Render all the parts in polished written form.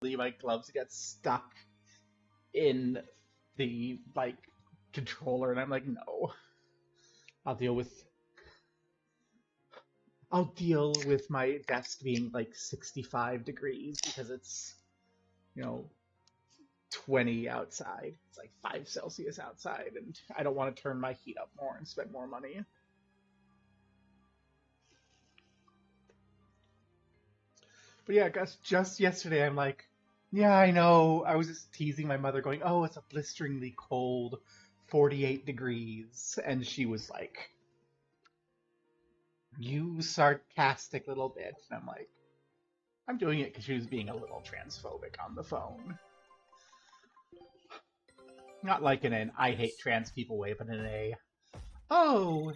my gloves get stuck in the like controller, and I'm like, no, I'll deal with I'll deal with my desk being like 65 degrees because it's, you know, 20 outside. It's like 5 Celsius outside, and I don't want to turn my heat up more and spend more money. But yeah, guys, just yesterday I'm like, yeah, I know. I was just teasing my mother, going, oh, it's a blisteringly cold 48 degrees. And she was like, you sarcastic little bitch. And I'm like, I'm doing it because she was being a little transphobic on the phone. Not like in an I hate trans people way, but in a, oh,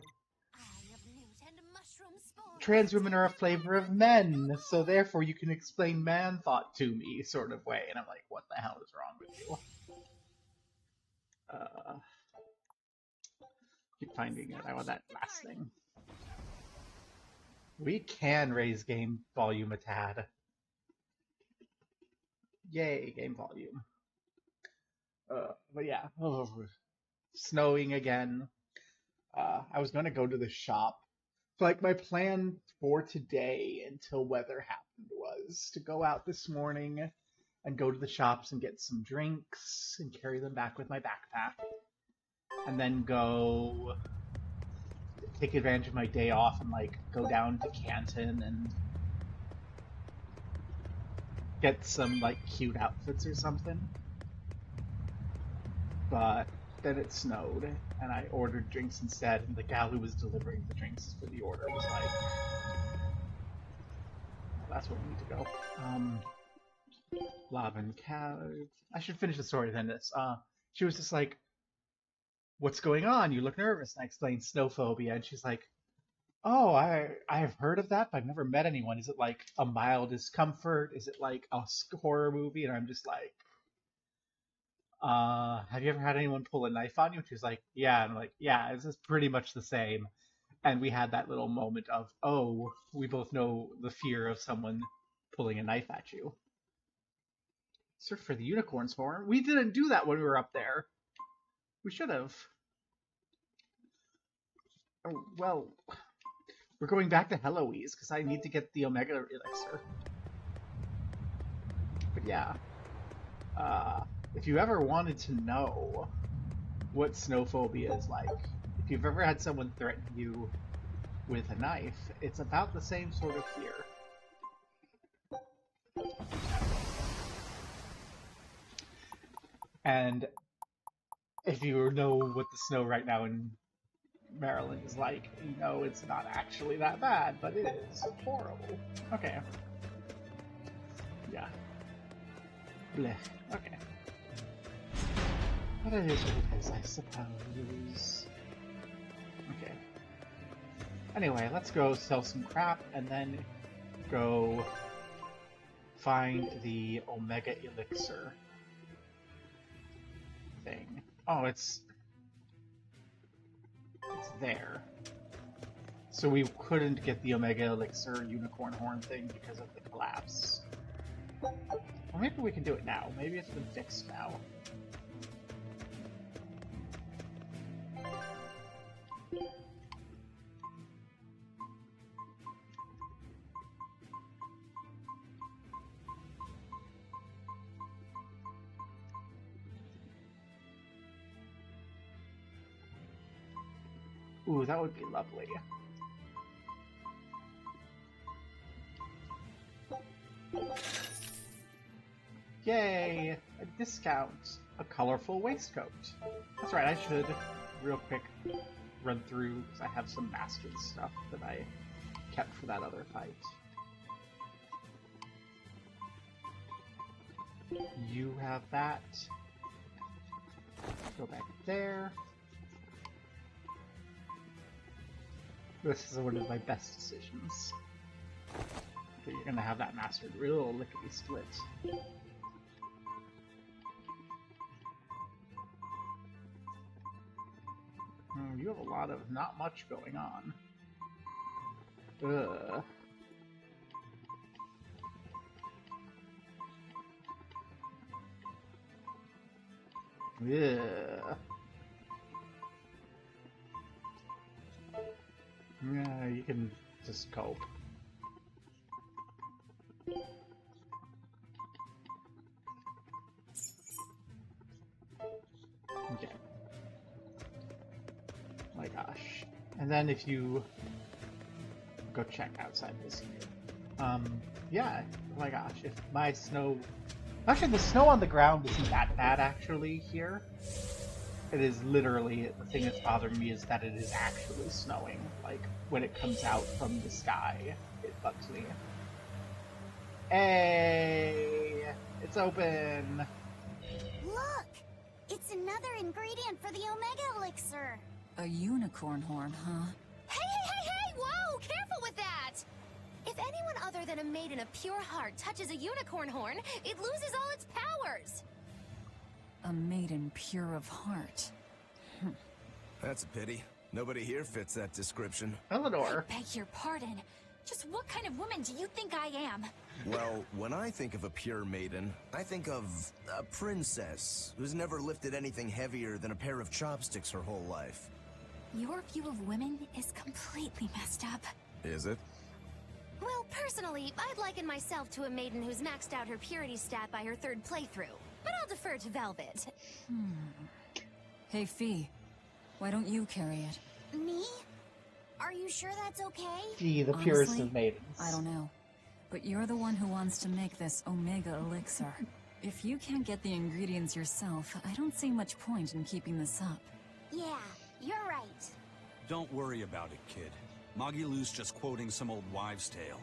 trans women are a flavor of men, so therefore you can explain man thought to me sort of way. And I'm like, what the hell is wrong with you? Uh, keep finding it. I want that last thing. We can raise game volume a tad. Yay, game volume. But yeah, oh, snowing again. I was gonna go to the shop. So, like, my plan for today until weather happened was to go out this morning and go to the shops and get some drinks and carry them back with my backpack, and then go take advantage of my day off and like go down to Canton and get some like cute outfits or something. But then it snowed and I ordered drinks instead, and the gal who was delivering the drinks for the order was like, well, that's where we need to go. Lavin Cave. I should finish the story then. She was just like, what's going on? You look nervous. And I explained snowphobia, and she's like, oh, I've heard of that, but I've never met anyone. Is it like a mild discomfort? Is it like a horror movie? And I'm just like, have you ever had anyone pull a knife on you? And she's like, yeah. And I'm like, yeah, this is pretty much the same. And we had that little moment of, oh, we both know the fear of someone pulling a knife at you. Search for the unicorns farm. We didn't do that when we were up there. We should have. Oh, well, we're going back to Heloise because I need to get the Omega Elixir. But yeah, if you ever wanted to know what snowphobia is like, if you've ever had someone threaten you with a knife, it's about the same sort of fear. And if you know what the snow right now in Maryland is like, you know it's not actually that bad, but it is horrible. Okay. Yeah. Blech. Okay. But it is what it is, I suppose. Okay. Anyway, let's go sell some crap and then go find the Omega Elixir thing. Oh, it's there. So we couldn't get the Omega Elixir unicorn horn thing because of the collapse. Or maybe we can do it now. Maybe it's been fixed now. Ooh, that would be lovely. Yay! A discount! A colorful waistcoat. That's right, I should real quick run through, because I have some mastered stuff that I kept for that other fight. You have that. Go back there. This is one of my best decisions. Okay, you're gonna have that mastered real lickety-split. You have a lot of not much going on. Ugh. Yeah. Yeah, you can just cope. Okay. Oh my gosh. And then if you go check outside this here. Yeah, oh my gosh, if my snow... Actually, the snow on the ground isn't that bad, actually, here. It is literally, the thing that's bothering me is that it is actually snowing. Like, when it comes out from the sky, it bugs me. Hey! It's open! Look! It's another ingredient for the Omega Elixir! A unicorn horn, huh? Hey! Whoa! Careful with that! If anyone other than a maiden of pure heart touches a unicorn horn, it loses all its powers! A maiden pure of heart. That's a pity. Nobody here fits that description. Eleanor. I beg your pardon. Just what kind of woman do you think I am? Well, when I think of a pure maiden, I think of a princess who's never lifted anything heavier than a pair of chopsticks her whole life. Your view of women is completely messed up. Is it? Well, personally, I'd liken myself to a maiden who's maxed out her purity stat by her third playthrough. But I'll defer to Velvet. Hey, Fee. Why don't you carry it? Me? Are you sure that's okay? Gee, the purest Honestly, of maidens. I don't know. But you're the one who wants to make this Omega Elixir. If you can't get the ingredients yourself, I don't see much point in keeping this up. Yeah, you're right. Don't worry about it, kid. Magilou's just quoting some old wives' tale.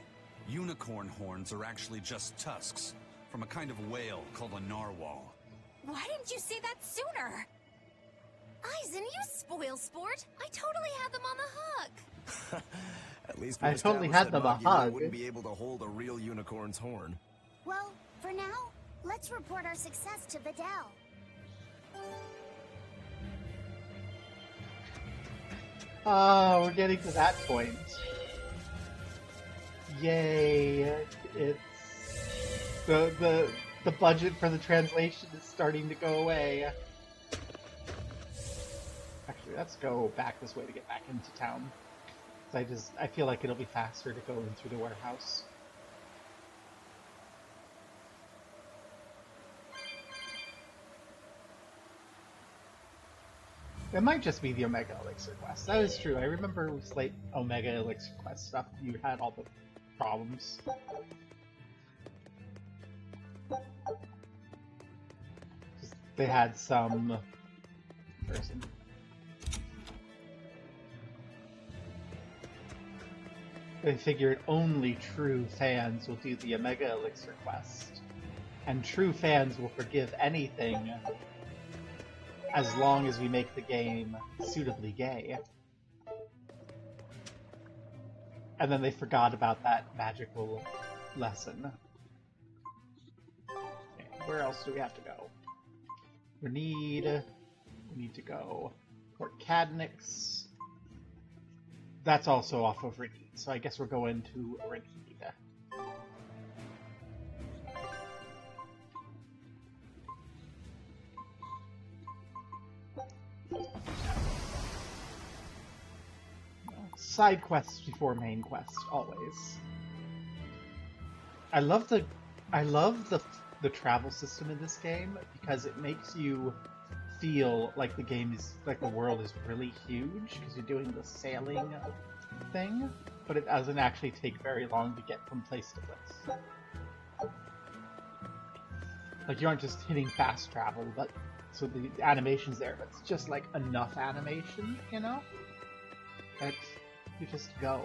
Unicorn horns are actually just tusks from a kind of whale called a narwhal. Why didn't you say that sooner? Eisen, you spoil sport. I totally had them on the hook. At least I totally had them a hug. Wouldn't be able to hold a real unicorn's horn. Well, for now, let's report our success to Vidal. Oh, we're getting to that point. Yay! It's the budget for the translation is starting to go away. Actually, let's go back this way to get back into town. I feel like it'll be faster to go in through the warehouse. It might just be the Omega Elixir quest. That is true. I remember with late Omega Elixir quest stuff, you had all the problems. They had some person. They figured only true fans will do the Omega Elixir quest. And true fans will forgive anything as long as we make the game suitably gay. And then they forgot about that magical lesson. Okay, where else do we have to go? We need to go Port Cadnix. That's also off of Renede, so I guess we're going to Renede. Side quests before main quest, always. I love the travel system in this game because it makes you feel like the game is like the world is really huge because you're doing the sailing thing, but it doesn't actually take very long to get from place to place. Like you aren't just hitting fast travel, but so the animation's there, but it's just like enough animation, you know? That you just go.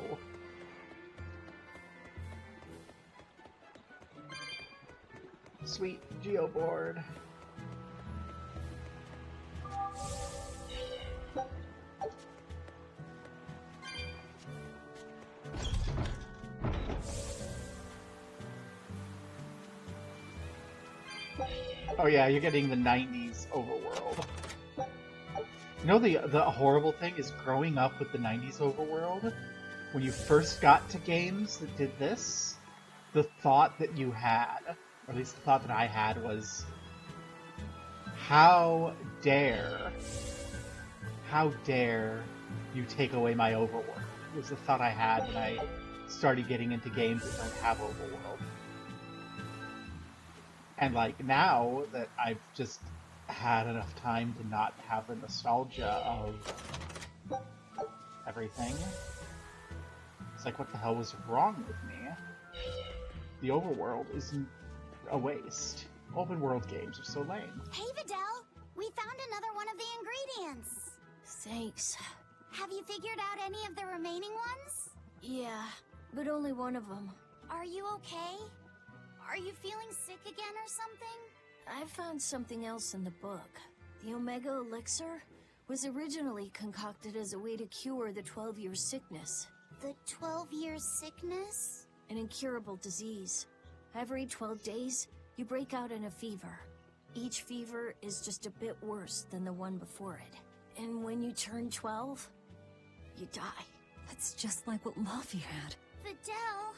Sweet geoboard. Oh yeah, you're getting the 90s overworld. You know the horrible thing is growing up with the 90s overworld, when you first got to games that did this, the thought that you had, or at least the thought that I had was, How dare, how dare you take away my overworld? Was the thought I had when I started getting into games that don't have overworld. And like now that I've just had enough time to not have the nostalgia of everything, it's like, what the hell was wrong with me? The overworld isn't a waste. Open world games are so lame. Hey, Videl! We found another one of the ingredients! Thanks. Have you figured out any of the remaining ones? Yeah, but only one of them. Are you okay? Are you feeling sick again or something? I found something else in the book. The Omega Elixir was originally concocted as a way to cure the 12-year sickness. The 12-year sickness? An incurable disease. Every 12 days, you break out in a fever. Each fever is just a bit worse than the one before it. And when you turn 12, you die. That's just like what Laufey had. Videl,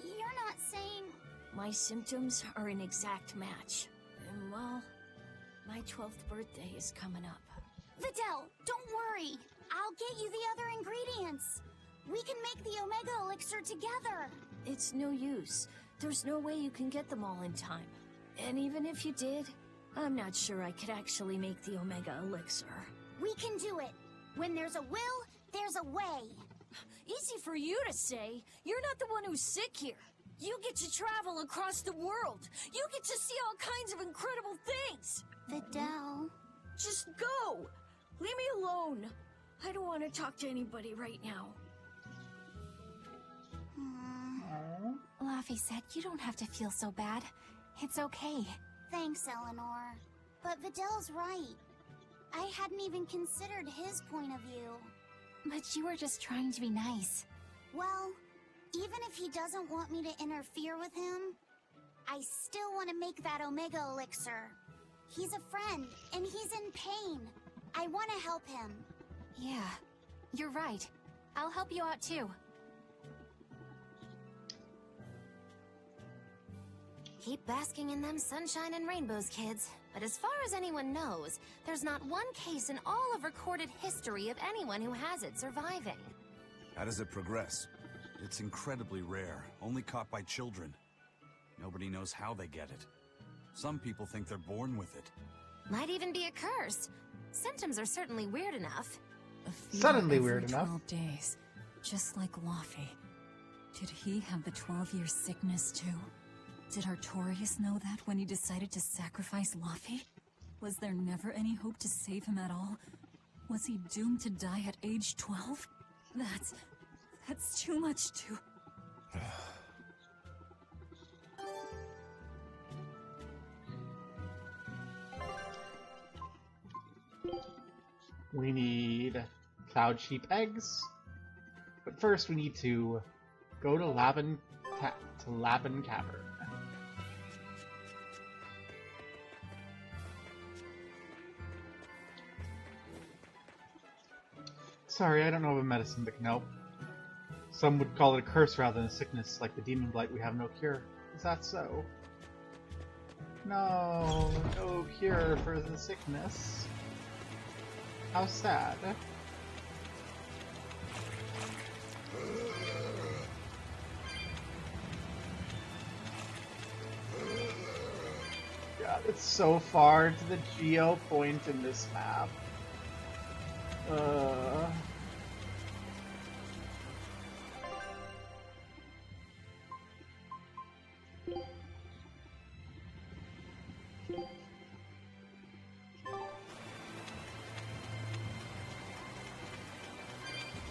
you're not saying... My symptoms are an exact match. And well, my 12th birthday is coming up. Videl, don't worry. I'll get you the other ingredients. We can make the Omega Elixir together. It's no use. There's no way you can get them all in time. And even if you did, I'm not sure I could actually make the Omega Elixir. We can do it. When there's a will, there's a way. Easy for you to say. You're not the one who's sick here. You get to travel across the world. You get to see all kinds of incredible things. Videl... Just go. Leave me alone. I don't want to talk to anybody right now. Laufey said you don't have to feel so bad. It's okay. Thanks, Eleanor. But Videl's right. I hadn't even considered his point of view. But you were just trying to be nice. Well, even if he doesn't want me to interfere with him, I still want to make that Omega Elixir. He's a friend, and he's in pain. I want to help him. Yeah, you're right. I'll help you out too. Keep basking in them sunshine and rainbows, kids. But as far as anyone knows, there's not one case in all of recorded history of anyone who has it surviving. How does it progress? It's incredibly rare, only caught by children. Nobody knows how they get it. Some people think they're born with it. Might even be a curse. Symptoms are certainly weird enough. A fever Suddenly every weird enough. 12 days, just like Laufey. Did he have the 12-year sickness too? Did Artorias know that when he decided to sacrifice Laufey? Was there never any hope to save him at all? Was he doomed to die at age 12? That's too much to... We need cloud sheep eggs. But first we need to go to Lavin Cavern. Sorry, I don't know of a medicine that can help. Some would call it a curse rather than a sickness, like the demon blight we have no cure. Is that so? No, no cure for the sickness. How sad. God, it's so far to the geo point in this map.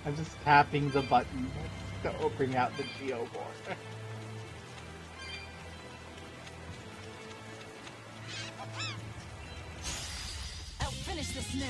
I'm just tapping the button to bring out the geo board. I'll finish this now.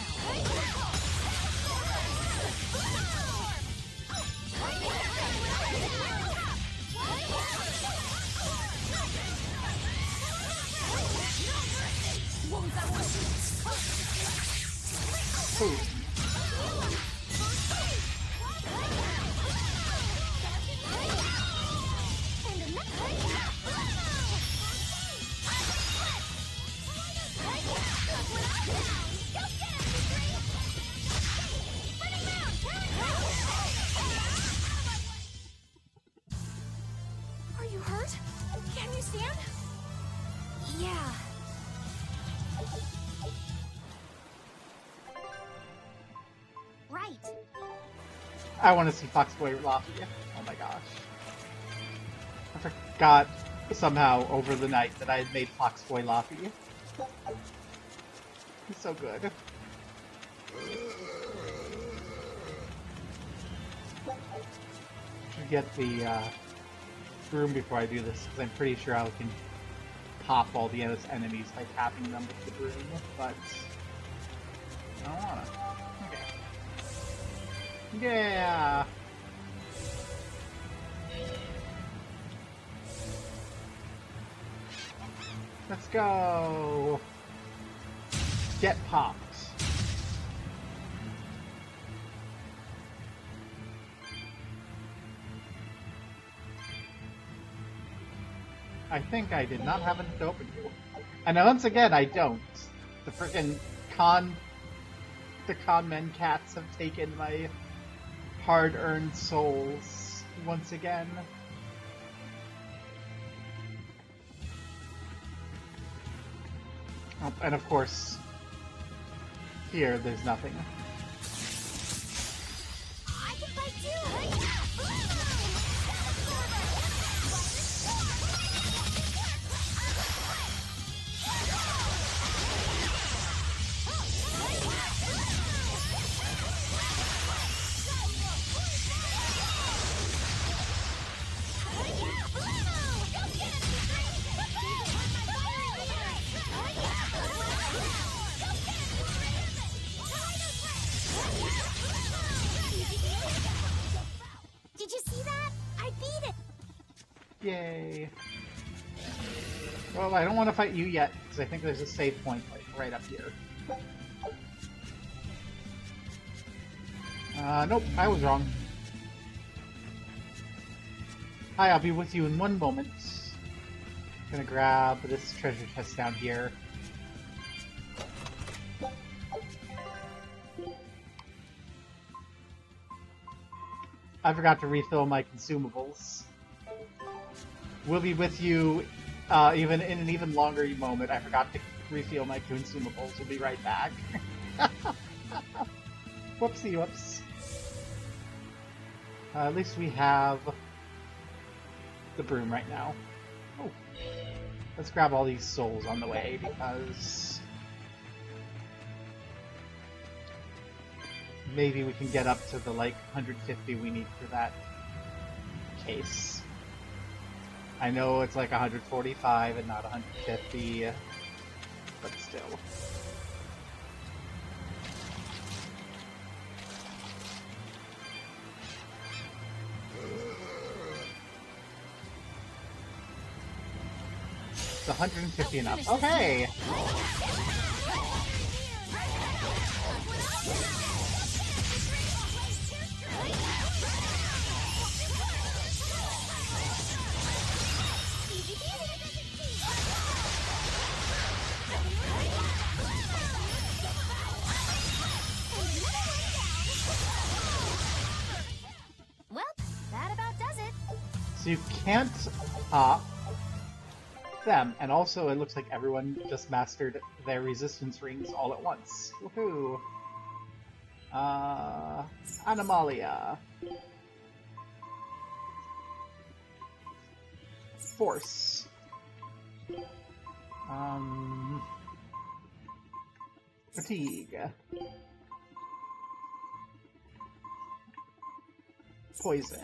Yeah. Right. I want to see Foxboy Laffy. Oh my gosh. I forgot somehow over the night that I had made Foxboy Laffy. He's so good. Should get the broom before I do this, because I'm pretty sure I can pop all the enemies by tapping them with the broom, but I don't wanna. Okay. Yeah! Let's go! Get popped. I think I did not have enough to open you. And once again, I don't. The frickin' the con men cats have taken my hard-earned souls once again. Oh, and of course, here there's nothing. I can fight too! Did you see that? I beat it! Yay. Well, I don't want to fight you yet, because I think there's a save point like right up here. Nope, I was wrong. Hi, I'll be with you in one moment. Gonna grab this treasure chest down here. I forgot to refill my consumables. We'll be with you even in an even longer moment. I forgot to refill my consumables. We'll be right back. Whoopsie whoops. At least we have the broom right now. Oh. Let's grab all these souls on the way, because maybe we can get up to the, like, 150 we need for that case. I know it's like 145 and not 150, but still. It's 150 and up. Okay! Well, that about does it. So you can't pop them, and also it looks like everyone just mastered their resistance rings all at once. Woohoo! Anomalia. Force. Fatigue. Poison.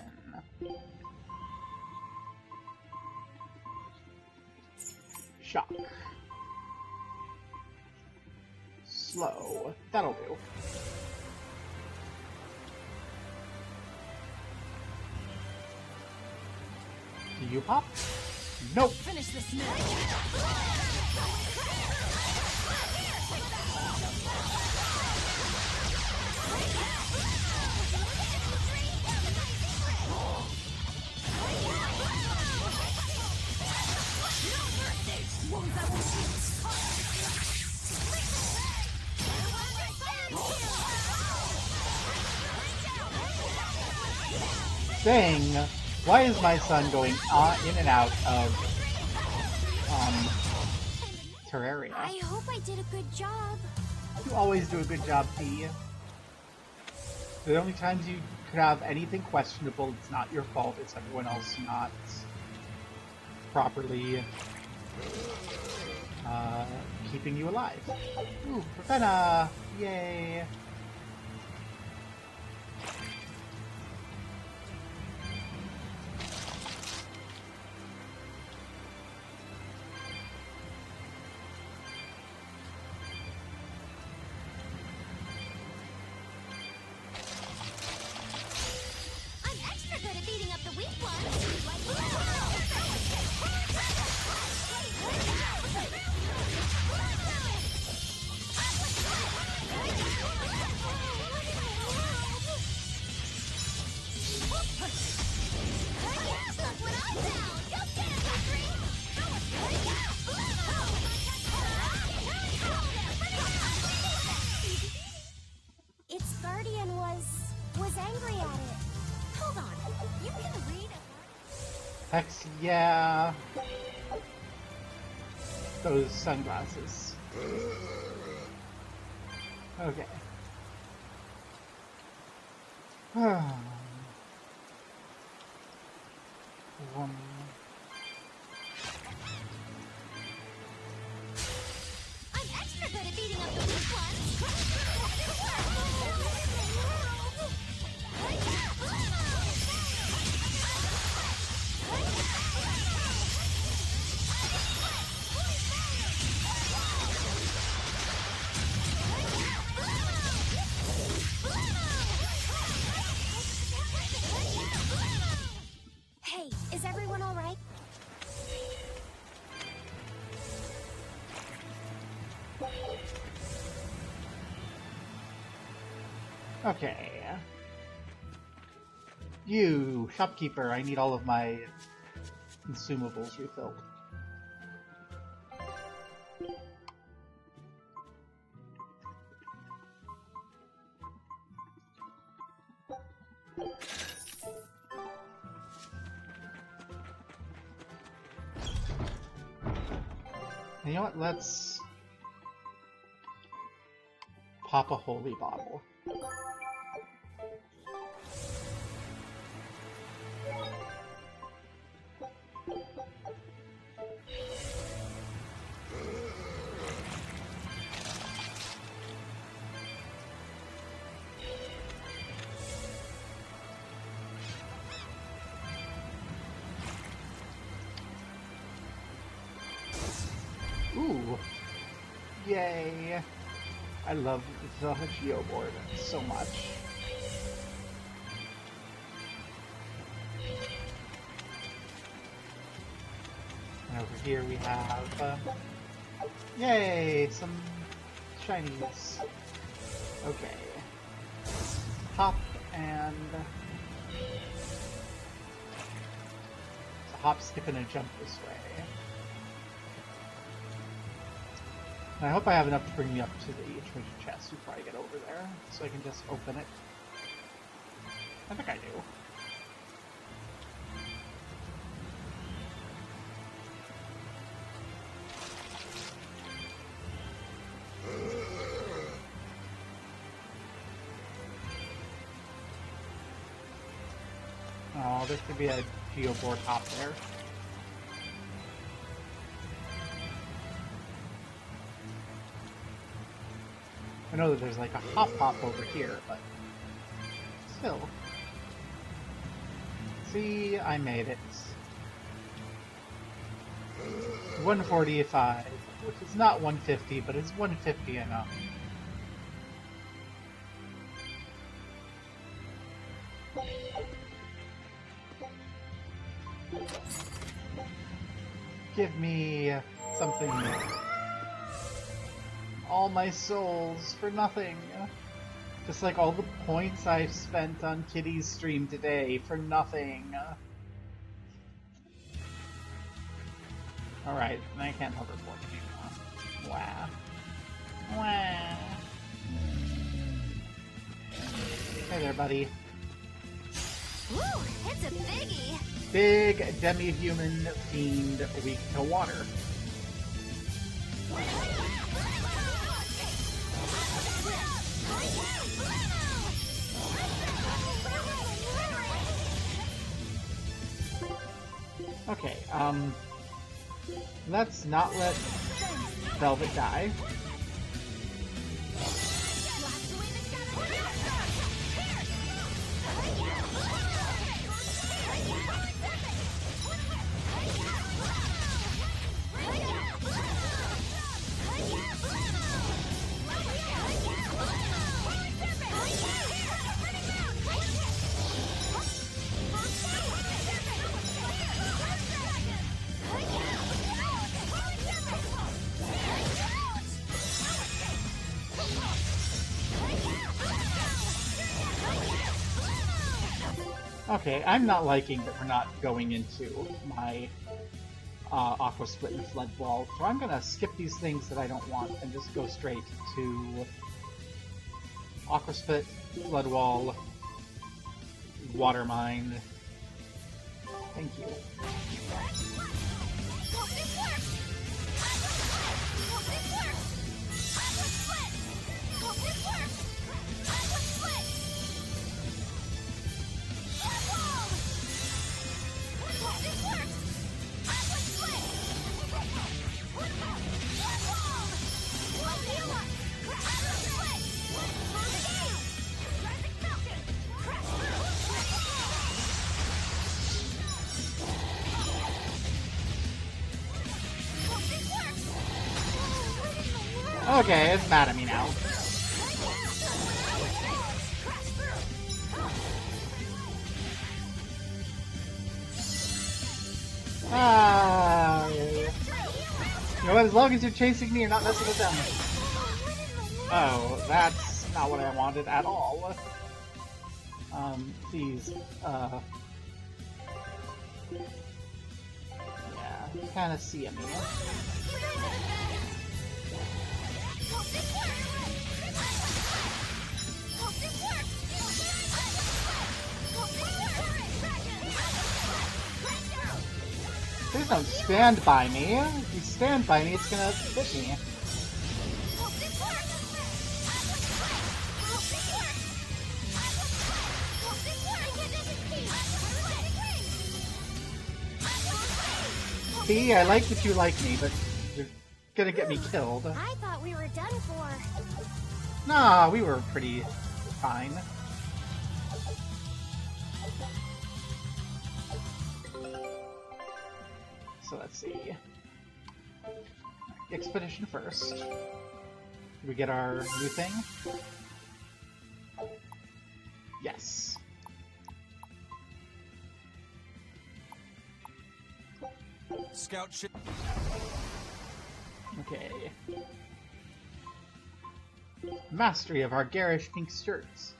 Shock. Slow. That'll do. Do you pop? Nope. Finish this now. Dang, why is my son going in and out of Terraria. I hope I did a good job. You always do a good job, P. The only times you could have anything questionable, it's not your fault, it's everyone else not properly keeping you alive. Ooh, Ravenna! Yay! I'm extra good at beating up the weak ones. Look what I found! Go get it, Hungry! Its guardian was angry at it. Hold on, you can read a... Hex, yeah. Those sunglasses. Okay. I'm extra good at beating up the weak ones. Hey, is everyone all right? Okay. You, shopkeeper, I need all of my consumables refilled. You know what? Let's pop a holy bottle. Ooh! Yay! I love the geoboard so much. And over here we have, yay! Some shinies. Okay. Hop and... So hop, skip, and a jump this way. And I hope I have enough to bring me up to the treasure chest before I get over there, so I can just open it. I think I do. Oh, there should be a geoboard hop there. I know that there's like a hop over here, but still. See, I made it. 145, which is not 150, but it's 150 enough. Give me something. All my souls for nothing. Just like all the points I've spent on Kitty's stream today for nothing. Alright, I can't hoverboard anymore. Wow. Wow. Hey there, buddy. Ooh, it's a biggie. Big demi-human fiend weak to water. Okay, let's not let Velvet die. Okay, I'm not liking that we're not going into my Aqua Split and Flood Wall, so I'm gonna skip these things that I don't want and just go straight to Aqua Split, Flood Wall, Water Mine. Thank you. Okay, it's mad at me now. You know what, as long as you're chasing me, you're not messing with them. Oh, that's not what I wanted at all. Please, yeah, kinda see me. Please don't stand by me. If you stand by me, it's gonna hit me. See, I like that you like me, but you're gonna get me killed. I thought we were done for. Nah, we were pretty fine. So let's see. Expedition first. Did we get our new thing? Yes. Scout ship. Okay. Mastery of our garish pink skirts.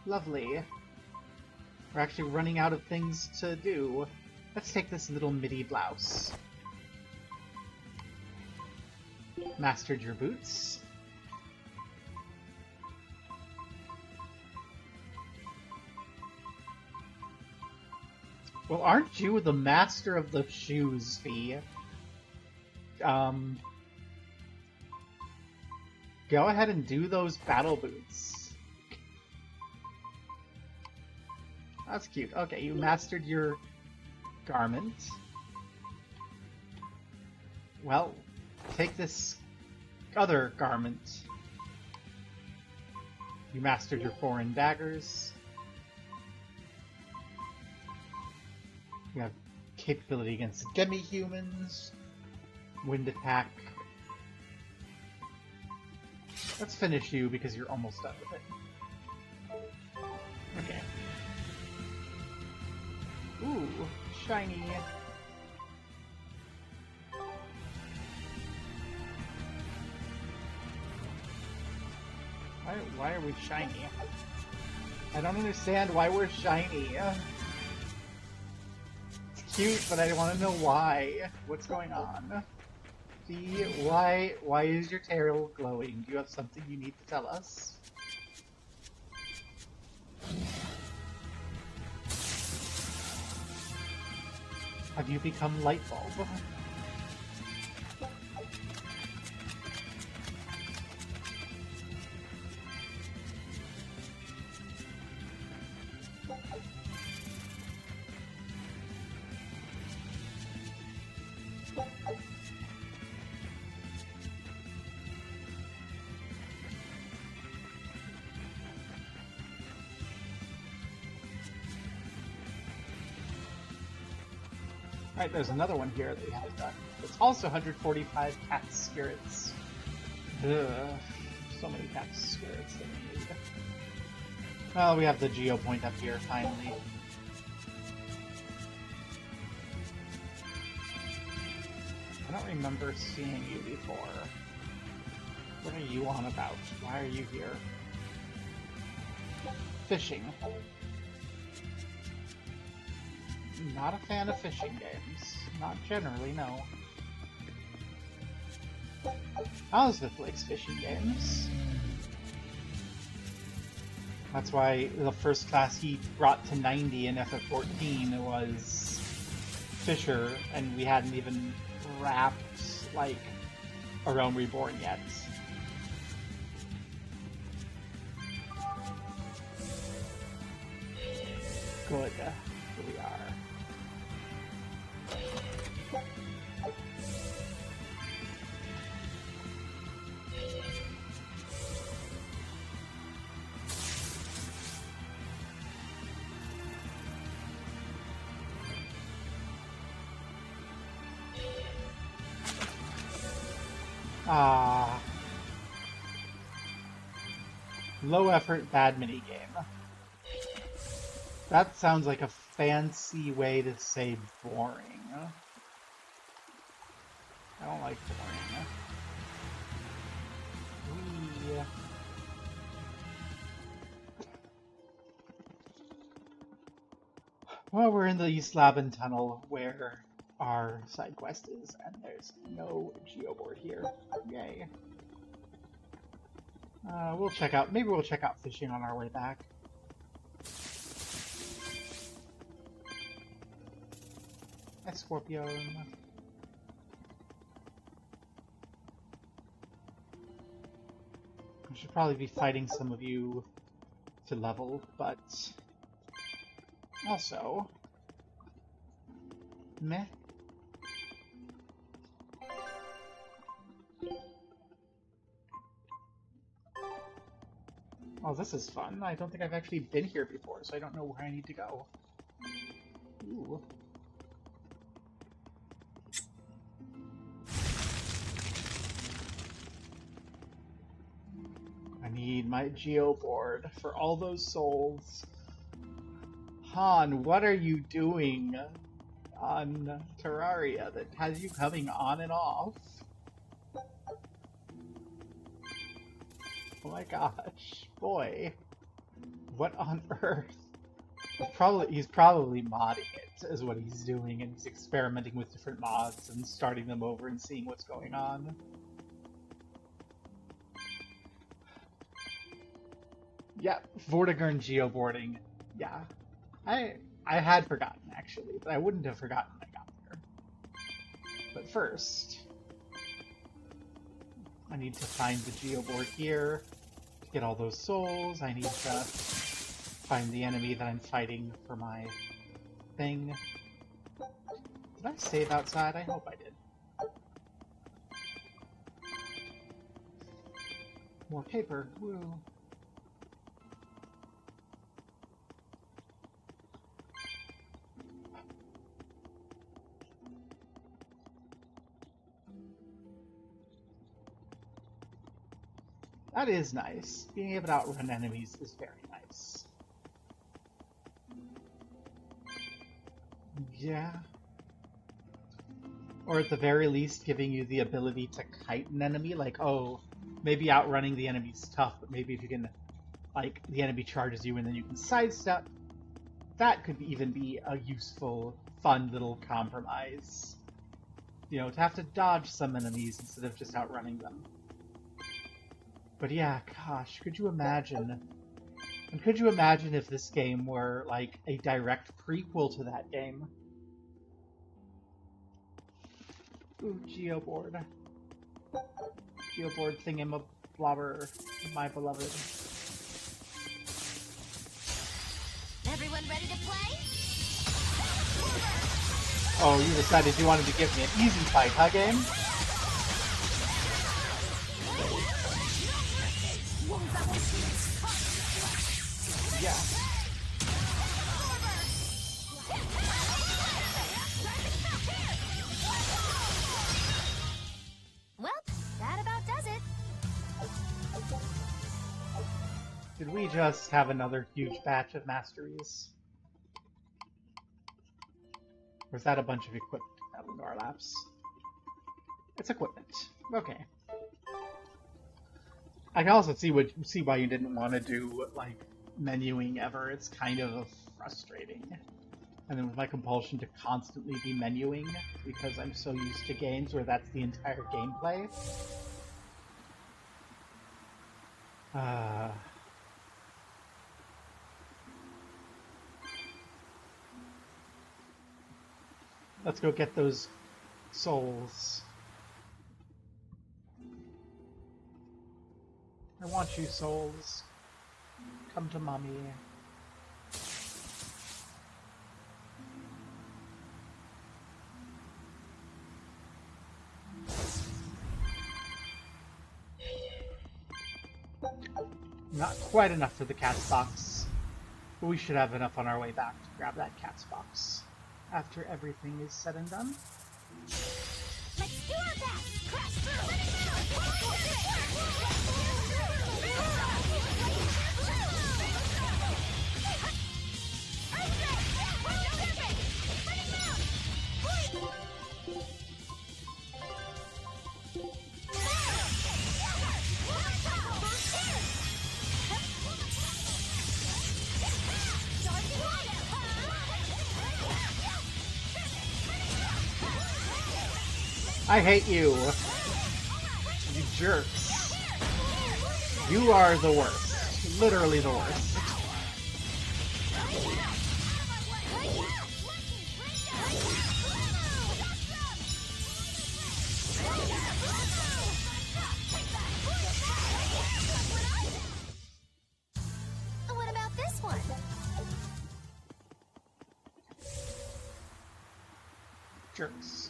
Lovely. We're actually running out of things to do. Let's take this little midi blouse. Mastered your boots. Well, aren't you the master of the shoes, Fee? Go ahead and do those battle boots. That's cute. Okay, you mastered your garment. Well, take this other garment. You mastered your foreign daggers. You have capability against demi-humans. Wind attack. Let's finish you because you're almost done with it. Okay. Ooh, shiny. Why are we shiny? I don't understand why we're shiny. It's cute, but I want to know why. What's going on? See, why is your tail glowing? Do you have something you need to tell us? Have you become Lightbulb? Alright, there's another one here that we haven't done. It's also 145 cat spirits. Ugh, so many cat spirits that we need. Well, we have the geo point up here, finally. I don't remember seeing you before. What are you on about? Why are you here? Fishing. Not a fan of fishing games. Not generally, no. Owlsmith likes fishing games. That's why the first class he brought to 90 in FF14 was Fisher, and we hadn't even wrapped, like, A Realm Reborn yet. Good. Here we are. Low effort, bad minigame. That sounds like a fancy way to say boring. I don't like boring. Whee. Well, we're in the East Laban tunnel where our side quest is, and there's no geoboard here. Yay. We'll check out, maybe we'll check out fishing on our way back. Hi, Scorpion. I should probably be fighting some of you to level, but also, meh. Oh, this is fun. I don't think I've actually been here before, so I don't know where I need to go. Ooh. I need my geoboard for all those souls. Han, what are you doing on Terraria that has you coming on and off? Oh my gosh, boy. What on earth? He's probably modding it, is what he's doing, and he's experimenting with different mods and starting them over and seeing what's going on. Yeah, Vortigern geoboarding. Yeah. I had forgotten, actually, but I wouldn't have forgotten when I got there. But first, I need to find the geoboard here to get all those souls. I need to find the enemy that I'm fighting for my thing. Did I save outside? I hope I did. More paper. Woo. That is nice. Being able to outrun enemies is very nice. Yeah. Or at the very least, giving you the ability to kite an enemy. Like, oh, maybe outrunning the enemy's tough, but maybe if you can, like, the enemy charges you and then you can sidestep, that could even be a useful, fun little compromise. You know, to have to dodge some enemies instead of just outrunning them. But yeah, gosh, could you imagine? And could you imagine if this game were, like, a direct prequel to that game? Ooh, geoboard. Geoboard thingamabobber, my beloved. Everyone ready to play? Oh, you decided you wanted to give me an easy fight, huh, game? Yeah. Well, that about does it. Did we just have another huge batch of masteries? Or is that a bunch of equipment that would Garlaps? It's equipment. Okay. I can also see why you didn't want to do like menuing ever. It's kind of frustrating. And then with my compulsion to constantly be menuing because I'm so used to games where that's the entire gameplay. Let's go get those souls. I want you, souls. Come to mommy. Not quite enough for the cat's box, but we should have enough on our way back to grab that cat's box after everything is said and done. Let's do our best! Crash through! I hate you! You jerks. You are the worst. Literally the worst. What about this one? Jerks.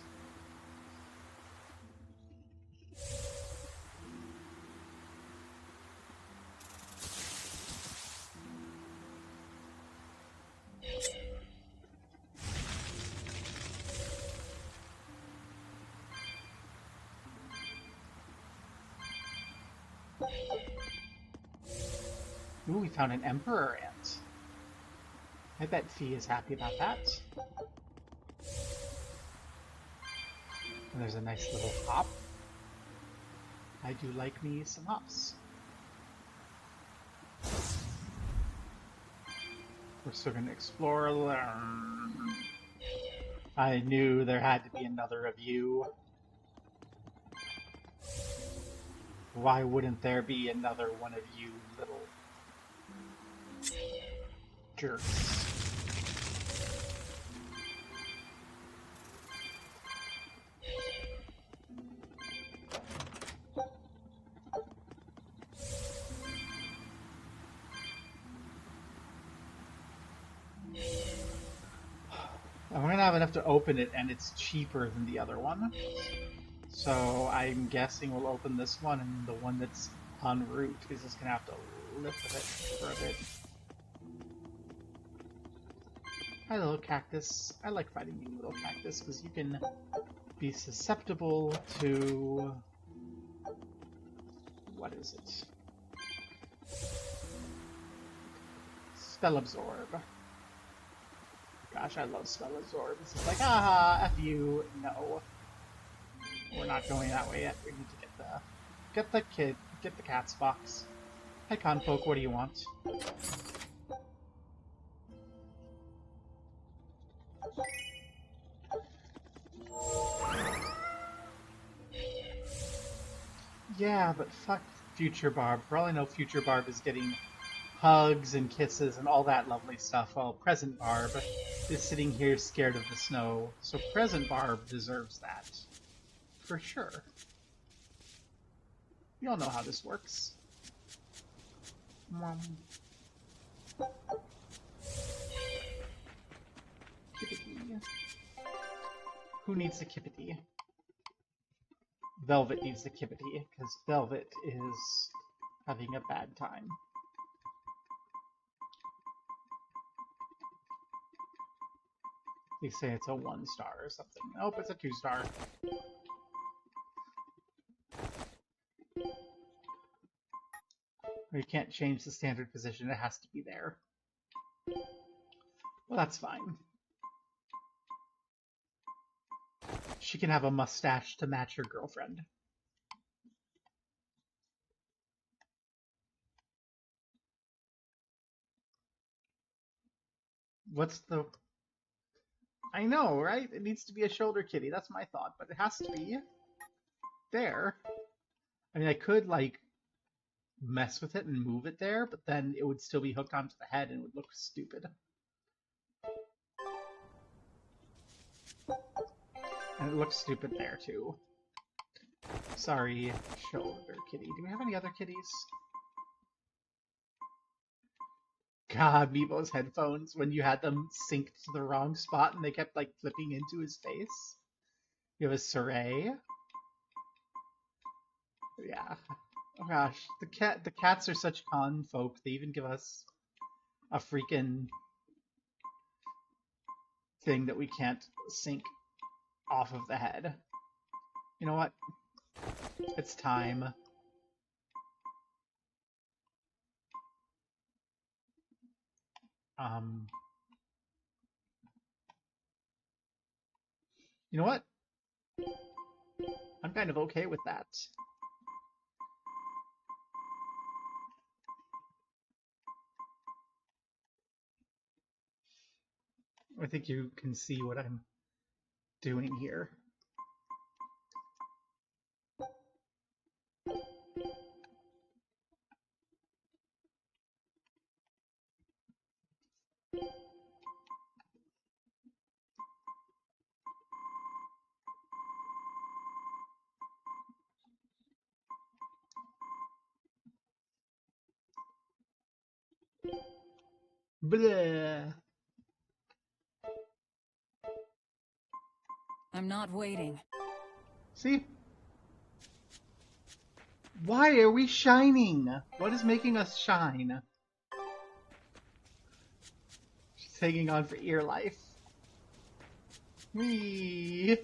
Ooh, we found an Emperor Ant. I bet Fee is happy about that. And there's a nice little hop. I do like me some hops. We're still going to explore. I knew there had to be another of you. Why wouldn't there be another one of you little jerks? I'm gonna have enough to open it, and it's cheaper than the other one. So I'm guessing we'll open this one, and the one that's en route is just gonna have to live with it for a bit. Hi, little cactus. I like fighting you, little cactus, because you can be susceptible to... what is it? Spell Absorb. Gosh, I love Spell Absorb. It's just like, aha, F you. No. We're not going that way yet. We need to get the cat's box. Hi, Confolk, what do you want? Yeah, but fuck Future Barb. For all I know, Future Barb is getting hugs and kisses and all that lovely stuff, while Present Barb is sitting here scared of the snow. So Present Barb deserves that. For sure. We all know how this works. Who needs the kippity? Velvet needs the kippity, because Velvet is having a bad time. They say it's a 1 star or something. Nope, it's a 2 star. You can't change the standard position, it has to be there. Well, that's fine. She can have a mustache to match her girlfriend. What's the... I know, right? It needs to be a shoulder kitty. That's my thought, but it has to be there. I mean, I could, like, mess with it and move it there, but then it would still be hooked onto the head and it would look stupid. And it looks stupid there, too. Sorry, shoulder kitty. Do we have any other kitties? God, Meebo's headphones, when you had them synced to the wrong spot and they kept, like, flipping into his face. You have a Berseria. Yeah. Oh gosh, the cats are such con folk. They even give us a freaking thing that we can't sync off of the head. You know what? It's time. You know what? I'm kind of okay with that. I think you can see what I'm doing here. Blah. I'm not waiting. See? Why are we shining? What is making us shine? She's hanging on for ear life. Whee!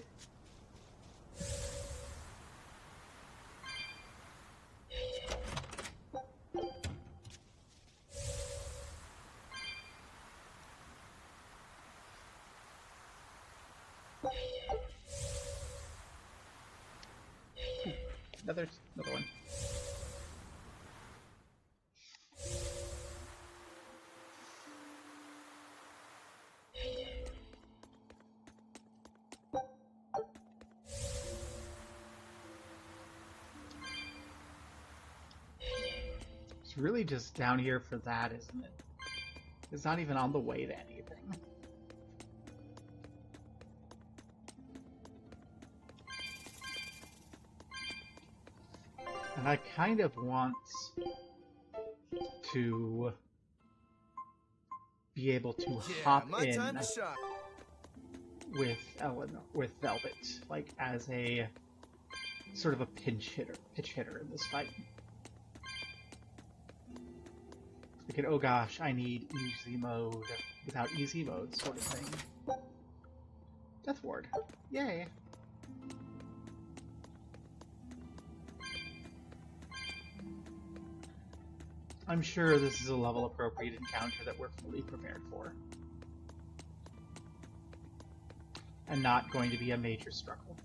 Another one. It's really just down here for that, isn't it? It's not even on the way to anything. And I kind of want to be able to hop in with Velvet, like as a sort of a pitch hitter in this fight. Like, oh gosh, I need easy mode without easy mode sort of thing. Death Ward. Yay. I'm sure this is a level appropriate encounter that we're fully prepared for. And not going to be a major struggle.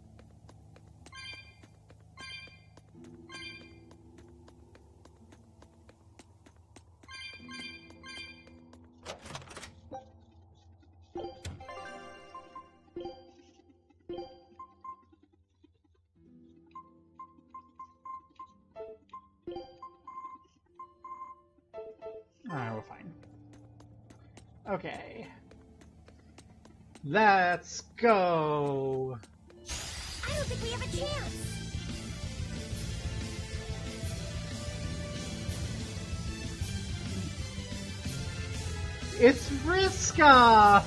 Alright, we're fine. Okay. Let's go! I don't think we have a chance! It's Vriska!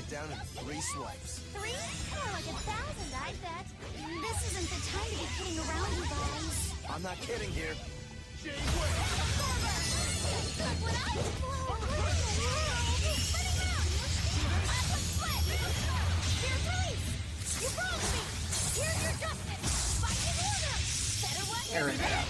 it down in 3 swipes. 3? More like 1,000, I bet. This isn't the time to be kidding around, you guys. I'm not kidding here. Aranea.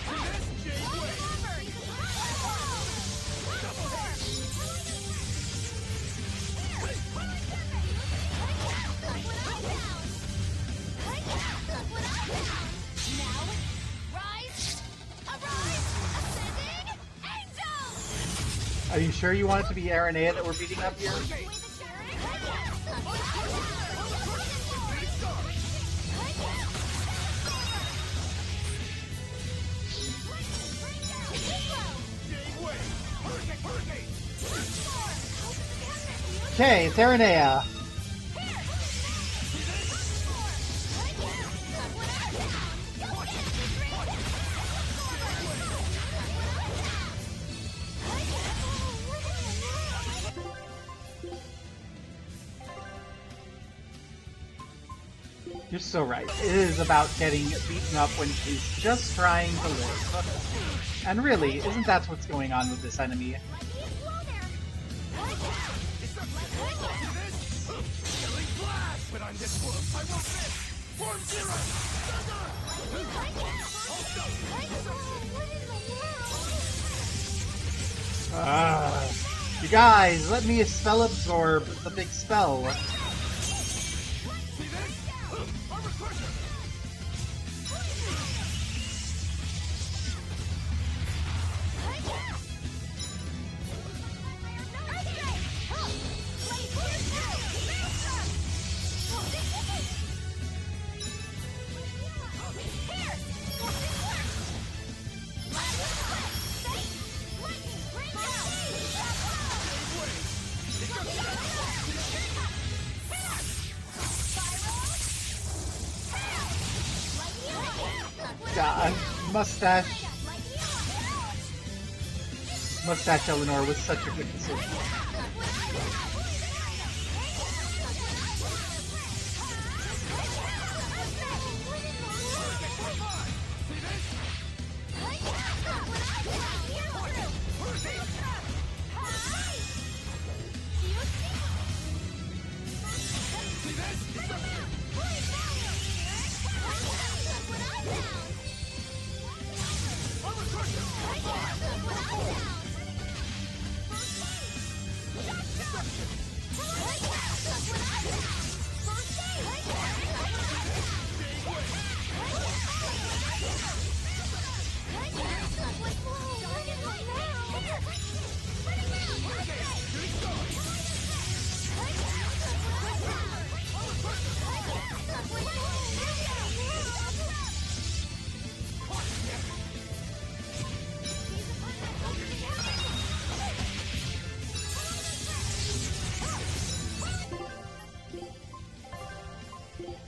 Are you sure you want it to be Aranea that we're beating up here? Okay, it's Aranea. You're so right. It is about getting beaten up when she's just trying to live. And really, isn't that what's going on with this enemy? You guys, let me spell absorb the big spell. God, Mustache Eleanor was such a good decision.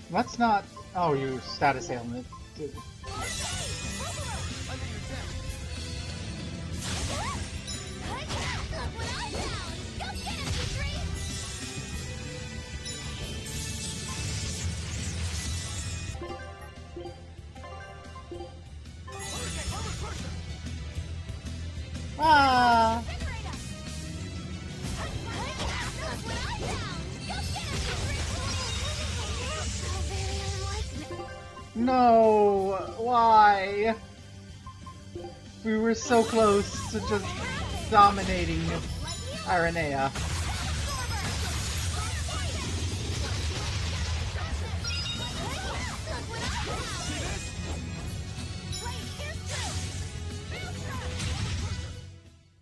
That's not... Oh, you status ailment. Ah! No! Why? We were so close to just dominating Aranea.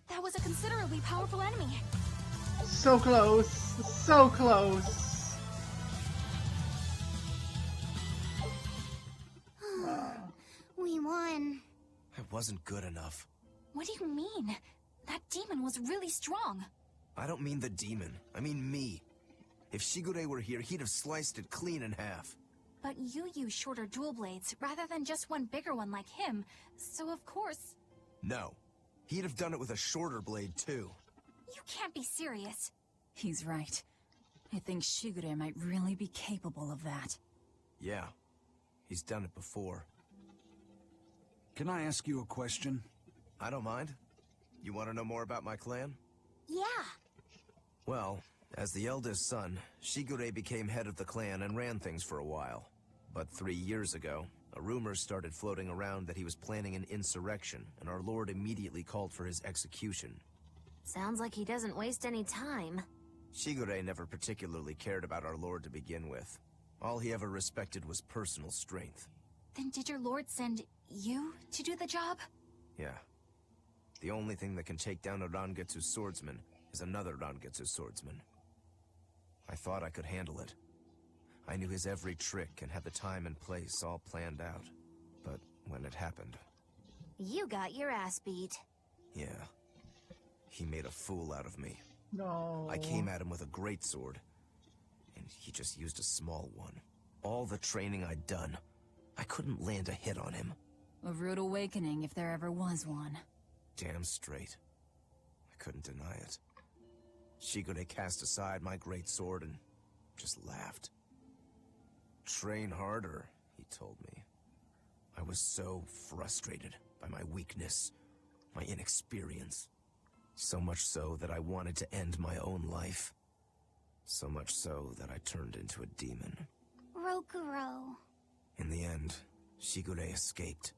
That was a considerably powerful enemy. So close! So close! We won. I wasn't good enough. What do you mean? That demon was really strong. I don't mean the demon. I mean me. If Shigure were here, he'd have sliced it clean in half. But you use shorter dual blades rather than just one bigger one like him, so of course... No. He'd have done it with a shorter blade, too. You can't be serious. He's right. I think Shigure might really be capable of that. Yeah, he's done it before. Can I ask you a question? I don't mind. You want to know more about my clan? Yeah. Well, as the eldest son, Shigure became head of the clan and ran things for a while. But 3 years ago, a rumor started floating around that he was planning an insurrection, and our lord immediately called for his execution. Sounds like he doesn't waste any time. Shigure never particularly cared about our lord to begin with. All he ever respected was personal strength. Then did your lord send you to do the job? Yeah. The only thing that can take down a Rangetsu swordsman is another Rangetsu swordsman. I thought I could handle it. I knew his every trick and had the time and place all planned out. But when it happened... You got your ass beat. Yeah. He made a fool out of me. No. I came at him with a greatsword, and he just used a small one. All the training I'd done, I couldn't land a hit on him. A rude awakening if there ever was one. Damn straight. I couldn't deny it. Shigure cast aside my greatsword and just laughed. Train harder, he told me. I was so frustrated by my weakness, my inexperience. So much so that I wanted to end my own life. So much so that I turned into a demon. Rokuro. In the end, Shigure escaped,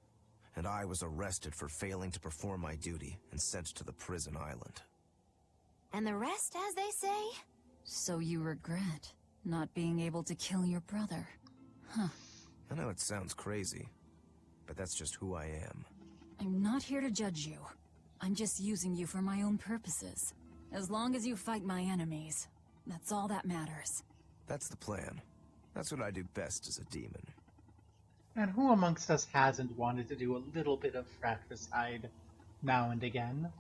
and I was arrested for failing to perform my duty and sent to the prison island. And the rest, as they say? So you regret not being able to kill your brother? Huh. I know it sounds crazy, but that's just who I am. I'm not here to judge you. I'm just using you for my own purposes. As long as you fight my enemies, that's all that matters. That's the plan. That's what I do best as a demon. And who amongst us hasn't wanted to do a little bit of fratricide now and again?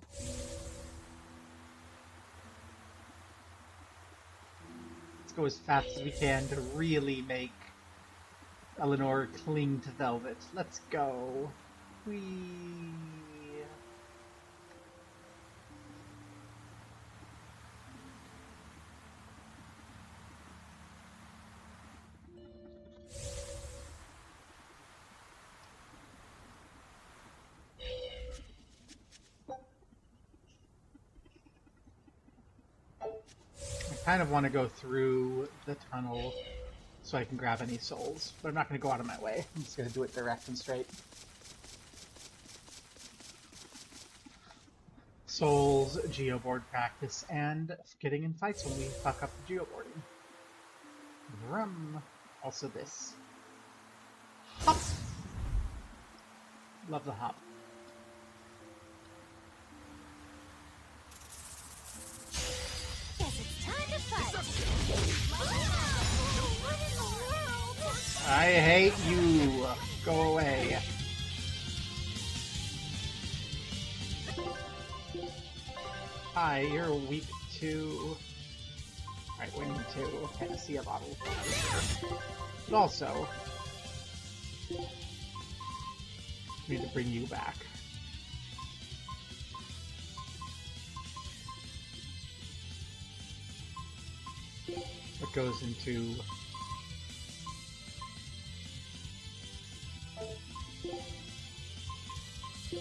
Let's go as fast as we can to really make Eleanor cling to Velvet. Let's go. Whee! I kind of want to go through the tunnel so I can grab any souls, but I'm not going to go out of my way. I'm just going to do it direct and straight. Souls, geoboard practice, and getting in fights when we fuck up the geoboarding. Vroom. Also this. Hop! Love the hop. Guess it's time to fight. What in the world? I hate you. Go away. Hi, you're weak to... Alright, we need to Fantasy a bottle. But also, we need to bring you back. It goes into...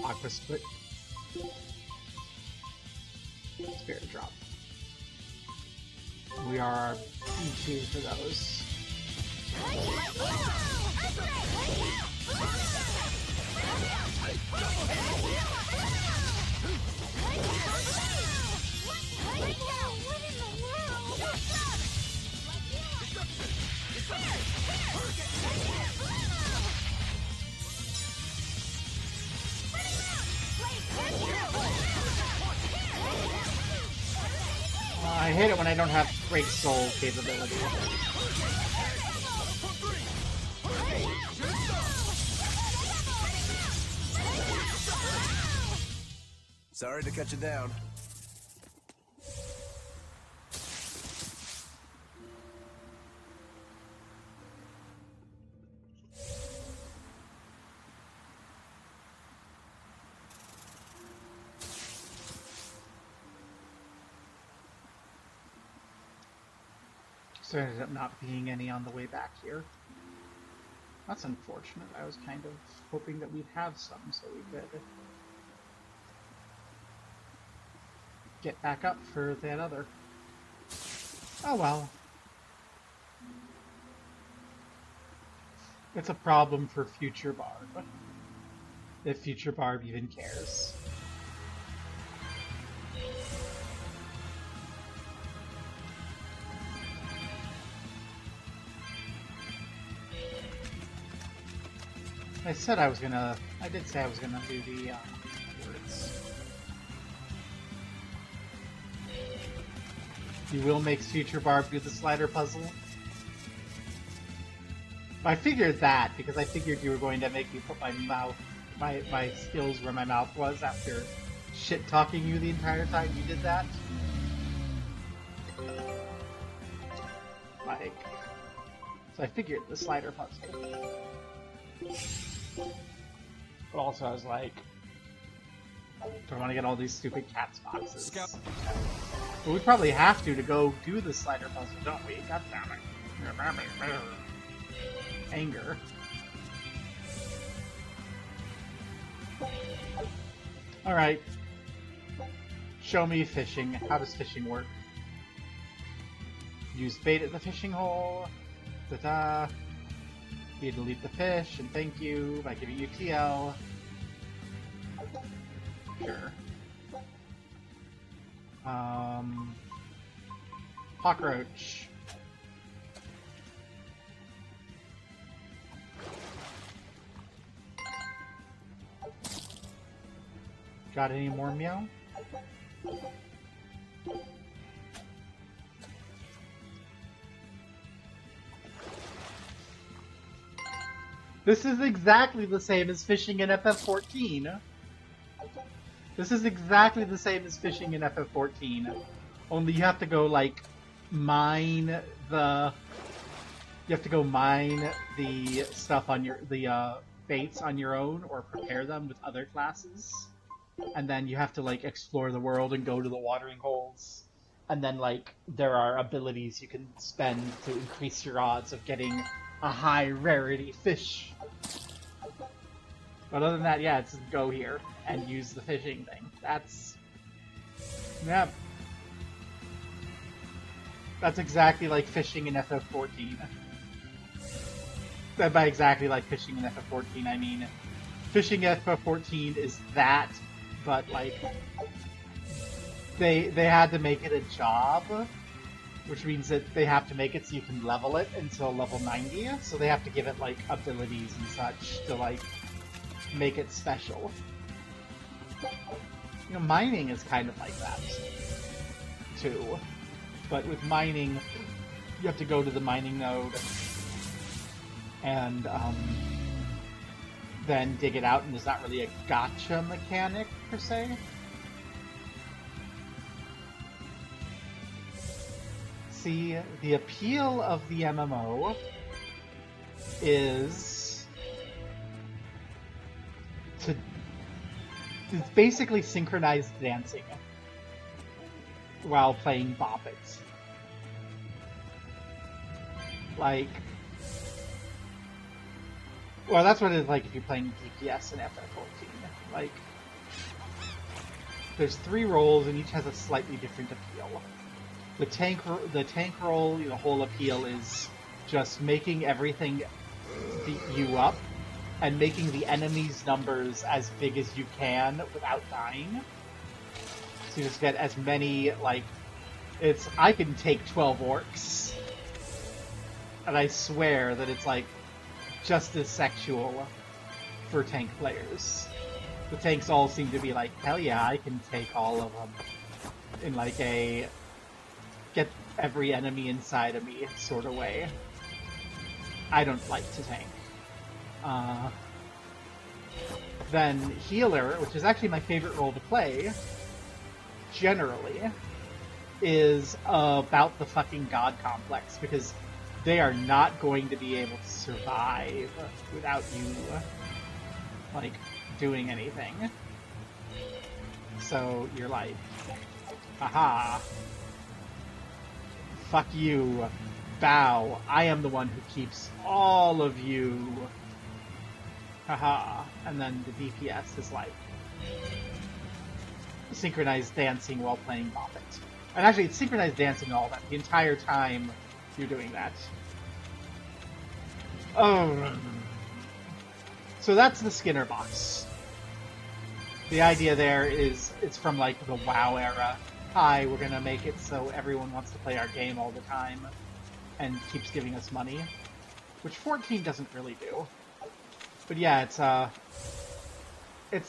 Aqua Split. Spirit Drop. We are P2 for those. I hate it when I don't have great soul capability. Sorry to cut you down. So there ended up not being any on the way back here. That's unfortunate. I was kind of hoping that we'd have some so we could get back up for that other. Oh well. It's a problem for future Barb. If future Barb even cares. I did say I was gonna do the words. You will make future Barb do the slider puzzle? I figured that, because I figured you were going to make me put my skills where my mouth was after shit-talking you the entire time you did that. Like, so I figured the slider puzzle. But also I was like, do I want to get all these stupid cats boxes? Scout. But we probably have to go do the slider puzzle, don't we? God damn it. Anger. Alright. Show me fishing. How does fishing work? Use bait at the fishing hole. Ta-da. You delete the fish, and thank you by giving you TL. Sure. Cockroach. Got any more meow? This is exactly the same as fishing in FF14. This is exactly the same as fishing in FF14. Only you have to go, like, mine the... You have to go mine the stuff on your... the, baits on your own, or prepare them with other classes. And then you have to, like, explore the world and go to the watering holes. And then, like, there are abilities you can spend to increase your odds of getting a high rarity fish. But other than that, yeah, it's just go here and use the fishing thing. That's... Yep. That's exactly like fishing in FF14. By exactly like fishing in FF14, I mean... Fishing in FF14 is that, but, like... They had to make it a job, which means that they have to make it so you can level it until level 90, so they have to give it, like, abilities and such to, like, make it special. You know, mining is kind of like that, too. But with mining, you have to go to the mining node and, then dig it out, and there's not really a gotcha mechanic, per se. See, the appeal of the MMO is to... It's basically synchronized dancing while playing Bop It. Like... Well, that's what it's like if you're playing DPS in FF14. Like... There's 3 roles, and each has a slightly different appeal. The tank role, the whole appeal is just making everything beat you up and making the enemy's numbers as big as you can without dying. So you just get as many, like, I can take 12 orcs. And I swear that it's, like, just as sexual for tank players. The tanks all seem to be like, hell yeah, I can take all of them in, like, a... get every enemy inside of me sort of way. I don't like to tank. Then healer, which is actually my favorite role to play, generally, is about the fucking god complex, because they are not going to be able to survive without you, like, doing anything. So you're like, haha. Fuck you. bow. I am the one who keeps all of you. Haha. And then the DPS is like synchronized dancing while playing Bop It. And actually, it's synchronized dancing and all that the entire time you're doing that. Oh. So that's the Skinner box. The idea there is it's from like the WoW era. Hi, we're gonna make it so everyone wants to play our game all the time and keeps giving us money, which 14 doesn't really do. But yeah, it's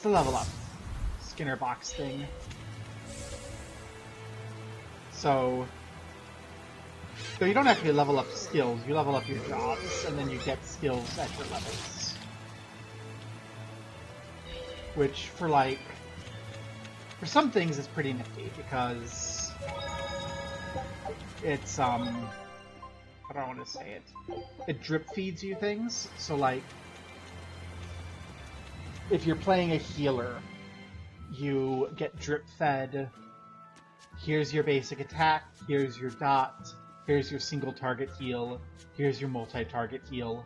the level up Skinner box thing. So you don't actually level up skills, you level up your jobs, and then you get skills at your levels. Which, for some things is pretty nifty, because it's, how do I want to say it? It drip feeds you things, so like, if you're playing a healer, you get drip fed. Here's your basic attack, here's your dot, here's your single target heal, here's your multi-target heal,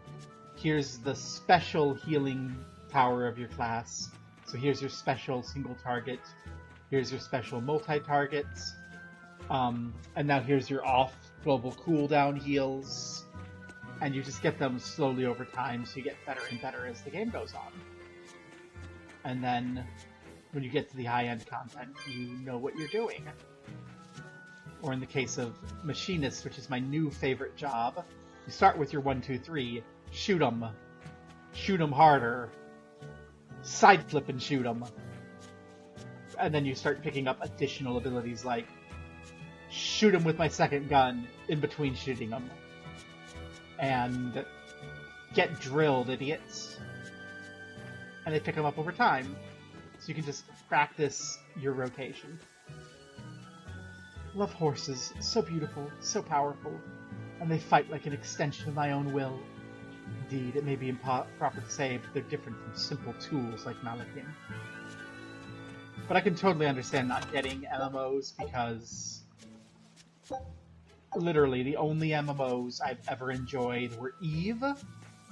here's the special healing power of your class, so here's your special single target, here's your special multi-targets, and now here's your off global cooldown heals, and you just get them slowly over time, so you get better and better as the game goes on. And then, when you get to the high-end content, you know what you're doing. Or in the case of Machinist, which is my new favorite job, you start with your 1, 2, 3, shoot them harder, side flip and shoot them, and then you start picking up additional abilities like shoot them with my second gun in between shooting them, and get drilled, idiots. And they pick them up over time, so you can just practice your rotation. Love horses, so beautiful, so powerful, and they fight like an extension of my own will. Indeed, it may be improper to say, but they're different from simple tools like Malakin. But I can totally understand not getting MMOs, because literally the only MMOs I've ever enjoyed were EVE,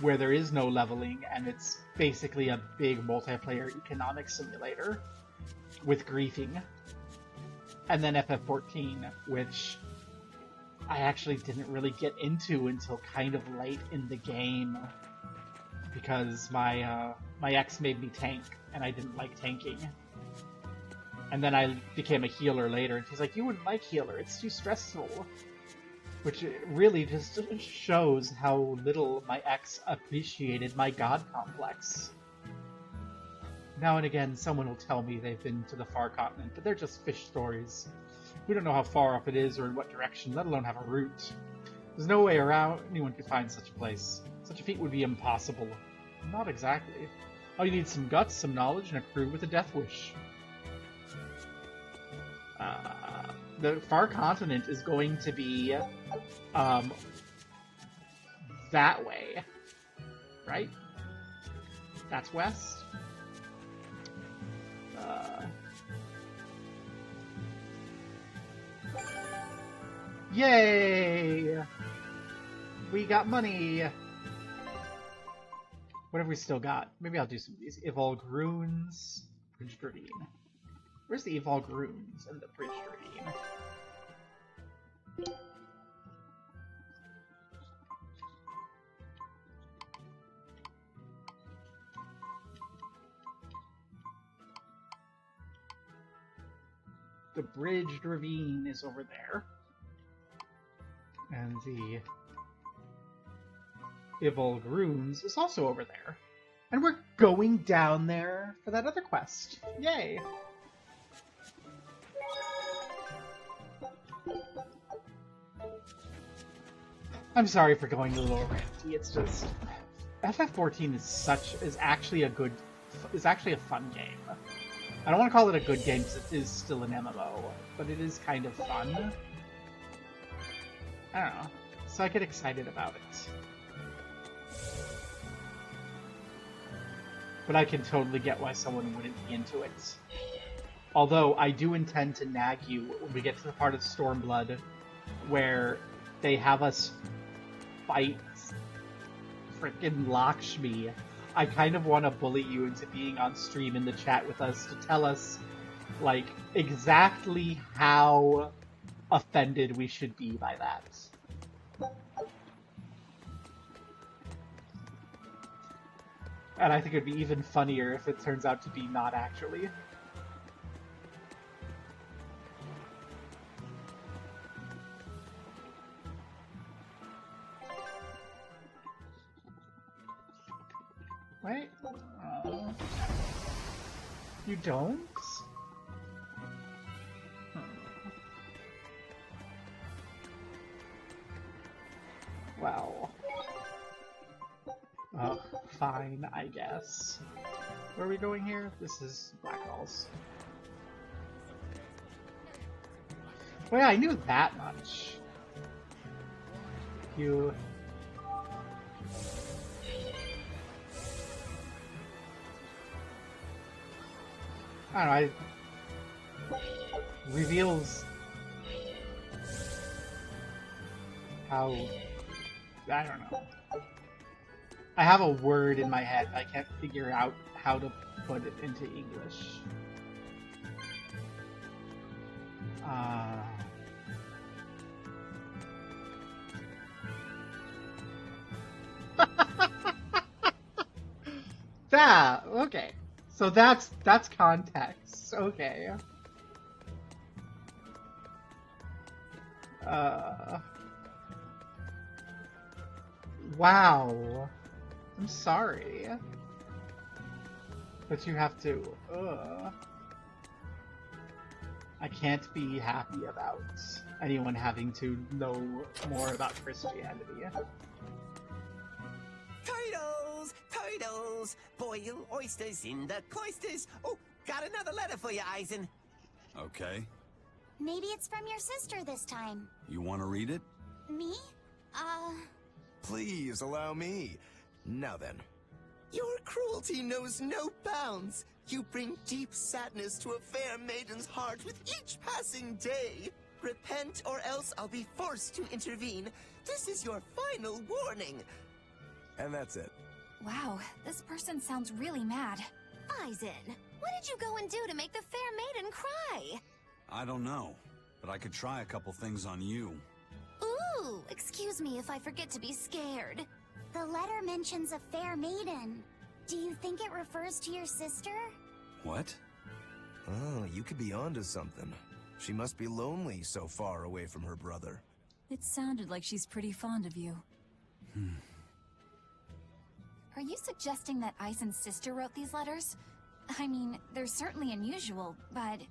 where there is no leveling, and it's basically a big multiplayer economic simulator with griefing. And then FF14, which I actually didn't really get into until kind of late in the game, because my ex made me tank, and I didn't like tanking. And then I became a healer later, and she's like, "You wouldn't like healer, it's too stressful." Which really just shows how little my ex appreciated my god complex. Now and again, someone will tell me they've been to the far continent, but they're just fish stories. We don't know how far off it is or in what direction, let alone have a route. There's no way around anyone could find such a place. Such a feat would be impossible. Not exactly. All you need is some guts, some knowledge, and a crew with a death wish. The far continent is going to be that way, right? That's west. Yay! We got money! What have we still got? Maybe I'll do some of these. Evolved Runes, Bridge Ravine. Where's the Evolved Runes and the Bridge Ravine? The Bridged Ravine is over there. And the Evolved Runes is also over there. And we're going down there for that other quest. Yay! I'm sorry for going a little ranty. It's just FF14 is actually a fun game. I don't want to call it a good game because it is still an MMO, but it is kind of fun. I don't know. So I get excited about it. But I can totally get why someone wouldn't be into it. Although I do intend to nag you when we get to the part of Stormblood where they have us fight frickin' Lakshmi, I kind of want to bully you into being on stream in the chat with us to tell us, like, exactly how offended we should be by that. And I think it'd be even funnier if it turns out to be not actually. Wait. You don't? Well. Oh, fine, I guess. Where are we going here? This is Black Halls. Well, yeah, I knew that much. You... I don't know, reveals how... I don't know. I have a word in my head, I can't figure out how to put it into English. That, okay. So that's context, okay. Wow. I'm sorry. But you have to, I can't be happy about anyone having to know more about Christianity. Turtles! Turtles! Boil oysters in the cloisters! Oh, got another letter for you, Eisen. Okay. Maybe it's from your sister this time. You want to read it? Me? Please allow me. Now then. Your cruelty knows no bounds. You bring deep sadness to a fair maiden's heart with each passing day. Repent or else I'll be forced to intervene. This is your final warning. And that's it. Wow, this person sounds really mad. Eisen, what did you go and do to make the fair maiden cry? I don't know, but I could try a couple things on you. Ooh, excuse me if I forget to be scared. The letter mentions a fair maiden. Do you think it refers to your sister? What? Oh, you could be onto something. She must be lonely so far away from her brother. It sounded like she's pretty fond of you. Are you suggesting that Eisen's sister wrote these letters? I mean, they're certainly unusual, but...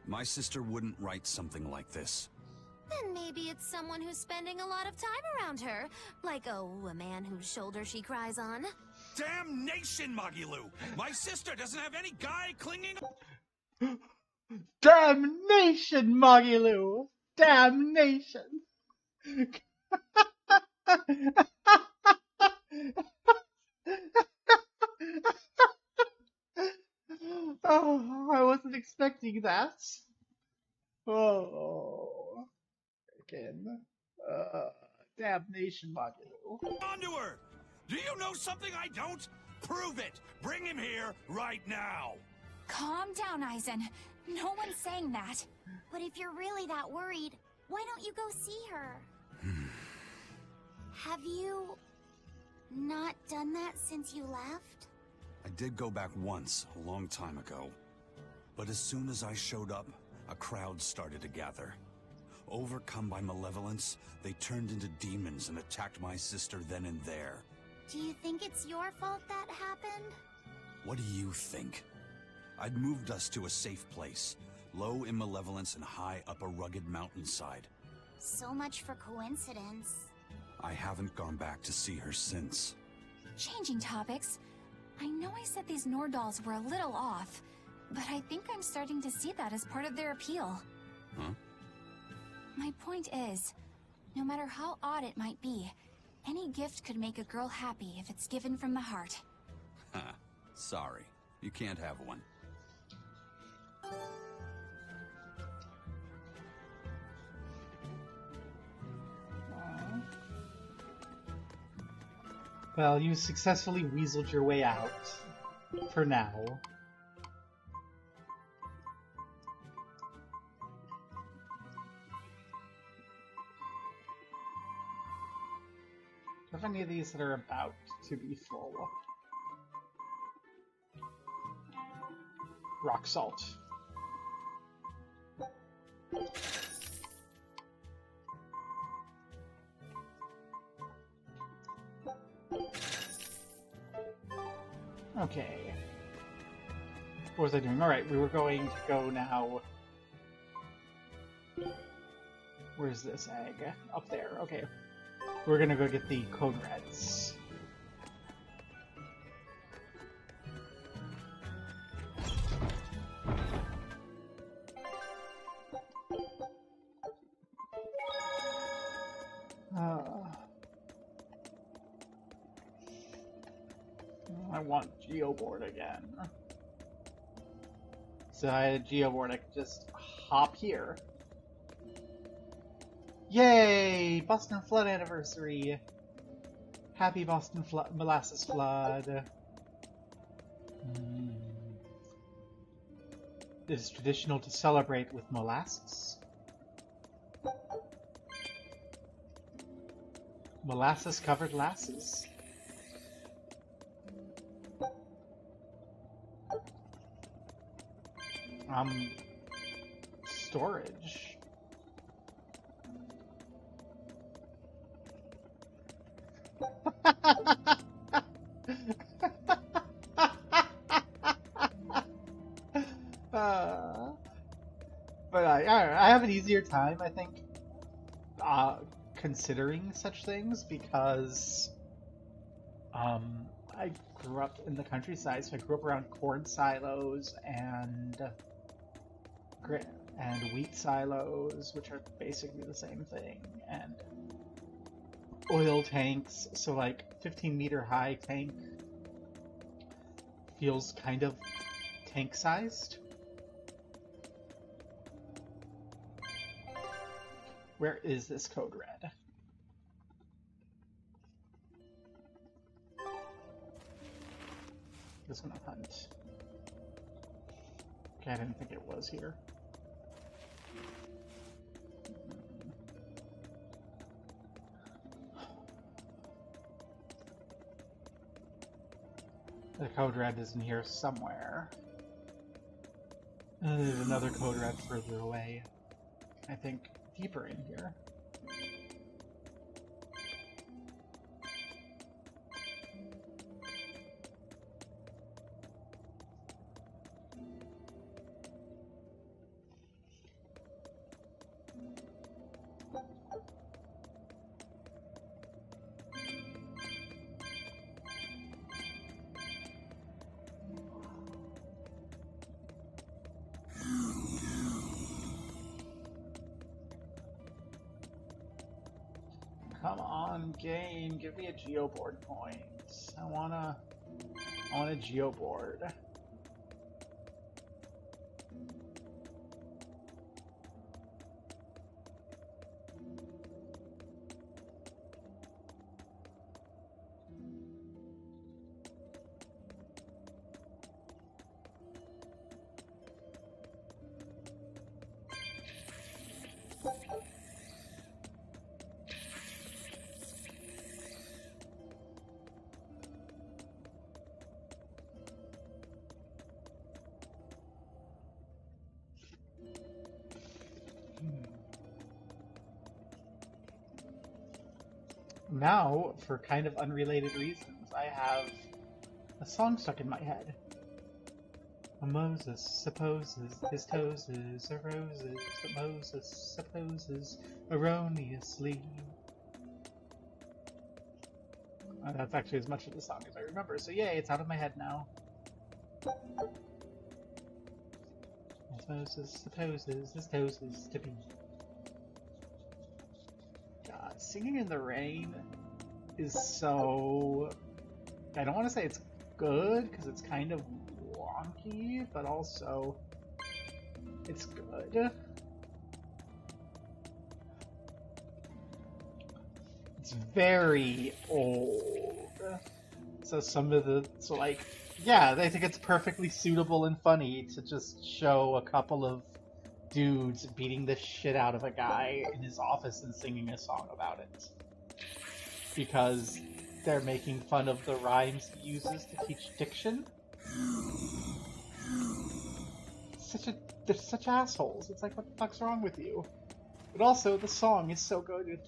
My sister wouldn't write something like this. Then maybe it's someone who's spending a lot of time around her. Like, a man whose shoulder she cries on. Damnation, Magilu! My sister doesn't have any guy clinging... Damnation, Magilu! Damnation! Oh, I wasn't expecting that. Oh, again. Damnation, Magilu. Onto her! Do you know something I don't? Prove it! Bring him here right now! Calm down, Eisen. No one's saying that. But if you're really that worried, why don't you go see her? Have you not done that since you left? I did go back once, a long time ago. But as soon as I showed up, a crowd started to gather. Overcome by malevolence, they turned into demons and attacked my sister then and there. Do you think it's your fault that happened? What do you think? I'd moved us to a safe place, low in malevolence and high up a rugged mountainside. So much for coincidence. I haven't gone back to see her since. Changing topics, I know I said these Nordals were a little off, but I think I'm starting to see that as part of their appeal. Huh? My point is, no matter how odd it might be, any gift could make a girl happy if it's given from the heart. Ha. Sorry, you can't have one. Well, you successfully weaseled your way out. For now. Do you have any of these that are about to be full? Rock salt. Okay. What was I doing? Alright, we were going to go now. Where's this egg? Up there, okay. We're gonna go get the code reds. I want Geoboard again. So I had Geoboard, I could just hop here. Yay! Boston Flood anniversary! Happy Boston Molasses Flood. It is traditional to celebrate with molasses. Molasses-covered lasses. Storage. But I have an easier time, I think, considering such things because I grew up in the countryside, so I grew up around corn silos and wheat silos, which are basically the same thing, and oil tanks, so like 15-meter high tank feels kind of tank-sized. Where is this code red? This one I'll hunt. Okay, I didn't think it was here. The code red is in here somewhere. And there's another code red further away. I think deeper in here. Come on, game, give me a geoboard point. I want a geoboard. Now, for kind of unrelated reasons, I have a song stuck in my head. Moses supposes his toes are roses, but Moses supposes erroneously. That's actually as much of the song as I remember, so yay, it's out of my head now. As Moses supposes his toes to be. God, singing in the rain is so... I don't want to say it's good, because it's kind of wonky, but also it's good. It's very old. So yeah, they think it's perfectly suitable and funny to just show a couple of dudes beating the shit out of a guy in his office and singing a song about it. Because they're making fun of the rhymes he uses to teach diction. They're such assholes. It's like, what the fuck's wrong with you? But also, the song is so good.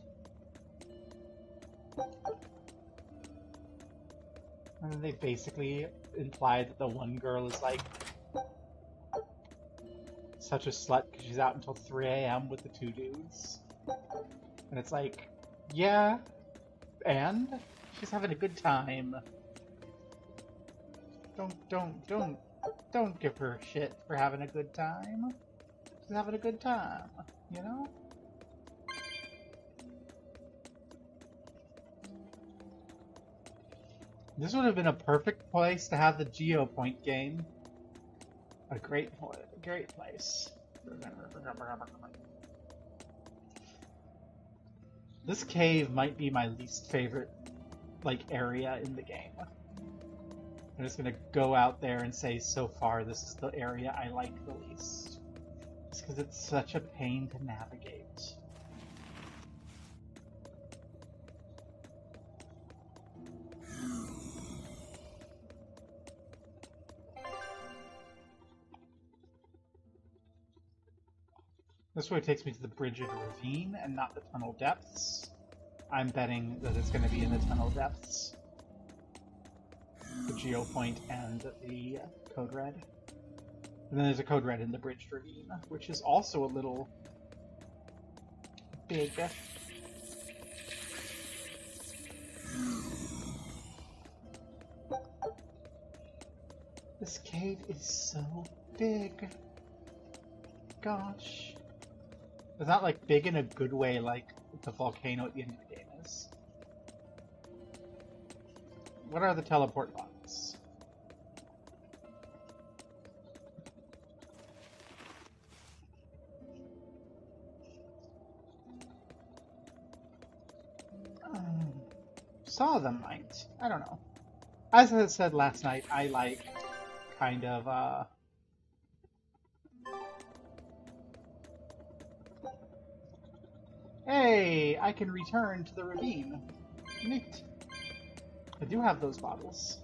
And then they basically imply that the one girl is like such a slut because she's out until 3 a.m. with the two dudes. And it's like, yeah, and she's having a good time. Don't give her shit for having a good time. She's having a good time, you know? This would have been a perfect place to have the Geopoint game. A great place. This cave might be my least favorite, like, area in the game. I'm just gonna go out there and say, so far, this is the area I like the least. Just because it's such a pain to navigate. This way takes me to the bridge and ravine and not the tunnel depths. I'm betting that it's going to be in the tunnel depths. The Geopoint and the Code Red. And then there's a Code Red in the bridge ravine, which is also a little big. This cave is so big. Gosh. It's not like big in a good way like the volcano at the end of the game is. What are the teleport buttons? Some of them might. I don't know. As I said last night, I like kind of, hey, I can return to the ravine. Neat. I do have those bottles.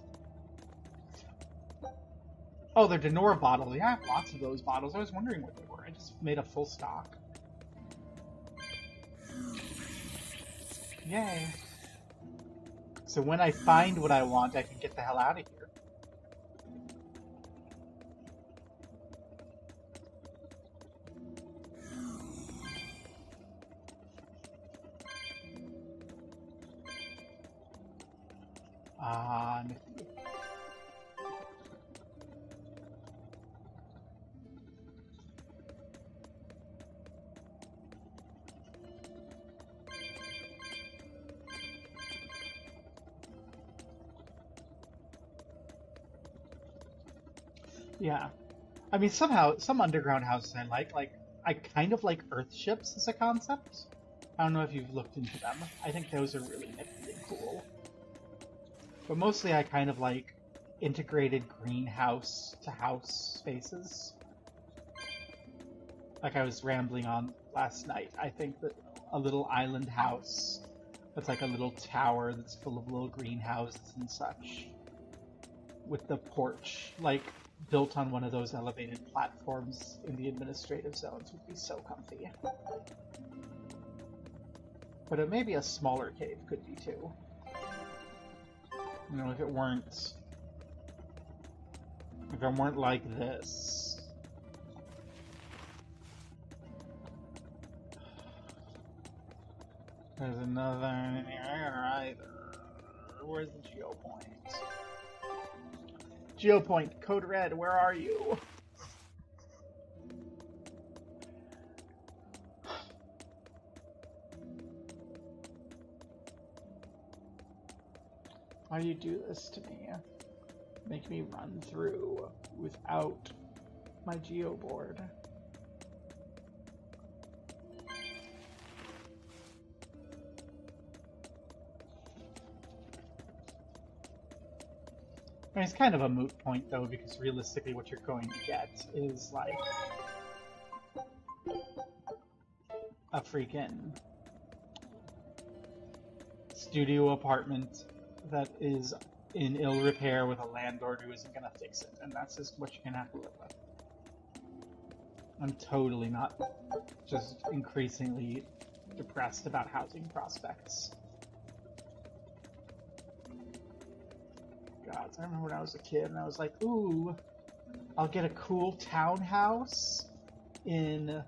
Oh, they're Denora bottles. Yeah, I have lots of those bottles. I was wondering what they were. I just made a full stock. Yay. So when I find what I want, I can get the hell out of here. Yeah. I mean, somehow, some underground houses I like, I kind of like Earth ships as a concept. I don't know if you've looked into them. I think those are really nifty and cool. But mostly I kind of like integrated greenhouse-to-house spaces. Like I was rambling on last night, I think that a little island house that's like a little tower that's full of little greenhouses and such, with the porch, like, built on one of those elevated platforms in the administrative zones would be so comfy. But maybe a smaller cave could be too. You know, if it weren't like this. There's another here either. Where's the Geopoint? Geopoint, Code Red, where are you? Why do you do this to me? Make me run through without my geoboard. I mean, it's kind of a moot point, though, because realistically what you're going to get is, like, a freaking studio apartment that is in ill repair with a landlord who isn't gonna fix it, and that's just what you're gonna have to live with. I'm totally not just increasingly depressed about housing prospects. God, I remember when I was a kid and I was like, ooh, I'll get a cool townhouse in,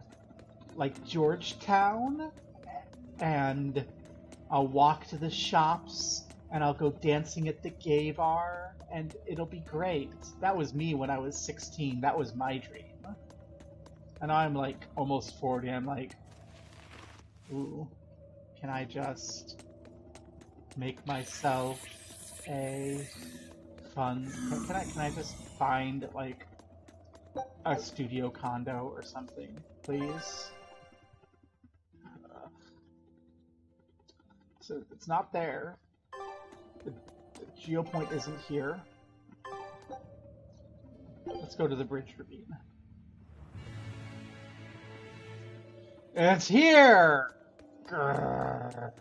like, Georgetown, and I'll walk to the shops, and I'll go dancing at the gay bar, and it'll be great. That was me when I was 16. That was my dream. And I'm, like, almost 40. I'm like, ooh, can I just make myself a fun... Can I just find, like, a studio condo or something, please? So it's not there. The geopoint isn't here. Let's go to the bridge ravine. It's here! Grrr.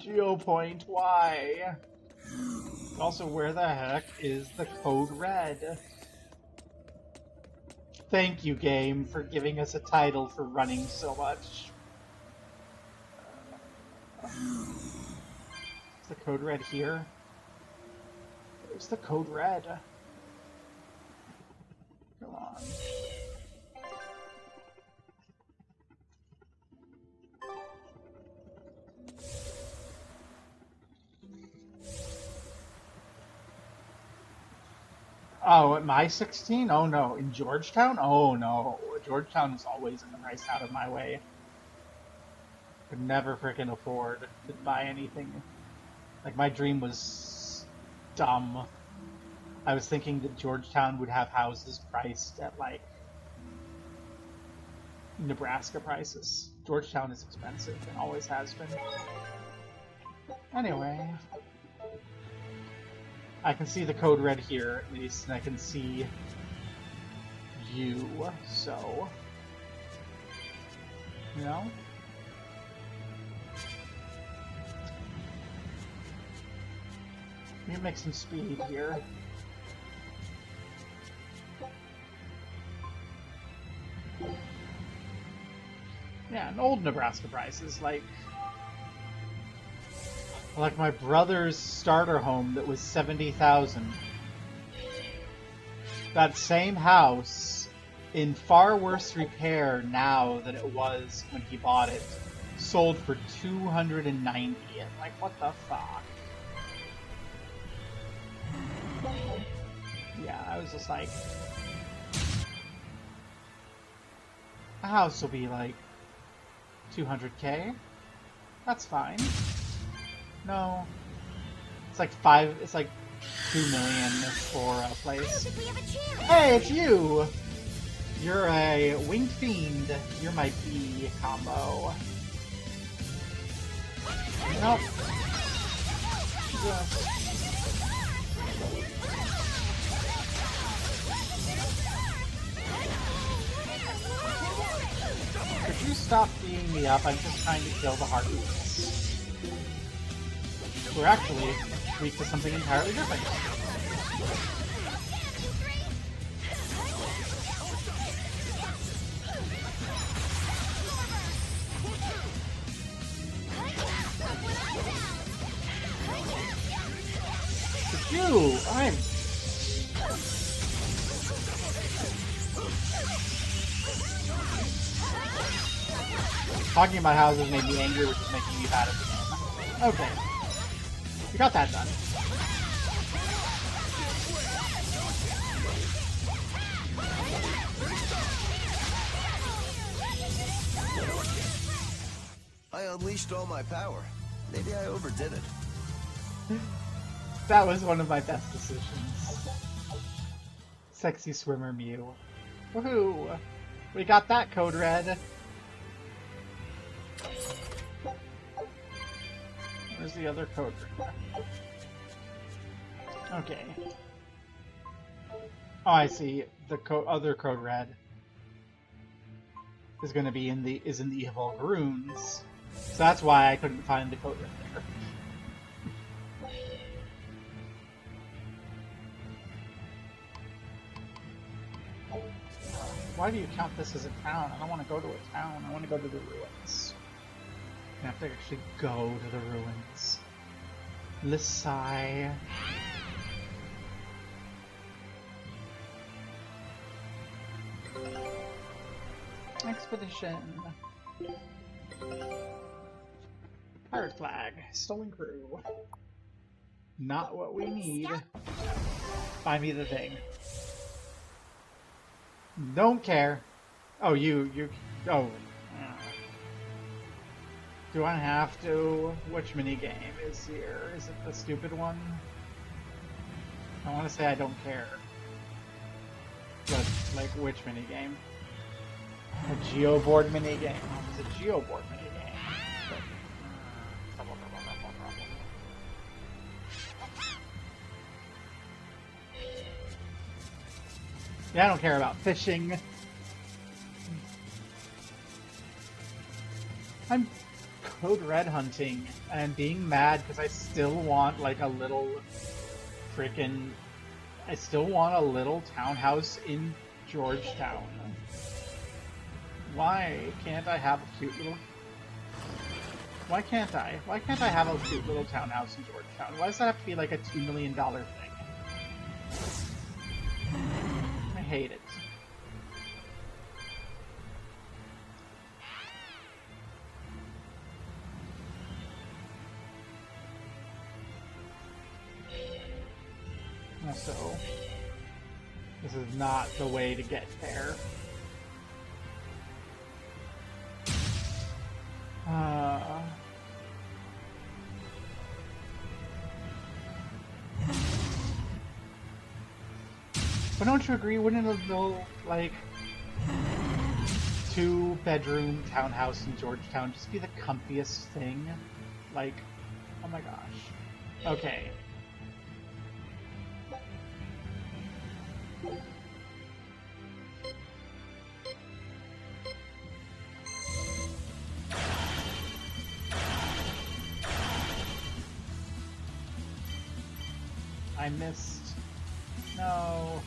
Geopoint, why? Also, where the heck is the code red? Thank you, game, for giving us a title for running so much. Is the code red here? Where's the code red? Come on. Oh, at my 16? Oh no. In Georgetown? Oh no. Georgetown is always in the price out of my way. Could never freaking afford to buy anything. Like, my dream was dumb. I was thinking that Georgetown would have houses priced at, like, Nebraska prices. Georgetown is expensive and always has been. Anyway. I can see the code red here, at least, and I can see you, so... You know? Let me make some speed here. Yeah, and old Nebraska prices, like my brother's starter home that was $70,000. That same house, in far worse repair now than it was when he bought it, sold for $290,000. Like, what the fuck? Yeah, I was just like, a house will be like $200K. That's fine. No, it's like $2 million for a place. Hey, it's you. You're a winged fiend. You're my B combo. Nope. Could you stop beating me up? I'm just trying to kill the heartless. We're actually weak to something entirely different. You! I'm... Talking about houses made me angry, which is making me bad at the game. Okay. We got that done. I unleashed all my power. Maybe I overdid it. That was one of my best decisions. Sexy swimmer Mew. Woohoo! We got that code red. Where's the other code ring? Okay. Oh, I see. The other code red is going to be in the Evolve Runes. So that's why I couldn't find the code red there. Why do you count this as a town? I don't want to go to a town. I want to go to the ruins. I have to actually go to the ruins. Lisai. Expedition. Pirate flag. Stolen crew. Not what we need. Find me the thing. Don't care. Oh, oh. Do I have to? Which minigame is here? Is it the stupid one? I want to say I don't care. But, like, which minigame? A geoboard minigame. It's a geoboard minigame. Yeah, I don't care about fishing. I'm code red hunting and being mad because I still want like a little freaking... I still want a little townhouse in Georgetown. Why can't I have a cute little... Why can't I? Why can't I have a cute little townhouse in Georgetown? Why does that have to be like a $2 million thing? I hate it. So, this is not the way to get there. But don't you agree? Wouldn't a little, like, 2-bedroom townhouse in Georgetown just be the comfiest thing? Like, oh my gosh. Okay. I missed. No.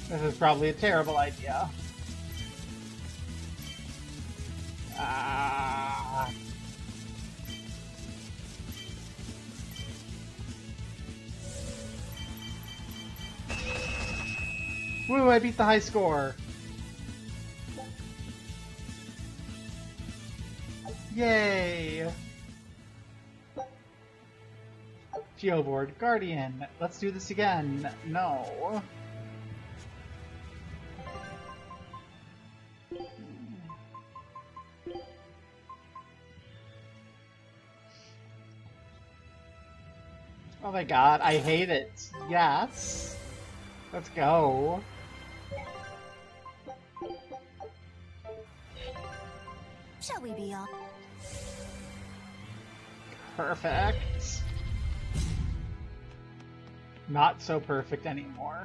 This is probably a terrible idea. Woo, I beat the high score. Yay! Geoboard Guardian. Let's do this again. No. Oh my god, I hate it. Yes. Let's go. Shall we be off? Perfect. Not so perfect anymore.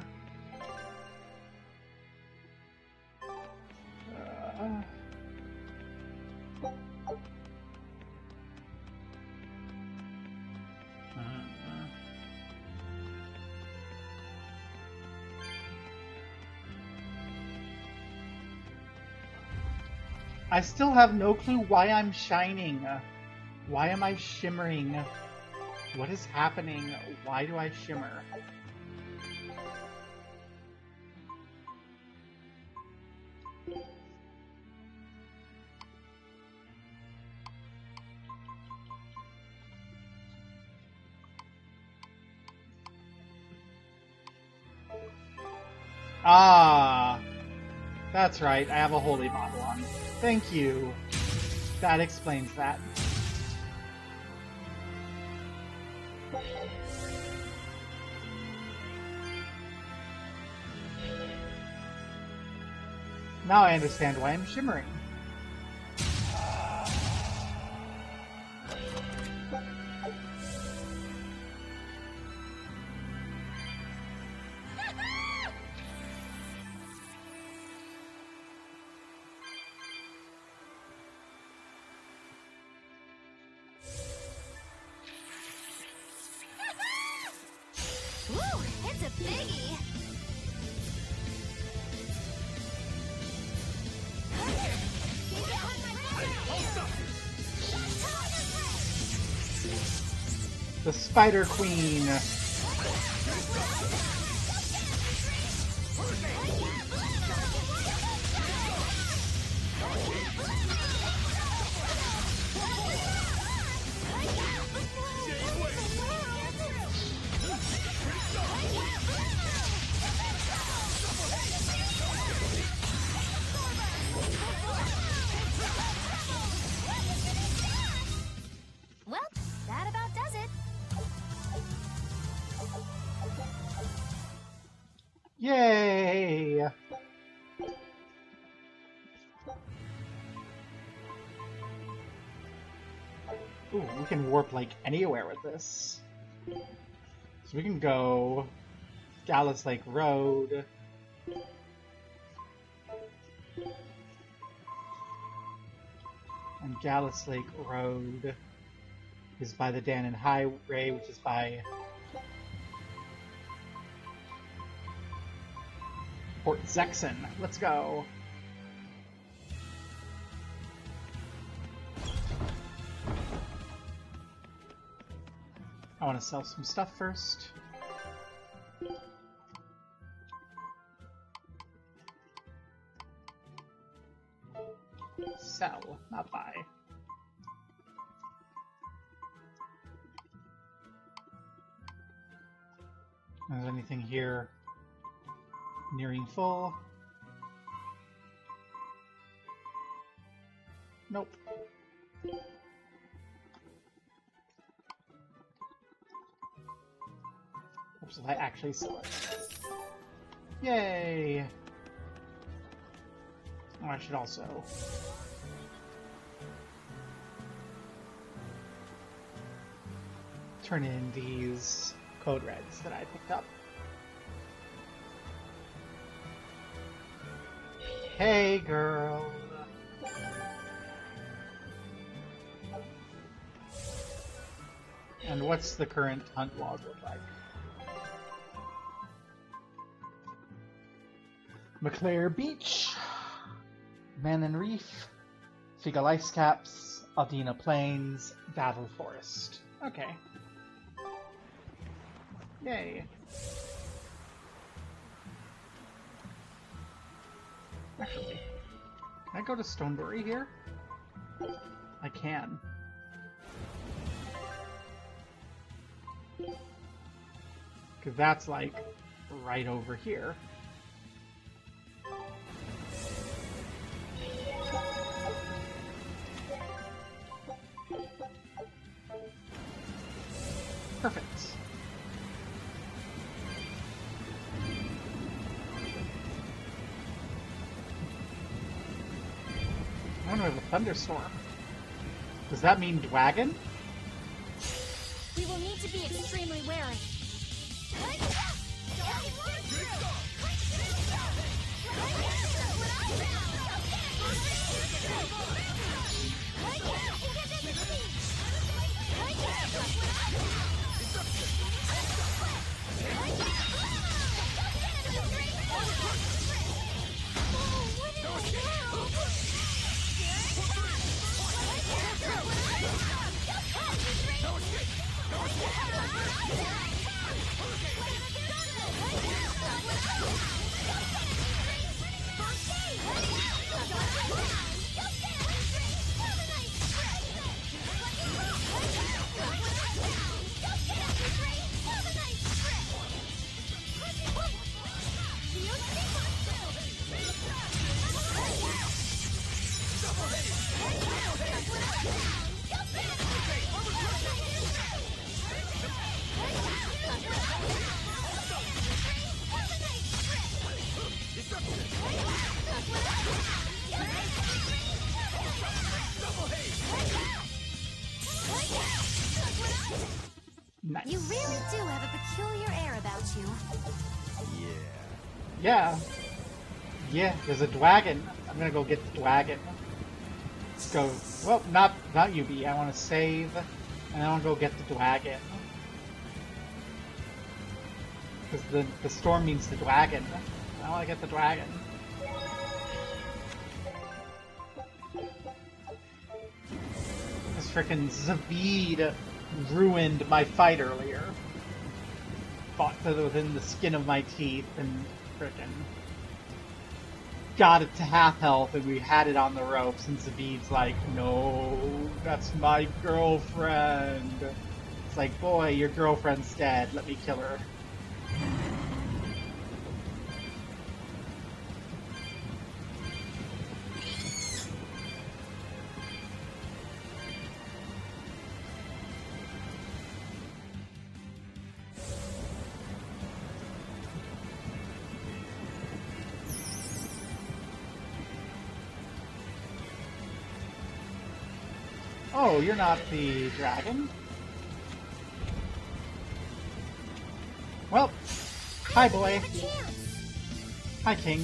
I still have no clue why I'm shining. Why am I shimmering? What is happening? Why do I shimmer? Ah, that's right. I have a holy bottle on. Thank you. That explains that. Now I understand why I'm shimmering. Woo! It's a biggie! The Spider Queen. Well, that about does it. Yay! Ooh, we can warp like anywhere with this. So we can go Gallus Lake Road. And Gallus Lake Road is by the Danon Highway, which is by Port Zexon. Let's go. I want to sell some stuff first. Sell, not buy. Is there anything here nearing full? Nope. Oops, if I actually sell it. Yay! Oh, I should also turn in these code reds that I picked up. Hey, girl! And what's the current hunt log look like? McClare Beach, Manon Reef, Figal Ice Caps, Aldina Plains, Battle Forest. Okay. Yay. Actually, can I go to Stonebury here? I can. Because that's like right over here. Perfect. I wonder if a thunderstorm. Does that mean Dwagon? We will need to be extremely wary. Nice. You really do have a peculiar air about you. Yeah. Yeah, there's a dragon. I'm gonna go get the dragon. Let's go. Well, not you, B. I want to save, and I want to go get the dragon. Because the storm means the dragon. I want to get the dragon. This frickin' Zavid ruined my fight earlier. Fought to within the skin of my teeth and frickin' got it to half health, and we had it on the ropes, and Zavid's like, no, that's my girlfriend. It's like, boy, your girlfriend's dead, let me kill her. Oh, you're not the dragon? Well, hi boy. Hi king.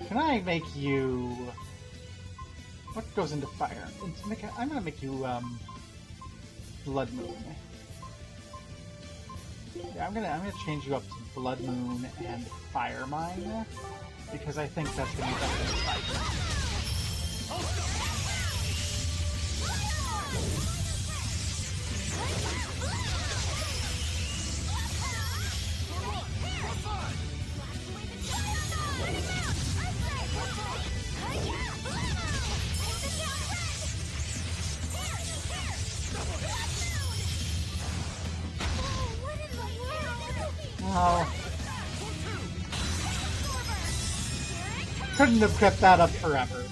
Can I make you... What goes into fire? I'm gonna make you, Blood Moon. Yeah, I'm gonna change you up to Blood Moon and Fire Mine, because I think that's gonna be better than Fire. Oh. Couldn't have kept that up forever.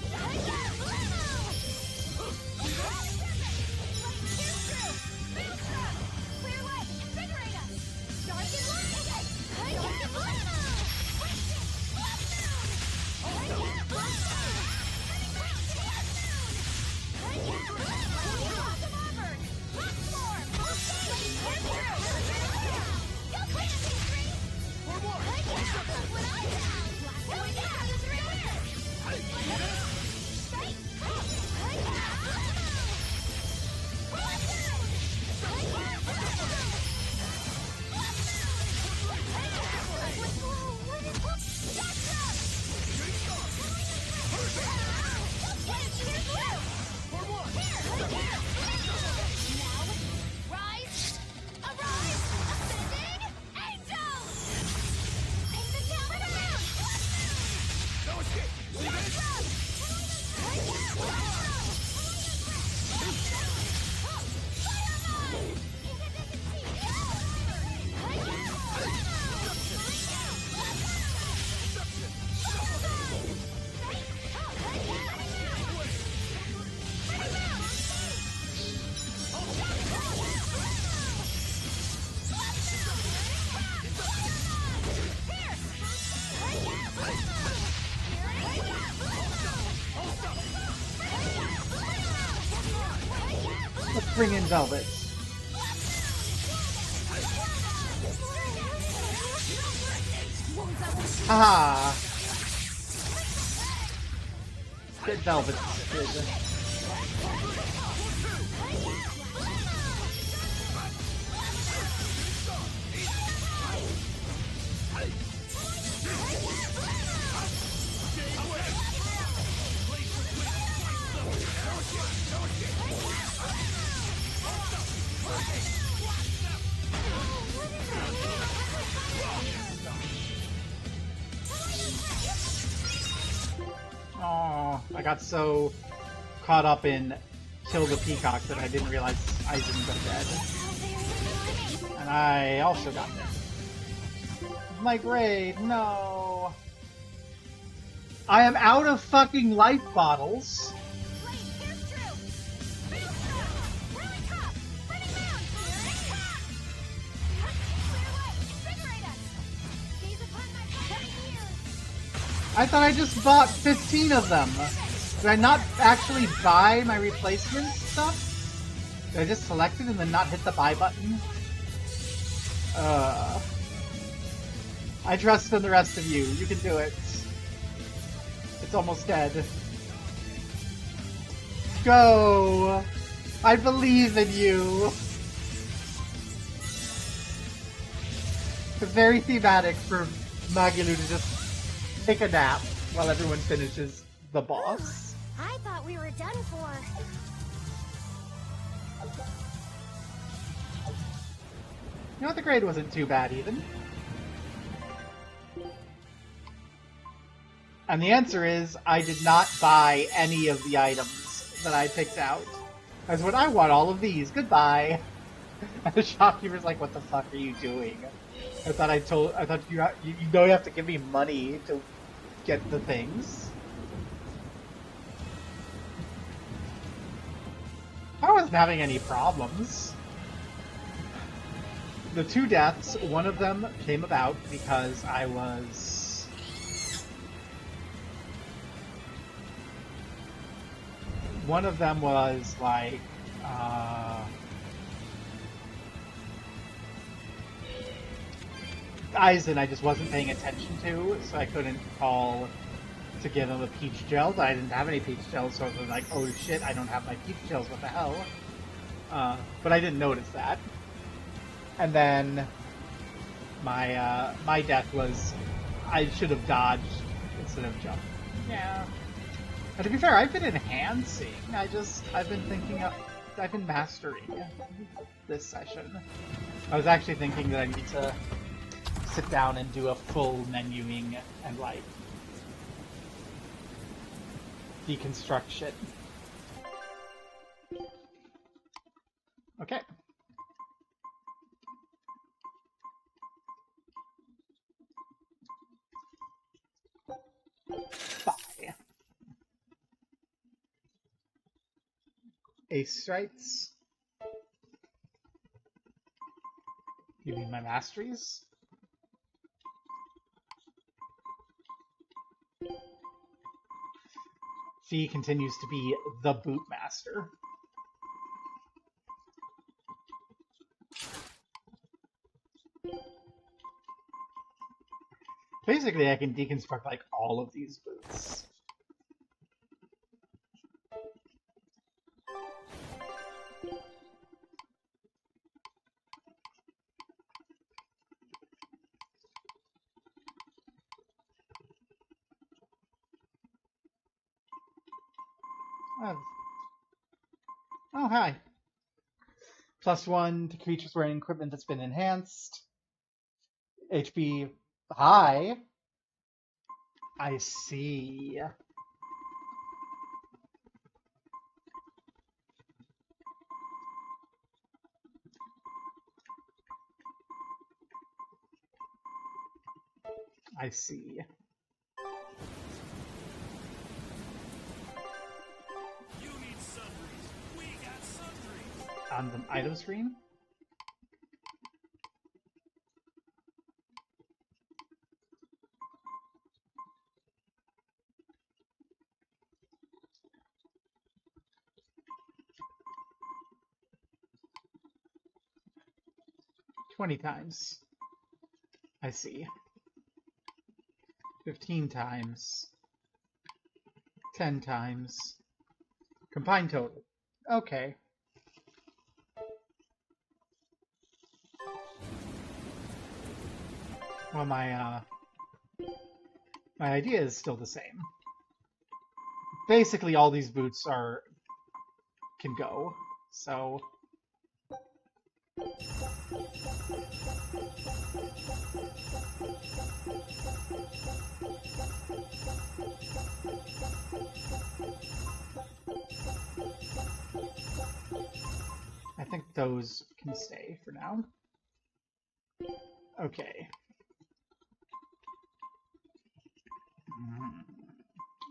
Bring in Velvet. Haha! Get Velvet. Good. Oh, I got so caught up in kill the peacock that I didn't realize Aizen got dead. And I also got dead. My grade, no. I am out of fucking life bottles. I thought I just bought 15 of them. Did I not actually buy my replacement stuff? Did I just select it and then not hit the buy button? I trust in the rest of you. You can do it. It's almost dead. Go! I believe in you! It's very thematic for Magilu to just take a nap while everyone finishes the boss. I thought we were done for. You know what, the grade wasn't too bad even. And the answer is, I did not buy any of the items that I picked out. I said, I want all of these, goodbye. And the shopkeeper's like, what the fuck are you doing? I thought you know you have to give me money to get the things. I wasn't having any problems. The 2 deaths, one of them came about because I was... One of them was like... Aizen I just wasn't paying attention to, so I couldn't call to give him a peach gel, but I didn't have any peach gels, so I was like, oh shit, I don't have my peach gels, what the hell? But I didn't notice that. And then my death was, I should have dodged instead of jumped. Yeah. But to be fair, I've been enhancing. I've been mastering this session. I was actually thinking that I need to sit down and do a full menuing and like deconstruction. Okay. Bye. Ace strikes. You mean my masteries? Fee continues to be the boot master. Basically, I can deconstruct like all of these boots. Oh, hi. +1 to creatures wearing equipment that's been enhanced. HP high. I see. I see. You need sundries. We got sundries. On the item screen? 20 times. I see. 15 times. 10 times. Combined total. Okay. Well, my idea is still the same. Basically, all these boots can go, so... I think those can stay for now. Okay.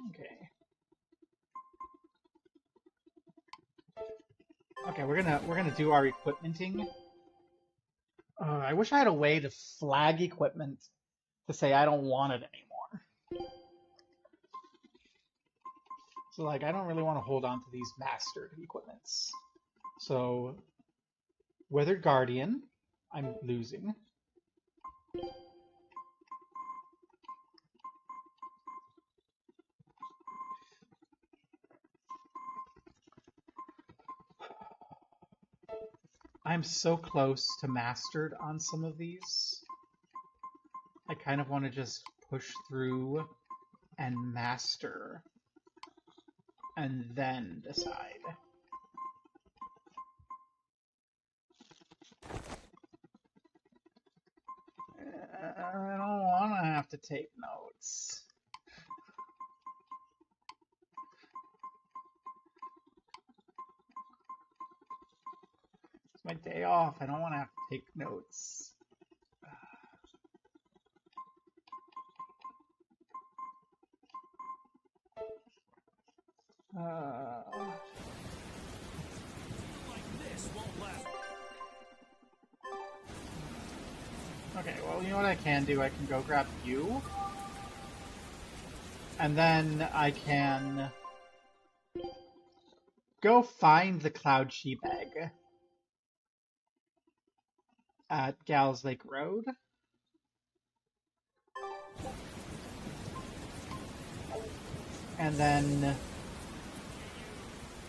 Okay. Okay, we're gonna do our equipmenting. I wish I had a way to flag equipment to say I don't want it anymore. So like I don't really want to hold on to these mastered equipments. So Weathered Guardian, I'm losing. I'm so close to mastered on some of these. I kind of want to just push through and master and then decide. I don't want to have to take notes. It's my day off. I don't want to have to take notes. Okay, well, you know what I can do? I can go grab you. And then I can go find the Cloud Sheep Egg at Gals Lake Road. And then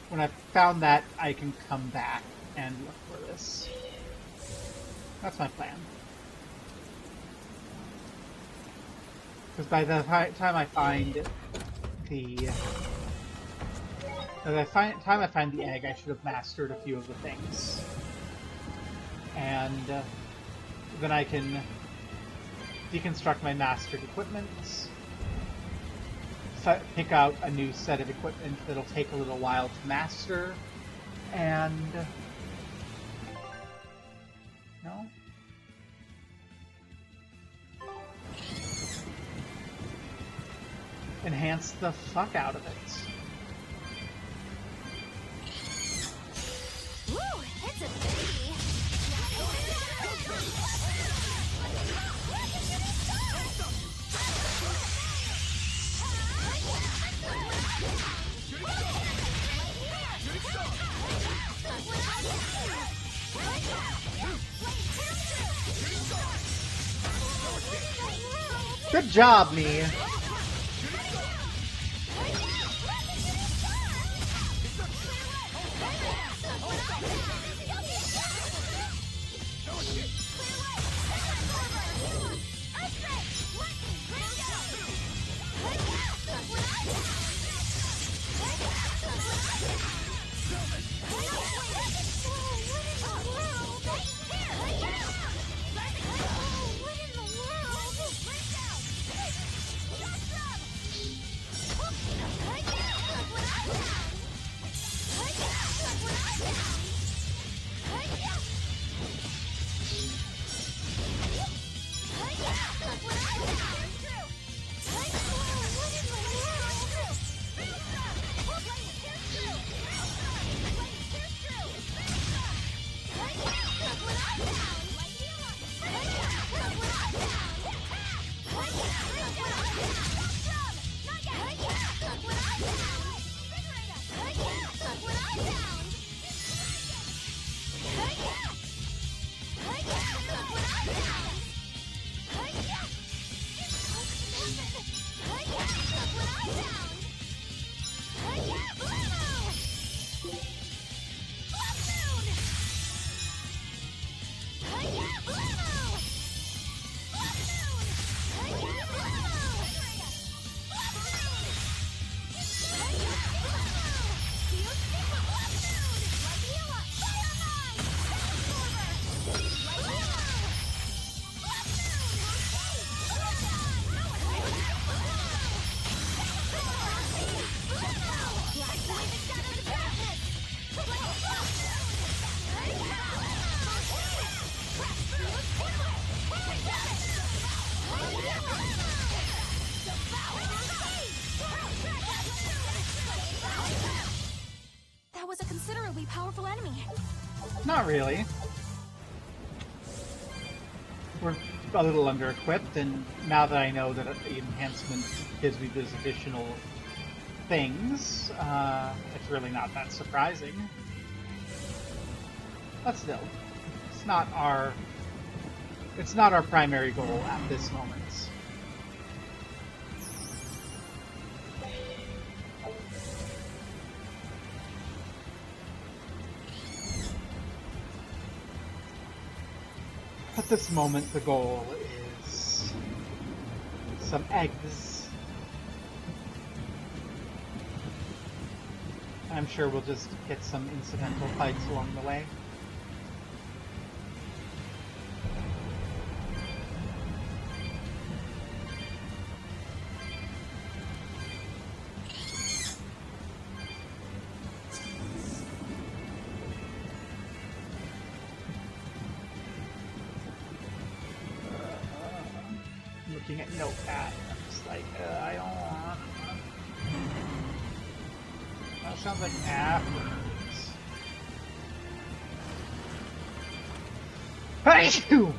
when I've found that, I can come back and look for this. That's my plan. Because by the time I find the... By the time I find the egg, I should have mastered a few of the things. And then I can deconstruct my mastered equipment, pick out a new set of equipment that'll take a little while to master, and... No? Enhance the fuck out of it. Woo, it's a baby. Good job, me. That was a considerably powerful enemy. Not really. We're a little under-equipped, and now that I know that the enhancement gives me those additional things, it's really not that surprising. But still, it's not our primary goal at this moment. At this moment, the goal is some eggs. I'm sure we'll just get some incidental fights along the way. Looking at Notepad, I'm just like, I don't want. That sounds like afterwards. Hey! Excuse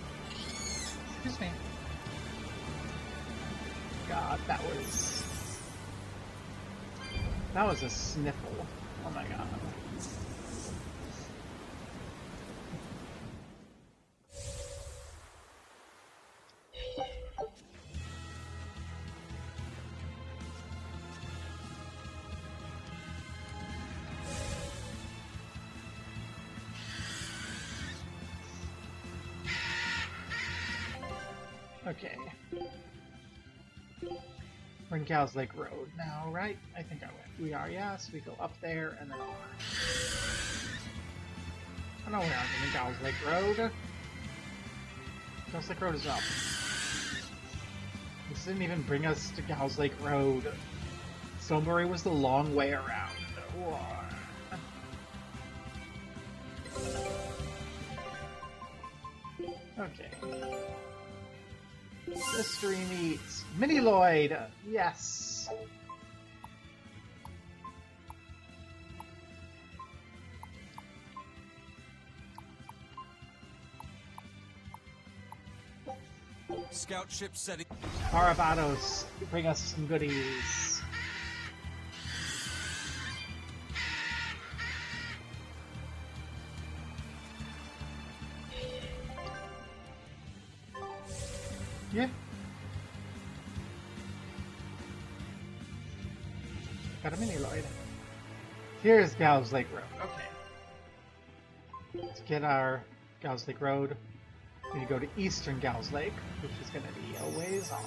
me. God, that was a sniffle. Oh my god. Okay. We're in Gals Lake Road now, right? I think we are, yes. We go up there and then over. Oh no, we aren't in Gals Lake Road. Gals Lake Road is up. This didn't even bring us to Gals Lake Road. Stonebury was the long way around. Whoa. Okay. Mystery meats. Mini Lloyd! Yes! Scout ship setting. Barbados, bring us some goodies. Yeah. Got a mini Lloyd. Here's Gals Lake Road. Okay. Let's get our Gals Lake Road. We need to go to Eastern Gals Lake, which is going to be a ways off.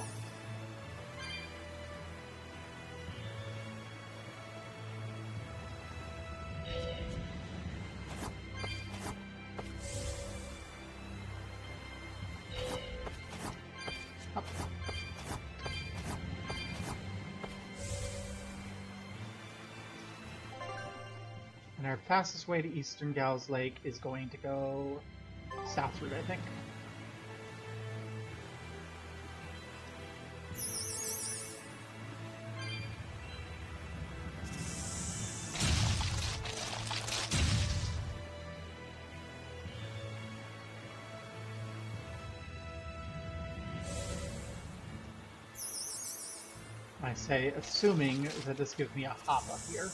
Up. And our fastest way to Eastern Gals Lake is going to go southward, I think. I say, assuming that this gives me a hop up here. It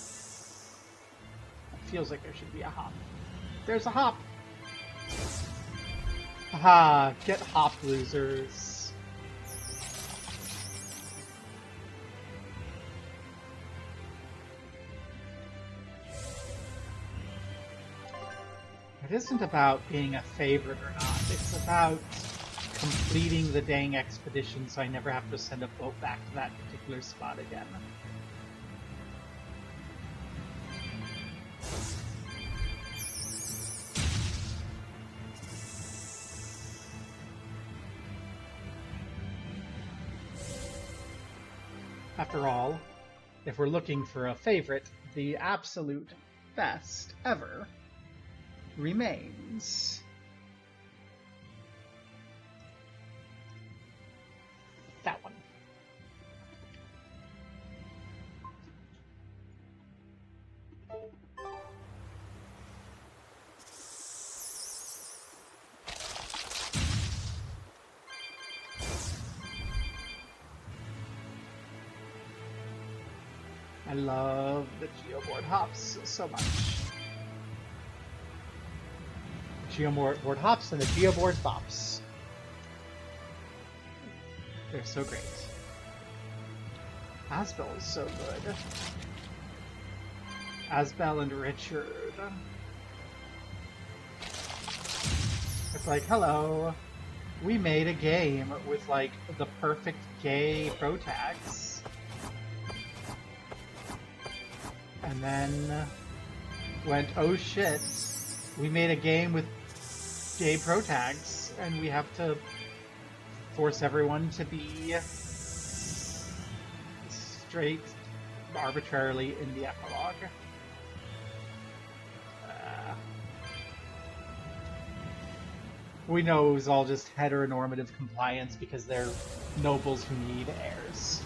feels like there should be a hop. There's a hop! Haha, get hopped, losers. It isn't about being a favorite or not. It's about completing the dang expedition so I never have to send a boat back to that particular spot again. After all, if we're looking for a favorite, the absolute best ever remains that one. I love the Geoboard hops so much. Geoboard hops and the Geoboard bops. They're so great. Asbel is so good. Asbel and Richard. It's like, hello, we made a game with like the perfect gay protags. And then went, oh shit, we made a game with gay protags, and we have to force everyone to be straight arbitrarily in the epilogue. We know it was all just heteronormative compliance because they're nobles who need heirs.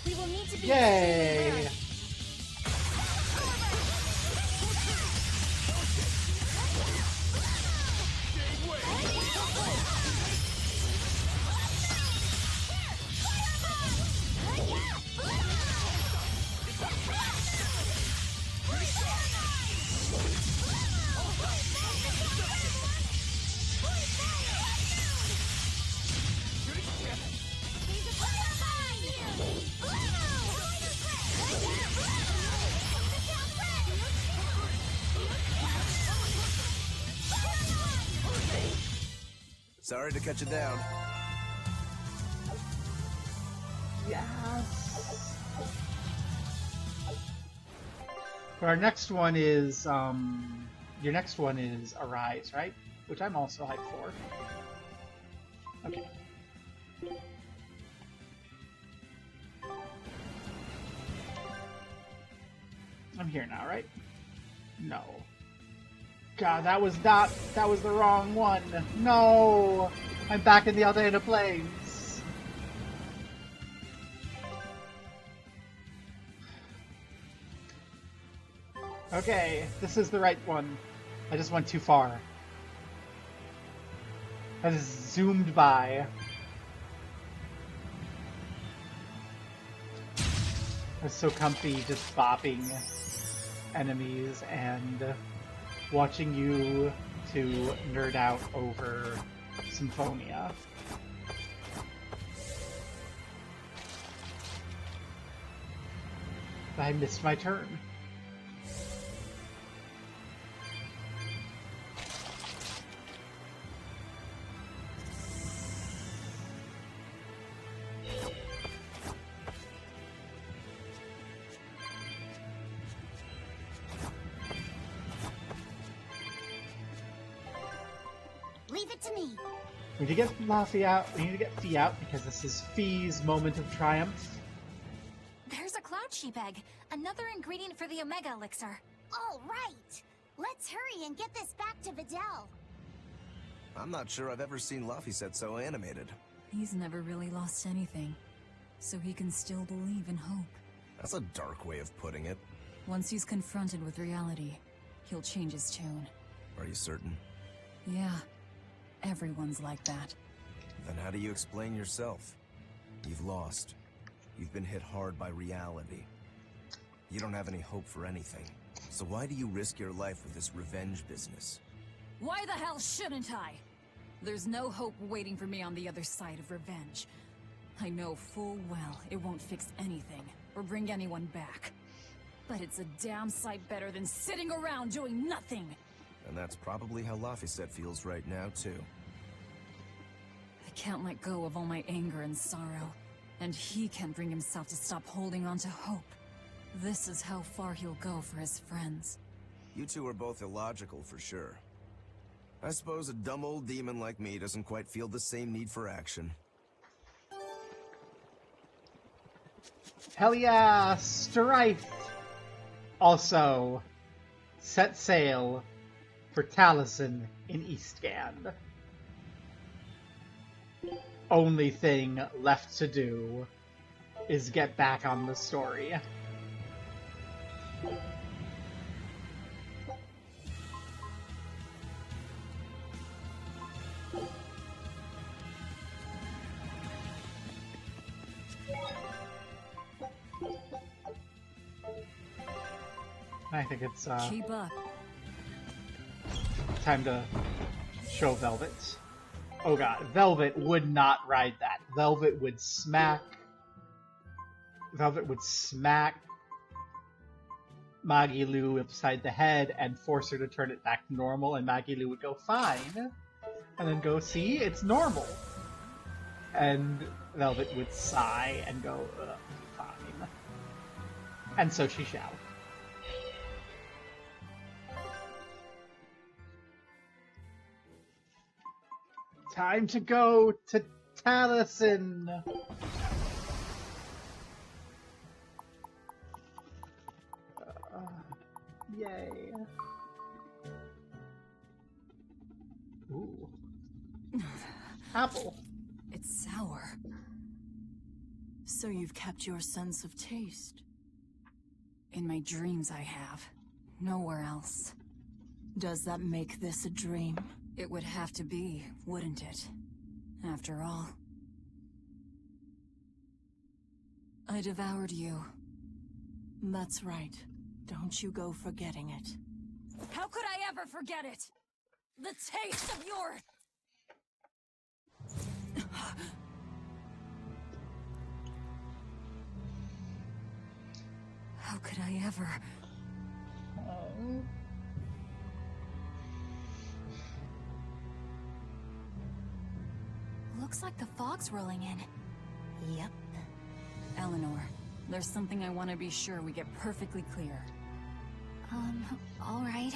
We will need to be Yay! Sorry to cut you down. Yes. But our next one is, your next one is Arise, right? Which I'm also hyped for. Okay. I'm here now, right? No. God, that was the wrong one. No! I'm back in the Aldeana Plains. Okay, this is the right one. I just went too far. I just zoomed by. It's so comfy just bopping enemies and watching you to nerd out over Symphonia. I missed my turn. Leave it to me. We need to get Laffy out. We need to get Fee out because this is Fee's moment of triumph. There's a cloud sheep egg, another ingredient for the Omega Elixir. All right. Let's hurry and get this back to Videl. I'm not sure I've ever seen Laphicet so animated. He's never really lost anything, so he can still believe in hope. That's a dark way of putting it. Once he's confronted with reality, he'll change his tune. Are you certain? Yeah, everyone's like that. Then how do you explain yourself? You've lost. You've been hit hard by reality. You don't have any hope for anything. So why do you risk your life with this revenge business? Why the hell shouldn't I? There's no hope waiting for me on the other side of revenge. I know full well it won't fix anything, or bring anyone back. But it's a damn sight better than sitting around doing nothing. And that's probably how Laphicet feels right now, too. I can't let go of all my anger and sorrow. And he can't bring himself to stop holding on to hope. This is how far he'll go for his friends. You two are both illogical, for sure. I suppose a dumb old demon like me doesn't quite feel the same need for action. Hell yeah, Strife! Also, set sail for Taliesin in Eastgand. Only thing left to do is get back on the story. I think it's Keep up. time to show Velvet. Oh god, Velvet would not ride that. Velvet would smack Maggie Lou upside the head and force her to turn it back to normal, and Maggie Lou would go, fine. And then go, see, it's normal. And Velvet would sigh and go, fine. And so she shall. Time to go to Taliesin. Yay. Ooh. Apple. It's sour. So you've kept your sense of taste. In my dreams I have. Nowhere else. Does that make this a dream? It would have to be, wouldn't it? After all. I devoured you. That's right. Don't you go forgetting it. How could I ever forget it? The taste of your... How could I ever... Looks like the fog's rolling in. Yep. Eleanor, there's something I want to be sure we get perfectly clear. Alright.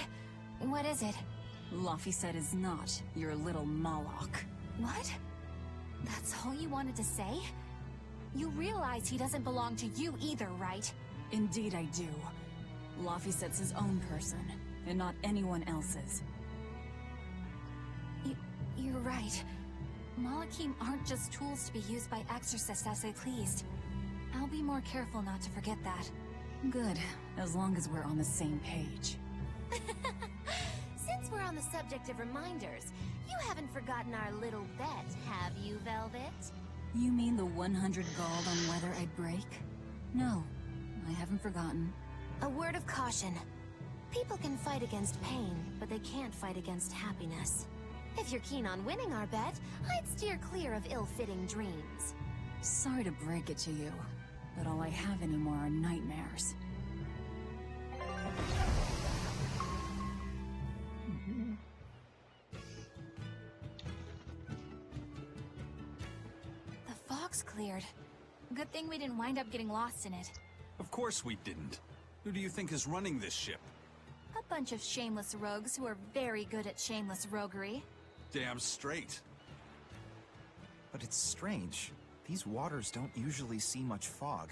What is it? Laphicet is not your little Moloch. What? That's all you wanted to say? You realize he doesn't belong to you either, right? Indeed I do. Laphicet's his own person, and not anyone else's. You're right. Malachim aren't just tools to be used by exorcists as they pleased. I'll be more careful not to forget that. Good, as long as we're on the same page. Since we're on the subject of reminders, you haven't forgotten our little bet, have you, Velvet? You mean the 100 gold on whether I'd break? No, I haven't forgotten. A word of caution. People can fight against pain, but they can't fight against happiness. If you're keen on winning our bet, I'd steer clear of ill-fitting dreams. Sorry to break it to you, but all I have anymore are nightmares. The fog's cleared. Good thing we didn't wind up getting lost in it. Of course we didn't. Who do you think is running this ship? A bunch of shameless rogues who are very good at shameless roguery. Damn straight. But it's strange. These waters don't usually see much fog.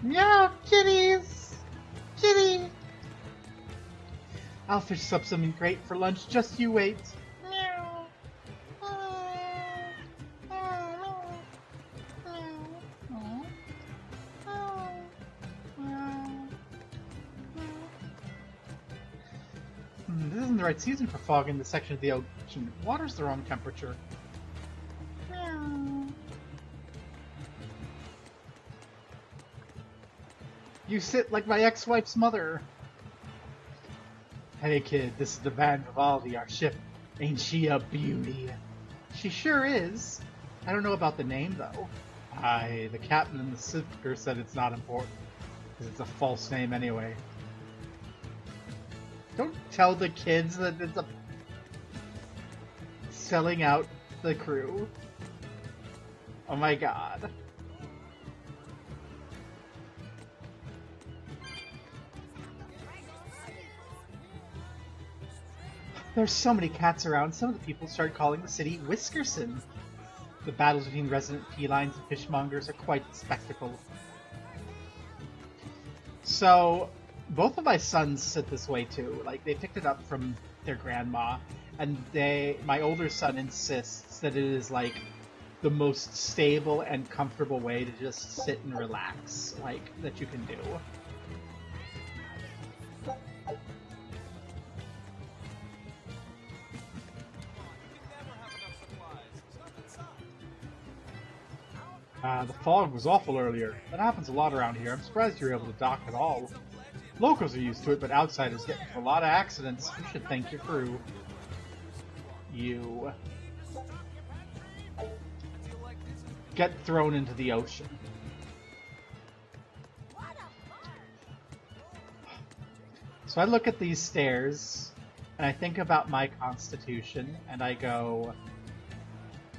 Meow, kitties! Kitty! I'll fish up something great for lunch, just you wait. Meow. This isn't the right season for fog in this section of the ocean. Water's the wrong temperature. Meow. You sit like my ex-wife's mother. Hey kid, this is the Van Vivaldi, our ship. Ain't she a beauty? She sure is. I don't know about the name though. The captain and the sister said it's not important, because it's a false name anyway. Don't tell the kids that it's a... selling out the crew. Oh my god. There's so many cats around, some of the people started calling the city Whiskerson. The battles between resident felines and fishmongers are quite the spectacle. So, both of my sons sit this way too. Like, they picked it up from their grandma, and my older son insists that it is like the most stable and comfortable way to just sit and relax, like, that you can do. The fog was awful earlier. That happens a lot around here. I'm surprised you were able to dock at all. Locals are used to it, but outsiders get into a lot of accidents. You should thank your crew. You get thrown into the ocean. So I look at these stairs, and I think about my constitution, and I go,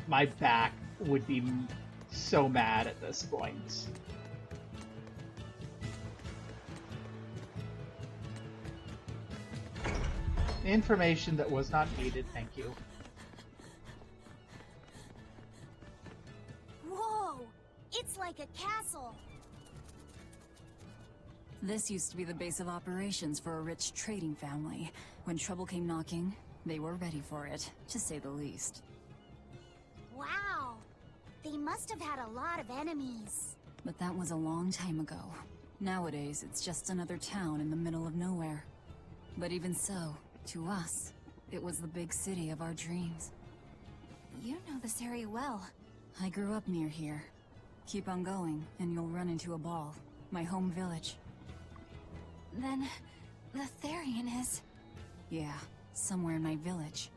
my back would be so mad at this point. Information that was not needed, thank you. Whoa! It's like a castle! This used to be the base of operations for a rich trading family. When trouble came knocking, they were ready for it, to say the least. Wow! They must have had a lot of enemies. But that was a long time ago. Nowadays, it's just another town in the middle of nowhere. But even so, to us, it was the big city of our dreams. You know this area well. I grew up near here. Keep on going, and you'll run into a ball. My home village. Then, the Therian is... Yeah, somewhere in my village.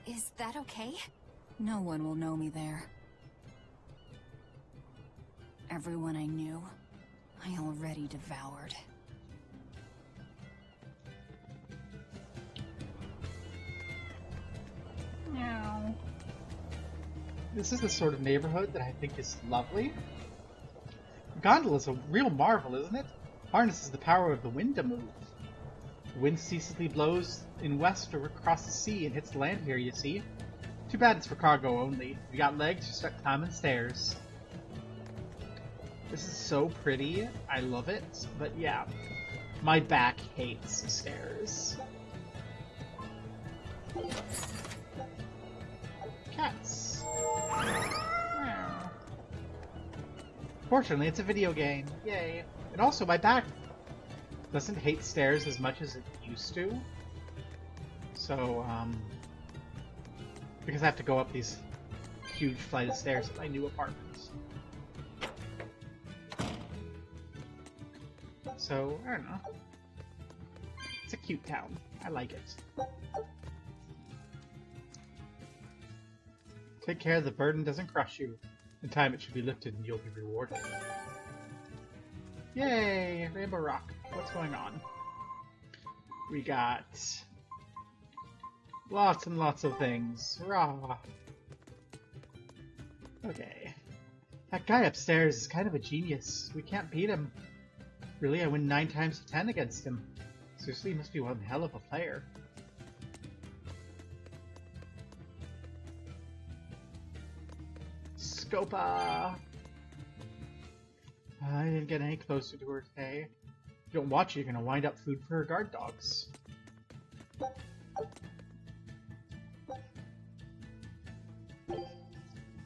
Is that okay? No one will know me there. Everyone I knew, I already devoured. Meow. This is the sort of neighborhood that I think is lovely. Gondola's a real marvel, isn't it? Harnesses the power of the wind to move. The wind ceaselessly blows in west or across the sea and hits land here, you see. Too bad it's for cargo only. If you got legs, just start climbing stairs. This is so pretty. I love it. But yeah, my back hates stairs. Cats. Meow. Fortunately, it's a video game. Yay. And also, my back doesn't hate stairs as much as it used to. So, because I have to go up these huge flight of stairs at my new apartment. So, I don't know. It's a cute town. I like it. Take care the burden doesn't crush you. In time it should be lifted and you'll be rewarded. Yay! Rainbow Rock. What's going on? We got lots and lots of things. Rah! Okay. That guy upstairs is kind of a genius. We can't beat him. Really, I win 9 times to 10 against him. Seriously, he must be one hell of a player. Scopa! I didn't get any closer to her today. If you don't watch it, you're gonna wind up food for her guard dogs.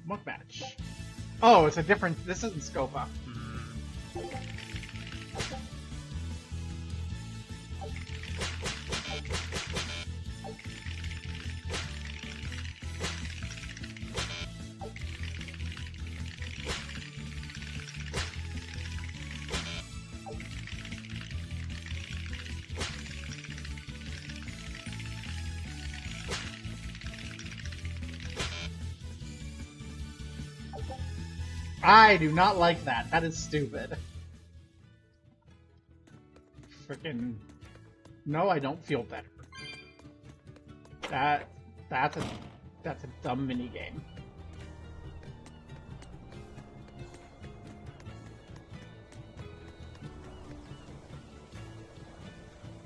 Mug match. Oh, it's a different... This isn't Scopa. I do not like that. That is stupid. Freaking. No, I don't feel better. That's a dumb minigame.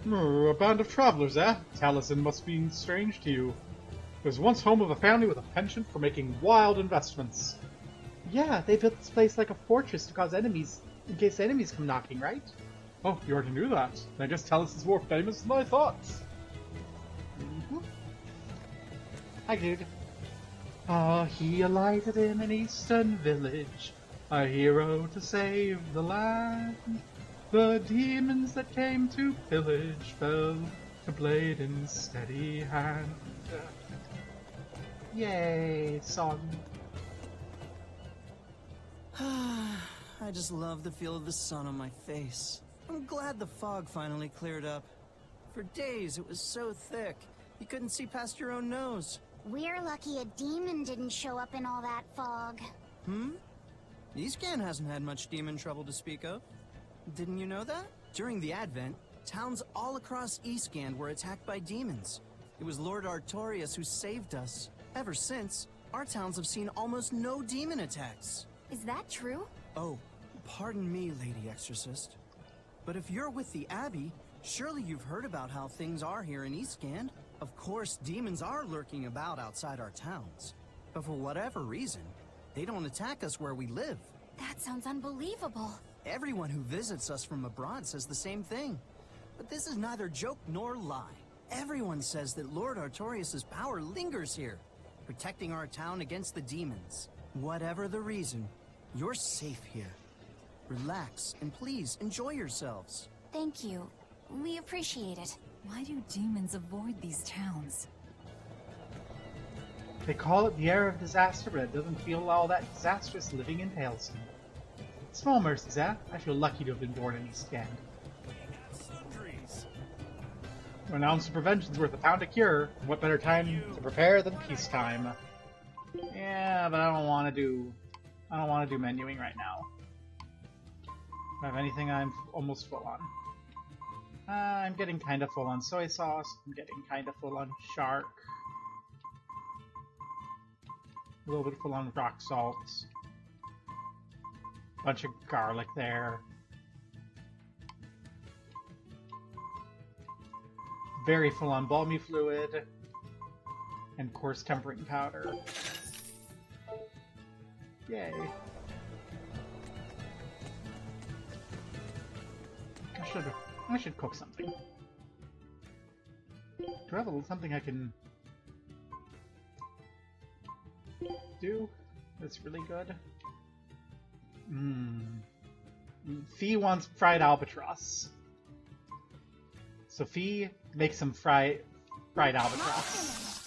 A band of travelers, eh? Taliesin must be strange to you. It was once home of a family with a penchant for making wild investments. Yeah, they built this place like a fortress to cause enemies, in case enemies come knocking, right? Oh, you already knew that. I guess Taliesin is more famous than I thought. Hi, dude. Ah, he alighted in an eastern village, a hero to save the land. The demons that came to pillage fell to blade in steady hand. Yay, song. I just love the feel of the sun on my face. I'm glad the fog finally cleared up. For days it was so thick, you couldn't see past your own nose. We're lucky a demon didn't show up in all that fog. Eastcan hasn't had much demon trouble to speak of. Didn't you know that? During the Advent, towns all across Eastcan were attacked by demons. It was Lord Artorias who saved us. Ever since, our towns have seen almost no demon attacks. Is that true? Oh, pardon me, Lady Exorcist. But if you're with the Abbey, surely you've heard about how things are here in Eastcan. Of course, demons are lurking about outside our towns. But for whatever reason, they don't attack us where we live. That sounds unbelievable. Everyone who visits us from abroad says the same thing. But this is neither joke nor lie. Everyone says that Lord Artorias' power lingers here, protecting our town against the demons. Whatever the reason, you're safe here. Relax, and please enjoy yourselves. Thank you. We appreciate it. Why do demons avoid these towns? They call it the era of disaster, but it doesn't feel all that disastrous living in Taliesin. Small mercies, eh? I feel lucky to have been born in Eastcan. An ounce of prevention's worth a pound of cure. What better time to prepare than peacetime? Yeah, but I don't want to do menuing right now. If I have anything, I'm almost full on. I'm getting kind of full on soy sauce. I'm getting kind of full on shark. A little bit full on rock salt. Bunch of garlic there. Very full on balmy fluid. And coarse tempering powder. Yay. I should cook something. Do I have something I can do that's really good? Fee wants fried albatross. So Fee makes some fried albatross.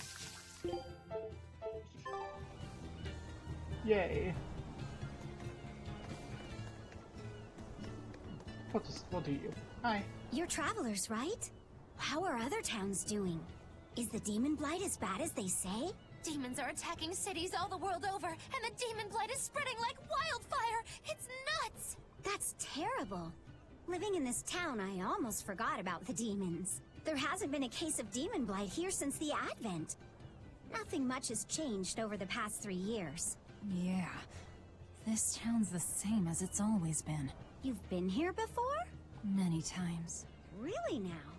Yay. We'll do you. Hi. You're travelers, right? How are other towns doing? Is the demon blight as bad as they say? Demons are attacking cities all the world over, and the demon blight is spreading like wildfire! It's nuts! That's terrible. Living in this town, I almost forgot about the demons. There hasn't been a case of demon blight here since the Advent. Nothing much has changed over the past 3 years. Yeah. This town's the same as it's always been. You've been here before? Many times. Really now?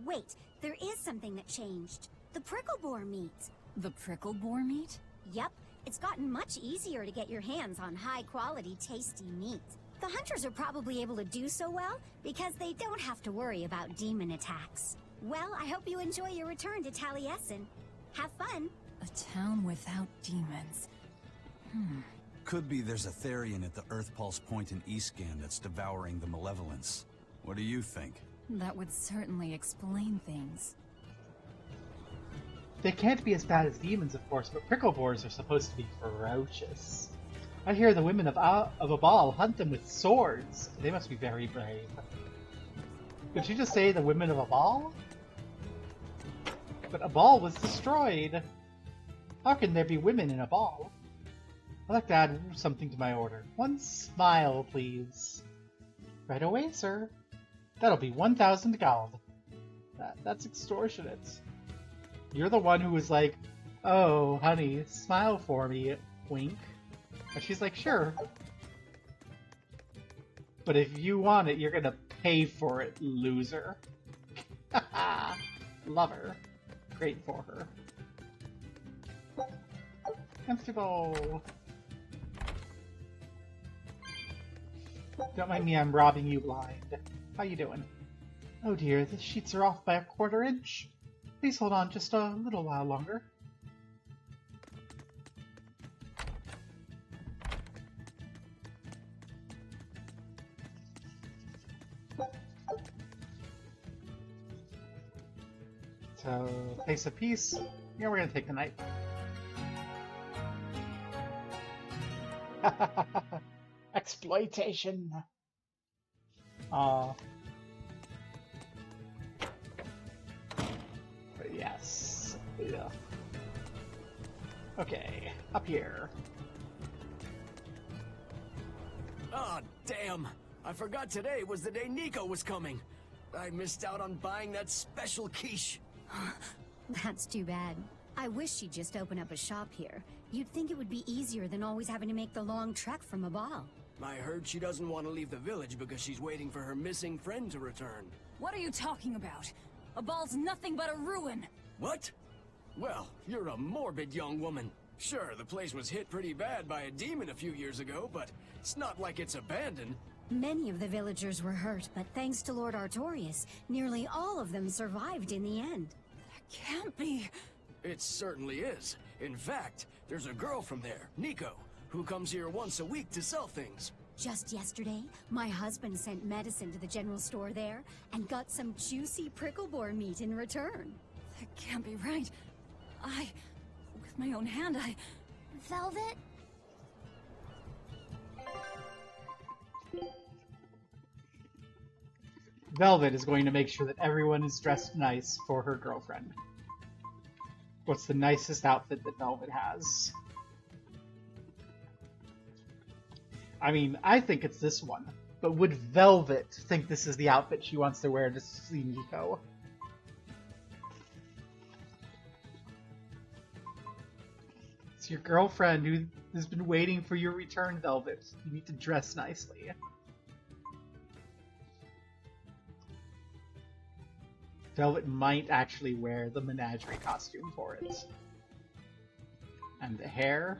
Wait, there is something that changed. The prickle boar meat. The prickle boar meat? Yep, it's gotten much easier to get your hands on high-quality, tasty meat. The hunters are probably able to do so well because they don't have to worry about demon attacks. Well, I hope you enjoy your return to Taliesin. Have fun! A town without demons. Could be there's a Therian at the Earth Pulse Point in Eastcan that's devouring the malevolence. What do you think? That would certainly explain things. They can't be as bad as demons, of course, but prickle boars are supposed to be ferocious. I hear the women of Abal hunt them with swords. They must be very brave. Did she just say the women of Abal? But Abal was destroyed. How can there be women in Abal? I'd like to add something to my order. One smile, please. Right away, sir. That'll be 1,000 gold. That's extortionate. You're the one who was like, oh, honey, smile for me, wink. And she's like, sure. But if you want it, you're gonna pay for it, loser. Love her. Great for her. Comfortable. Don't mind me, I'm robbing you blind. How you doing? Oh dear, the sheets are off by a quarter inch. Please hold on just a little while longer. So, pace of peace. Yeah, we're gonna take the night. Exploitation. But yes. Yeah. Okay, up here. Ah, damn! I forgot today was the day Nico was coming. I missed out on buying that special quiche. That's too bad. I wish she'd just open up a shop here. You'd think it would be easier than always having to make the long trek from a ball. I heard she doesn't want to leave the village because she's waiting for her missing friend to return. What are you talking about? A ball's nothing but a ruin. What? Well, you're a morbid young woman. Sure, the place was hit pretty bad by a demon a few years ago, but it's not like it's abandoned. Many of the villagers were hurt, but thanks to Lord Artorius, nearly all of them survived in the end. That can't be. It certainly is. In fact, there's a girl from there, Nico, who comes here once a week to sell things. Just yesterday, my husband sent medicine to the general store there and got some juicy prickle boar meat in return. That can't be right. With my own hand, Velvet? Velvet is going to make sure that everyone is dressed nice for her girlfriend. What's the nicest outfit that Velvet has? I mean, I think it's this one. But would Velvet think this is the outfit she wants to wear to see Nico? It's your girlfriend who has been waiting for your return, Velvet. You need to dress nicely. Velvet might actually wear the menagerie costume for it. And the hair.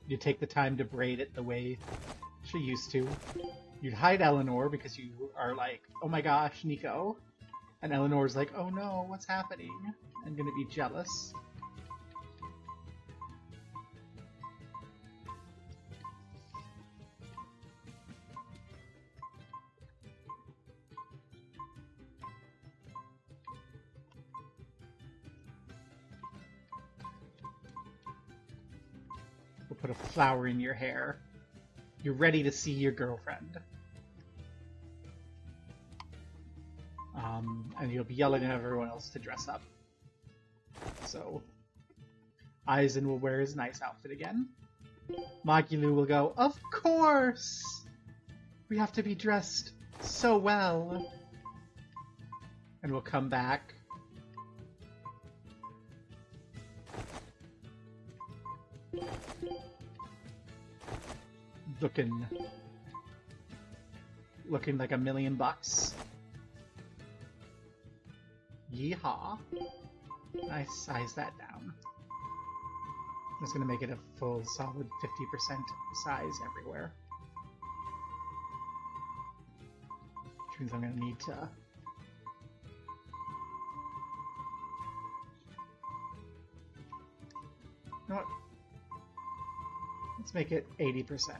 You take the time to braid it the way she used to. You'd hide Eleanor because you are like, oh my gosh, Nico. And Eleanor's like, oh no, what's happening? I'm gonna be jealous. We'll put a flower in your hair. You're ready to see your girlfriend. And you'll be yelling at everyone else to dress up. So, Aizen will wear his nice outfit again. Magilu will go, of course! We have to be dressed so well. And we'll come back. Looking like $1,000,000. Yeehaw. Nice, size that down. I'm just gonna make it a full solid 50% size everywhere. Which means I'm gonna need to you know what? Let's make it 80%.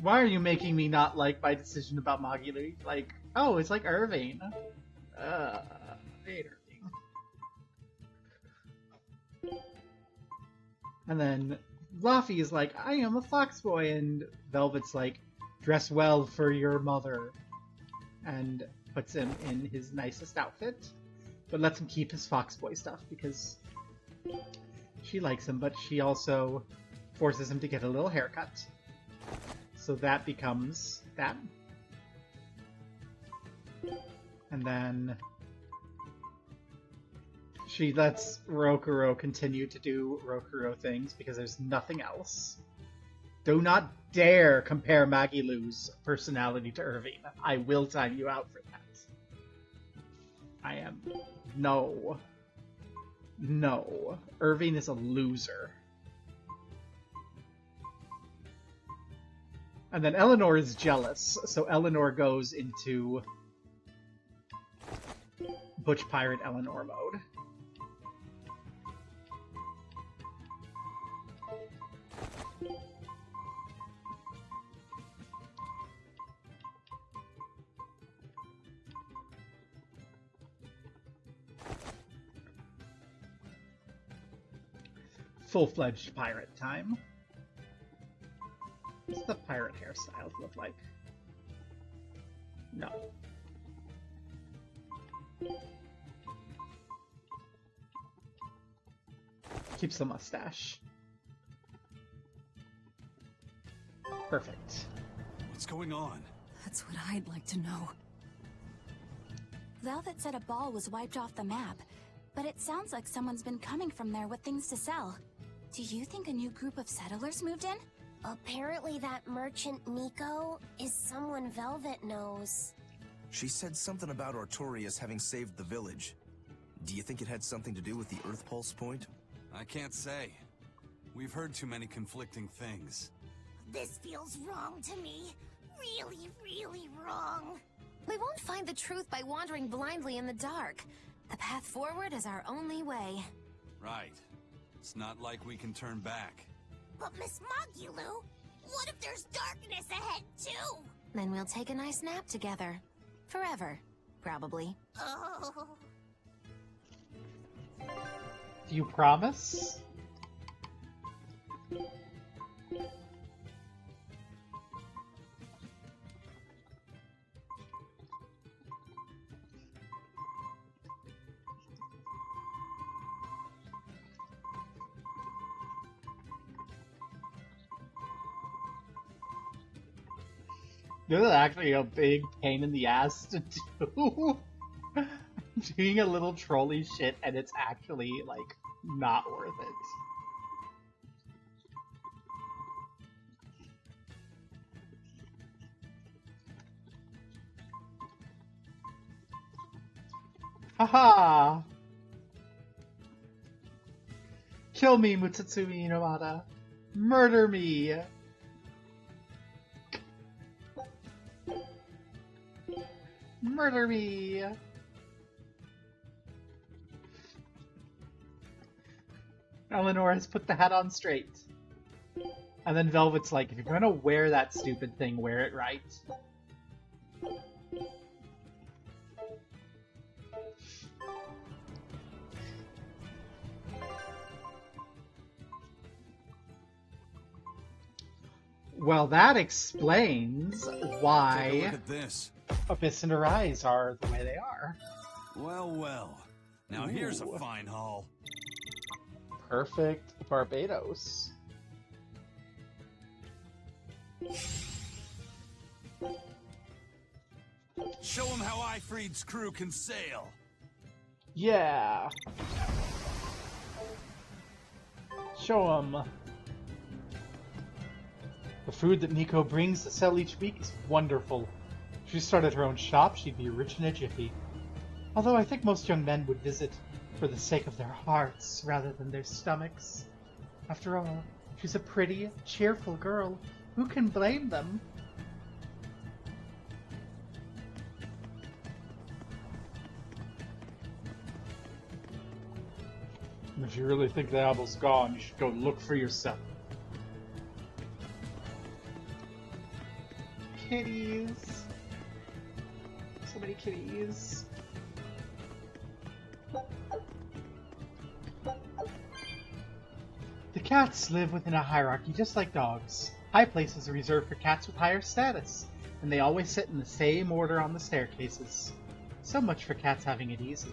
Why are you making me not like my decision about Magilou? Like, oh, it's like Irving. I hate Irving. And then Luffy is like, I am a fox boy, and Velvet's like, dress well for your mother, and puts him in his nicest outfit, but lets him keep his fox boy stuff because she likes him, but she also forces him to get a little haircut. So that becomes that. And then she lets Rokuro continue to do Rokuro things because there's nothing else. Do not dare compare Magilou's personality to Irving. I will time you out for that. I am... No. No. Irving is a loser. And then Eleanor is jealous, so Eleanor goes into Butch Pirate Eleanor mode. Full-fledged pirate time. What's the pirate hairstyle look like? No. Keeps the mustache. Perfect. What's going on? That's what I'd like to know. Velvet said a ball was wiped off the map, but it sounds like someone's been coming from there with things to sell. Do you think a new group of settlers moved in? Apparently that merchant Nico is someone Velvet knows. She said something about Artorias having saved the village. Do you think it had something to do with the Earth Pulse point? I can't say. We've heard too many conflicting things. This feels wrong to me. Really, really wrong. We won't find the truth by wandering blindly in the dark. The path forward is our only way. Right. It's not like we can turn back. But Miss Magilou, what if there's darkness ahead too? Then we'll take a nice nap together. Forever, probably. Oh. Do you promise? This is actually a big pain in the ass to do. Doing a little trolley shit and it's actually, like, not worth it. Haha! Kill me, Mutsutsumi Inomata. Murder me! Murder me! Eleanor has put the hat on straight. And then Velvet's like, if you're gonna wear that stupid thing, wear it right. Well, that explains why Take a look at this. Abyss and Arise are the way they are. Well, well. Now here's a Ooh. fine haul. Perfect Barbados. Show them how Ifreed's crew can sail. Yeah. Show them. The food that Nico brings to sell each week is wonderful. If she started her own shop, she'd be rich in a jiffy. Although I think most young men would visit for the sake of their hearts rather than their stomachs. After all, she's a pretty, cheerful girl. Who can blame them? If you really think the apple's gone, you should go look for yourself. kitties. So many kitties. The cats live within a hierarchy just like dogs. High places are reserved for cats with higher status, and they always sit in the same order on the staircases. So much for cats having it easy.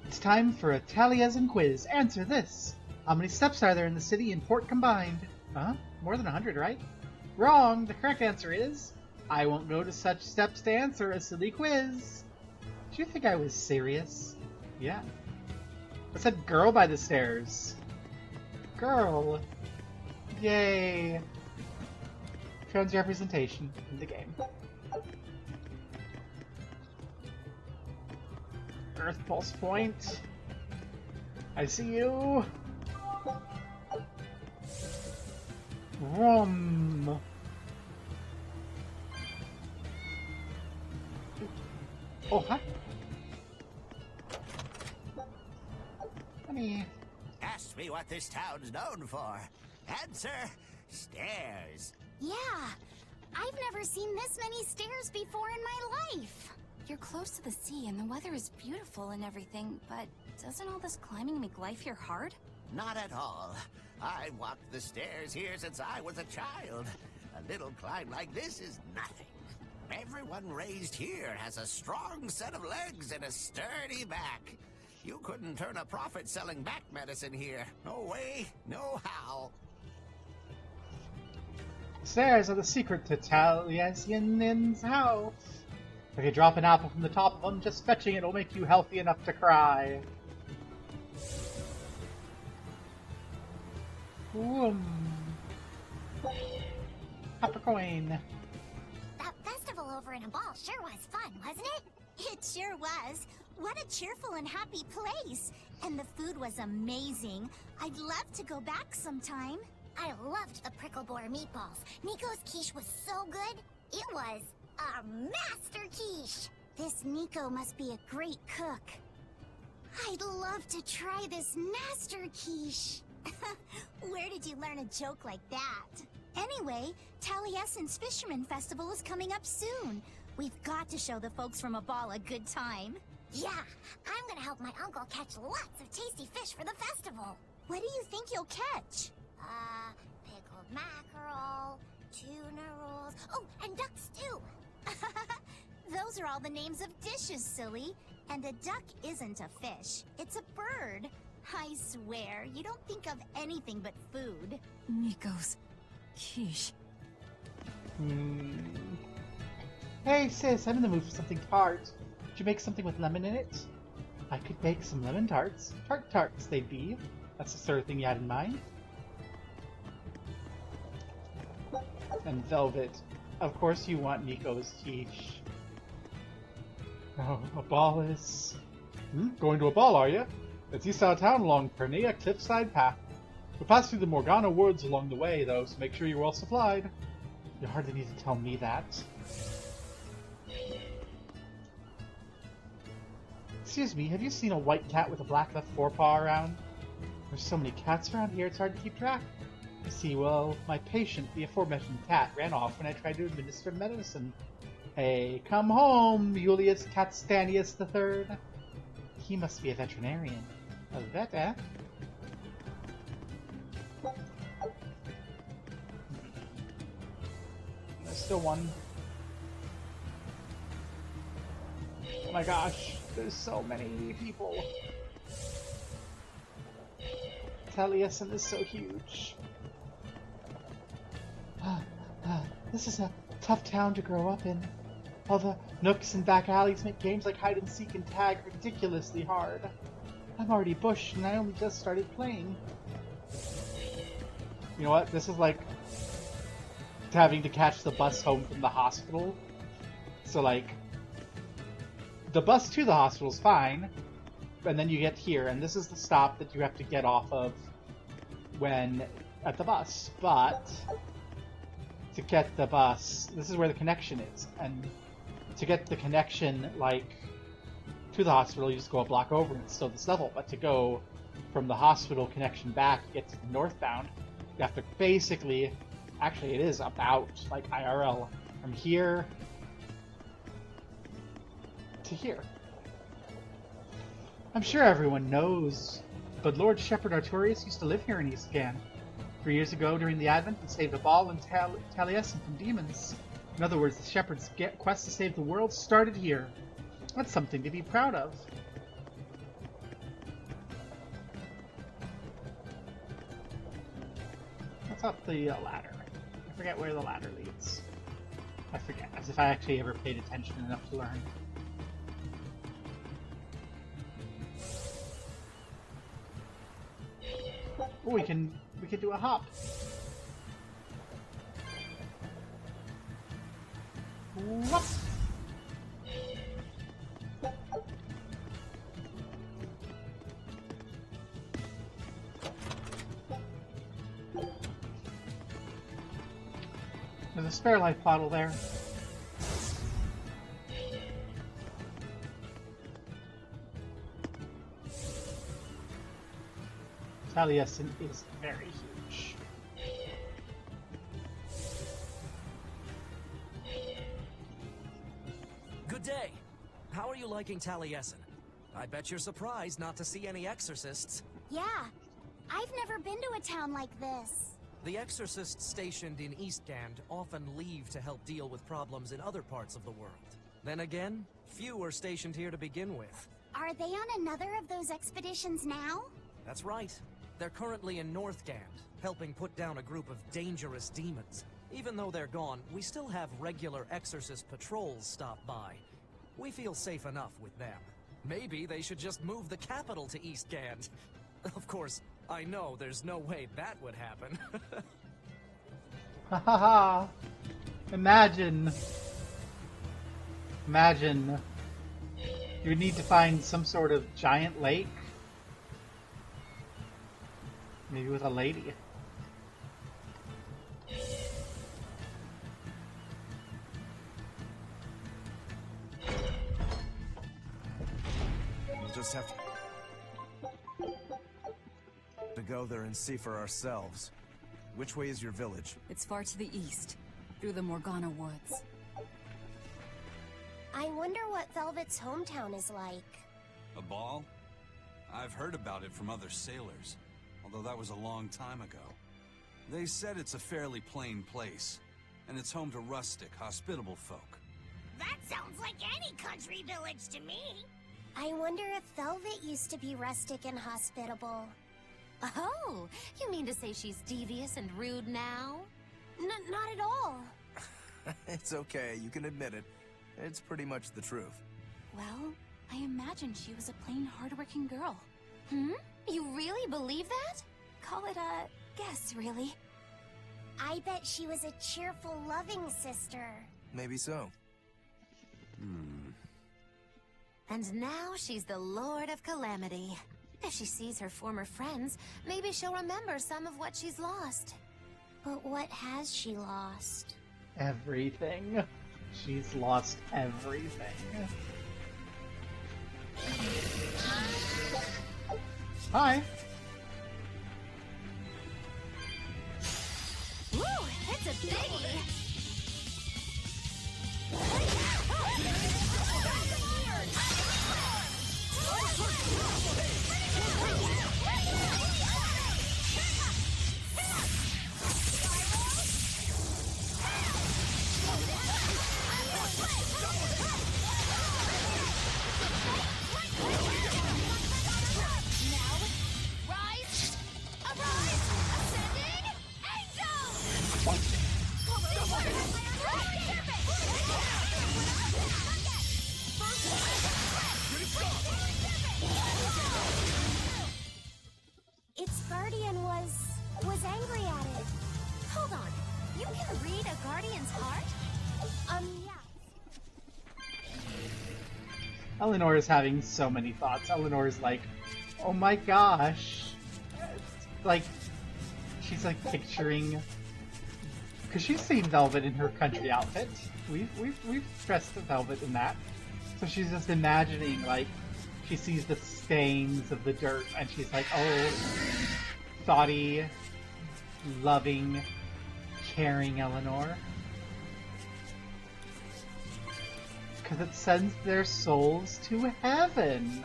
It's time for a Taliesin quiz. Answer this. How many steps are there in the city and port combined? Huh? More than 100, right? Wrong! The correct answer is... I won't go to such steps to answer a silly quiz. Do you think I was serious? Yeah. I said girl by the stairs. Girl. Yay. Trans representation in the game. Earth Pulse Point. I see you. Rum. Oh, hi. Honey. Ask me what this town's known for. Answer, stairs. Yeah, I've never seen this many stairs before in my life. You're close to the sea and the weather is beautiful and everything, but doesn't all this climbing make life here hard? Not at all. I walked the stairs here since I was a child. A little climb like this is nothing. Everyone raised here has a strong set of legs and a sturdy back. You couldn't turn a profit selling back medicine here. No way, no how. Stairs are the secret to Taliesin's house. If you drop an apple from the top of them, just fetching it will make you healthy enough to cry. Half a coin. That festival over in a ball sure was fun, wasn't it? It sure was. What a cheerful and happy place. And the food was amazing. I'd love to go back sometime. I loved the prickle boar meatballs. Nico's quiche was so good. It was a master quiche. This Nico must be a great cook. I'd love to try this master quiche. Where did you learn a joke like that? Anyway, Taliesin's Fisherman Festival is coming up soon. We've got to show the folks from Abal a good time. Yeah, I'm gonna help my uncle catch lots of tasty fish for the festival. What do you think you'll catch? Pickled mackerel, tuna rolls, oh, and duck stew. Those are all the names of dishes, silly. And a duck isn't a fish, it's a bird. I swear, you don't think of anything but food. Nico's quiche. Hey sis, I'm in the mood for something tart. Could you make something with lemon in it? I could bake some lemon tarts. Tarts they'd be. That's the sort of thing you had in mind. And velvet. Of course you want Nico's quiche. Oh, a ball is... Going to a ball, are you? It's east out of town along Pernea Cliffside Path. We'll pass through the Morgana Woods along the way, though, so make sure you're well supplied. You hardly need to tell me that. Excuse me, have you seen a white cat with a black left forepaw around? There's so many cats around here, it's hard to keep track. You see, well, my patient, the aforementioned cat, ran off when I tried to administer medicine. Hey, come home, Julius Catstanius III. He must be a veterinarian. A vet, eh? There's still one. Oh my gosh, there's so many people. Taliesin is so huge. This is a tough town to grow up in. All the nooks and back alleys make games like hide and seek and tag ridiculously hard. I'm already bushed and I only just started playing. You know what? This is like having to catch the bus home from the hospital. So like, the bus to the hospital is fine, and then you get here, and this is the stop that you have to get off of when at the bus. But to get the bus, this is where the connection is, and to get the connection, like, to the hospital, you just go a block over and it's still this level. But to go from the hospital connection back, get to the northbound, you have to basically Actually, it is about, like, IRL. From here to here. I'm sure everyone knows, but Lord Shepherd Artorias used to live here in Eastgan. 3 years ago, during the Advent, he saved a ball and Taliesin from demons. In other words, the Shepherd's quest to save the world started here. That's something to be proud of. What's up the ladder? I forget where the ladder leads. I forget, as if I actually ever paid attention enough to learn. Oh, we can do a hop. Whoop. There's a spare life bottle there. Taliesin is very huge. Good day. How are you liking Taliesin? I bet you're surprised not to see any exorcists. Yeah, I've never been to a town like this. The exorcists stationed in Eastgand often leave to help deal with problems in other parts of the world. Then again, few are stationed here to begin with. Are they on another of those expeditions now? That's right. They're currently in Northgand, helping put down a group of dangerous demons. Even though they're gone, we still have regular exorcist patrols stop by. We feel safe enough with them. Maybe they should just move the capital to Eastgand. Of course, I know there's no way that would happen. Ha ha ha! Imagine. Imagine. You would need to find some sort of giant lake. Maybe with a lady. We'll just have to go there and see for ourselves. Which way is your village? It's far to the east, through the Morgana woods. I wonder what Velvet's hometown is like. A ball? I've heard about it from other sailors, although that was a long time ago. They said it's a fairly plain place, and it's home to rustic, hospitable folk. That sounds like any country village to me. I wonder if Velvet used to be rustic and hospitable. Oh, you mean to say she's devious and rude now? Not at all. It's okay, you can admit it. It's pretty much the truth. Well, I imagined she was a plain, hardworking girl. Hmm? You really believe that? Call it a guess, really. I bet she was a cheerful, loving sister. Maybe so. And now she's the Lord of Calamity. If she sees her former friends, maybe she'll remember some of what she's lost. But what has she lost? Everything. She's lost everything. Hi. Woo! It's a biggie! Its guardian was angry at it. Hold on. You can read a guardian's heart? Yeah. Eleanor is having so many thoughts. Eleanor is like, oh my gosh. Like, she's like picturing, because she's seen Velvet in her country outfit. We've dressed Velvet in that. So she's just imagining, like, she sees the stains of the dirt and she's like, oh, thoughty, loving, caring, Eleanor. Because it sends their souls to heaven.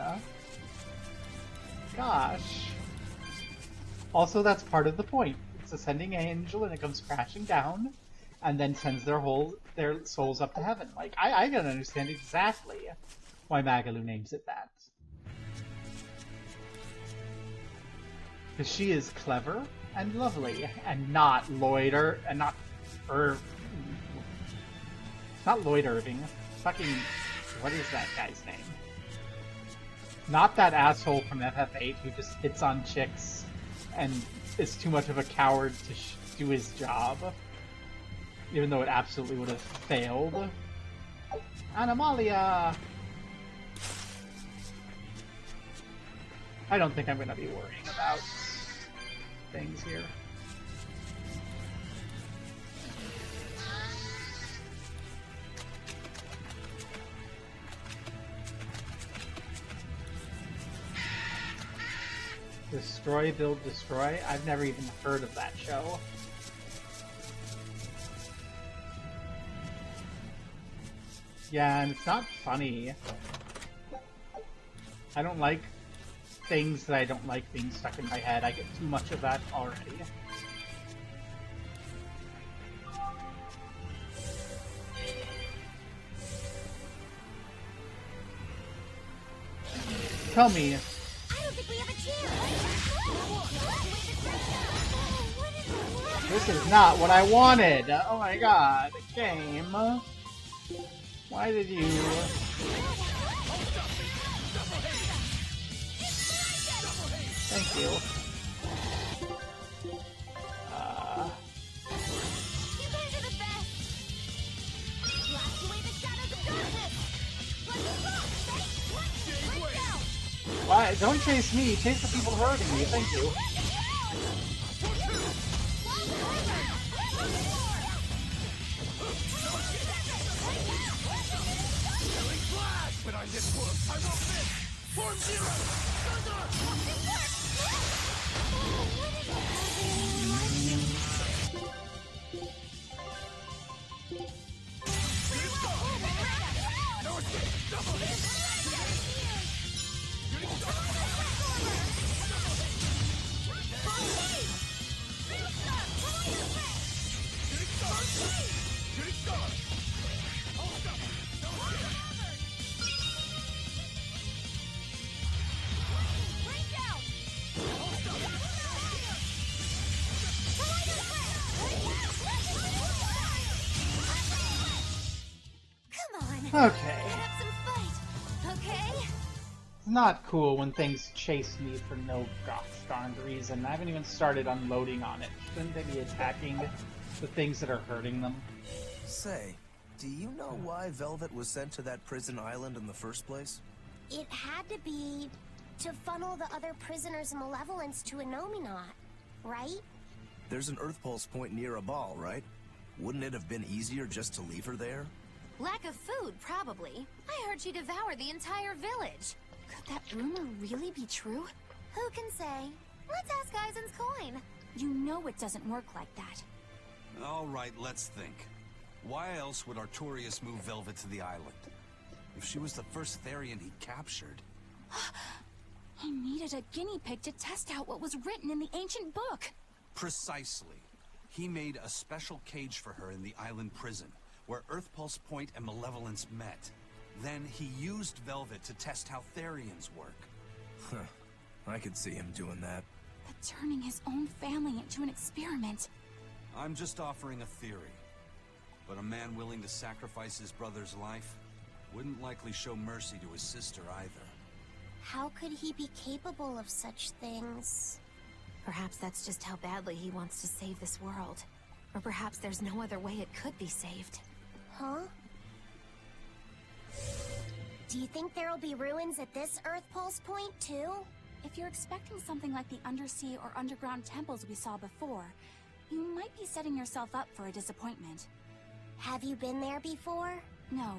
Gosh. Also, that's part of the point. It's a sending angel and it comes crashing down and then sends their souls up to heaven. Like, I can understand exactly why Magalu names it that. Because she is clever and lovely and not Lloyd not Lloyd Irving. Fucking, what is that guy's name? Not that asshole from FF8 who just hits on chicks and is too much of a coward to do his job. Even though it absolutely would have failed. Anomalia! I don't think I'm going to be worrying about things here. Destroy, Build, Destroy? I've never even heard of that show. Yeah, and it's not funny. I don't like things that I don't like being stuck in my head. I get too much of that already. Tell me. I don't think we have a chance. This is not what I wanted. Oh my god, game. Why did you... Thank you. You guys are the best. Blast away the shadows of darkness. Let's go. Why? Don't chase me. Chase the people hurting me. Thank you. Behind this work, I won't miss! Form Zero! Okay. Have some fight, okay? It's not cool when things chase me for no gosh darned reason. I haven't even started unloading on it. Shouldn't they be attacking the things that are hurting them? Say, do you know why Velvet was sent to that prison island in the first place? It had to be to funnel the other prisoners' malevolence to Enominat, right? There's an Earth Pulse point near a ball, right? Wouldn't it have been easier just to leave her there? Lack of food, probably. I heard she devoured the entire village. Could that rumor really be true? Who can say? Let's ask Eisen's coin. You know it doesn't work like that. All right, let's think. Why else would Artorias move Velvet to the island? If she was the first Therian he captured... He needed a guinea pig to test out what was written in the ancient book. Precisely. He made a special cage for her in the island prison, where Earth Pulse Point and Malevolence met. Then he used Velvet to test how Therians work. Huh. I could see him doing that. But turning his own family into an experiment. I'm just offering a theory. But a man willing to sacrifice his brother's life wouldn't likely show mercy to his sister either. How could he be capable of such things? Perhaps that's just how badly he wants to save this world. Or perhaps there's no other way it could be saved. Huh? Do you think there'll be ruins at this Earth Pulse Point, too? If you're expecting something like the undersea or underground temples we saw before, you might be setting yourself up for a disappointment. Have you been there before? No.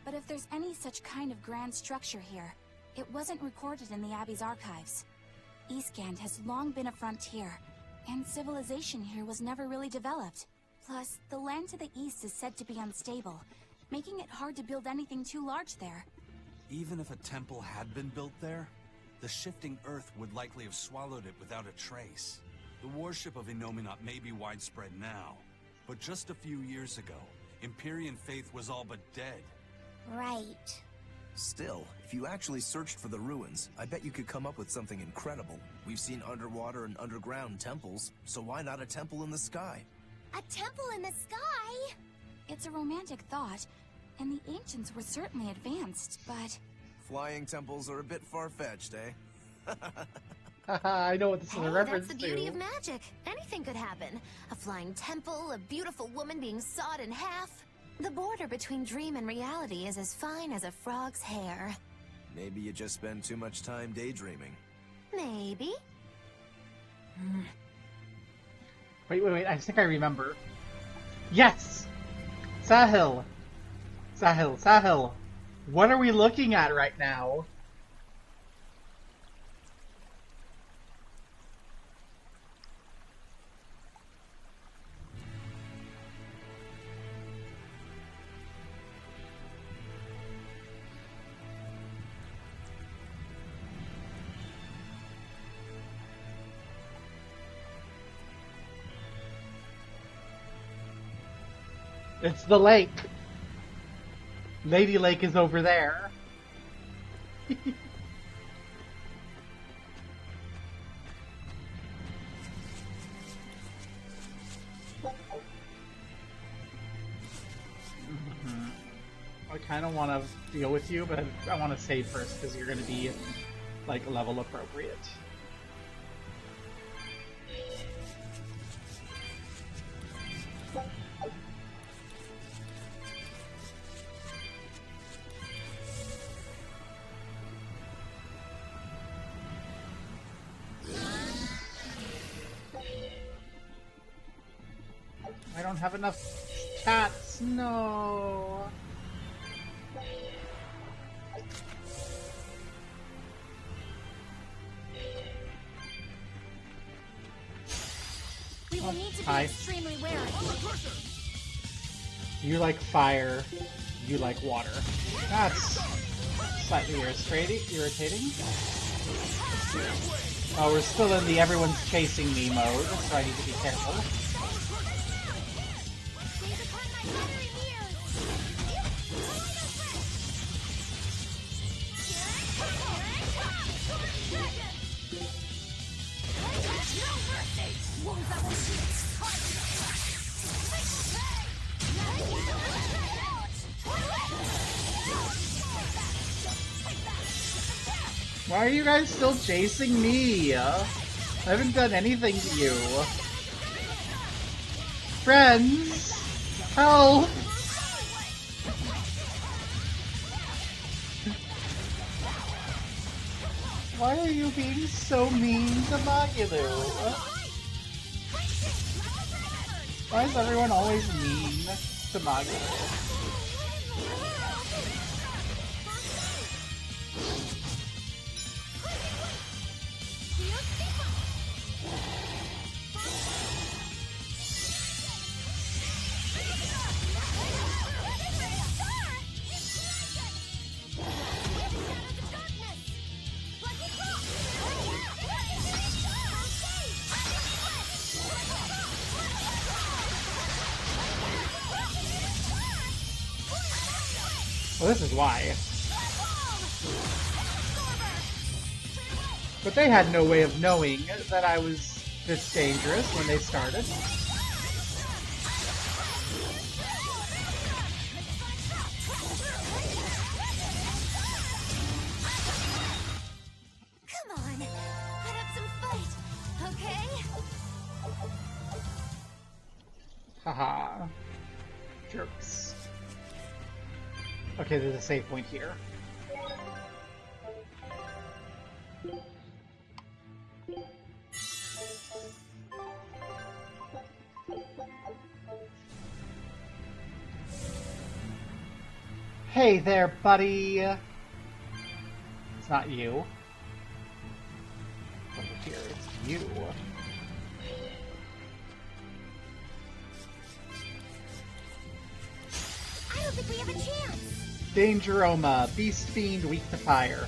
But if there's any such kind of grand structure here, it wasn't recorded in the Abbey's archives. Eastgand has long been a frontier, and civilization here was never really developed. Plus, the land to the east is said to be unstable, making it hard to build anything too large there. Even if a temple had been built there, the shifting earth would likely have swallowed it without a trace. The worship of Innominat may be widespread now, but just a few years ago, Empyrean faith was all but dead. Right. Still, if you actually searched for the ruins, I bet you could come up with something incredible. We've seen underwater and underground temples, so why not a temple in the sky? A temple in the sky? It's a romantic thought, and the ancients were certainly advanced, but... Flying temples are a bit far-fetched, eh? I know what this is a reference That's the to. beauty of magic. Anything could happen. A flying temple, a beautiful woman being sawed in half. The border between dream and reality is as fine as a frog's hair. Maybe you just spend too much time daydreaming. Maybe. Wait, I think I remember. Yes! Sahil! Sahil! What are we looking at right now? It's the lake. Lady Lake is over there. I kind of want to deal with you, but I want to save first because you're going to be like level appropriate. I don't have enough cats. No. We will need to be hi. extremely wary. You like fire. You like water. That's slightly irritating. Oh, we're still in the everyone's chasing me mode, so I need to be careful. Why are you guys still chasing me? I haven't done anything to you. Friends! Help! Why are you being so mean to Magilu? Why is everyone always mean to Magilu? Well, this is why. But they had no way of knowing that I was this dangerous when they started. Come on, put up some fight, okay? Haha. Jerks. Okay, there's a save point here. Hey there, buddy! It's not you. Over here, it's you. Dangeroma, Beast Fiend, weak to fire.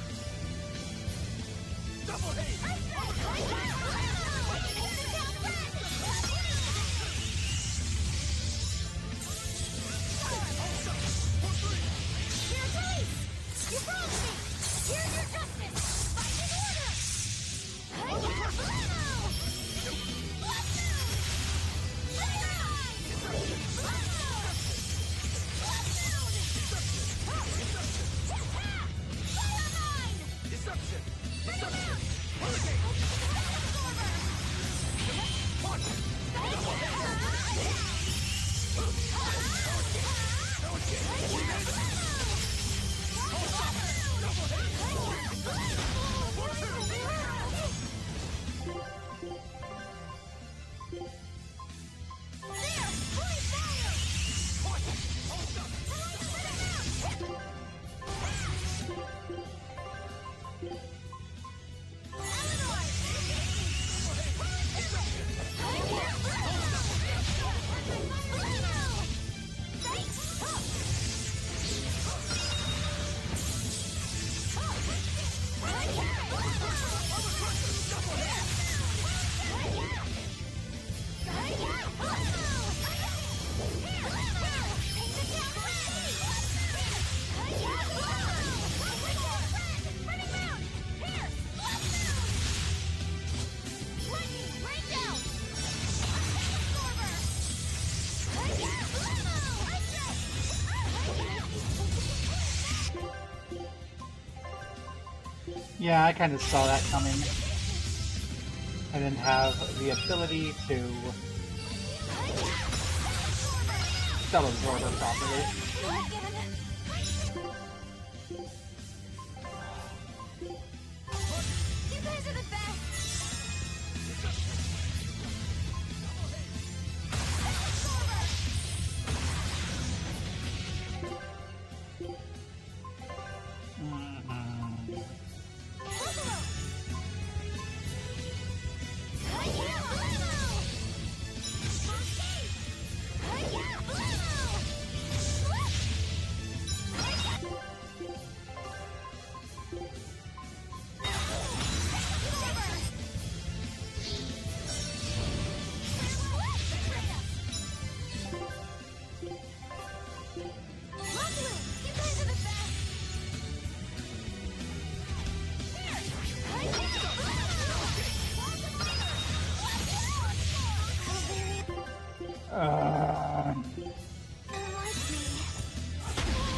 Yeah, I kind of saw that coming. I didn't have the ability to spell absorber properly.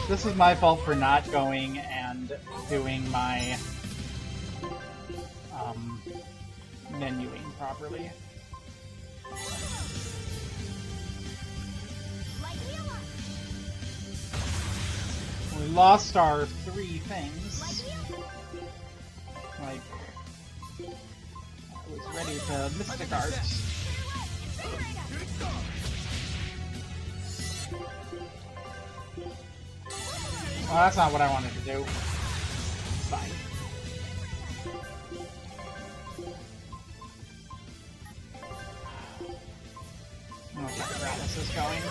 This is my fault for not going and doing my menuing properly. We lost our 3 things. Like, I was ready to Mystic Arts. Well, that's not what I wanted to do. It's fine. I don't know where Gratis is going.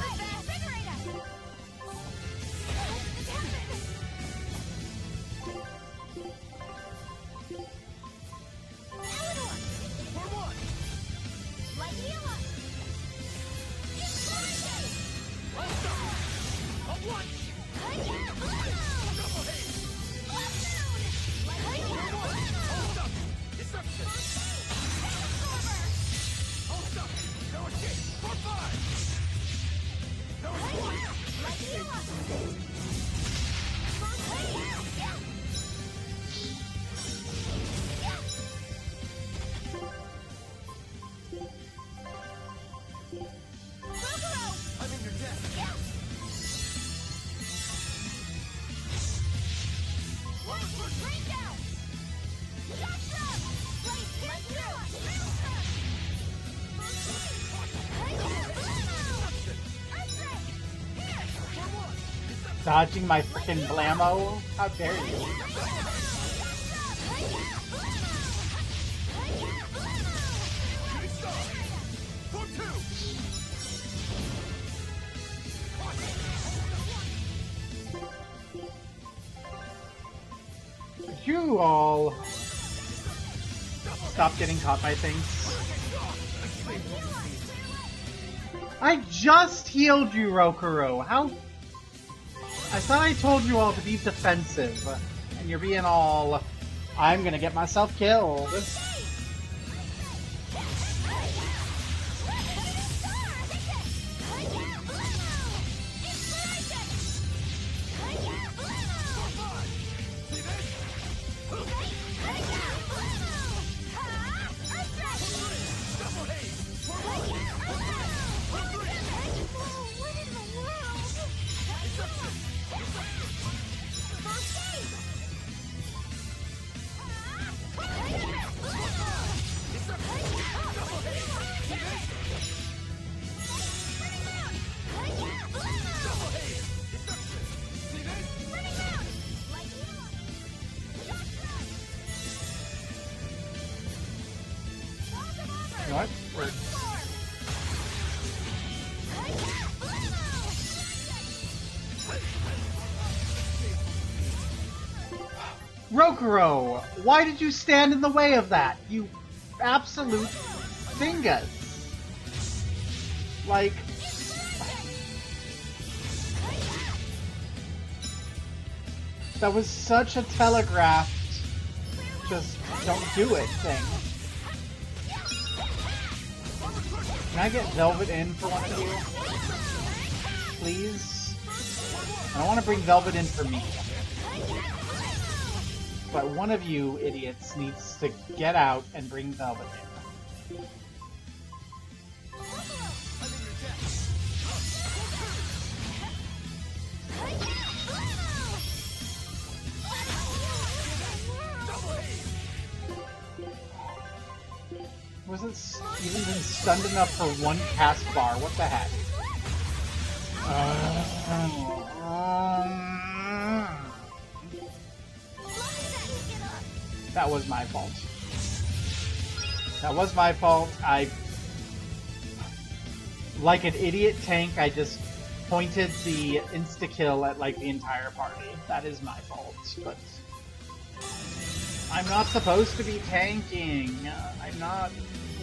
Dodging my frickin' blammo? How dare you? you all stop getting caught by things? I just healed you, Rokuro. How? I thought I told you all to be defensive, and you're being all, I'm gonna get myself killed. You know what? Rokuro, why did you stand in the way of that? You absolute dingus. Like, that was such a telegraphed, just don't do it thing. Can I get Velvet in for one of you? Please? I don't want to bring Velvet in for me. But one of you idiots needs to get out and bring Velvet in. Wasn't even stunned enough for one cast bar. What the heck? That was my fault. That was my fault. Like an idiot tank, I just pointed the insta-kill at like the entire party. That is my fault, but I'm not supposed to be tanking. I'm not.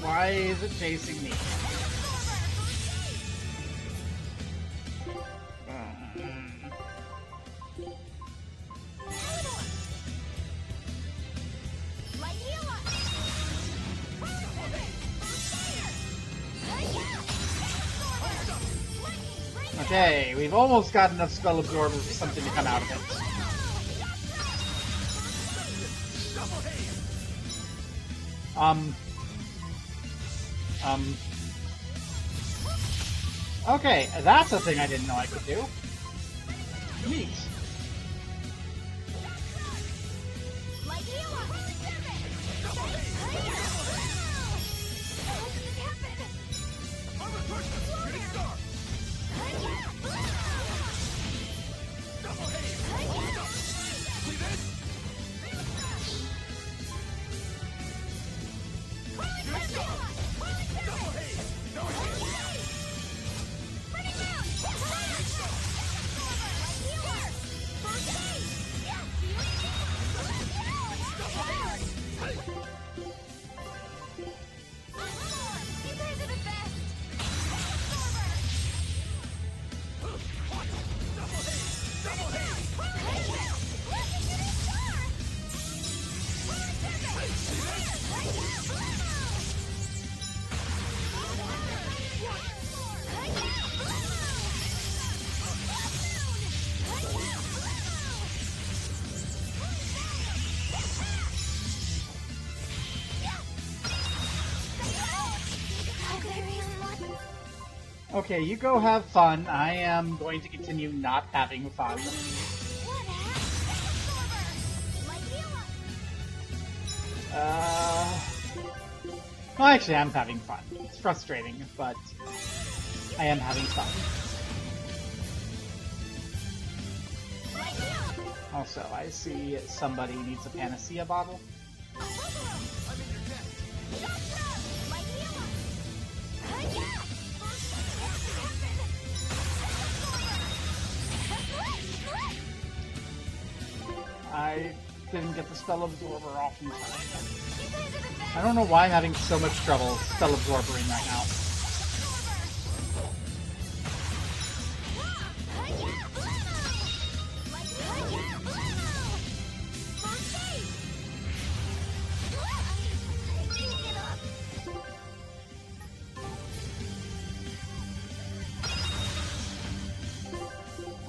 Why is it chasing me? Okay, we've almost got enough spell absorber for something to come out of it. Okay, that's a thing I didn't know I could do. Neat. Okay, you go have fun. I am going to continue not having fun. Well, actually, I'm having fun. It's frustrating, but I am having fun. Also, I see somebody needs a Panacea bottle. I didn't get the spell absorber off in time. I don't know why I'm having so much trouble spell absorbering right now.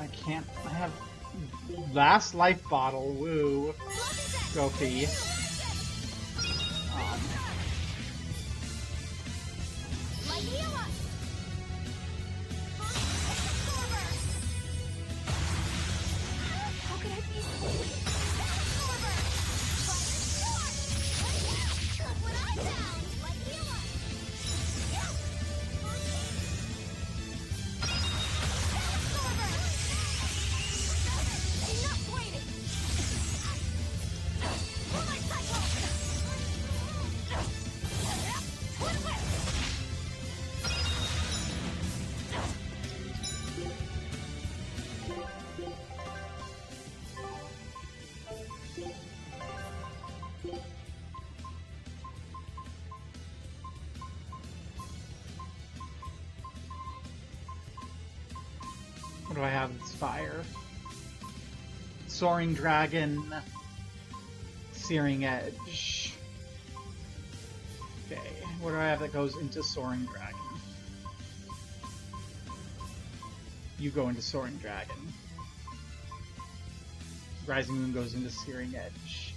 I can't. I have last life bottle. Woo. Goofy. What do I have that's fire? Soaring Dragon. Searing Edge. Okay, what do I have that goes into Soaring Dragon? You go into Soaring Dragon. Rising Moon goes into Searing Edge.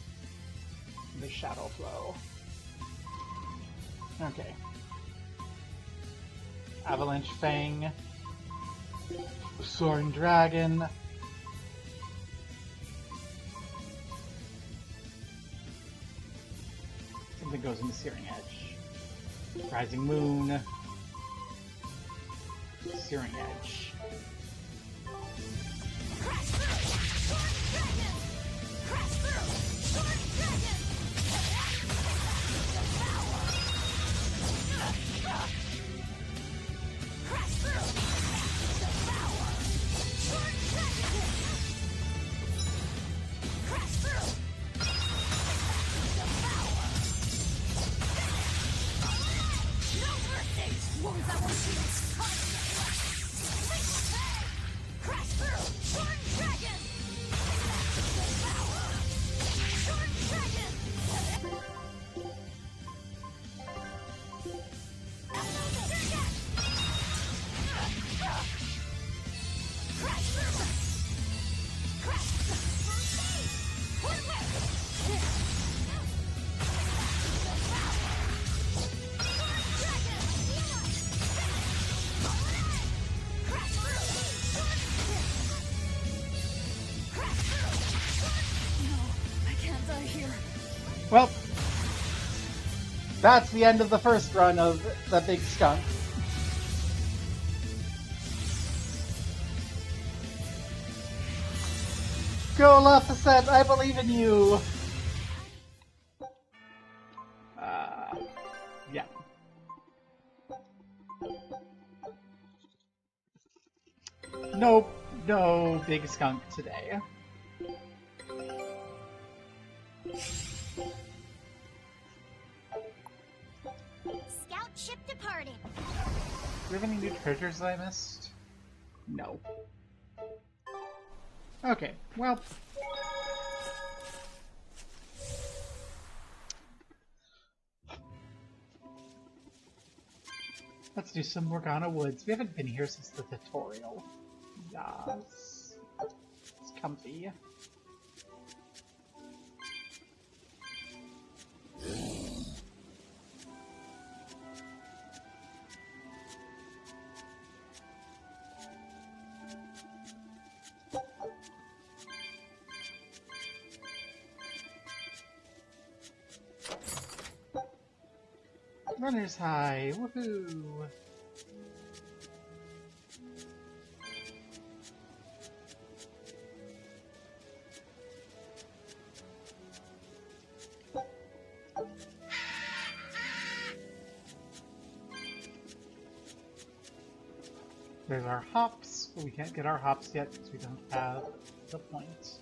The Shadow Flow. Okay. Avalanche Fang. Soaring Dragon. Something goes into Searing Edge. Rising Moon. Searing Edge. Well, that's the end of the first run of the Big Skunk. Go, Lafayette, I believe in you! Yeah. Nope, no Big Skunk today. Scout ship departing. Do we have any new treasures that I missed? No. Okay, well. Let's do some Morgana Woods. We haven't been here since the tutorial. Yes. It's comfy. Runner's High, woohoo! There's our hops, but we can't get our hops yet because we don't have the points.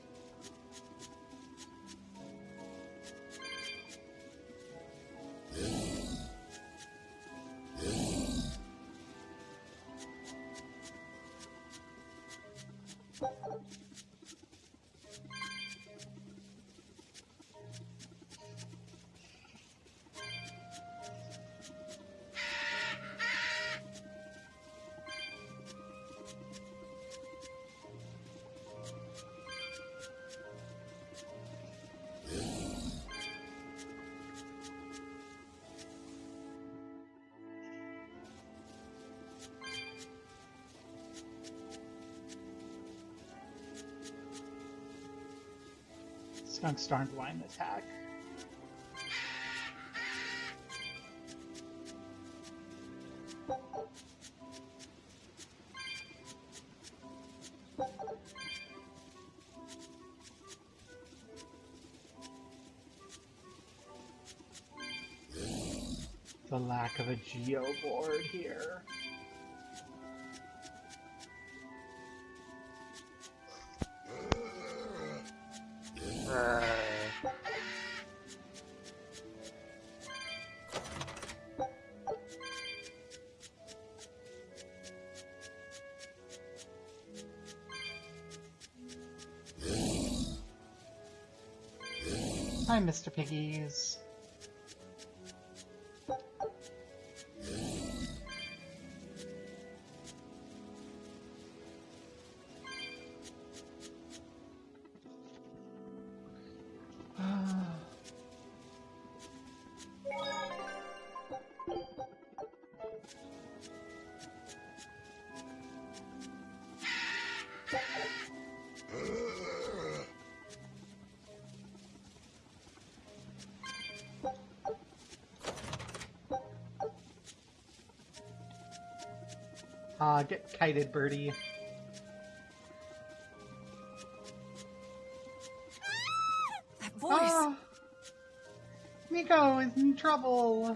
on Storm's line attack. The lack of a geo board here. Hi, Mr. Piggies. Get kited, birdie. That voice! Nico is in trouble!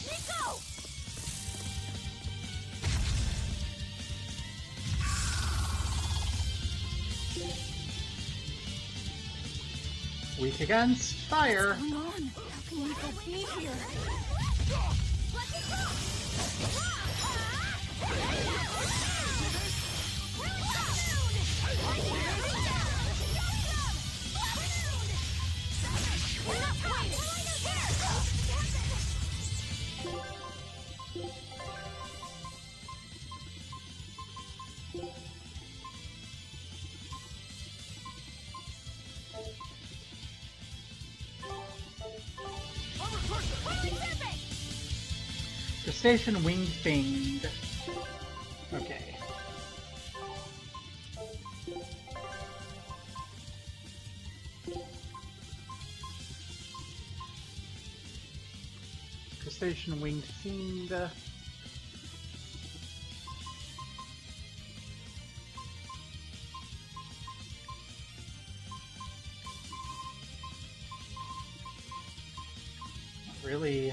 Nico! Weak against fire. What's going on? How can Nico be here? Crustacean winged fiend. Okay. Crustacean winged fiend. Really.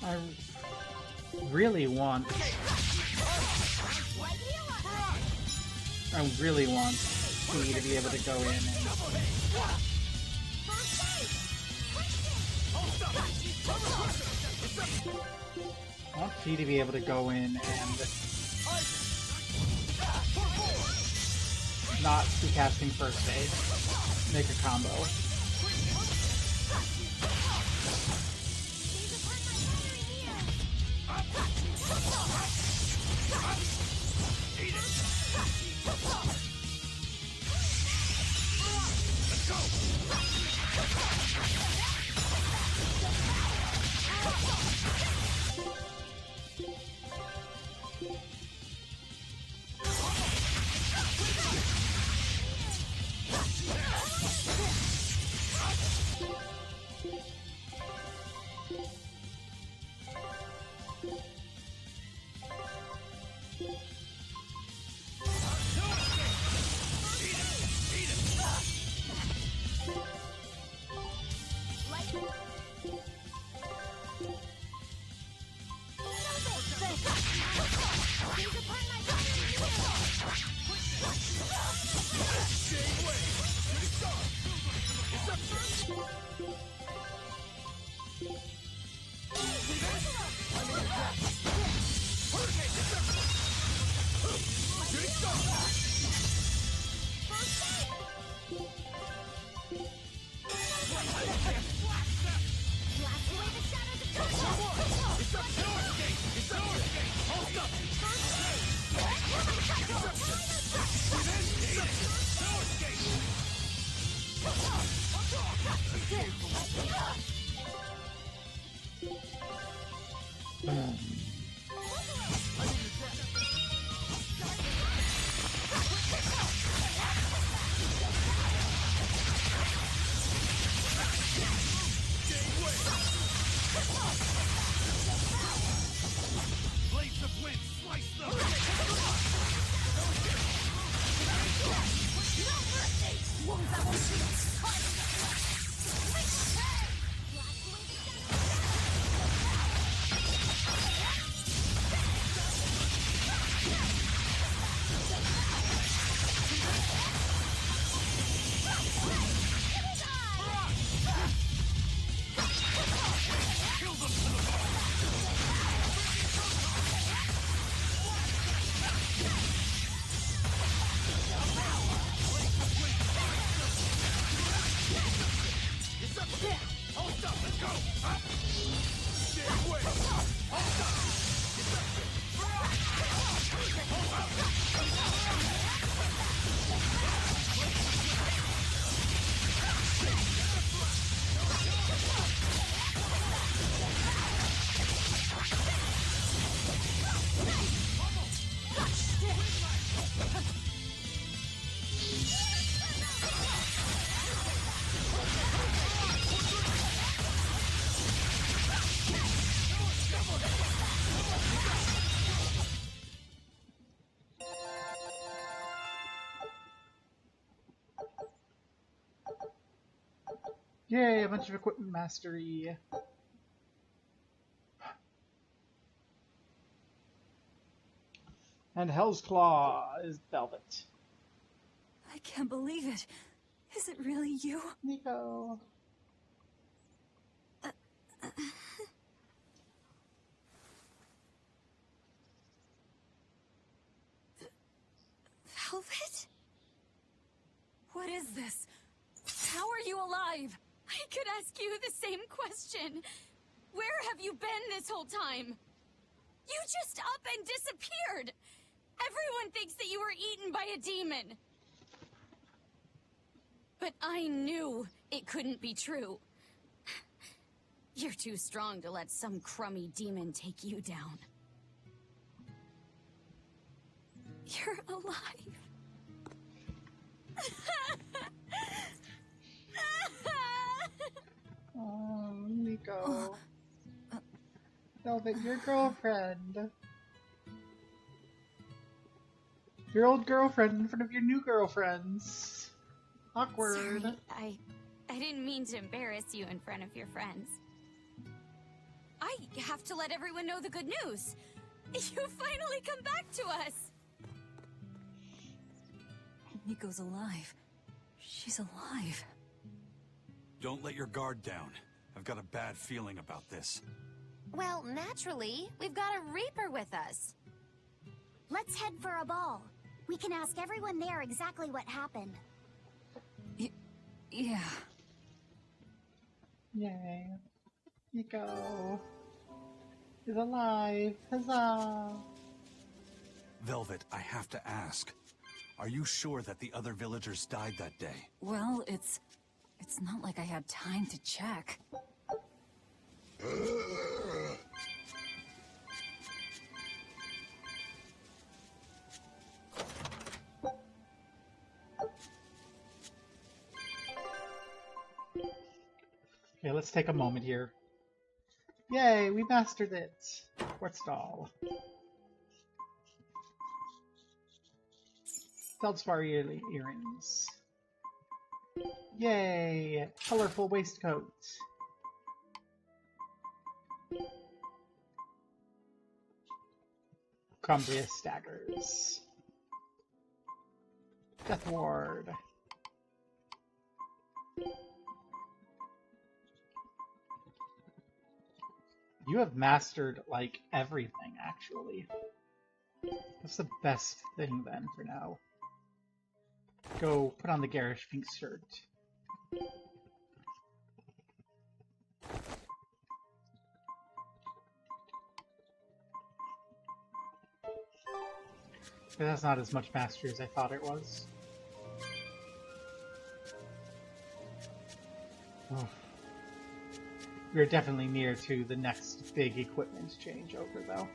I really want... I really want T to be able to go in and... I want T to be able to go in and not be casting first aid. Make a combo. Yay, a bunch of equipment mastery. And Hell's Claw is Velvet. I can't believe it. Is it really you? Nico. Velvet? What is this? How are you alive? I could ask you the same question. Where have you been this whole time? You just up and disappeared. Everyone thinks that you were eaten by a demon. But I knew it couldn't be true. You're too strong to let some crummy demon take you down. You're alive. Oh, Nico. Velvet, your girlfriend. Your old girlfriend in front of your new girlfriends. Awkward. Sorry, I didn't mean to embarrass you in front of your friends. I have to let everyone know the good news. You finally come back to us! Nico's alive. She's alive. Don't let your guard down. I've got a bad feeling about this. Well, naturally, we've got a Reaper with us. Let's head for a ball. We can ask everyone there exactly what happened. Yeah. Yay. Nico is alive. Huzzah! Velvet, I have to ask. Are you sure that the other villagers died that day? Well, it's not like I had time to check. Okay, let's take a moment here. Yay, we mastered it! Quartzstall. Feldspar earrings. Yay! Colorful waistcoat. Crumbria staggers. Death ward. You have mastered, like, everything, actually. What's the best thing, then, for now? Go put on the garish pink shirt. That's not as much mastery as I thought it was. Oh. We're definitely near to the next big equipment changeover, though.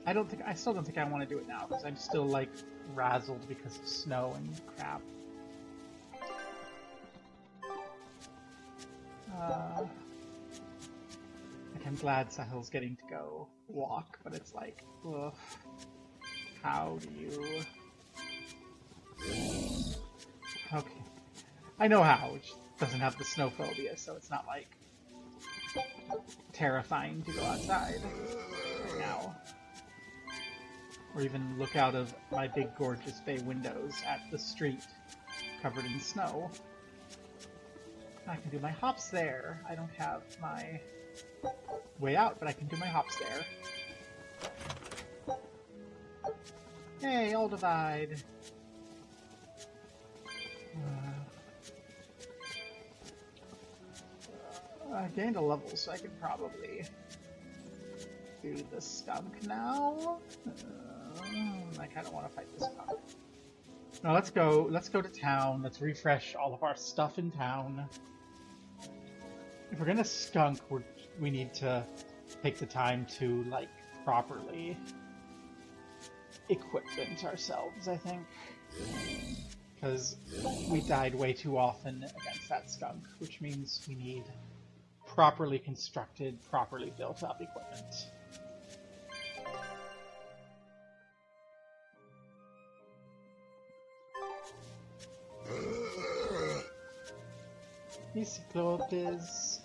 I still don't think I want to do it now, because I'm still, like, razzled because of snow and crap. Like, I'm glad Sahil's getting to go walk, but it's like, ugh, how do you... Okay. I know how, it doesn't have the snow phobia, so it's not, like, terrifying to go outside right now. Or even look out of my big gorgeous bay windows at the street covered in snow. I can do my hops there. I don't have my way out, but I can do my hops there. Hey, all divide. I gained a level, so I could probably do the skunk now. I kind of want to fight this skunk. No, let's go to town. Let's refresh all of our stuff in town. If we're gonna skunk, we need to take the time to, like, properly equipment ourselves, I think. Because we died way too often against that skunk, which means we need properly constructed, properly built up equipment. These Cyclopes.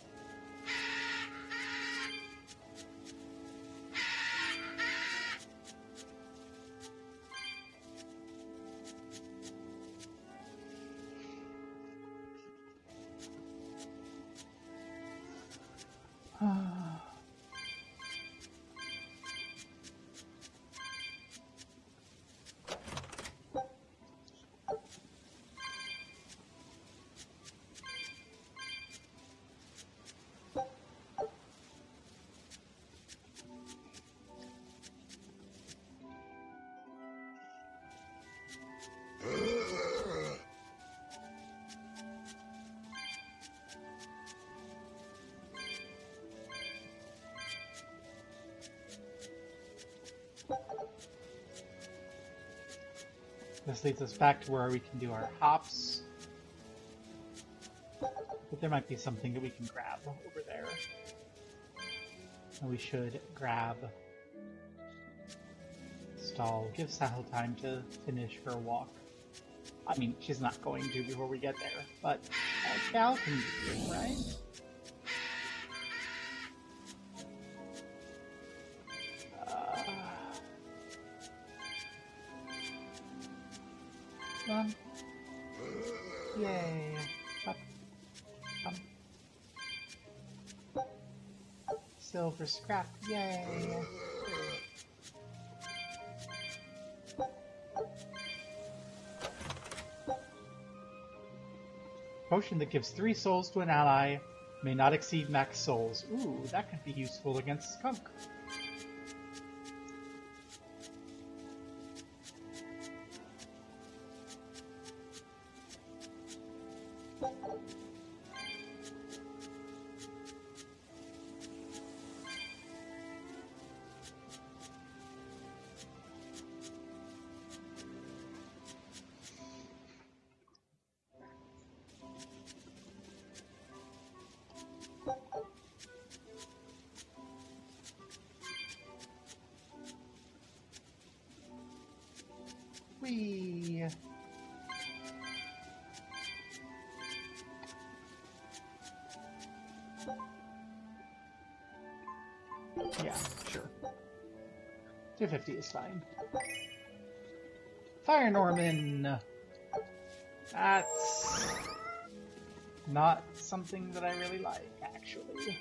This leads us back to where we can do our hops. But there might be something that we can grab over there. And we should grab Stall. Give Sahil time to finish her walk. I mean, she's not going to before we get there, but Cal can do it, right? silver scrap. Yay! Potion that gives 3 souls to an ally may not exceed max souls. Ooh, that could be useful against Skunk. Whee! Yeah, sure. 250 is fine. Fire Norman! That's not something that I really like, actually.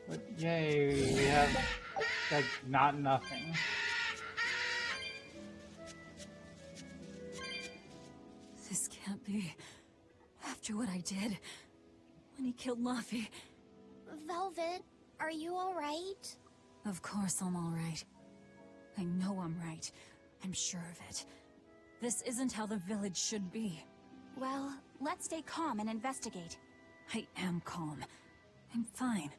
But yay, we have, like, not nothing. This can't be. After what I did, when he killed Laffy. Velvet, are you alright? Of course I'm alright. I know I'm right. I'm sure of it. This isn't how the village should be. Well, let's stay calm and investigate. I am calm. I'm fine.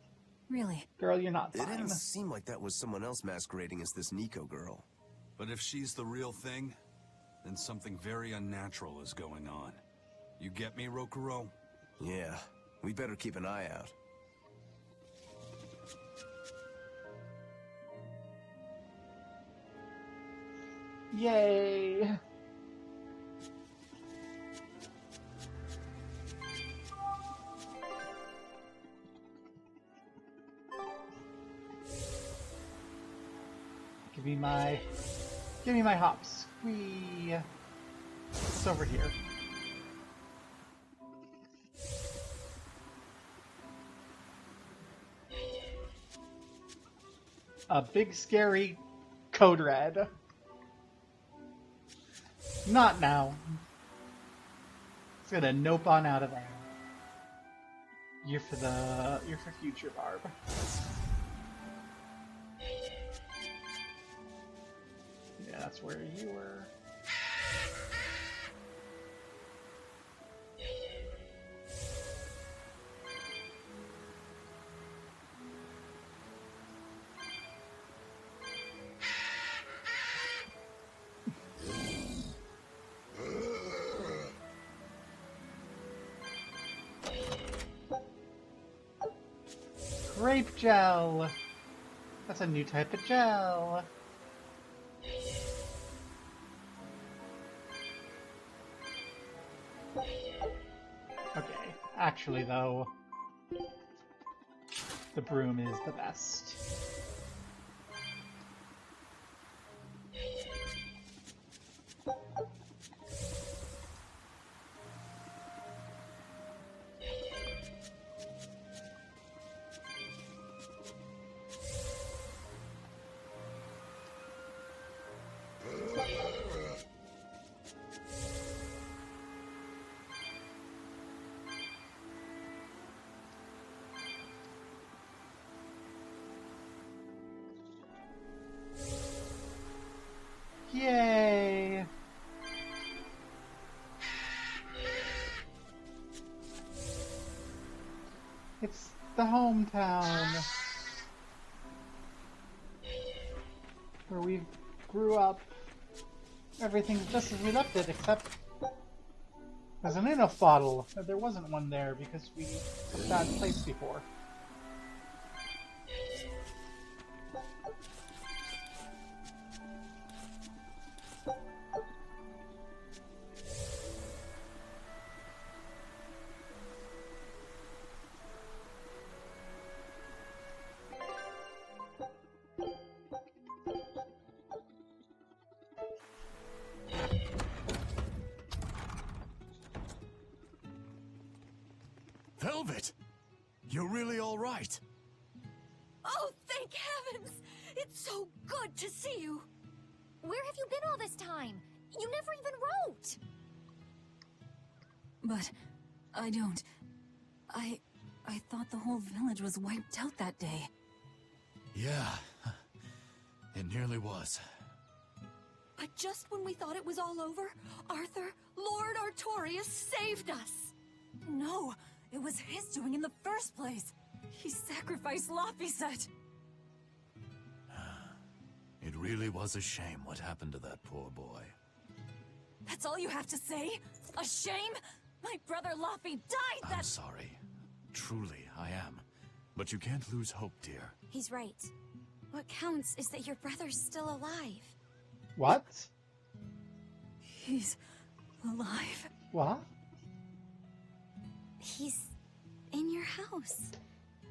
Really. Girl, you're not fine. It didn't seem like that was someone else masquerading as this Nico girl. But if she's the real thing, then something very unnatural is going on. You get me, Rokuro? Yeah, we better keep an eye out. Yay! Give me my hops. It's over here. A big scary code red. Not now. It's gonna nope on out of there. You're for future Barb. Yeah, that's where you were. Grape gel! That's a new type of gel. Okay, actually though, the broom is the best. Yay! It's the hometown where we grew up. Everything's just as we left it, except there's an enough bottle. There wasn't one there because we took that place before. Velvet! You're really all right? Oh, thank heavens! It's so good to see you! Where have you been all this time? You never even wrote! But I don't. I thought the whole village was wiped out that day. Yeah, it nearly was. But just when we thought it was all over, Arthur, Lord Artorias saved us! No, it was his doing in the first place. He sacrificed Laphicet. It really was a shame what happened to that poor boy. That's all you have to say? A shame? My brother Laffy died that— I'm sorry. Truly, I am. But you can't lose hope, dear. He's right. What counts is that your brother's still alive. What? He's alive. What? He's in your house.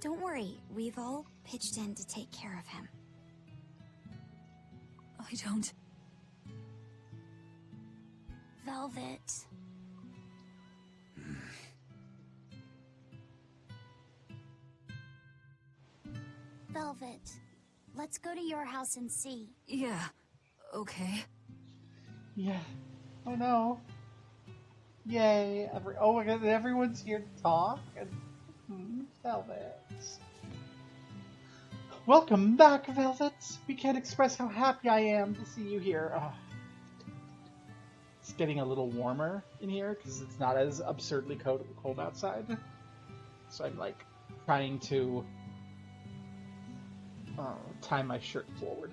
Don't worry, we've all pitched in to take care of him. I don't. Velvet. Velvet, let's go to your house and see. Yeah, okay. Yeah. Oh no. Yay. Oh my god, everyone's here to talk. And Velvet. Welcome back, Velvet. We can't express how happy I am to see you here. It's getting a little warmer in here because it's not as absurdly cold outside. So I'm like trying to tie my shirt forward,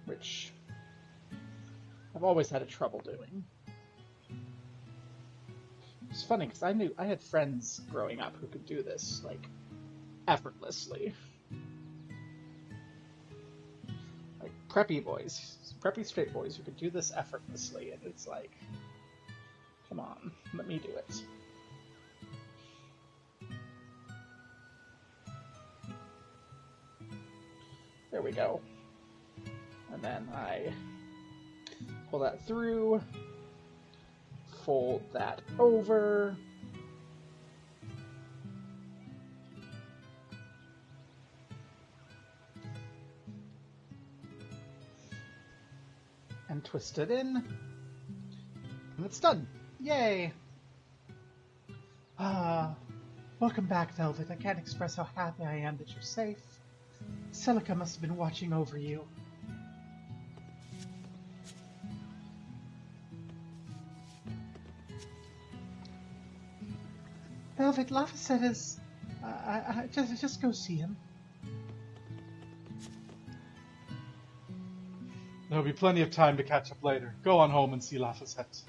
which I've always had trouble doing. It's funny because I had friends growing up who could do this like effortlessly, like preppy straight boys who could do this effortlessly, and it's like, come on, let me do it. There we go. And then I pull that through, fold that over, and twist it in, and it's done. Yay! Welcome back, Velvet. I can't express how happy I am that you're safe. Celica must have been watching over you. Velvet, Laphicet is... just go see him. There'll be plenty of time to catch up later. Go on home and see Laphicet.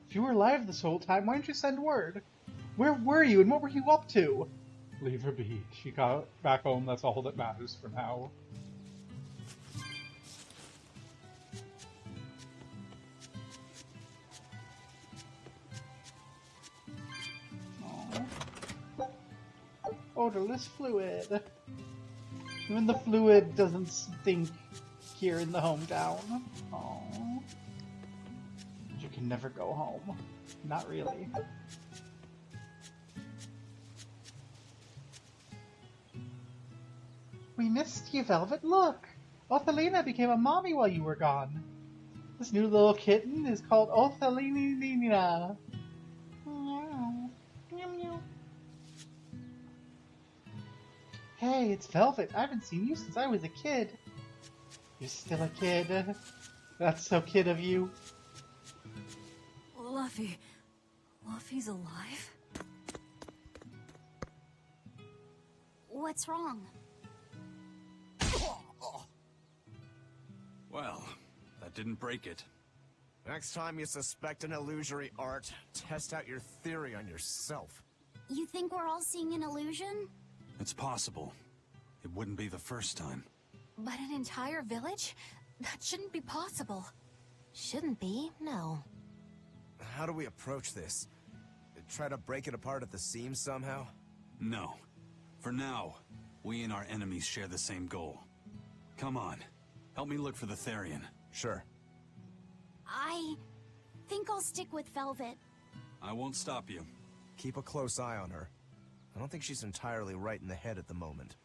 If you were alive this whole time, why didn't you send word? Where were you and what were you up to? Leave her be. She got back home, that's all that matters for now. Aww. Odorless fluid. Even the fluid doesn't stink here in the hometown. Aww. But you can never go home. Not really. We missed you, Velvet. Look! Othelina became a mommy while you were gone. This new little kitten is called Othelina. Hey, it's Velvet. I haven't seen you since I was a kid. You're still a kid. That's so kid of you. Luffy's alive? What's wrong? Well, that didn't break it. Next time you suspect an illusory art, test out your theory on yourself. You think we're all seeing an illusion? It's possible. It wouldn't be the first time. But an entire village? That shouldn't be possible. Shouldn't be, no. How do we approach this? Try to break it apart at the seams somehow? No. For now, we and our enemies share the same goal. Come on. Help me look for the Therian. Sure. I think I'll stick with Velvet. I won't stop you. Keep a close eye on her. I don't think she's entirely right in the head at the moment.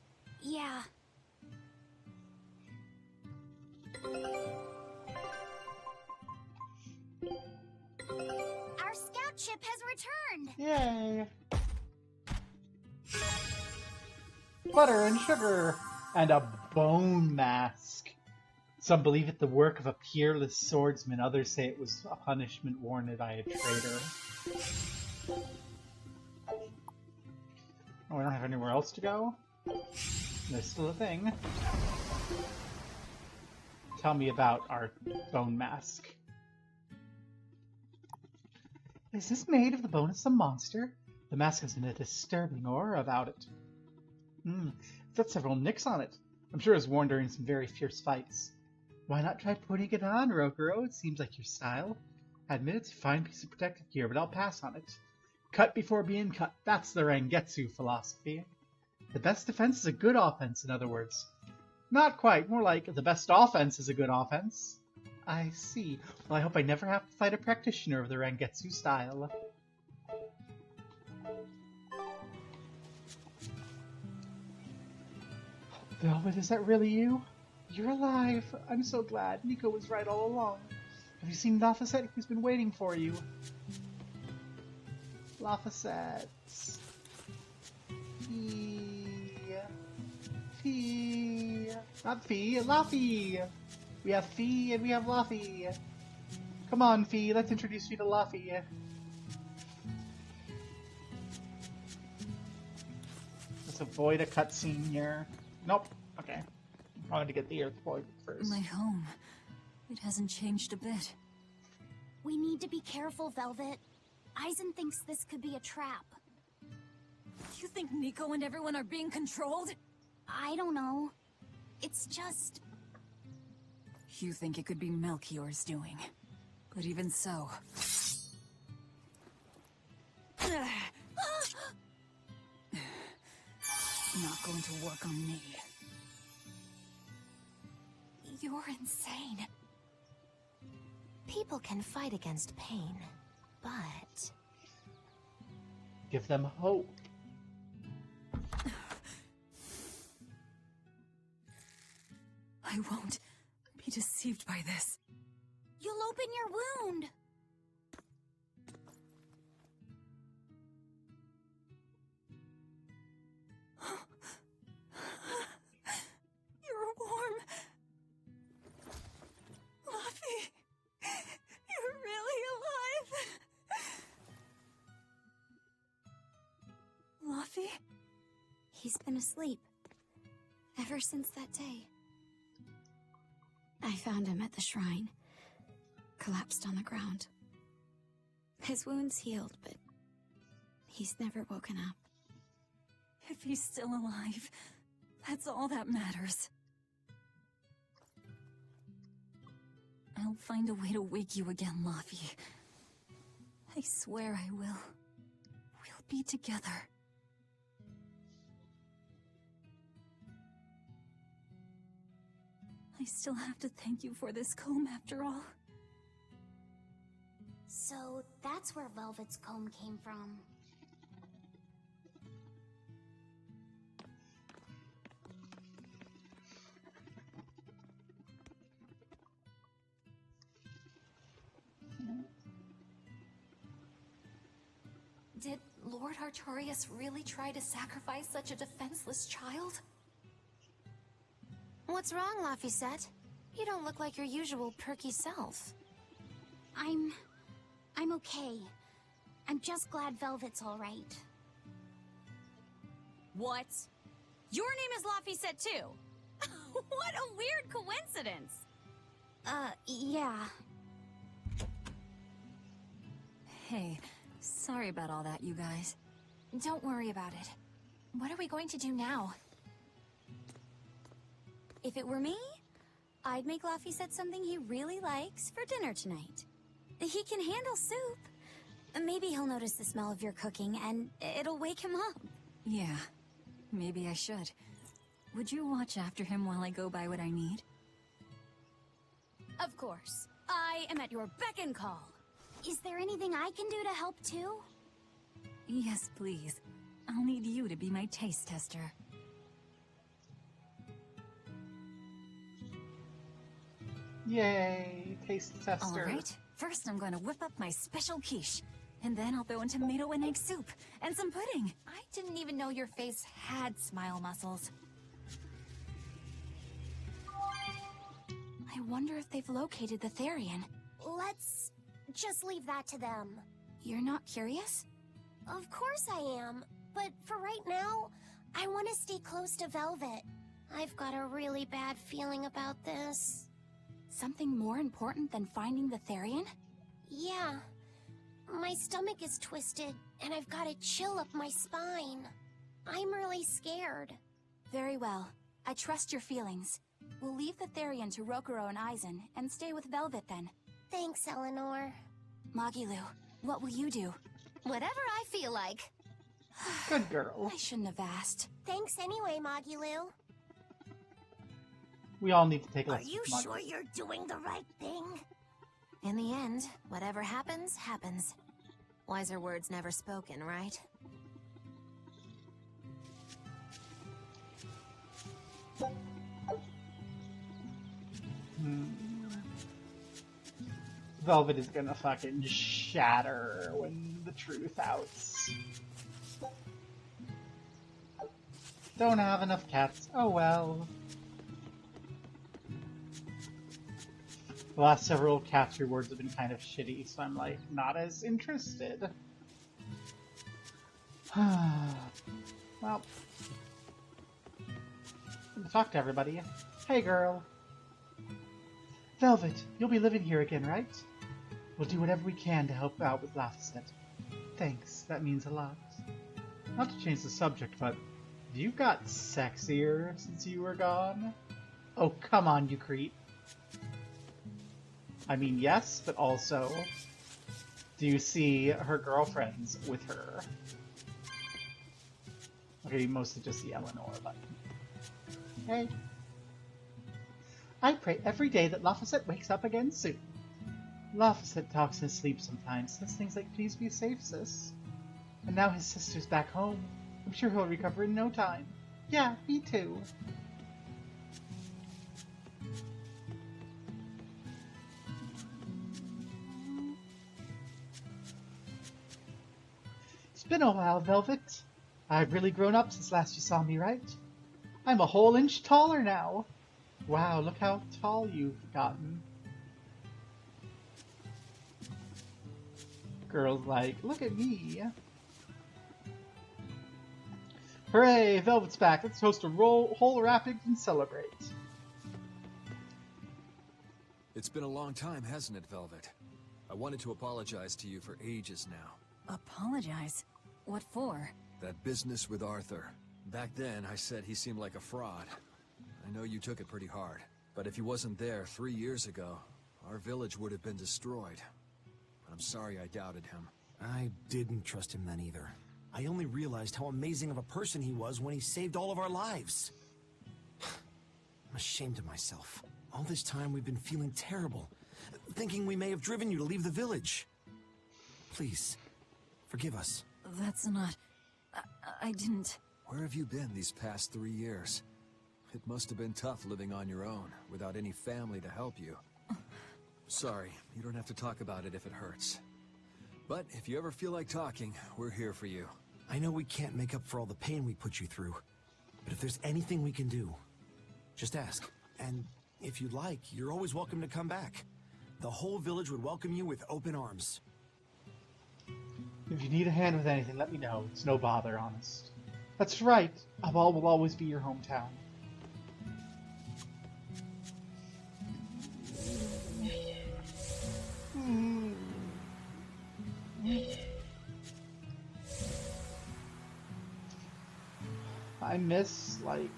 Yeah. Our scout ship has returned! Yay! Butter and sugar! And a bone mask. Some believe it the work of a peerless swordsman. Others say it was a punishment warranted by a traitor. Oh, we don't have anywhere else to go? There's still a thing. Tell me about our bone mask. Is this made of the bone of some monster? The mask has a disturbing aura about it. It's got several nicks on it. I'm sure it was worn during some very fierce fights. Why not try putting it on, Rokuro? It seems like your style. I admit it's a fine piece of protective gear, but I'll pass on it. Cut before being cut. That's the Rengetsu philosophy. The best defense is a good offense, in other words. Not quite. More like the best offense is a good offense. I see. Well, I hope I never have to fight a practitioner of the Rengetsu style. Velvet, is that really you? You're alive. I'm so glad. Nico was right all along. Have you seen Laphicet? He's been waiting for you. Laphicet. Fee. Not Fee, Laffy. We have Fee and we have Laffy. Come on, Fee. Let's introduce you to Laffy. Let's avoid a cutscene here. Nope. Okay. I'm going to get the Earth Boy first. My home. It hasn't changed a bit. We need to be careful, Velvet. Aizen thinks this could be a trap. You think Nico and everyone are being controlled? I don't know. It's just... You think it could be Melchior's doing. But even so... Not going to work on me. You're insane. People can fight against pain, but... Give them hope. I won't be deceived by this. You'll open your wound. You're warm. Luffy, you're really alive. Luffy? He's been asleep. Ever since that day. I found him at the shrine. Collapsed on the ground. His wounds healed, but he's never woken up. If he's still alive, that's all that matters. I'll find a way to wake you again, Laffy. I swear I will. We'll be together. I still have to thank you for this comb after all. So that's where Velvet's comb came from. Did Lord Artorias really try to sacrifice such a defenseless child? What's wrong, Laphicet? You don't look like your usual perky self. I'm okay. I'm just glad Velvet's all right. What? Your name is Laphicet too? What a weird coincidence! Yeah. Hey, sorry about all that, you guys. Don't worry about it. What are we going to do now? If it were me, I'd make Laphicet something he really likes for dinner tonight. He can handle soup. Maybe he'll notice the smell of your cooking and it'll wake him up. Yeah, maybe I should. Would you watch after him while I go buy what I need? Of course. I am at your beck and call. Is there anything I can do to help too? Yes, please. I'll need you to be my taste tester. Yay, taste tester. Alright, first I'm going to whip up my special quiche. And then I'll throw in tomato and egg soup. And some pudding. I didn't even know your face had smile muscles. I wonder if they've located the Therian. Let's just leave that to them. You're not curious? Of course I am, but for right now, I want to stay close to Velvet. I've got a really bad feeling about this. Something more important than finding the Therian? Yeah. My stomach is twisted, and I've got a chill up my spine. I'm really scared. Very well. I trust your feelings. We'll leave the Therian to Rokuro and Aizen, and stay with Velvet then. Thanks, Eleanor. Magilu, what will you do? Whatever I feel like. Good girl. I shouldn't have asked. Thanks anyway, Magilu. We all need to take a Are lesson you from sure Magilu. you're doing the right thing? In the end, whatever happens, happens. Wiser words never spoken, right? Velvet is gonna fucking shatter when the truth outs. Don't have enough cats. Oh well. The last several cats rewards have been kind of shitty, so I'm like, not as interested. Well. Talk to everybody. Hey girl. Velvet, you'll be living here again, right? We'll do whatever we can to help out with Laphset. Thanks, that means a lot. Not to change the subject, but you got sexier since you were gone? Oh, come on, you creep. I mean, yes, but also, do you see her girlfriends with her? Okay, mostly just the Eleanor, but... Hey. I pray every day that Laphset wakes up again soon. Laphset talks in his sleep sometimes, says things like, please be safe, sis. And now his sister's back home. I'm sure he'll recover in no time. Yeah, me too. It's been a while, Velvet. I've really grown up since last you saw me, right? I'm a whole inch taller now. Wow, look how tall you've gotten. Girl's like, look at me. Hooray, Velvet's back. Let's host a whole rapid and celebrate. It's been a long time, hasn't it, Velvet? I wanted to apologize to you for ages now. Apologize? What for? That business with Arthur. Back then, I said he seemed like a fraud. I know you took it pretty hard, but if he wasn't there 3 years ago, our village would have been destroyed. But I'm sorry I doubted him. I didn't trust him then either. I only realized how amazing of a person he was when he saved all of our lives. I'm ashamed of myself. All this time we've been feeling terrible, thinking we may have driven you to leave the village. Please, forgive us. That's not... I didn't... Where have you been these past 3 years? It must have been tough living on your own, without any family to help you. Sorry, you don't have to talk about it if it hurts. But if you ever feel like talking, we're here for you. I know we can't make up for all the pain we put you through, but if there's anything we can do, just ask. And if you'd like, you're always welcome to come back. The whole village would welcome you with open arms. If you need a hand with anything, let me know. It's no bother, honest. That's right. Abal will always be your hometown. I miss, like...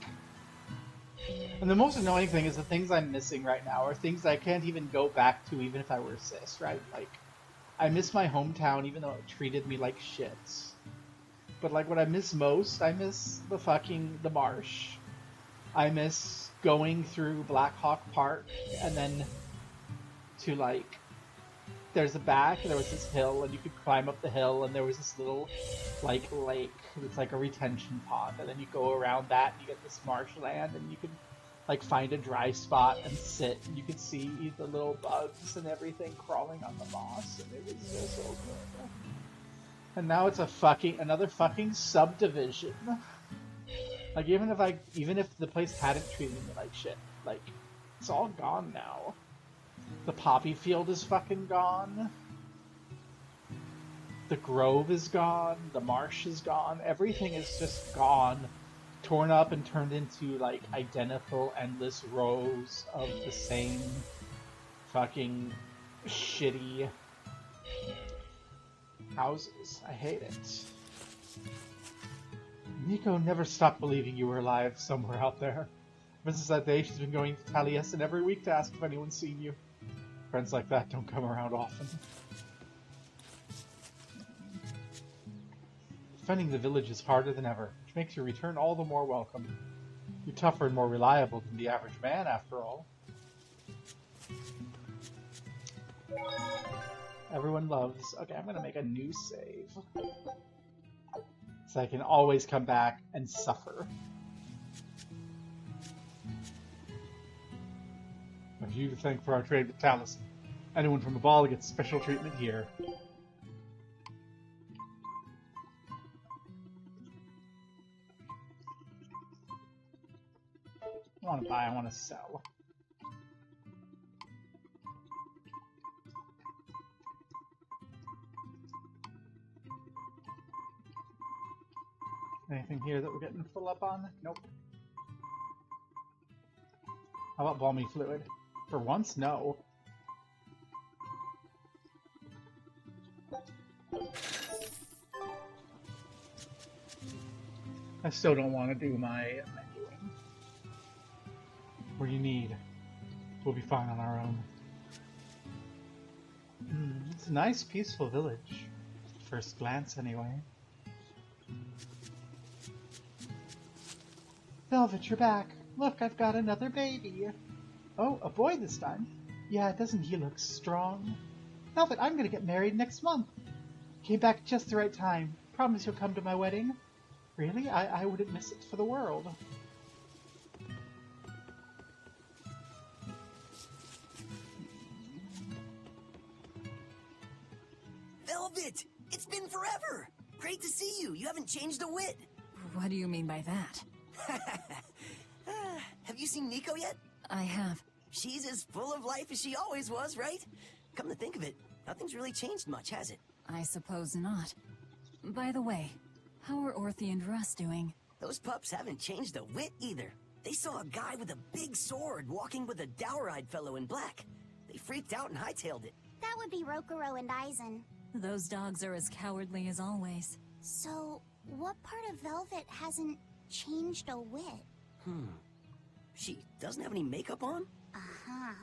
And the most annoying thing is the things I'm missing right now are things I can't even go back to even if I were cis, right? Like, I miss my hometown even though it treated me like shit. But like what I miss most, I miss the marsh. I miss going through Black Hawk Park and then to like there's a back, and there was this hill, and you could climb up the hill, and there was this little, like, lake. It's like a retention pond, and then you go around that, and you get this marshland, and you can, like, find a dry spot and sit, and you could see the little bugs and everything crawling on the moss, and it was so good. And now it's another fucking subdivision. Like, even if the place hadn't treated me like shit, like, it's all gone now. The poppy field is fucking gone. The grove is gone. The marsh is gone. Everything is just gone. Torn up and turned into, like, identical endless rows of the same fucking shitty houses. I hate it. Nico never stopped believing you were alive somewhere out there. Ever since that day, she's been going to Taliesin every week to ask if anyone's seen you. Friends like that don't come around often. Defending the village is harder than ever, which makes your return all the more welcome. You're tougher and more reliable than the average man, after all. Everyone loves... Okay, I'm gonna make a new save. So I can always come back and suffer. I have you to thank for our trade with Taliesin. Anyone from the ball gets special treatment here. I want to buy, I want to sell. Anything here that we're getting full up on? Nope. How about balmy fluid? For once, no. I still don't want to do my menus. What do you need? We'll be fine on our own. It's a nice, peaceful village. At first glance, anyway. Velvet, you're back. Look, I've got another baby. Oh, a boy this time. Yeah, doesn't he look strong? Velvet, I'm gonna get married next month. Came back just the right time. Promise you'll come to my wedding? Really? I wouldn't miss it for the world. Velvet! It's been forever! Great to see you. You haven't changed a whit. What do you mean by that? Have you seen Nico yet? I have. She's as full of life as she always was, right? Come to think of it, nothing's really changed much, has it? I suppose not. By the way, how are Orthy and Russ doing? Those pups haven't changed a whit either. They saw a guy with a big sword walking with a dour-eyed fellow in black. They freaked out and hightailed it. That would be Rokuro and Aizen. Those dogs are as cowardly as always. So, what part of Velvet hasn't changed a whit? She doesn't have any makeup on? Uh-huh.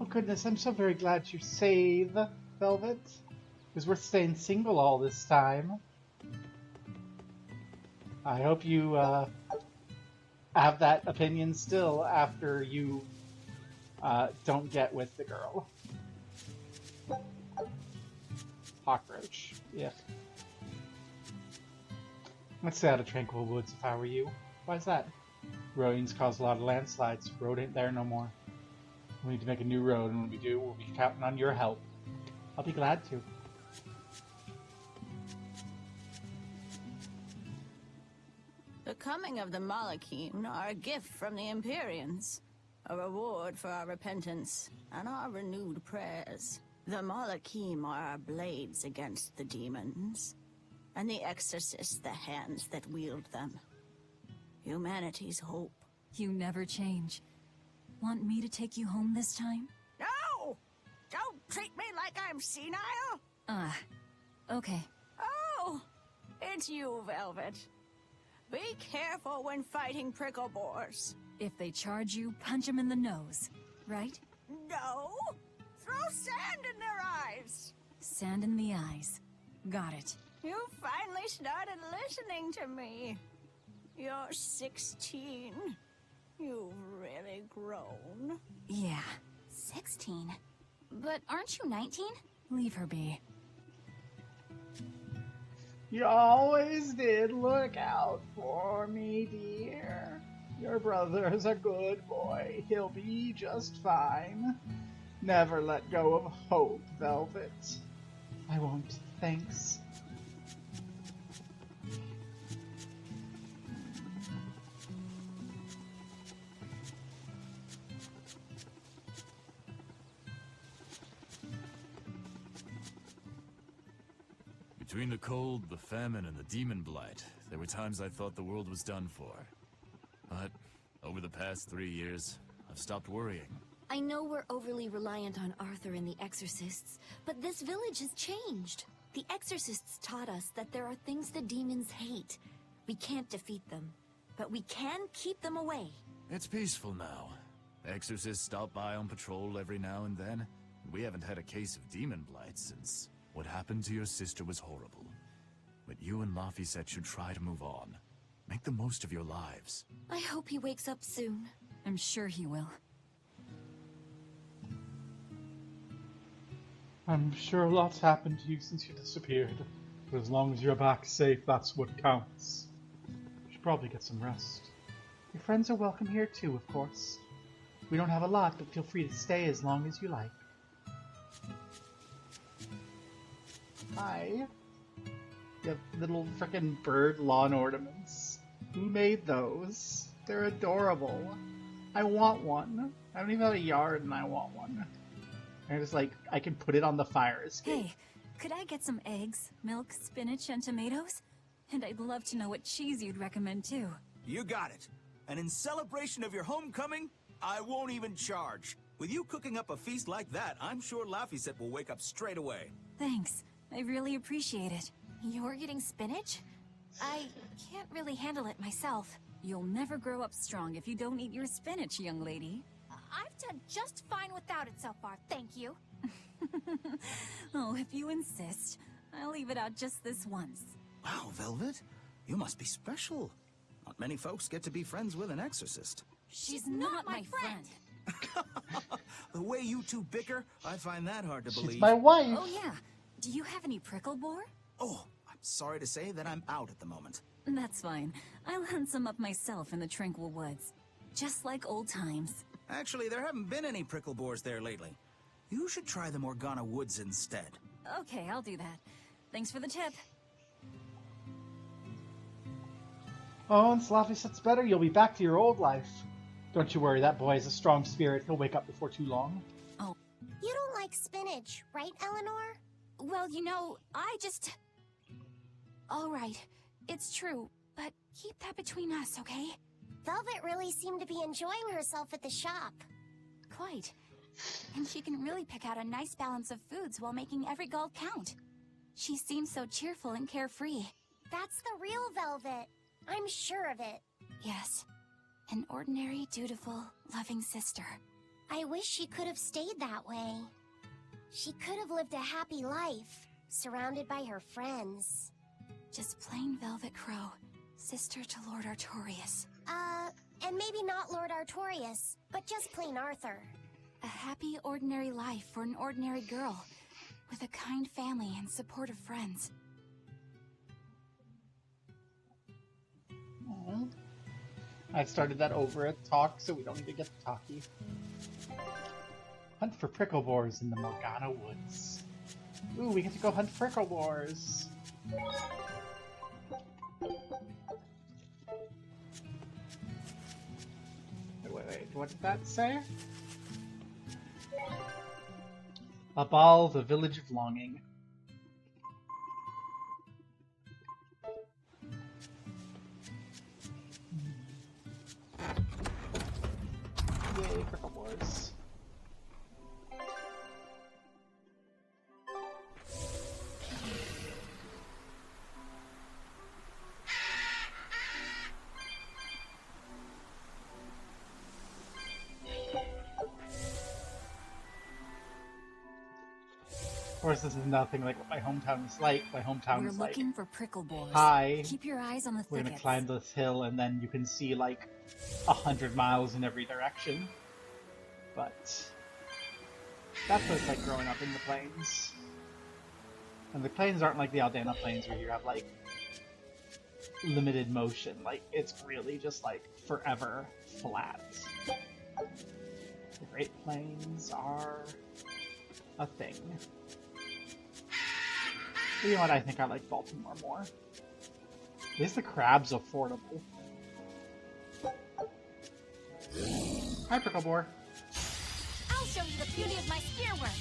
Oh goodness, I'm so very glad you saved Velvet. It was worth staying single all this time. I hope you have that opinion still after you don't get with the girl. Cockroach. Yeah. Let's stay out of Tranquil Woods if I were you. Why is that? Rains cause a lot of landslides. Road ain't there no more. We need to make a new road, and when we do, we'll be counting on your help. I'll be glad to. The coming of the Malakim are a gift from the Empyreans, a reward for our repentance and our renewed prayers. The Malakim are our blades against the demons, and the exorcists the hands that wield them. Humanity's hope. You never change. Want me to take you home this time? No! Don't treat me like I'm senile! Okay. Oh! It's you, Velvet. Be careful when fighting prickle boars. If they charge you, punch them in the nose, right? No! Throw sand in their eyes! Sand in the eyes. Got it. You finally started listening to me. You're 16. You've really grown. Yeah. 16. But aren't you 19? Leave her be. You always did look out for me, dear. Your brother's a good boy. He'll be just fine. Never let go of hope, Velvet. I won't, thanks. Between the cold, the famine, and the demon blight, there were times I thought the world was done for. But over the past 3 years, I've stopped worrying. I know we're overly reliant on Arthur and the Exorcists, but this village has changed. The Exorcists taught us that there are things the demons hate. We can't defeat them, but we can keep them away. It's peaceful now. Exorcists stop by on patrol every now and then. We haven't had a case of demon blight since what happened to your sister was horrible. But you and Laphicet should try to move on. Make the most of your lives. I hope he wakes up soon. I'm sure he will. I'm sure lots happened to you since you disappeared. But as long as you're back safe, that's what counts. You should probably get some rest. Your friends are welcome here too, of course. We don't have a lot, but feel free to stay as long as you like. Hi. You have little frickin' bird lawn ornaments. Who made those? They're adorable. I want one. I don't even have a yard and I want one. I just like, I can put it on the fire escape. Hey, could I get some eggs, milk, spinach, and tomatoes? And I'd love to know what cheese you'd recommend too. You got it. And in celebration of your homecoming, I won't even charge. With you cooking up a feast like that, I'm sure Laphicet will wake up straight away. Thanks. I really appreciate it. You're getting spinach? I can't really handle it myself. You'll never grow up strong if you don't eat your spinach, young lady. I've done just fine without it so far, thank you. Oh, if you insist. I'll leave it out just this once. Wow, Velvet, you must be special. Not many folks get to be friends with an exorcist. She's not my friend. The way you two bicker, I find that hard to believe. She's my wife. Oh yeah. Do you have any prickle boar? Oh, I'm sorry to say that I'm out at the moment. That's fine. I'll hunt some up myself in the tranquil woods. Just like old times. Actually, there haven't been any prickle boars there lately. You should try the Morgana Woods instead. Okay, I'll do that. Thanks for the tip. Oh, and Laphicet's better. You'll be back to your old life. Don't you worry, that boy has a strong spirit. He'll wake up before too long. Oh. You don't like spinach, right, Eleanor? Well, you know, I just... All right, it's true, but keep that between us, okay? Velvet really seemed to be enjoying herself at the shop. Quite. And she can really pick out a nice balance of foods while making every gulp count. She seems so cheerful and carefree. That's the real Velvet. I'm sure of it. Yes. An ordinary, dutiful, loving sister. I wish she could have stayed that way. She could have lived a happy life, surrounded by her friends. Just plain Velvet Crow, sister to Lord Artorias. And maybe not Lord Artorias, but just plain Arthur. A happy, ordinary life for an ordinary girl, with a kind family and supportive friends. Aww. I started that over at talk, so we don't need to get talky. Hunt for prickle boars in the Morgana Woods. Ooh, we get to go hunt prickle boars. Wait, what did that say? Abal, the Village of Longing. Yay, prickle boars. Of course, this is nothing like what my hometown is like. My hometown We're is like, looking for prickle boars. hi, Keep your eyes on the we're thickets. gonna climb this hill, and then you can see like 100 miles in every direction. But That's what it's like growing up in the plains. And the plains aren't like the Aldana plains where you have like limited motion. Like it's really just like forever flat. The Great Plains are a thing. But you know what? I think I like Baltimore more. At least the crab's affordable. Hi, Pricklebore. I'll show you the beauty of my spearwork.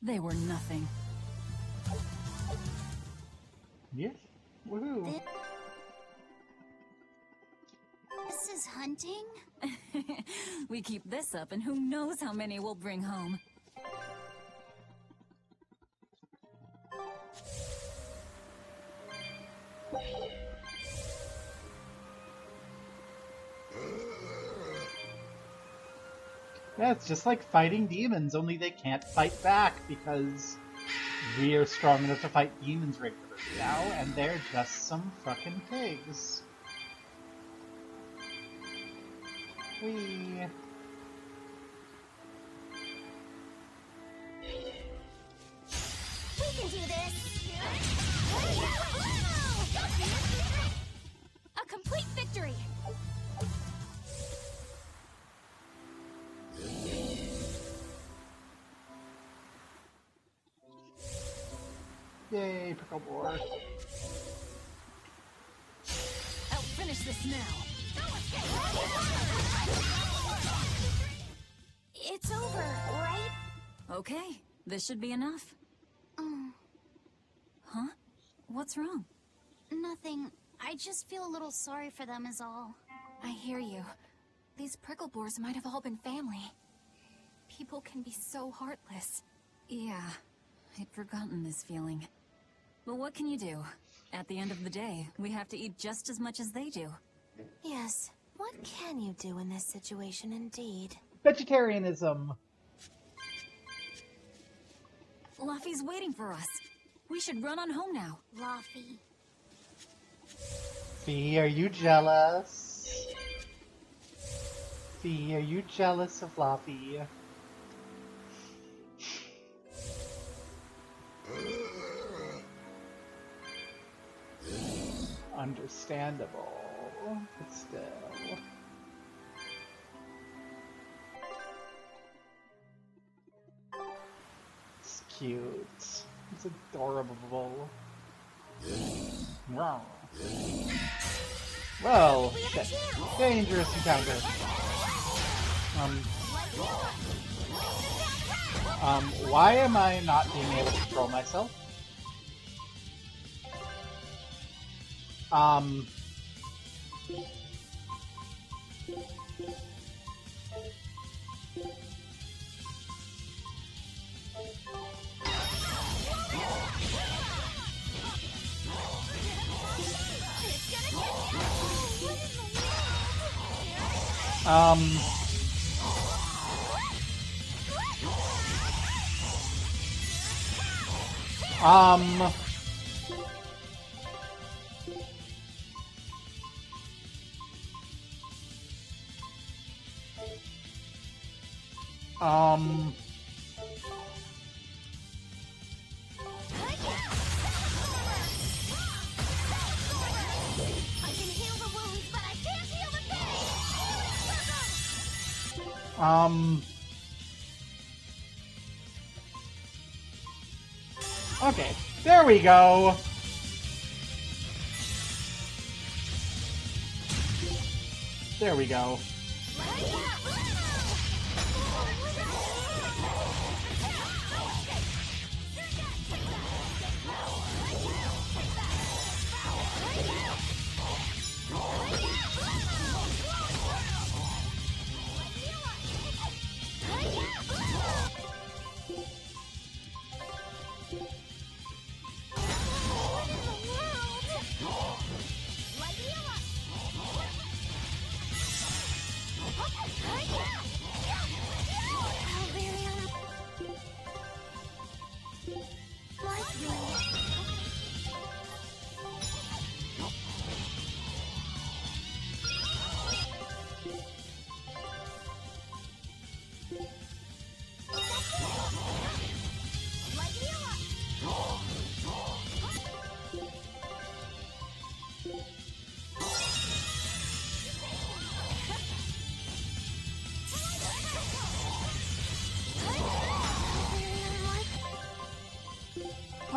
They were nothing. Yes. Woohoo. This is hunting? We keep this up and who knows how many we'll bring home. Yeah, it's just like fighting demons, only they can't fight back because we are strong enough to fight demons regularly now, and they're just some fucking pigs. Whee! We can do this! A complete victory! Yay, Pricklebore. I'll finish this now. It's over, right? Okay, this should be enough. Oh. Huh? What's wrong? Nothing. I just feel a little sorry for them is all. I hear you. These Pricklebores might have all been family. People can be so heartless. Yeah, I'd forgotten this feeling. But what can you do? At the end of the day, we have to eat just as much as they do. Yes. What can you do in this situation, indeed? Vegetarianism. Luffy's waiting for us. We should run on home now. Luffy. Fee, are you jealous? Fee, are you jealous of Luffy? Understandable, but still. It's cute. It's adorable. Wow. Well, shit. Dangerous encounter. Why am I not being able to control myself? Okay, there we go. There we go.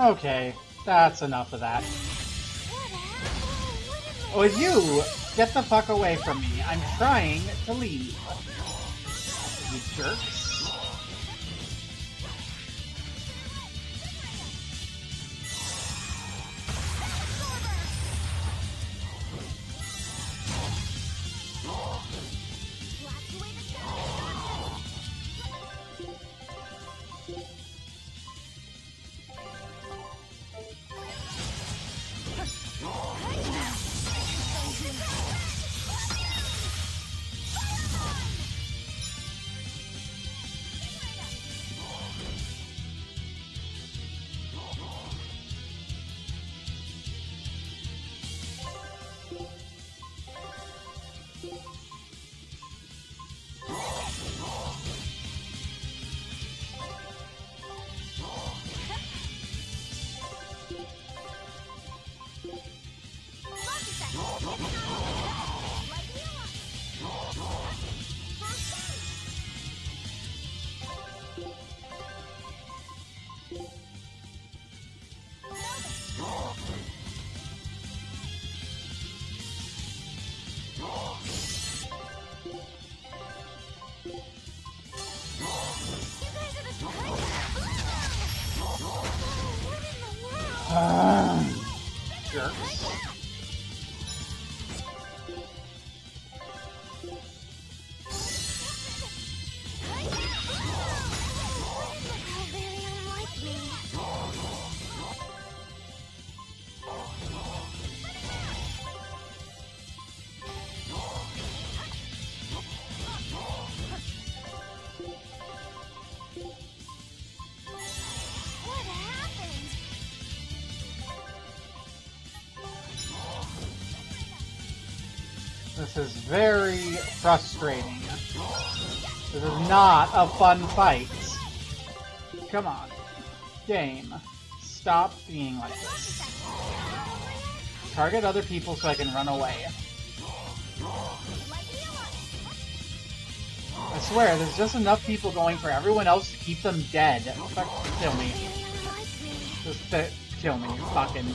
Okay, that's enough of that. Oh, you! Get the fuck away from me. I'm trying to leave. You jerks. Jerks. This is very frustrating. This is not a fun fight. Come on. Game. Stop being like this. Target other people so I can run away. I swear, there's just enough people going for everyone else to keep them dead. Fuck, kill me. Just kill me. Fucking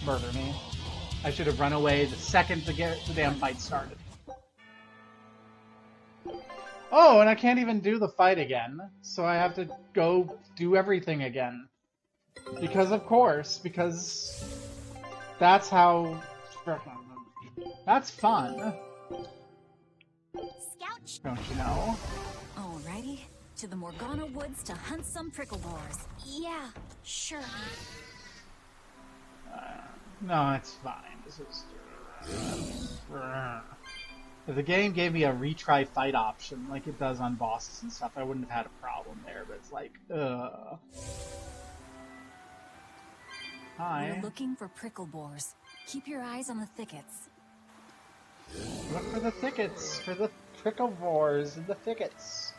murder me. I should have run away the second the damn fight started. Oh, and I can't even do the fight again, so I have to go do everything again. Because of course, because that's how... That's fun. Don't you know? Alrighty, to the Morgana Woods to hunt some prickle boars. Yeah, sure. No, it's fine. This is... If the game gave me a retry fight option, like it does on bosses and stuff, I wouldn't have had a problem there, but it's like, Hi. We're looking for prickle boars. Keep your eyes on the thickets. Look for the thickets, for the prickle boars in the thickets.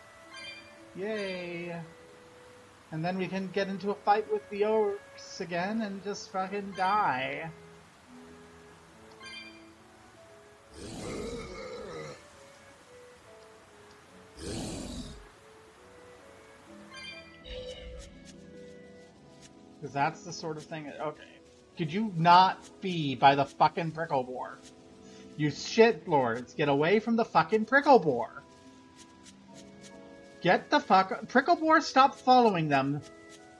Yay. And then we can get into a fight with the orcs again and just fucking die. Because that's the sort of thing... Okay. Could you not be by the fucking prickle boar? You shit lords, get away from the fucking prickle boar. Get the fuck... Prickle boar, stop following them.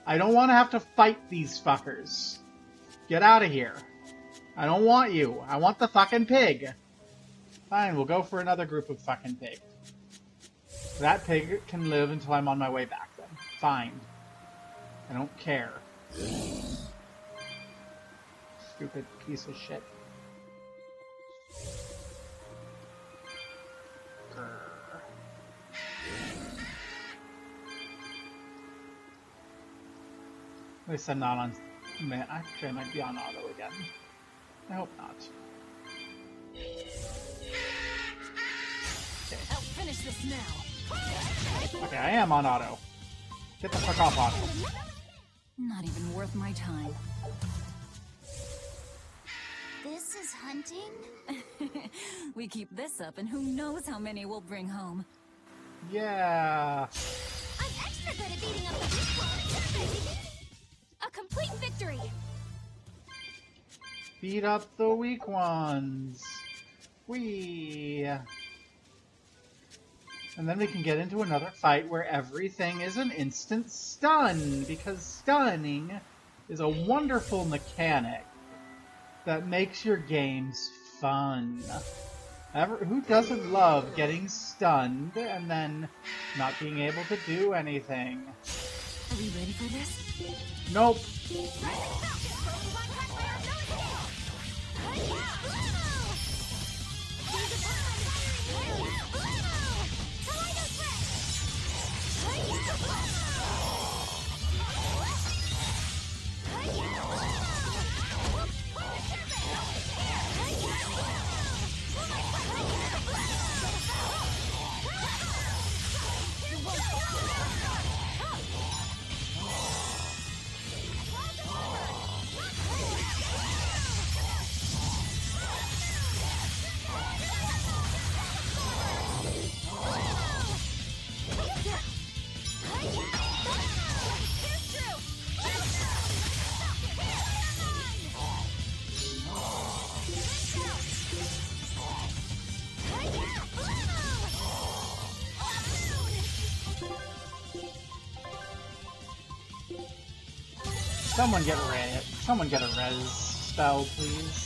I don't want to have to fight these fuckers. Get out of here. I don't want you. I want the fucking pig. Fine, we'll go for another group of fucking pig. That pig can live until I'm on my way back then. Fine. I don't care. Stupid piece of shit. At least I'm not on... Man, actually I might be on auto again. I hope not. Okay. I'll finish this now. Okay, I am on auto. Get the fuck off auto. Not even worth my time. This is hunting? We keep this up, and who knows how many we'll bring home. Yeah. I'm extra good at beating up the weak ones. A complete victory! Beat up the weak ones. Whee! And then we can get into another fight where everything is an instant stun, because stunning is a wonderful mechanic that makes your games fun. Who doesn't love getting stunned and then not being able to do anything? Are we ready for this? Nope. Someone get a res spell, please.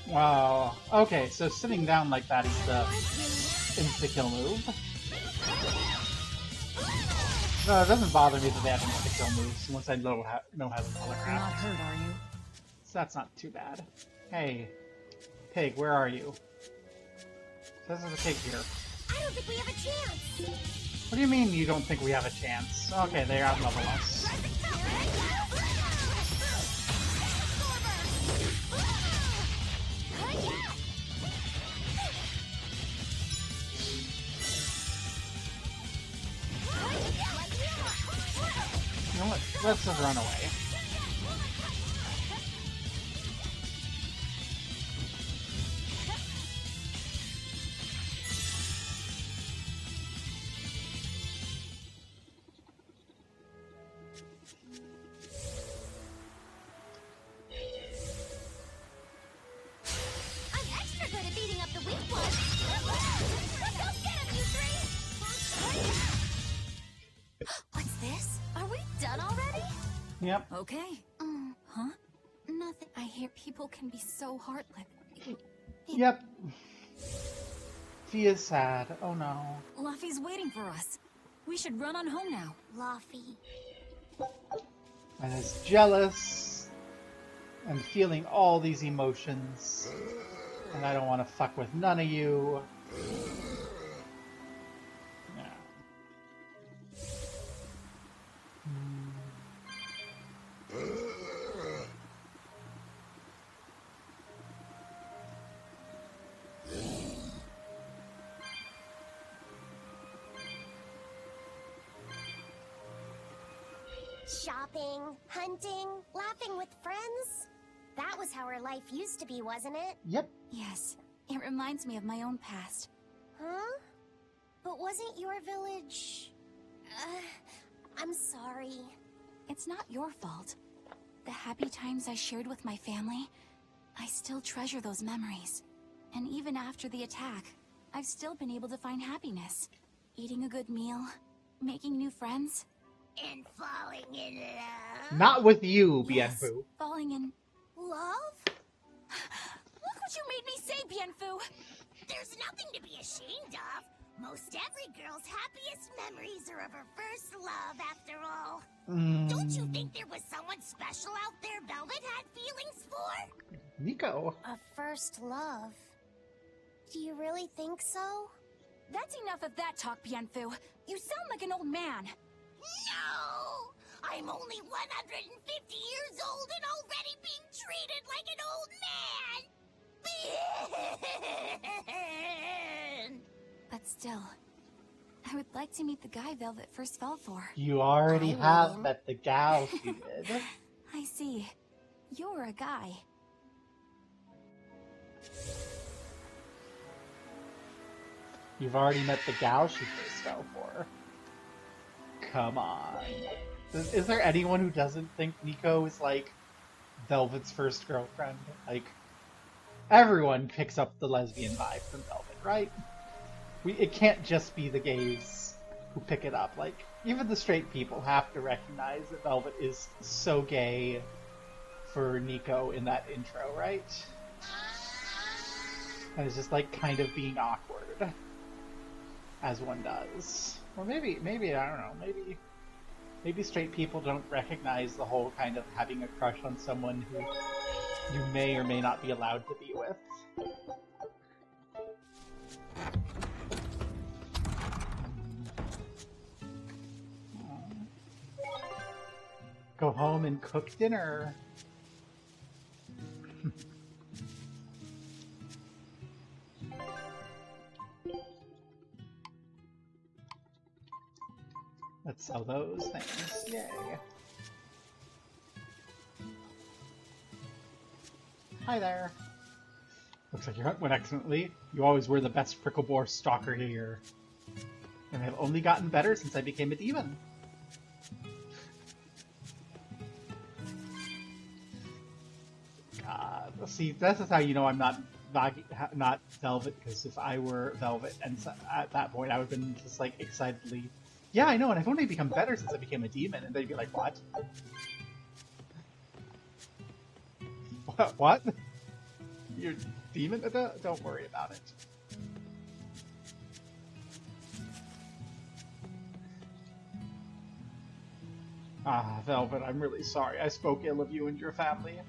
Wow. Okay, so sitting down like that is the insta-kill move. No, it doesn't bother me that they have insta-kill moves once I know how to telegraph. You're not hurt, are you? So that's not too bad. Hey, Pig, where are you? Says there's a pig here. I don't think we have a chance! What do you mean you don't think we have a chance? Okay, they outlevel us. You know what? Let's just run away. I'm extra good at beating up the weak ones! Go get him, you three! What's this? Are we done already? Yep. Okay. Huh? Nothing. I hear people can be so heartless. Yep. She is sad. Oh no. Luffy's waiting for us. We should run on home now. Luffy. And is jealous and feeling all these emotions. And I don't want to fuck with none of you. Yeah. Shopping, hunting, laughing with friends. That was how our life used to be, wasn't it? Yep. Yes, it reminds me of my own past. Huh? But wasn't your village... I'm sorry. It's not your fault. The happy times I shared with my family, I still treasure those memories. And even after the attack, I've still been able to find happiness. Eating a good meal, making new friends. And falling in love? Not with you, Yes, Bienfu. falling in love? Look what you made me say, Bienfu! There's nothing to be ashamed of. Most every girl's happiest memories are of her first love, after all. Don't you think there was someone special out there Velvet had feelings for? Nico. A first love. Do you really think so? That's enough of that talk, Bienfu. You sound like an old man. No! I'm only 150 years old and already being treated like an old man! But still, I would like to meet the guy Velvet first fell for. You already have met the gal she did. I see. You're a guy. You've already met the gal she first fell for. Come on. Is there anyone who doesn't think Nico is like Velvet's first girlfriend? Like, everyone picks up the lesbian vibe from Velvet, right? It can't just be the gays who pick it up. Like, even the straight people have to recognize that Velvet is so gay for Nico in that intro, right? And it's just like kind of being awkward, as one does. Or maybe I don't know, maybe straight people don't recognize the whole kind of having a crush on someone who you may or may not be allowed to be with. Go home and cook dinner. Let's sell those things. Yay. Hi there. Looks like your hunt went excellently. You always were the best prickle boar stalker here. And I've only gotten better since I became a demon. God. See, this is how you know I'm not Velvet, because if I were Velvet, and at that point I would have been just like excitedly, yeah, I know, and I've only become better since I became a demon, and they'd be like, what? What? You're a demon? Don't worry about it. Ah, Velvet, I'm really sorry. I spoke ill of you and your family.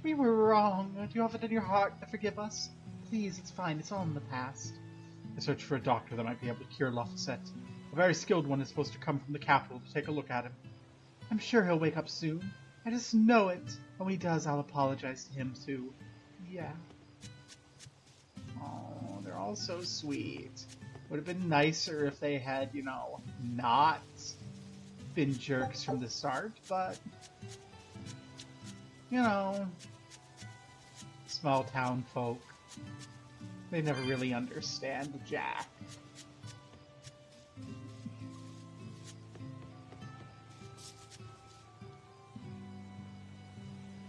We were wrong. Do you have it in your heart to forgive us? Please, it's fine. It's all in the past. I searched for a doctor that might be able to cure Laphicet. A very skilled one is supposed to come from the capital to take a look at him. I'm sure he'll wake up soon. I just know it. And when he does, I'll apologize to him too. Yeah. Oh, they're all so sweet. Would have been nicer if they had, you know, not been jerks from the start, but you know, small town folk, they never really understand Jack.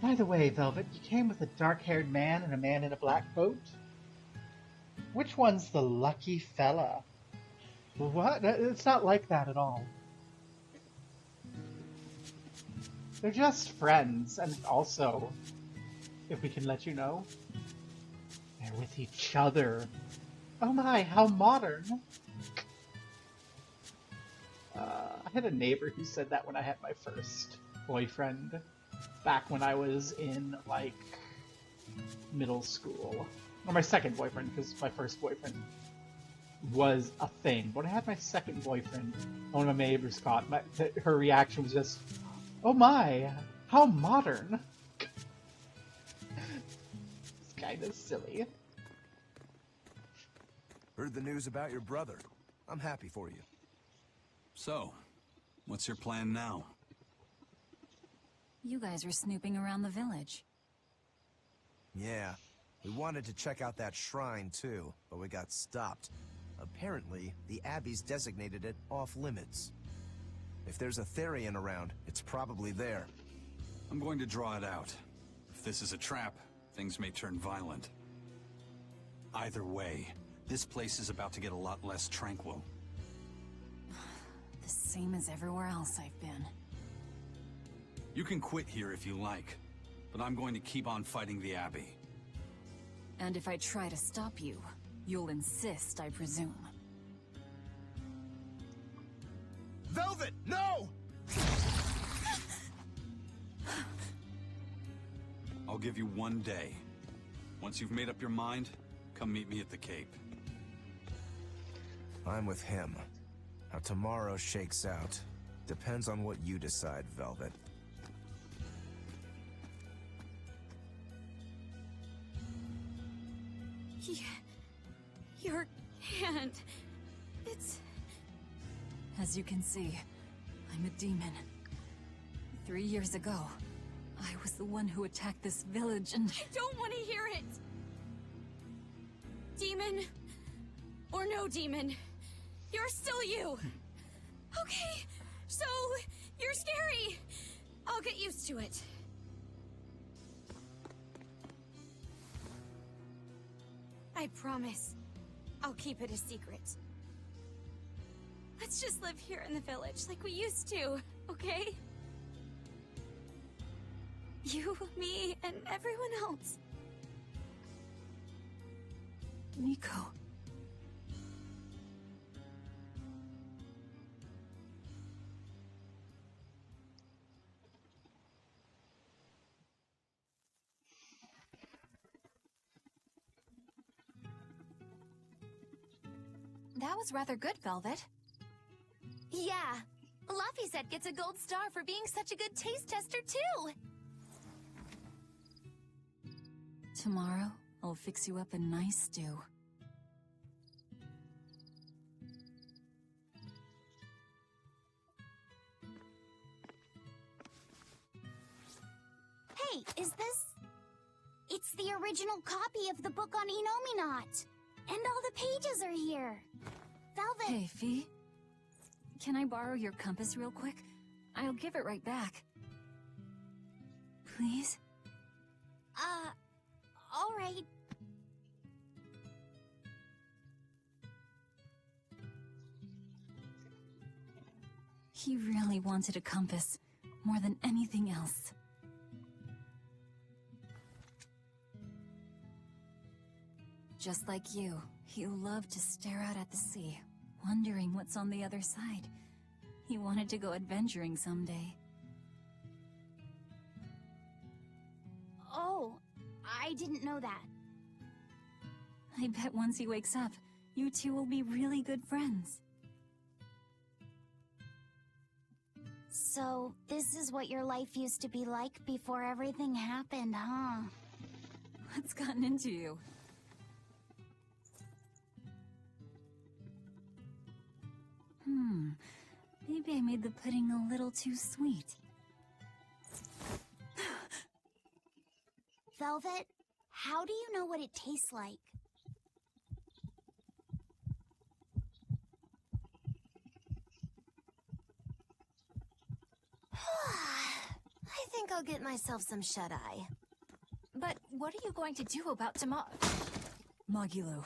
By the way, Velvet, you came with a dark-haired man and a man in a black coat? Which one's the lucky fella? What? It's not like that at all. They're just friends, and also, if we can let you know, they're with each other. Oh my, how modern! I had a neighbor who said that when I had my first boyfriend, back when I was in, like, middle school. Or my second boyfriend, because my first boyfriend was a thing. When I had my second boyfriend, one of my neighbors caught, her reaction was just, oh my, how modern. It's kind of silly. Heard the news about your brother. I'm happy for you. So, what's your plan now? You guys are snooping around the village. Yeah, we wanted to check out that shrine too, but we got stopped. Apparently, the Abbey's designated it off-limits. If there's a Therian around, it's probably there. I'm going to draw it out. If this is a trap, things may turn violent. Either way, this place is about to get a lot less tranquil. The same as everywhere else I've been. You can quit here if you like, but I'm going to keep on fighting the Abbey. And if I try to stop you, you'll insist, I presume. Velvet, no! I'll give you 1 day. Once you've made up your mind, come meet me at the Cape. I'm with him. How tomorrow shakes out depends on what you decide, Velvet. Your hand... It's... As you can see, I'm a demon. 3 years ago, I was the one who attacked this village and... I don't want to hear it! Demon, or no demon, you're still you! Okay, so you're scary! I'll get used to it. I promise, I'll keep it a secret. Let's just live here in the village like we used to, okay? You, me, and everyone else. Nico. That was rather good, Velvet. Yeah. Laphicet gets a gold star for being such a good taste tester, too! Tomorrow, I'll fix you up a nice stew. Hey, is this... It's the original copy of the book on Enominat. And all the pages are here. Velvet... Hey, Fee. Can I borrow your compass real quick? I'll give it right back. Please? All right. He really wanted a compass, more than anything else. Just like you, he loved to stare out at the sea, wondering what's on the other side. He wanted to go adventuring someday. Oh, I didn't know that. I bet once he wakes up, you two will be really good friends. So, this is what your life used to be like before everything happened, huh? What's gotten into you? Maybe I made the pudding a little too sweet. Velvet, how do you know what it tastes like? I think I'll get myself some shut-eye. But what are you going to do about tomorrow? Magilou,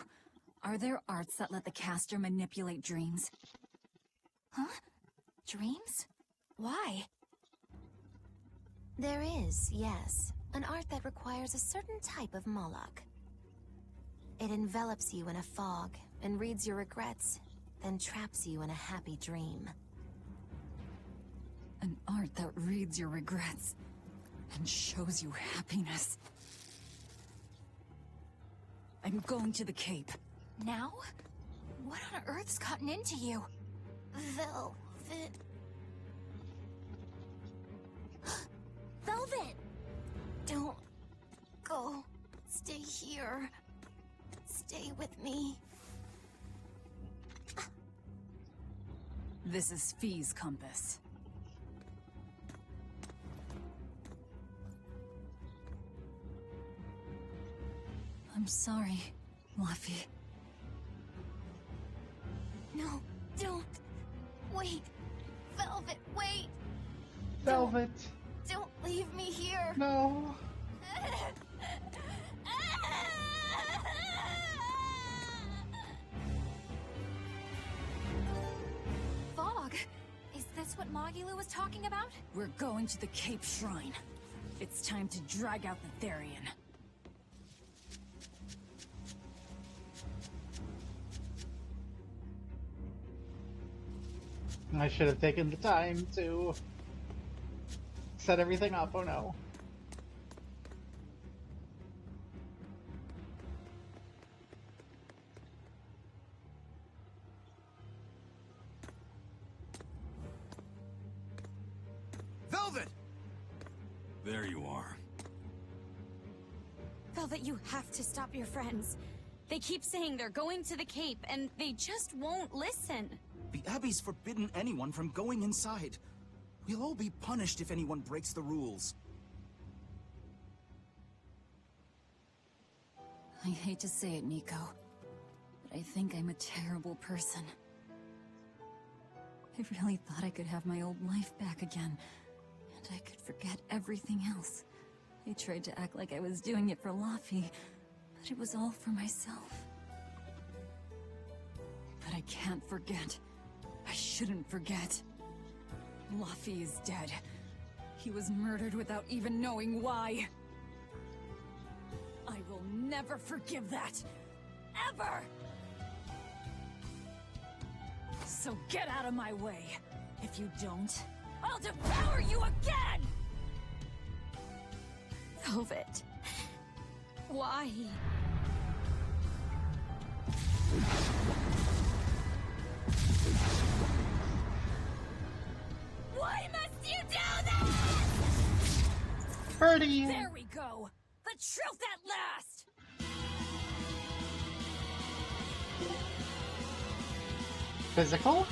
are there arts that let the caster manipulate dreams? Huh? Dreams? Why? There is, yes. An art that requires a certain type of Moloch. It envelops you in a fog and reads your regrets, then traps you in a happy dream. An art that reads your regrets and shows you happiness. I'm going to the Cape. Now? What on earth's gotten into you? Velvet... Velvet! Don't go. Stay here. Stay with me. This is Fee's compass. I'm sorry, Laphie. No, don't. Wait. Velvet, wait. Velvet. Don't leave me here. No. what Magilu was talking about? We're going to the Cape Shrine. It's time to drag out the Therian. I should have taken the time to set everything up. Oh no. Velvet! There you are. Velvet, you have to stop your friends. They keep saying they're going to the Cape, and they just won't listen. The Abbey's forbidden anyone from going inside. We'll all be punished if anyone breaks the rules. I hate to say it, Nico, but I think I'm a terrible person. I really thought I could have my old life back again, and I could forget everything else. I tried to act like I was doing it for Laffy, but it was all for myself. But I can't forget. I shouldn't forget. Laffy is dead. He was murdered without even knowing why. I will never forgive that. Ever! So get out of my way. If you don't, I'll devour you again! Velvet. Why? Why must you do this? Birdie! There we go. The truth at last! Physical?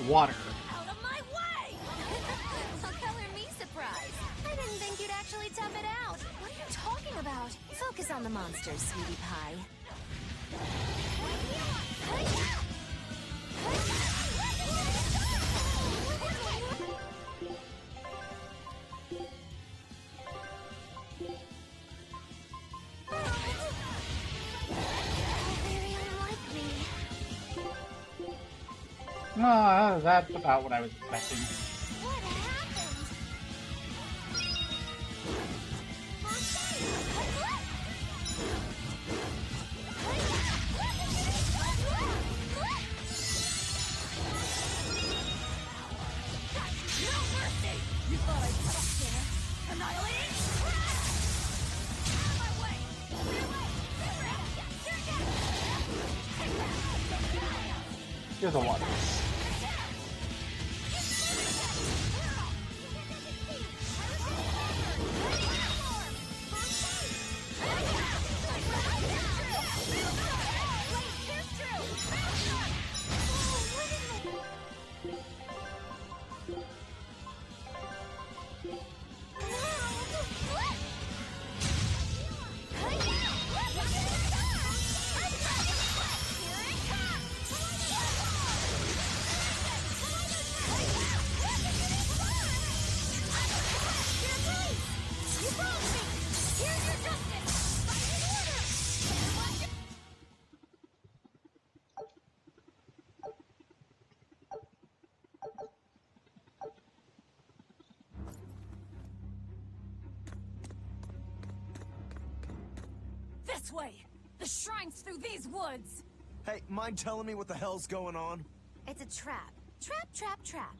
Water. Out of my way! How color me surprised. I didn't think you'd actually tough it out. What are you talking about? Focus on the monsters, sweetie pie. That's about what I was expecting. What happened? No mercy! You thought I'd stop there? Annihilating? Out of my way! Clear way! Here's the water. This way! The shrine's through these woods! Hey, mind telling me what the hell's going on? It's a trap. Trap, trap, trap.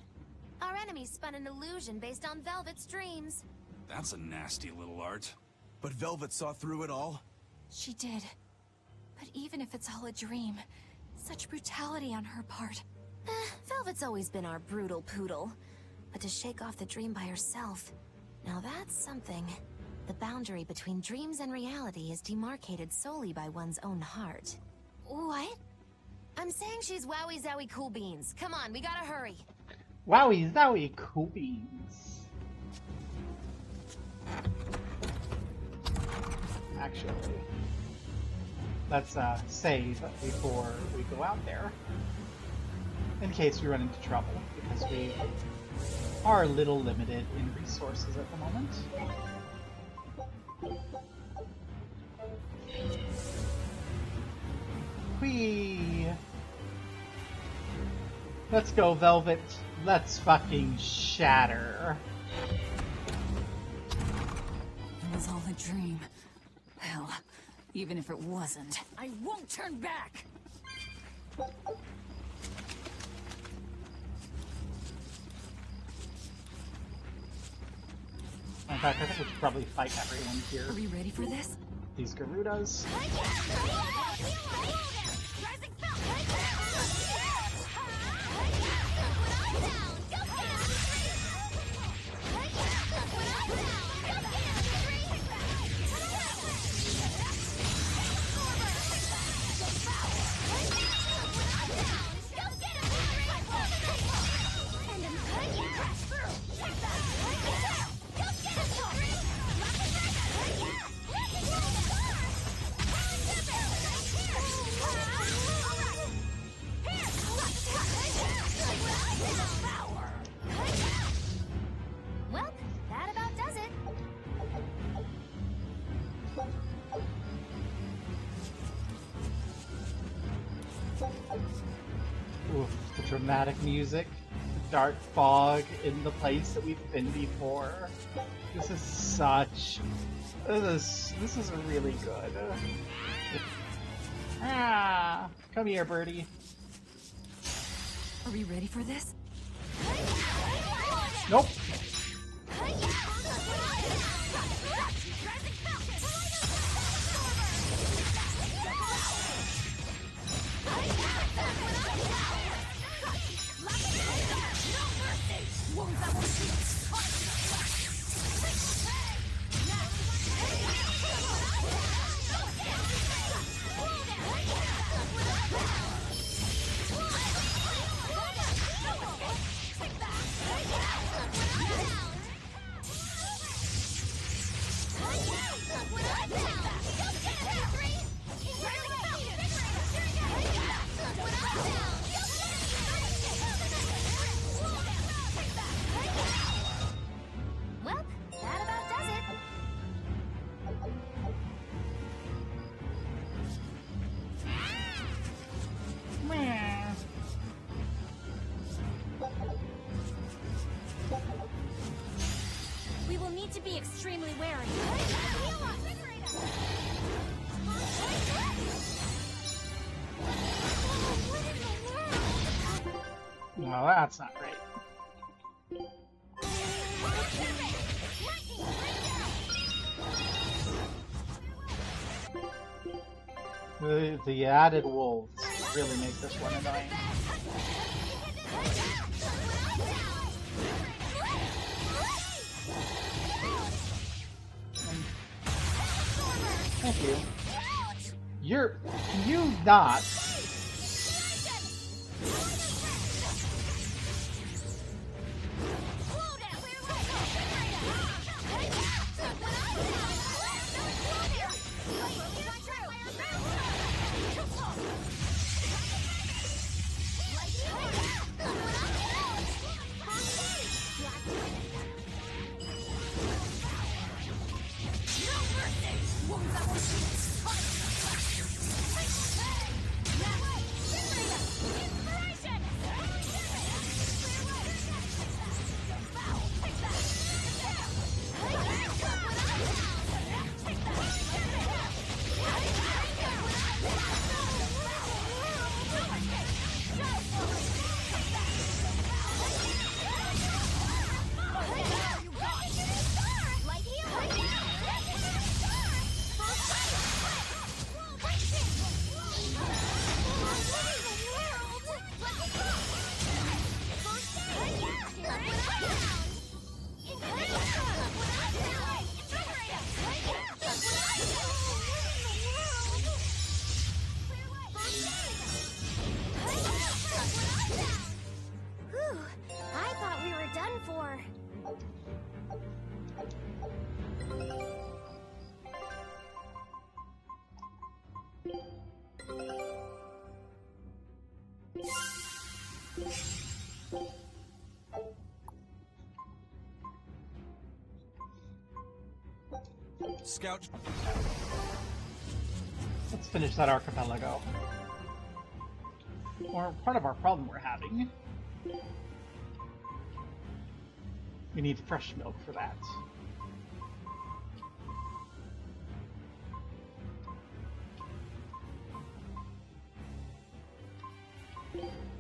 Our enemy spun an illusion based on Velvet's dreams. That's a nasty little art. But Velvet saw through it all? She did. But even if it's all a dream, such brutality on her part. Velvet's always been our brutal poodle. But to shake off the dream by herself, now that's something. The boundary between dreams and reality is demarcated solely by one's own heart. What? I'm saying she's wowie zowie cool beans. Come on, we gotta hurry. Wowie zowie cool beans. Actually, let's save before we go out there. In case we run into trouble, because we are a little limited in resources at the moment. Whee! Let's go, Velvet. Let's fucking shatter. It was all a dream. Hell, even if it wasn't. I won't turn back! In fact, I think we should probably fight everyone here. Are we ready for this? These Garudas. Well, that about does it. Oof, the dramatic music, the dark fog in the place that we've been before. This is such... This is really good. Ah, come here, birdie. Are we ready for this? Nope. Well, that about does it. We will need to be extremely wary. No, that's not right. The added wolves really make this one annoying. Thank you. Can you not? Whew, I thought we were done for. Scout. Let's finish that archipelago. Or part of our problem we're having We need fresh milk for that.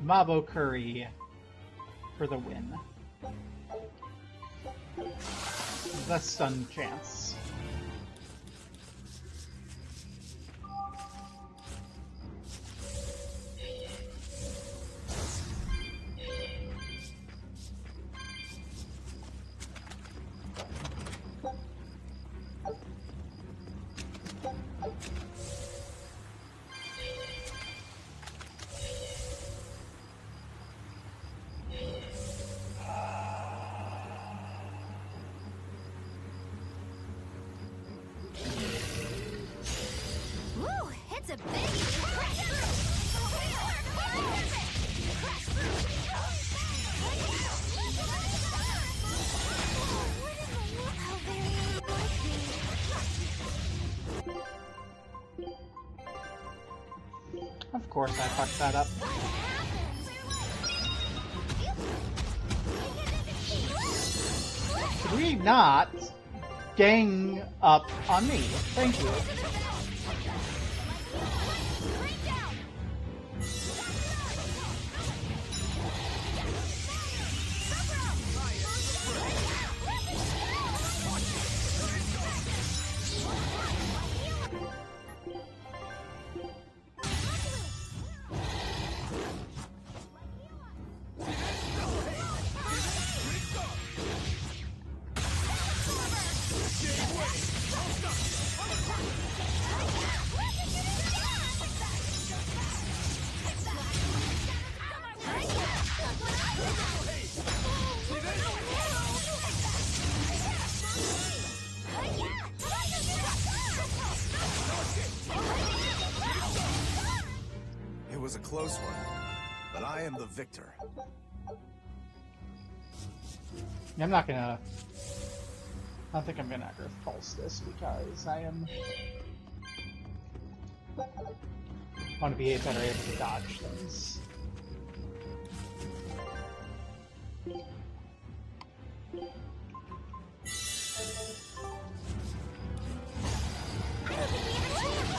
Mabo curry for the win. The stun chance. Woo! It's a big Of course I fucked that up. Could we not gang up on me? Thank you. It was a close one, but I am the victor. I'm not gonna... I don't think I'm gonna repulse this because I am... want to be better able to dodge things.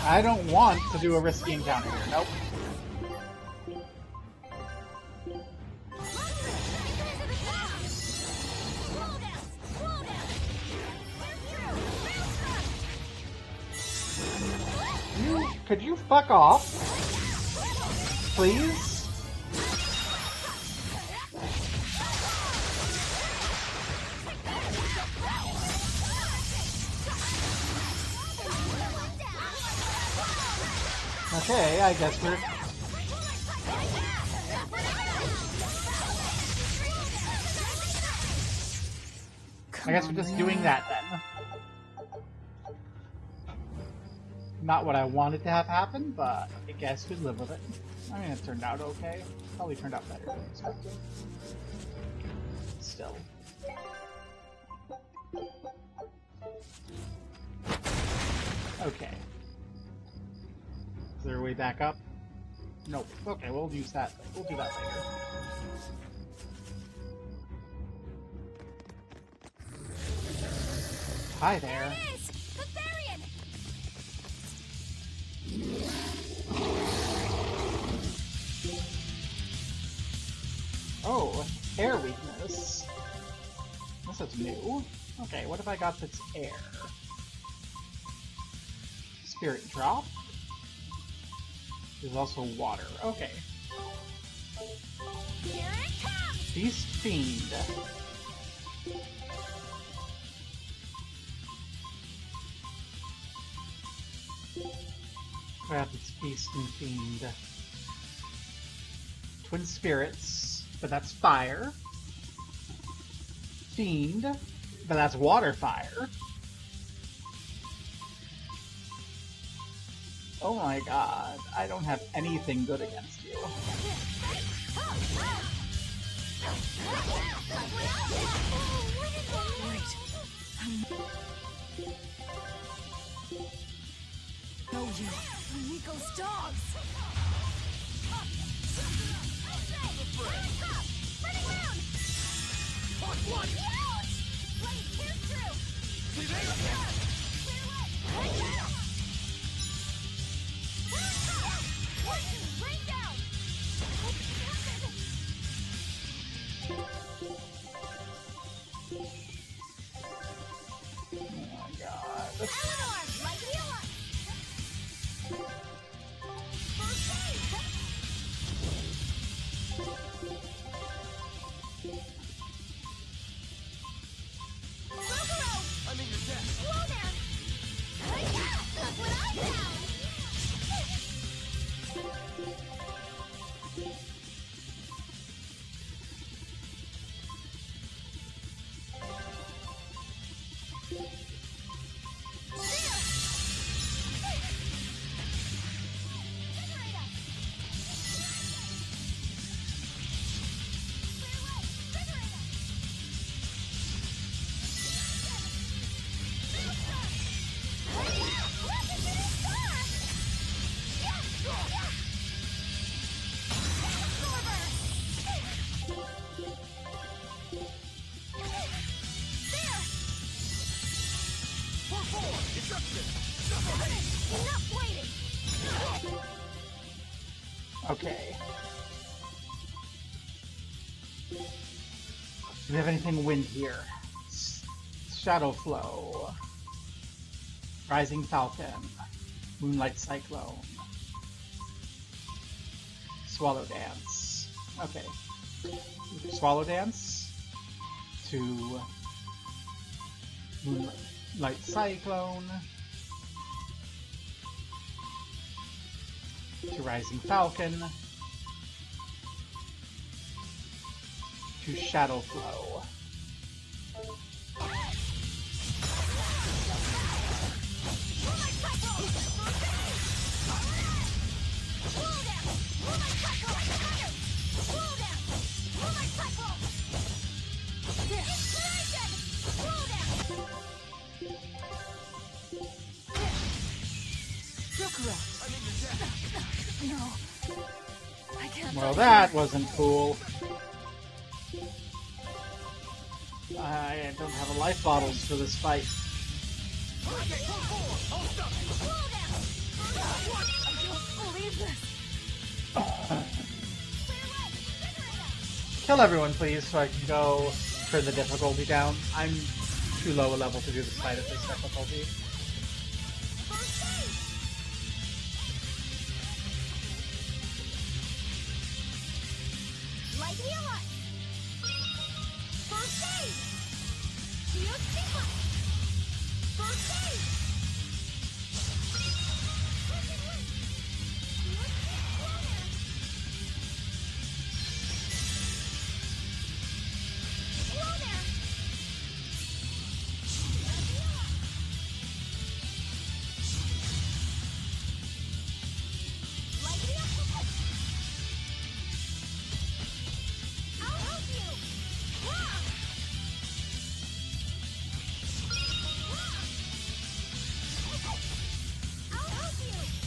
I don't want to do a risky encounter here. Nope. Could you fuck off? Please? Okay, I guess we're... I guess we're just doing that then. Not what I wanted to have happen, but I guess we live with it. I mean, it turned out okay. Probably turned out better than expected. Still. Okay. Is there a way back up? Nope. Okay, we'll use that. We'll do that later. Hi there. Oh, air weakness. This is new. Okay, what if I got that's air? Spirit drop. There's also water. Okay. Beast Fiend. Crap, it's Beast and Fiend. Twin Spirits, but that's fire. Fiend, but that's water fire. Oh my god, I don't have anything good against you. Know you. Nico's dogs. Okay. Do we have anything wind here? Shadow Flow. Rising Falcon. Moonlight Cyclone. Swallow Dance. Okay. Swallow Dance to Moonlight Cyclone to Rising Falcon to Shadow Flow. No. I can't. Well, that wasn't cool. I don't have a life bottles for this fight. Kill everyone, please, so I can go turn the difficulty down. I'm too low a level to do this fight at this difficulty.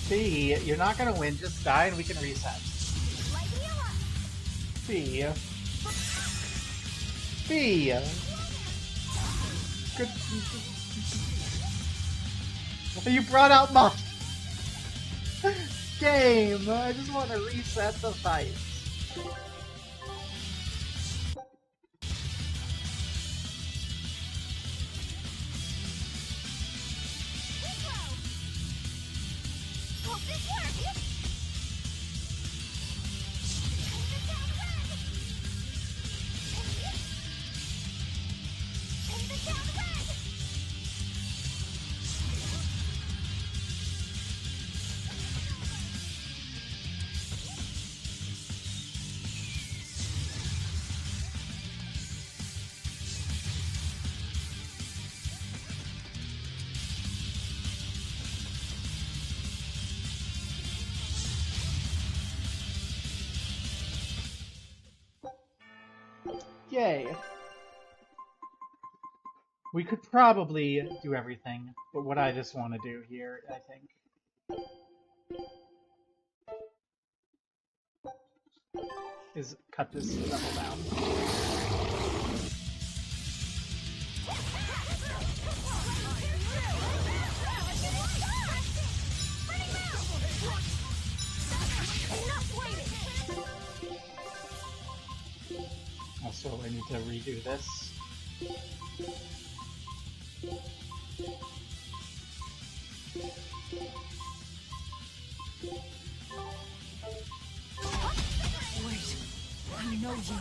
B, you're not gonna win, just die and we can reset. B. B. Good. You brought out my game. I just want to reset the fight. Yay. We could probably do everything, but what I just want to do here, I think. is cut this level down. Also, I need to redo this. Wait, I know you.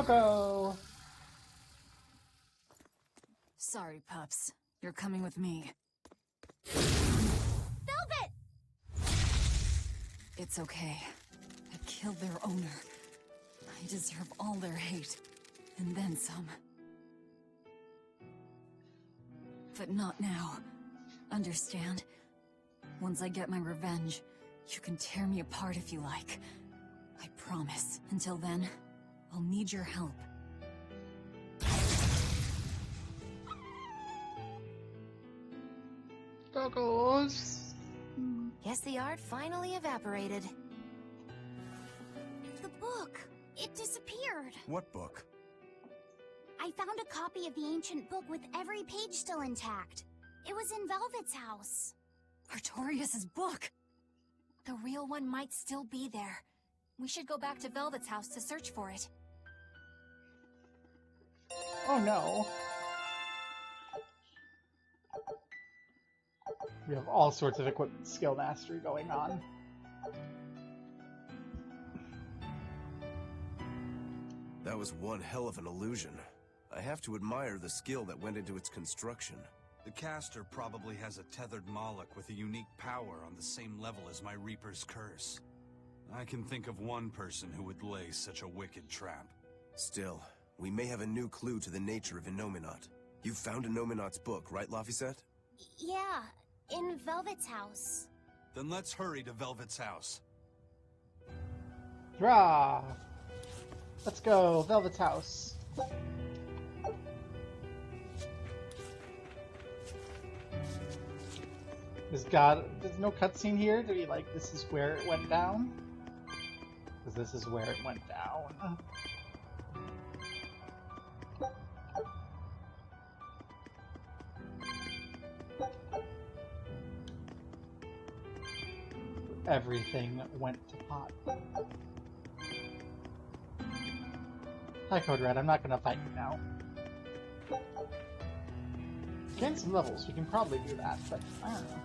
Go! Sorry, pups. You're coming with me. Velvet! It's okay. I killed their owner. I deserve all their hate. And then some. But not now. Understand? Once I get my revenge, you can tear me apart if you like. I promise. Until then, I'll need your help. Goggles. Guess the art finally evaporated. The book! It disappeared! What book? I found a copy of the ancient book with every page still intact. It was in Velvet's house. Artorias' book! The real one might still be there. We should go back to Velvet's house to search for it. Oh no. We have all sorts of equipment skill mastery going on. That was one hell of an illusion. I have to admire the skill that went into its construction. The caster probably has a tethered Moloch with a unique power on the same level as my Reaper's curse. I can think of one person who would lay such a wicked trap. Still, we may have a new clue to the nature of Innominat. You found Innominat's book, right, Laphicet? Yeah, in Velvet's house. Then let's hurry to Velvet's house. Hurrah! Let's go, Velvet's house. There's no cutscene here to be like, this is where it went down? Because this is where it went down. Everything went to pot. Hi, Code Red, I'm not gonna fight you now. Gain some levels, we can probably do that, but I don't know.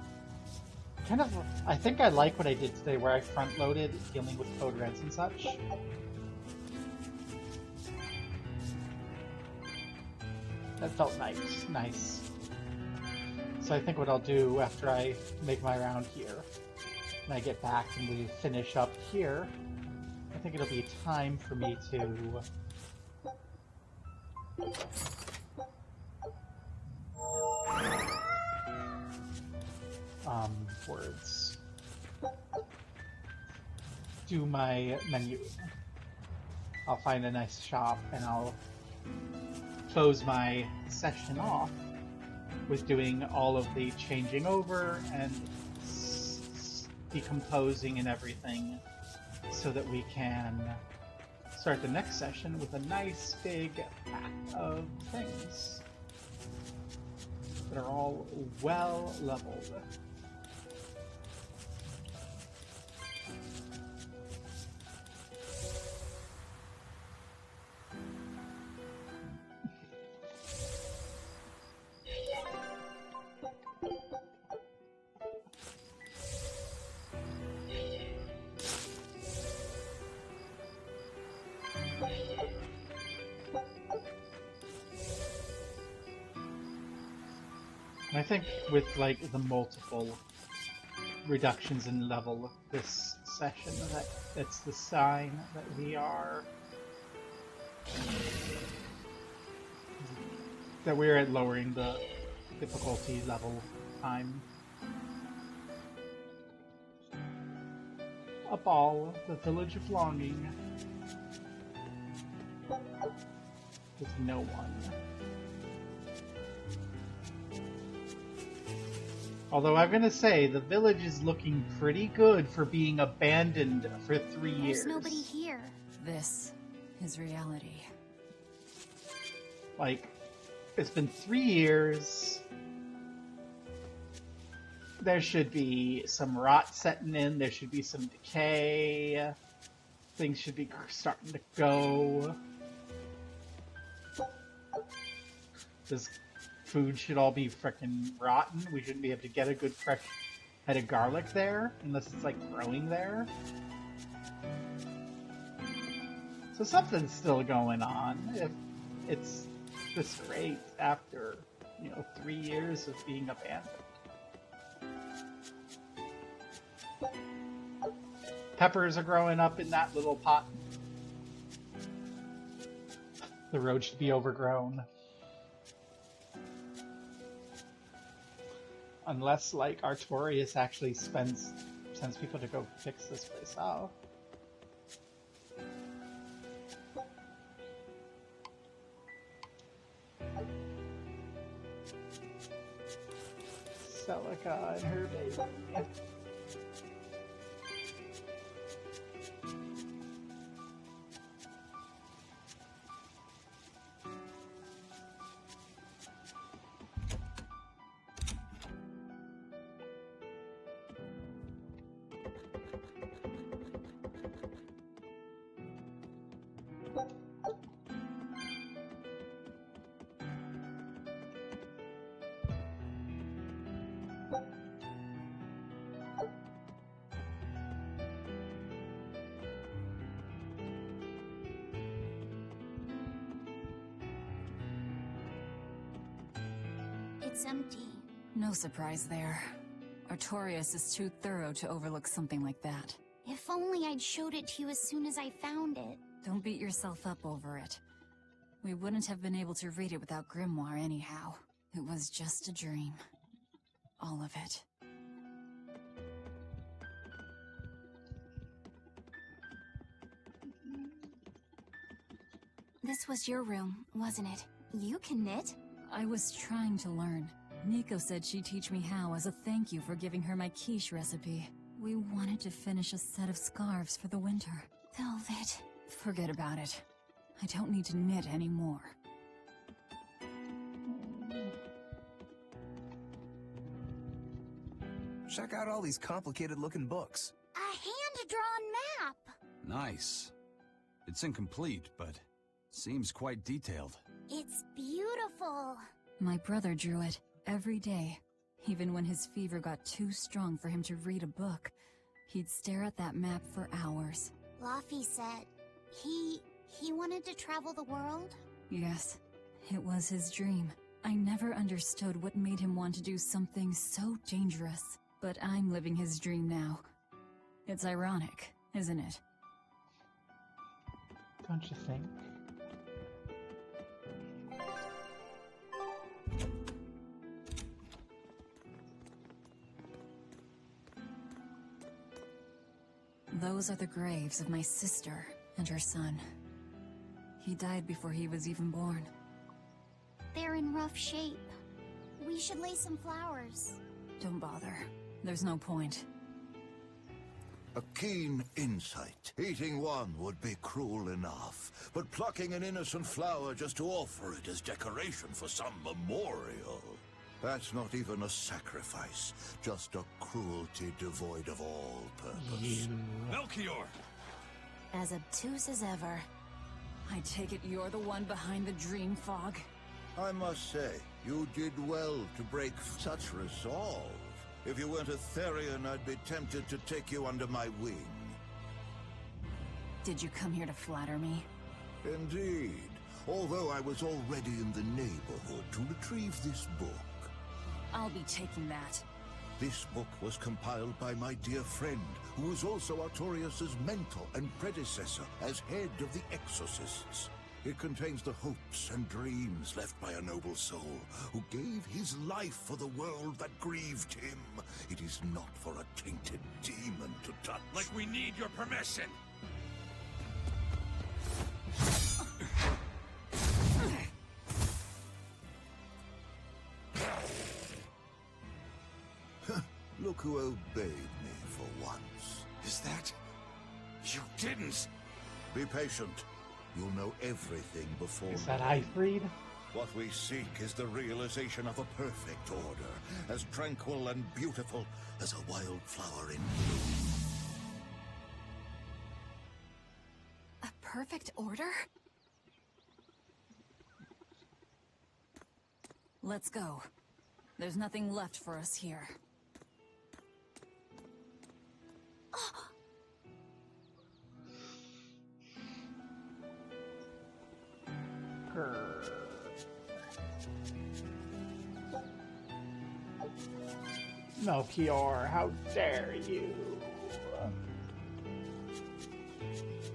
I think I like what I did today, where I front-loaded dealing with Code Reds and such. That felt nice. So I think what I'll do after I make my round here, when I get back and we finish up here, I think it'll be time for me to words. Do my menu. I'll find a nice shop and I'll close my session off with doing all of the changing over and decomposing and everything so that we can start the next session with a nice big pack of things that are all well leveled. And I think with like the multiple reductions in level this session, that's the sign that we are at lowering the difficulty level time. Up all the Village of Longing with no one. Although I'm gonna say, the village is looking pretty good for being abandoned for 3 years. There's nobody here. This is reality. Like, it's been 3 years. There should be some rot setting in, there should be some decay. Things should be starting to go. This food should all be frickin' rotten. We shouldn't be able to get a good fresh head of garlic there, unless it's like growing there. So something's still going on if it's this rate after, 3 years of being abandoned. Peppers are growing up in that little pot. The road should be overgrown. Unless, like, Artorias actually sends people to go fix this place out. Celica and her baby. it's empty. No surprise there. Artorias is too thorough to overlook something like that. If only I'd showed it to you as soon as I found it. Don't beat yourself up over it. We wouldn't have been able to read it without Grimoire anyhow. It was just a dream. All of it. This was your room, wasn't it? You can knit? I was trying to learn. Nico said she'd teach me how as a thank you for giving her my quiche recipe. We wanted to finish a set of scarves for the winter. Velvet. Forget about it. I don't need to knit anymore. Check out all these complicated-looking books. A hand-drawn map! Nice. It's incomplete, but seems quite detailed. It's beautiful. My brother drew it every day. Even when his fever got too strong for him to read a book, he'd stare at that map for hours. Laffy said he wanted to travel the world? Yes, it was his dream. I never understood what made him want to do something so dangerous. But I'm living his dream now. It's ironic, isn't it? Don't you think? Those are the graves of my sister and her son. He died before he was even born. They're in rough shape. We should lay some flowers. Don't bother. There's no point. A keen insight. Eating one would be cruel enough, but plucking an innocent flower just to offer it as decoration for some memorial. That's not even a sacrifice, just a cruelty devoid of all purpose. Melchior! As obtuse as ever. I take it you're the one behind the dream fog? I must say, you did well to break such resolve. If you weren't a Therian, I'd be tempted to take you under my wing. Did you come here to flatter me? Indeed. Although I was already in the neighborhood to retrieve this book. I'll be taking that. This book was compiled by my dear friend, who was also Artorias' mentor and predecessor as head of the Exorcists. It contains the hopes and dreams left by a noble soul who gave his life for the world that grieved him. It is not for a tainted demon to touch. Like we need your permission! Look who obeyed me for once. Is that... You didn't! Be patient. You'll know everything before. Is that Ifreed? What we seek is the realization of a perfect order, as tranquil and beautiful as a wildflower in bloom. A perfect order? Let's go. There's nothing left for us here. Melchior, how dare you?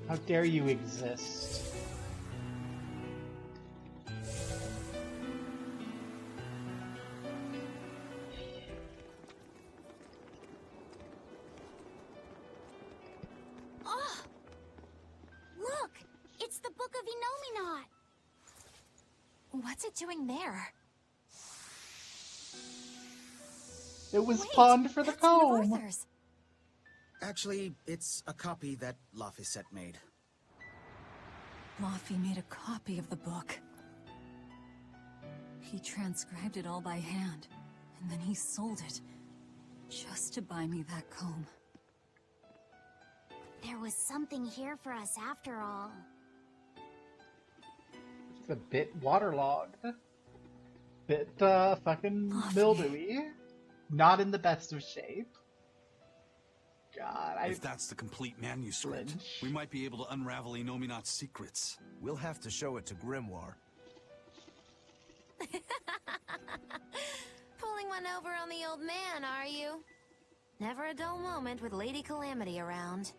How dare you exist? Oh! Look! It's the Book of Innominat! What's it doing there? It was pawned for the comb. Actually, it's a copy that Laphicet made. Laffy made a copy of the book. He transcribed it all by hand, and then he sold it, just to buy me that comb. There was something here for us after all. It's a bit waterlogged. Bit, fucking mildewy. Not in the best of shape. God, If that's the complete manuscript, we might be able to unravel Innominat's secrets. We'll have to show it to Grimoire. pulling one over on the old man, are you? Never a dull moment with Lady Calamity around.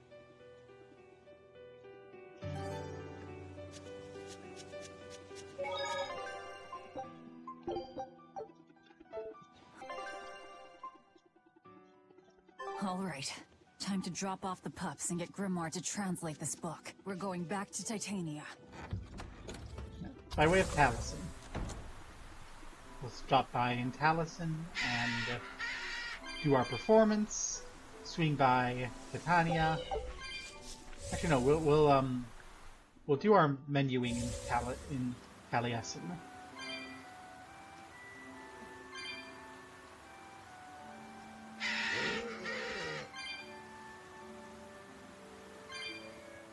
All right. Time to drop off the pups and get Grimoire to translate this book. We're going back to Titania. By way of Taliesin. We'll stop by in Taliesin and do our performance. Swing by Titania. Actually, no. We'll do our menuing in Taliesin.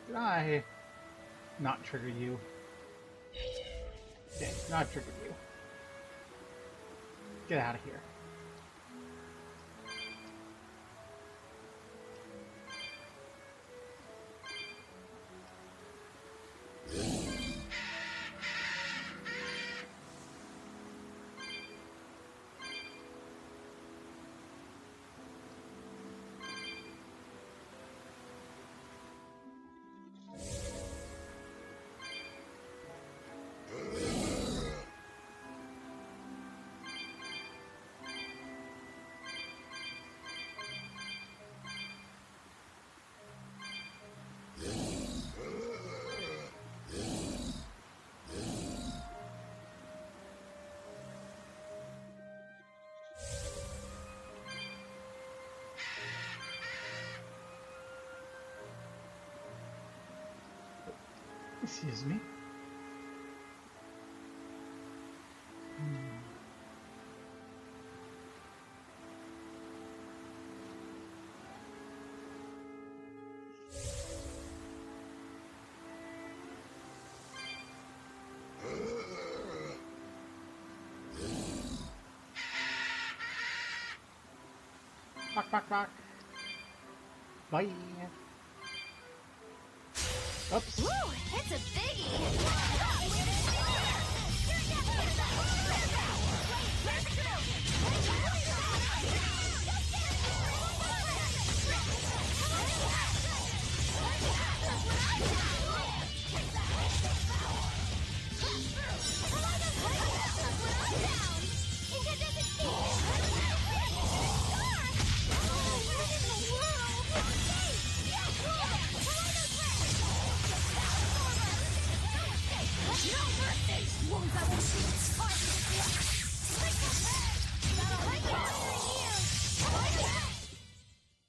Did I not trigger you? Okay, not trigger you. Get out of here. Excuse me. Knock, knock, knock. Bye. Oops. Woo! It's a biggie!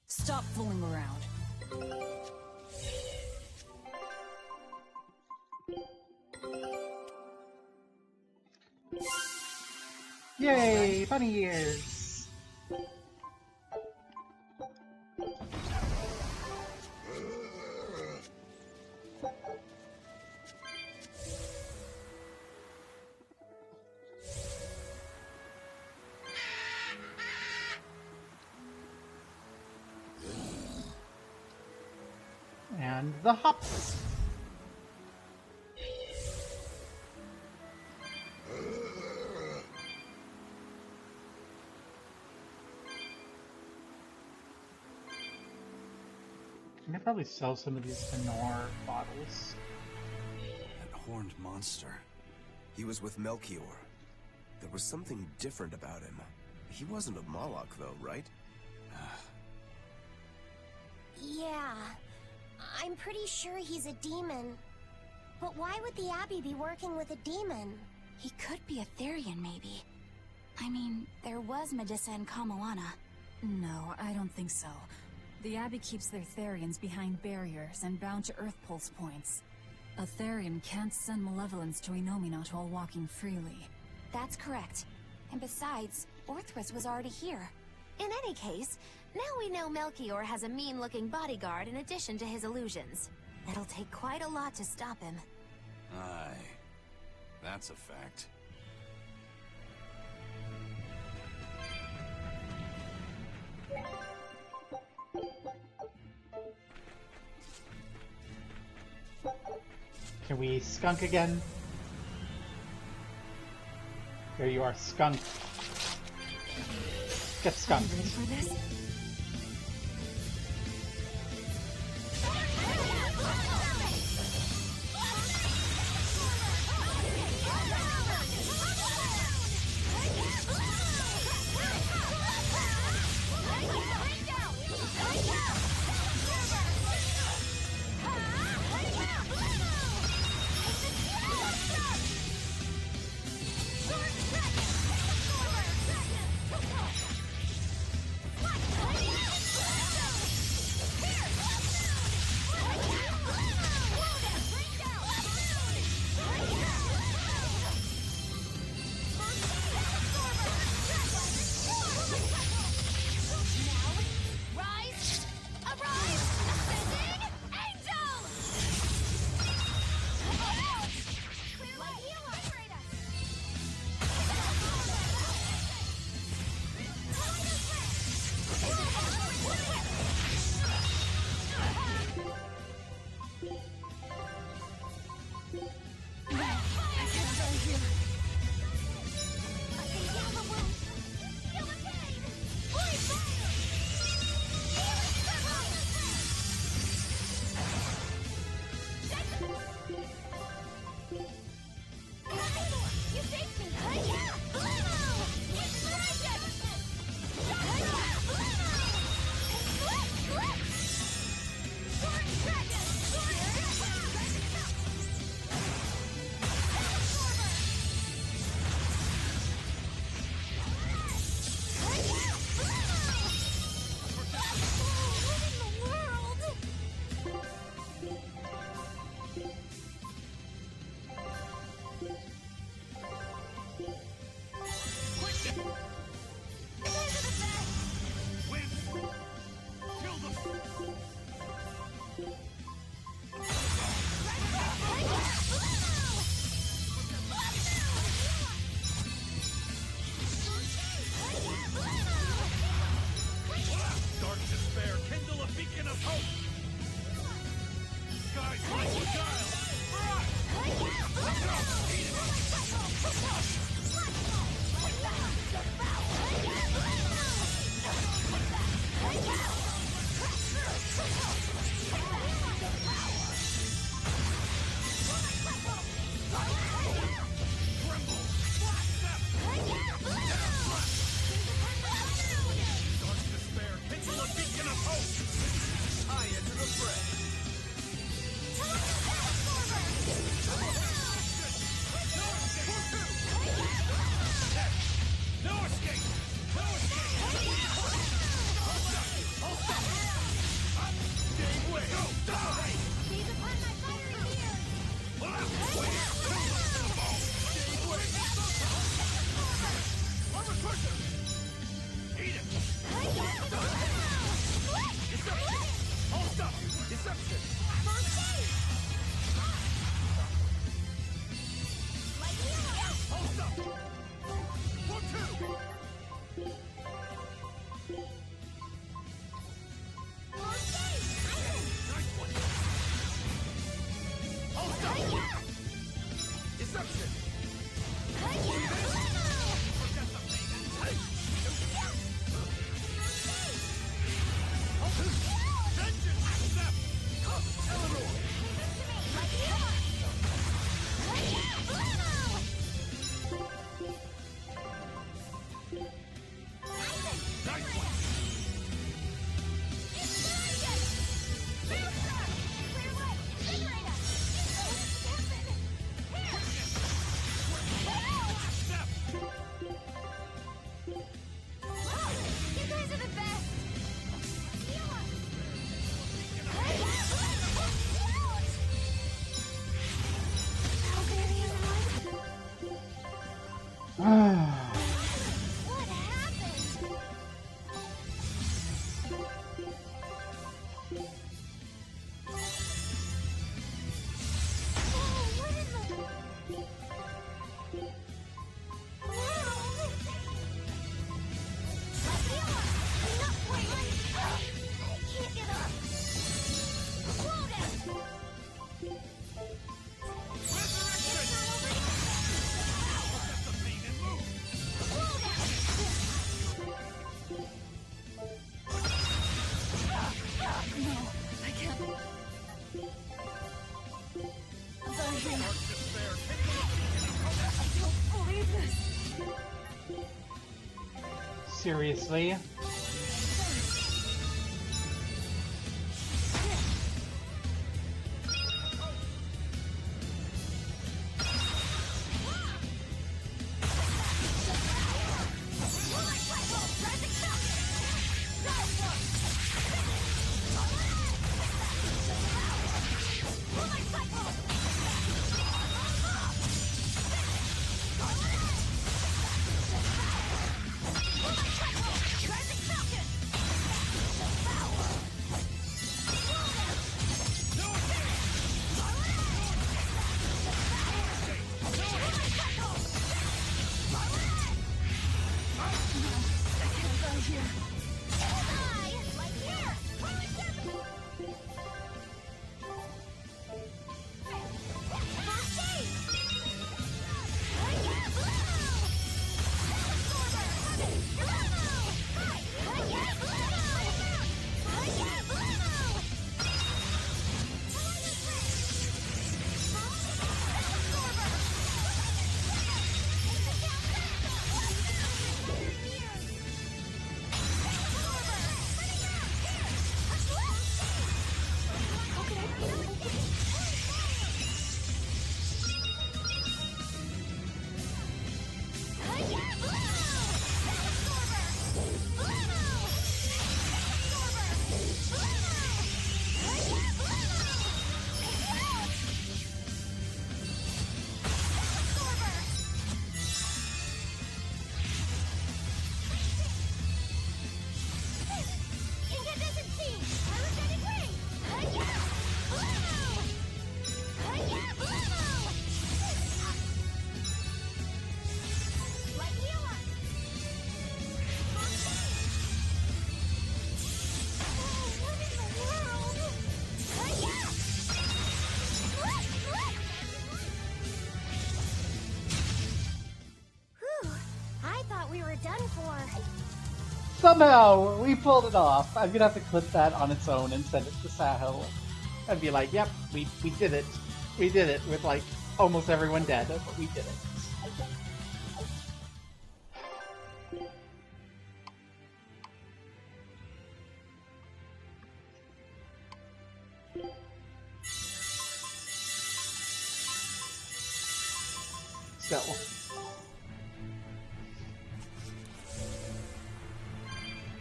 Stop fooling around. Yay! Bunny ears! And the hops. I could probably sell some of these Tenor bottles. That horned monster. He was with Melchior. There was something different about him. He wasn't a Moloch, though, right? Yeah, I'm pretty sure he's a demon. But why would the Abbey be working with a demon? He could be a Therian, maybe. I mean, there was Medissa and Kamoana. No, I don't think so. The Abbey keeps their Therians behind barriers and bound to Earth Pulse points. A Therian can't send malevolence to Inominat while walking freely. That's correct. And besides, Orthrus was already here. In any case, now we know Melchior has a mean-looking bodyguard in addition to his illusions. It'll take quite a lot to stop him. Aye. That's a fact. Can we skunk again? There you are, skunk. Get skunked. Are you ready for this? Seriously? Somehow, we pulled it off. I'm gonna have to clip that on its own and send it to Sahil. And be like, yep, we did it. We did it with, like, almost everyone dead, but we did it. So...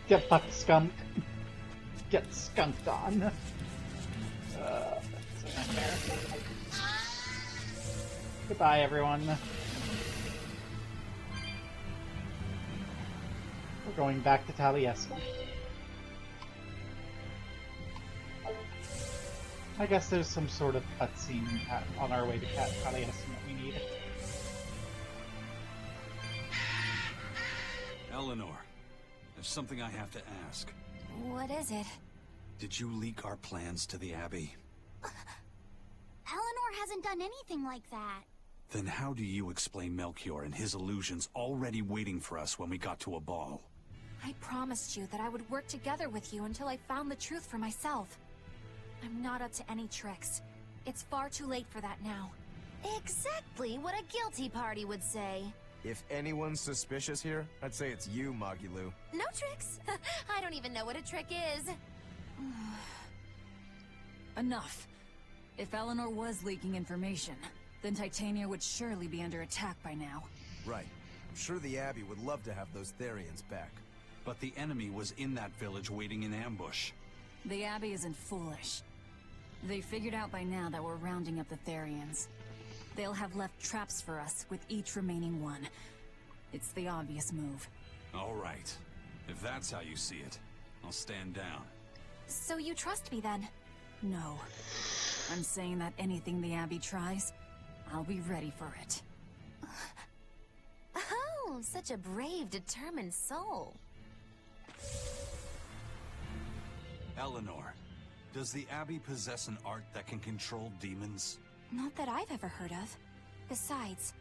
Get fucked, skunk. Get skunked on. Goodbye, everyone. We're going back to Taliesin. I guess there's some sort of cutscene on our way to Taliesin that we need. Eleanor, there's something I have to ask. What is it? Did you leak our plans to the Abbey? Eleanor hasn't done anything like that. Then how do you explain Melchior and his illusions already waiting for us when we got to a ball? I promised you that I would work together with you until I found the truth for myself. I'm not up to any tricks. It's far too late for that now. Exactly what a guilty party would say. If anyone's suspicious here, I'd say it's you, Magilu. No tricks. I don't even know what a trick is. Enough. If Eleanor was leaking information, then Titania would surely be under attack by now. Right. I'm sure the Abbey would love to have those Therians back. But the enemy was in that village waiting in ambush. The Abbey isn't foolish. They figured out by now that we're rounding up the Therians. They'll have left traps for us with each remaining one. It's the obvious move. All right. If that's how you see it, I'll stand down. So you trust me then? No. I'm saying that anything the Abbey tries, I'll be ready for it. Oh, such a brave, determined soul. Eleanor, does the Abbey possess an art that can control demons? Not that I've ever heard of. Besides,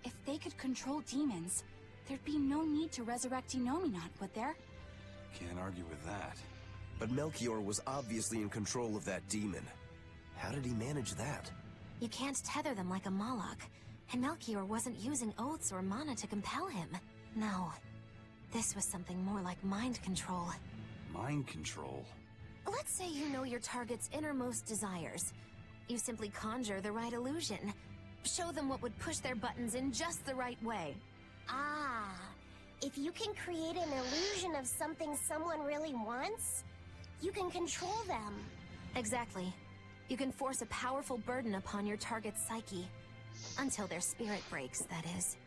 if they could control demons, there'd be no need to resurrect Inominat, would there? Can't argue with that. But Melchior was obviously in control of that demon. How did he manage that? You can't tether them like a Moloch, and Melchior wasn't using oaths or mana to compel him. No. This was something more like mind control. Mind control? Let's say you know your target's innermost desires. You simply conjure the right illusion. Show them what would push their buttons in just the right way. Ah, if you can create an illusion of something someone really wants, you can control them. Exactly. You can force a powerful burden upon your target's psyche. Until their spirit breaks, that is.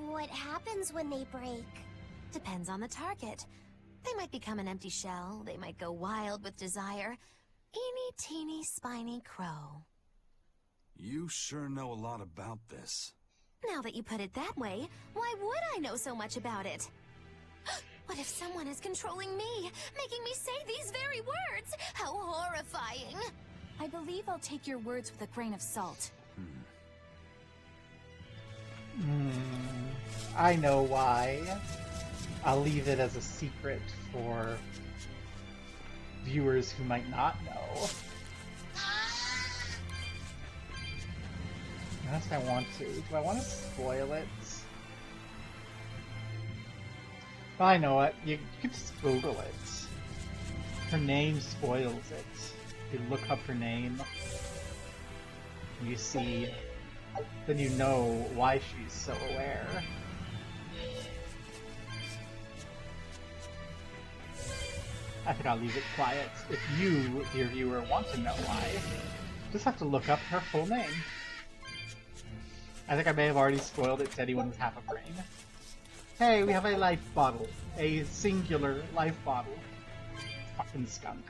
What happens when they break? Depends on the target. They might become an empty shell, they might go wild with desire. Eeny teeny spiny crow. You sure know a lot about this. Now that you put it that way, why would I know so much about it? What if someone is controlling me, making me say these very words? How horrifying! I believe I'll take your words with a grain of salt. I know why. I'll leave it as a secret for viewers who might not know. Unless I want to. Do I want to spoil it? Well, I know it. You can just Google it. Her name spoils it. You look up her name, you see, then you know why she's so aware. I think I'll leave it quiet. If you, dear viewer, want to know why, just have to look up her full name. I think I may have already spoiled it to anyone with half a brain. Hey, we have a life bottle. A singular life bottle. Fucking skunk.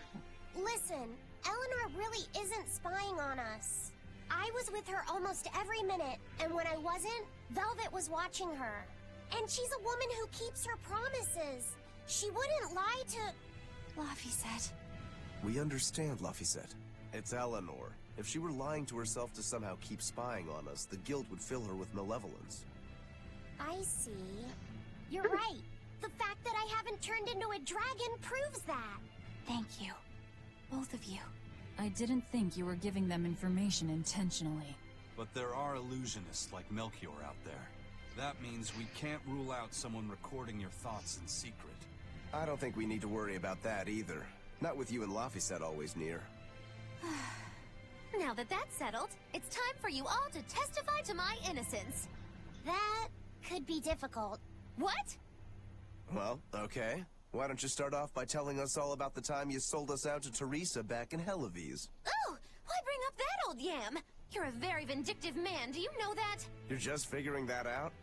Listen, Eleanor really isn't spying on us. I was with her almost every minute, and when I wasn't, Velvet was watching her. And she's a woman who keeps her promises. She wouldn't lie to... Laphicet. We understand, Laphicet. It's Eleanor. If she were lying to herself to somehow keep spying on us, the guilt would fill her with malevolence. I see. You're right. The fact that I haven't turned into a dragon proves that. Thank you. Both of you. I didn't think you were giving them information intentionally. But there are illusionists like Melchior out there. That means we can't rule out someone recording your thoughts in secret. I don't think we need to worry about that either. Not with you and Laphicet always near. Now that that's settled, it's time for you all to testify to my innocence. That could be difficult. What? Well, okay. Why don't you start off by telling us all about the time you sold us out to Teresa back in Helives? Oh, why bring up that old yam? You're a very vindictive man, do you know that? You're just figuring that out?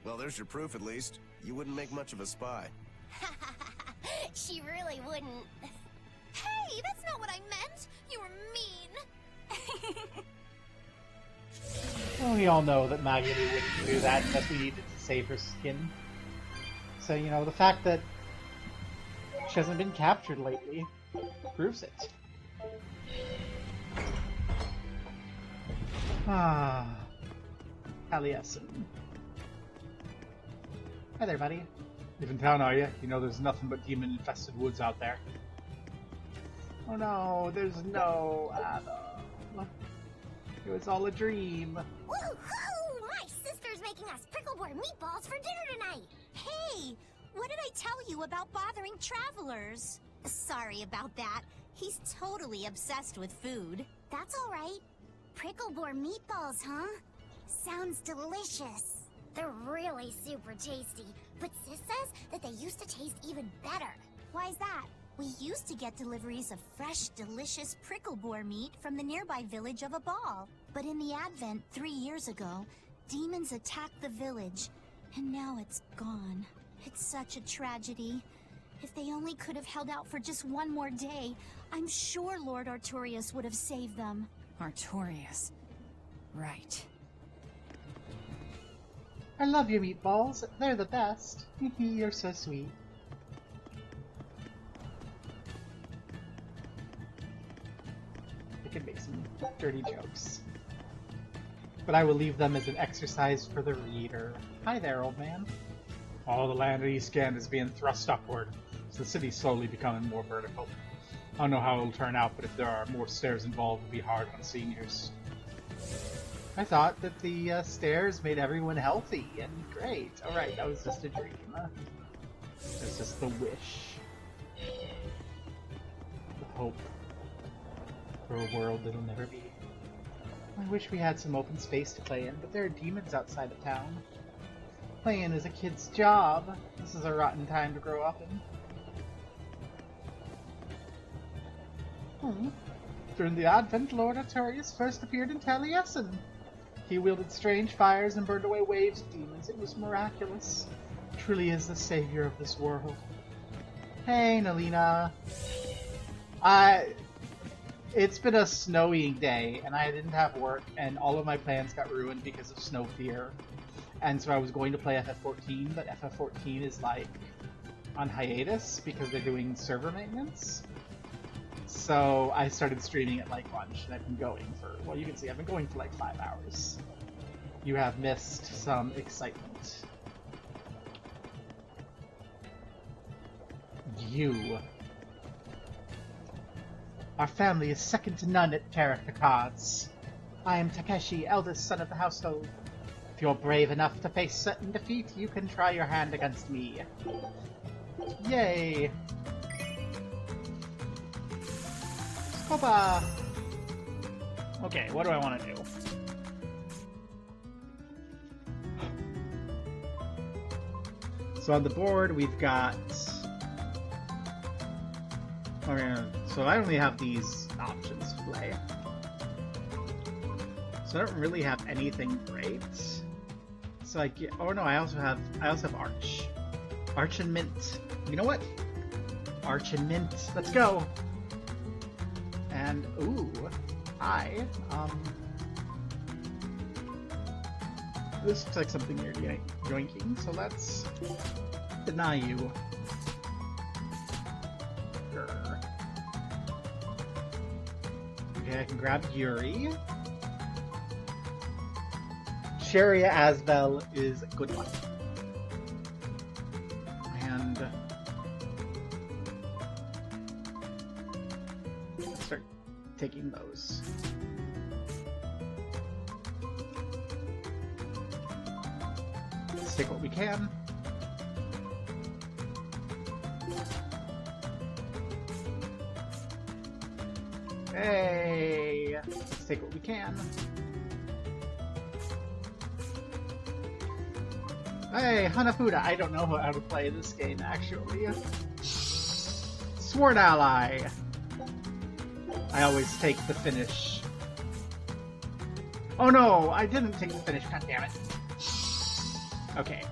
Well, there's your proof at least. You wouldn't make much of a spy. She really wouldn't. Hey, that's not what I meant! You were mean! Well, we all know that Maggie wouldn't do that unless we needed to save her skin. So, you know, the fact that she hasn't been captured lately proves it. Ah, Taliesin. Hi there, buddy. Live in town, are you? You know there's nothing but demon-infested woods out there. Oh no, there's no Adam. It was all a dream. Woohoo! My sister's making us prickle-board meatballs for dinner tonight. Hey, what did I tell you about bothering travelers? Sorry about that. He's totally obsessed with food. That's all right. Prickle-board meatballs, huh? Sounds delicious. They're really super tasty, but Sis says that they used to taste even better. Why's that? We used to get deliveries of fresh, delicious prickle boar meat from the nearby village of Abal. But in the Advent 3 years ago, demons attacked the village, and now it's gone. It's such a tragedy. If they only could have held out for just one more day, I'm sure Lord Artorias would have saved them. Artorias. Right. I love your meatballs. They're the best. You're so sweet. I can make some dirty jokes. But I will leave them as an exercise for the reader. Hi there, old man. All the land at East End is being thrust upward, so the city's slowly becoming more vertical. I don't know how it'll turn out, but if there are more stairs involved, it'll be hard on seniors. I thought that the stairs made everyone healthy and great. Alright, that was just a dream. It's just the wish. The hope for a world that'll never be. I wish we had some open space to play in, but there are demons outside of town. Playing is a kid's job. This is a rotten time to grow up in. During the Advent, Lord Artorias first appeared in Taliesin. He wielded strange fires and burned away waves of demons. It was miraculous. Truly is the savior of this world. Hey, Nalina. It's been a snowy day, and I didn't have work, and all of my plans got ruined because of snow fear. And so I was going to play FF14, but FF14 is, like, on hiatus because they're doing server maintenance. So I started streaming at, like, lunch, and I've been going for, well, you can see I've been going for, like, 5 hours. You have missed some excitement. You. Our family is second to none at character cards. I am Takeshi, eldest son of the household. If you're brave enough to face certain defeat, you can try your hand against me. Yay! Scopa! Okay, what do I want to do? So on the board, we've got... So I only have these options to play. So I don't really have anything great. So I get... Oh no, I also have Arch. Arch and Mint. You know what? Arch and Mint. Let's go! And, ooh, this looks like something you're yoinking, so let's deny you. Okay, I can grab Yuri. Sheria Asbel is good luck. And let's start taking those. Let's take what we can. Hey! Let's take what we can. Hey, Hanafuda! I don't know how to play this game, actually. Sworn Ally! I always take the finish. Oh no! I didn't take the finish, god damn it. Okay.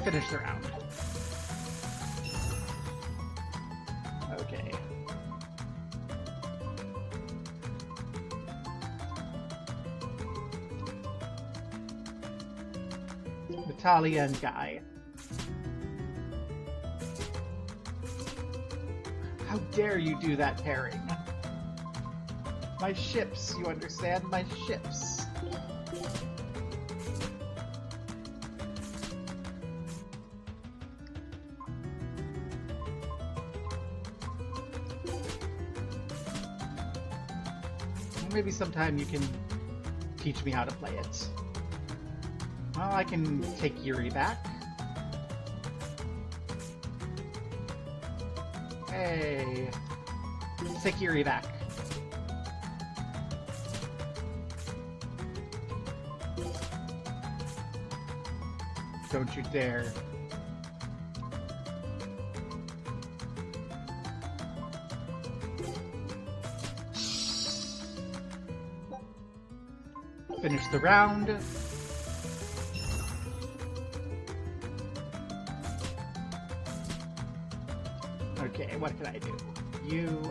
Finish the round. Okay. Italian guy. How dare you do that pairing? My ships, you understand? My ships. Maybe sometime you can teach me how to play it. Well, I can take Yuri back. Hey, let's take Yuri back. Don't you dare. Finish the round. Okay, what can I do?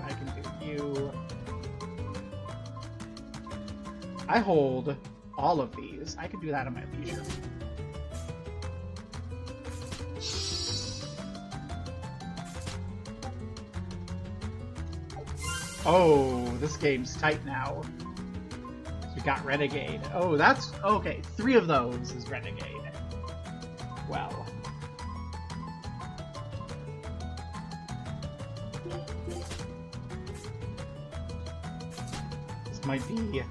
I can do you. I hold all of these. I can do that on my leisure. Oh, this game's tight now. We got Renegade. Oh, that's... Okay, 3 of those is Renegade. Well. This might be...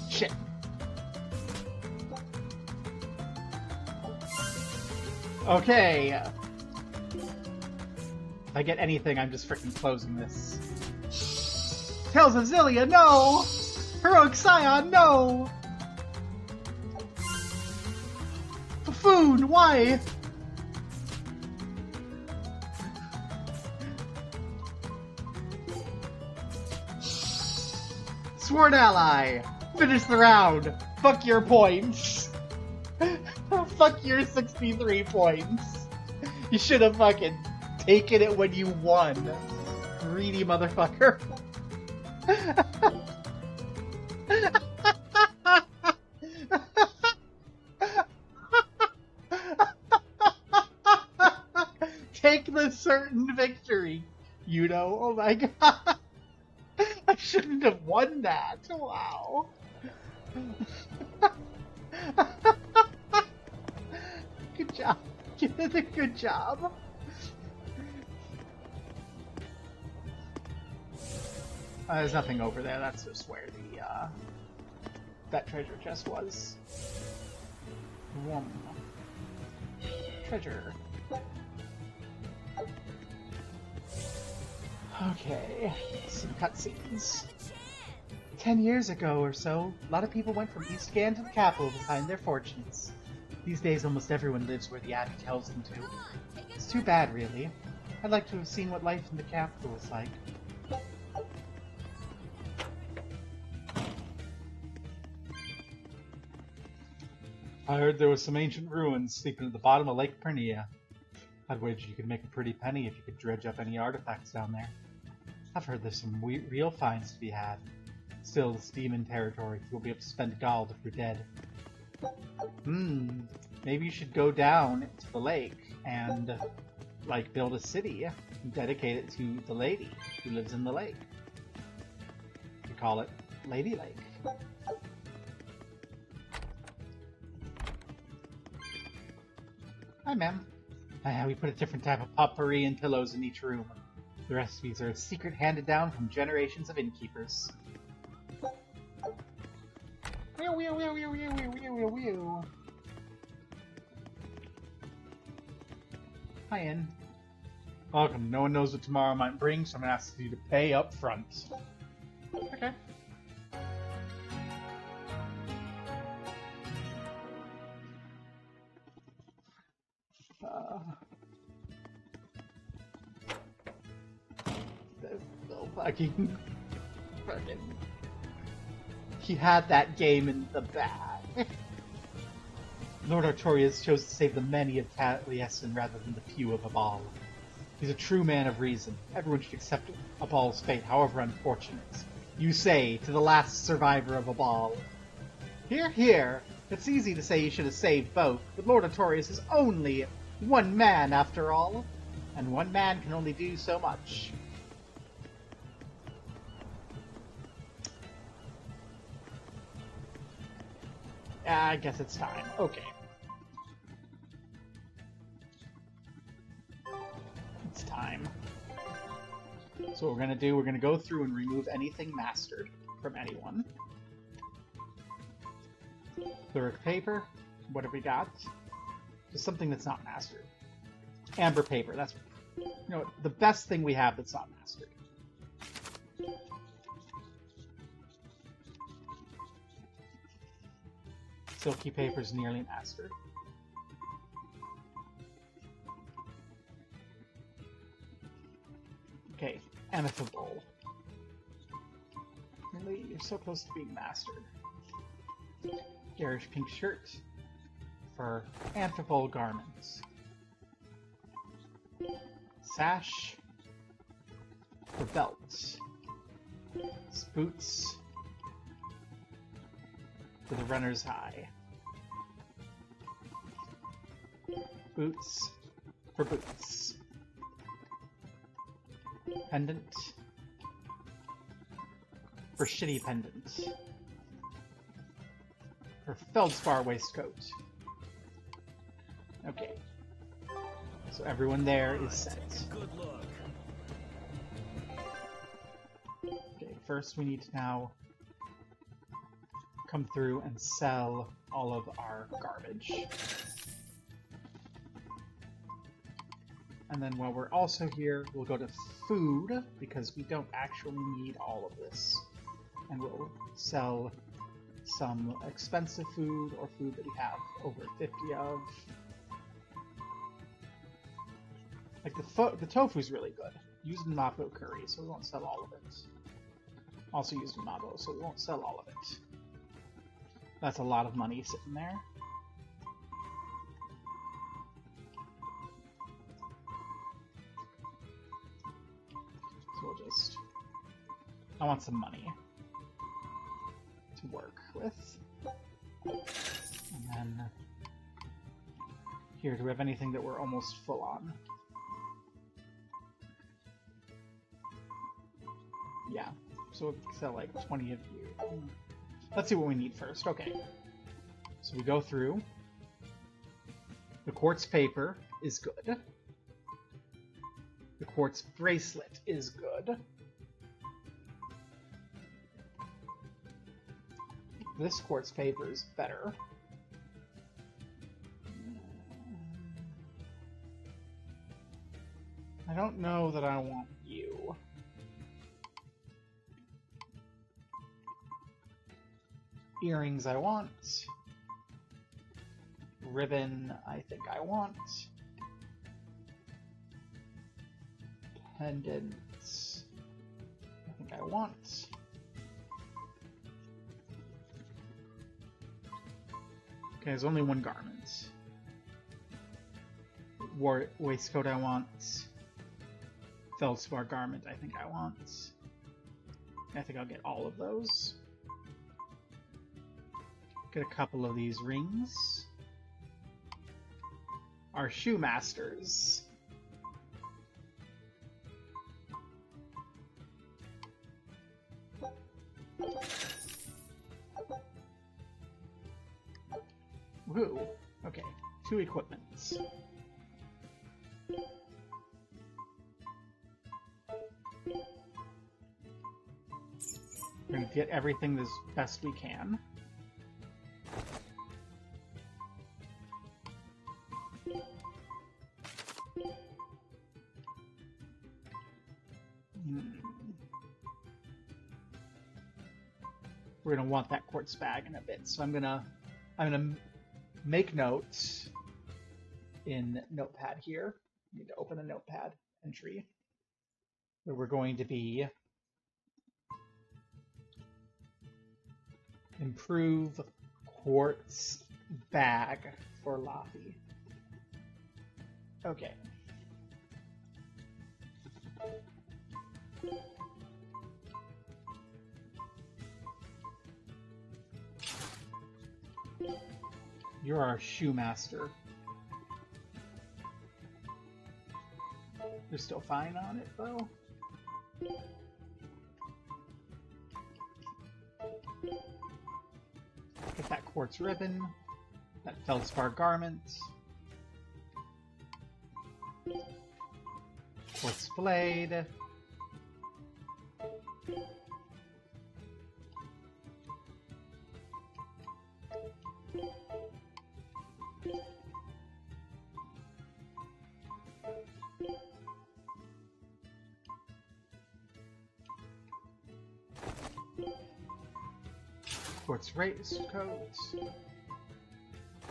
Shit. Okay. If I get anything, I'm just freaking closing this. Tales of Zillia, no! Heroic Scion, no! Buffoon, why? Sworn ally! Finish the round! Fuck your points! Fuck your 63 points! You should have fucking taken it when you won. Greedy motherfucker. Take the certain victory, you know? Oh my god. I shouldn't have won that. Wow. Good job. You did a good job. There's nothing over there. That's just where the that treasure chest was. Treasure. Okay, some cutscenes. 10 years ago or so, a lot of people went from Eastgard to the capital to find their fortunes. These days, almost everyone lives where the Abbey tells them to. It's too bad, really. I'd like to have seen what life in the capital was like. I heard there was some ancient ruins sleeping at the bottom of Lake Pernia. I'd wager you could make a pretty penny if you could dredge up any artifacts down there. I've heard there's some real finds to be had. Still, it's demon territory. You'll be able to spend gold if you're dead. Maybe you should go down to the lake and, like, build a city and dedicate it to the lady who lives in the lake. You call it Lady Lake. Hi, ma'am. We put a different type of potpourri and pillows in each room. The recipes are a secret handed down from generations of innkeepers. Hi, Inn. Welcome. No one knows what tomorrow might bring, so I'm gonna ask you to pay up front. Okay. Fucking he had that game in the bag. Lord Artorias chose to save the many of Taliesin rather than the few of Abal. He's a true man of reason. Everyone should accept Abal's fate, however unfortunate. You say to the last survivor of Abal. Hear, hear. It's easy to say you should have saved both, but Lord Artorias is only one man after all, and one man can only do so much. I guess it's time. Okay. It's time. So what we're gonna do, we're gonna go through and remove anything mastered from anyone. Lyric paper. What have we got? Just something that's not mastered. Amber paper. That's, you know, the best thing we have that's not mastered. Silky paper's nearly mastered. Okay, amicable. Really, you're so close to being mastered. Garish pink shirt for amphibole garments. Sash for belts. Boots for the runner's high. Boots for boots. Pendant for shitty pendant. For feldspar waistcoat. Okay. So everyone there is set. Good look. Okay, first we need to now come through and sell all of our garbage. And then while we're also here, we'll go to food, because we don't actually need all of this. And we'll sell some expensive food, or food that we have over 50 of. Like the tofu's really good. Used in mapo curry, so we won't sell all of it. Also used in mapo, so we won't sell all of it. That's a lot of money sitting there. So we'll just... I want some money to work with. And then... Here, do we have anything that we're almost full on? Yeah, so we'll sell like 20 of you. Let's see what we need first. Okay. So we go through. The quartz paper is good. The quartz bracelet is good. This quartz paper is better. I don't know that I want you. Earrings I want. Ribbon I think I want. Pendants I think I want. Okay, there's only one garment. Waistcoat I want. Feldspar garment I think I want. I think I'll get all of those. Get a couple of these rings. Our shoe masters. Woo. Okay, 2 equipments. We're gonna get everything as best we can. We're gonna want that quartz bag in a bit, so I'm gonna make notes in Notepad here. I need to open a Notepad entry where we're going to be improve quartz bag for Laffy. Okay. You're our shoe master. You're still fine on it, though? Get that quartz ribbon, that feldspar garment, quartz blade, quartz waistcoat,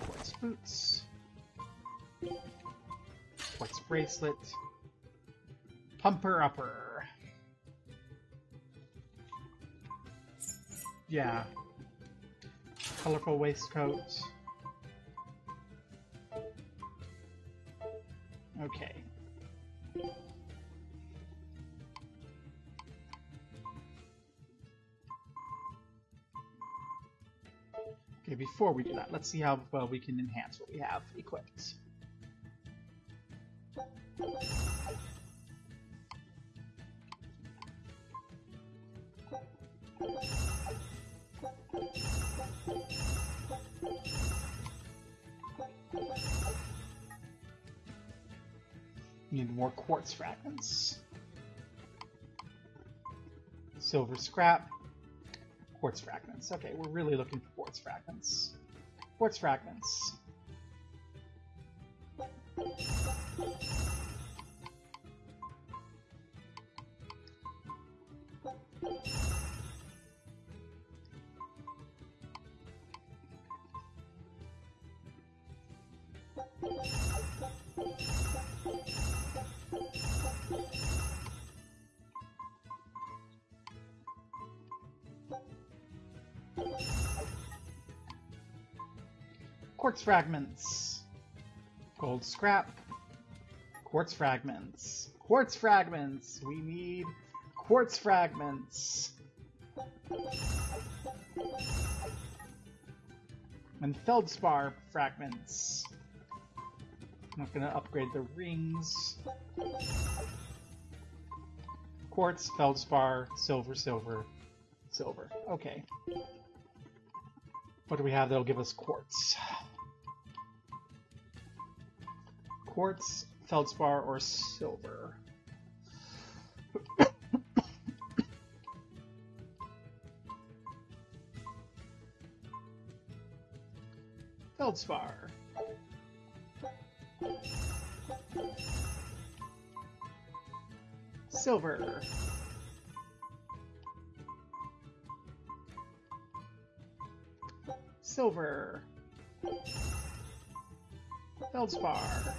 quartz boots, quartz bracelet, pumper upper. Yeah. Colorful waistcoat. Okay. Okay, before we do that, let's see how well we can enhance what we have equipped. Need more quartz fragments. Silver scrap. Quartz fragments. Okay, we're really looking for quartz fragments. Quartz fragments. Quartz fragments. Gold scrap. Quartz fragments. Quartz fragments. We need quartz fragments. And feldspar fragments. I'm not gonna upgrade the rings. Quartz, feldspar, silver, silver, silver. Okay. What do we have that'll give us quartz? Quartz, feldspar, or silver? Feldspar. Silver. Silver. Feldspar.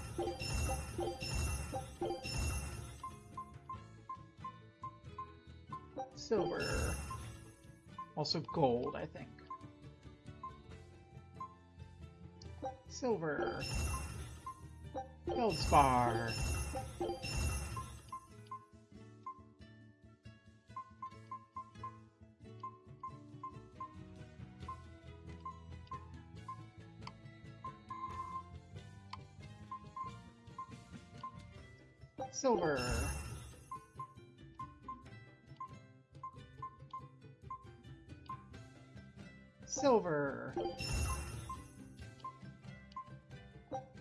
Silver. Also gold, I think. Silver. Feldspar. Silver. Silver.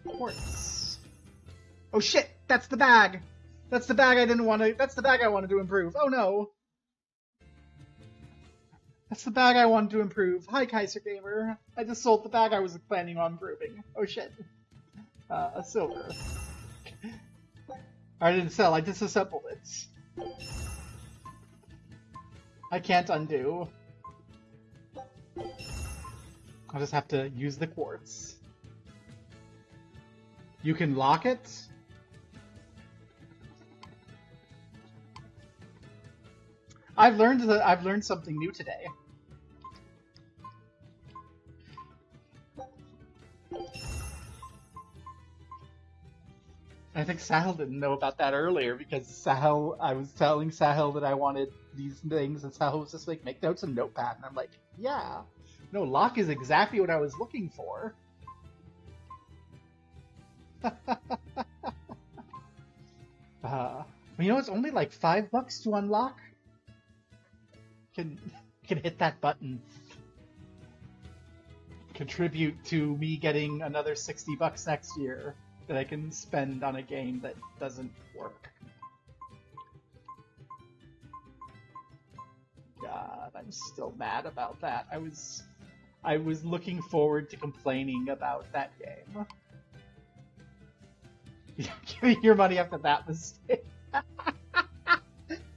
Quartz. Oh shit! That's the bag! That's the bag I didn't want to- that's the bag I wanted to improve. Oh no! That's the bag I wanted to improve. Hi, Kaiser Gamer. I just sold the bag I was planning on improving. Oh shit. Silver. I didn't sell, I disassembled it. I can't undo. I'll just have to use the quartz. You can lock it? I've learned something new today. I think Sahil didn't know about that earlier because I was telling Sahil that I wanted these things and Sahil was just like, make notes in Notepad. And I'm like, yeah. No, lock is exactly what I was looking for. You know, it's only like $5 to unlock. Can hit that button. Contribute to me getting another $60 next year that I can spend on a game that doesn't work. God, I'm still mad about that. I was looking forward to complaining about that game. Give me your money after that mistake.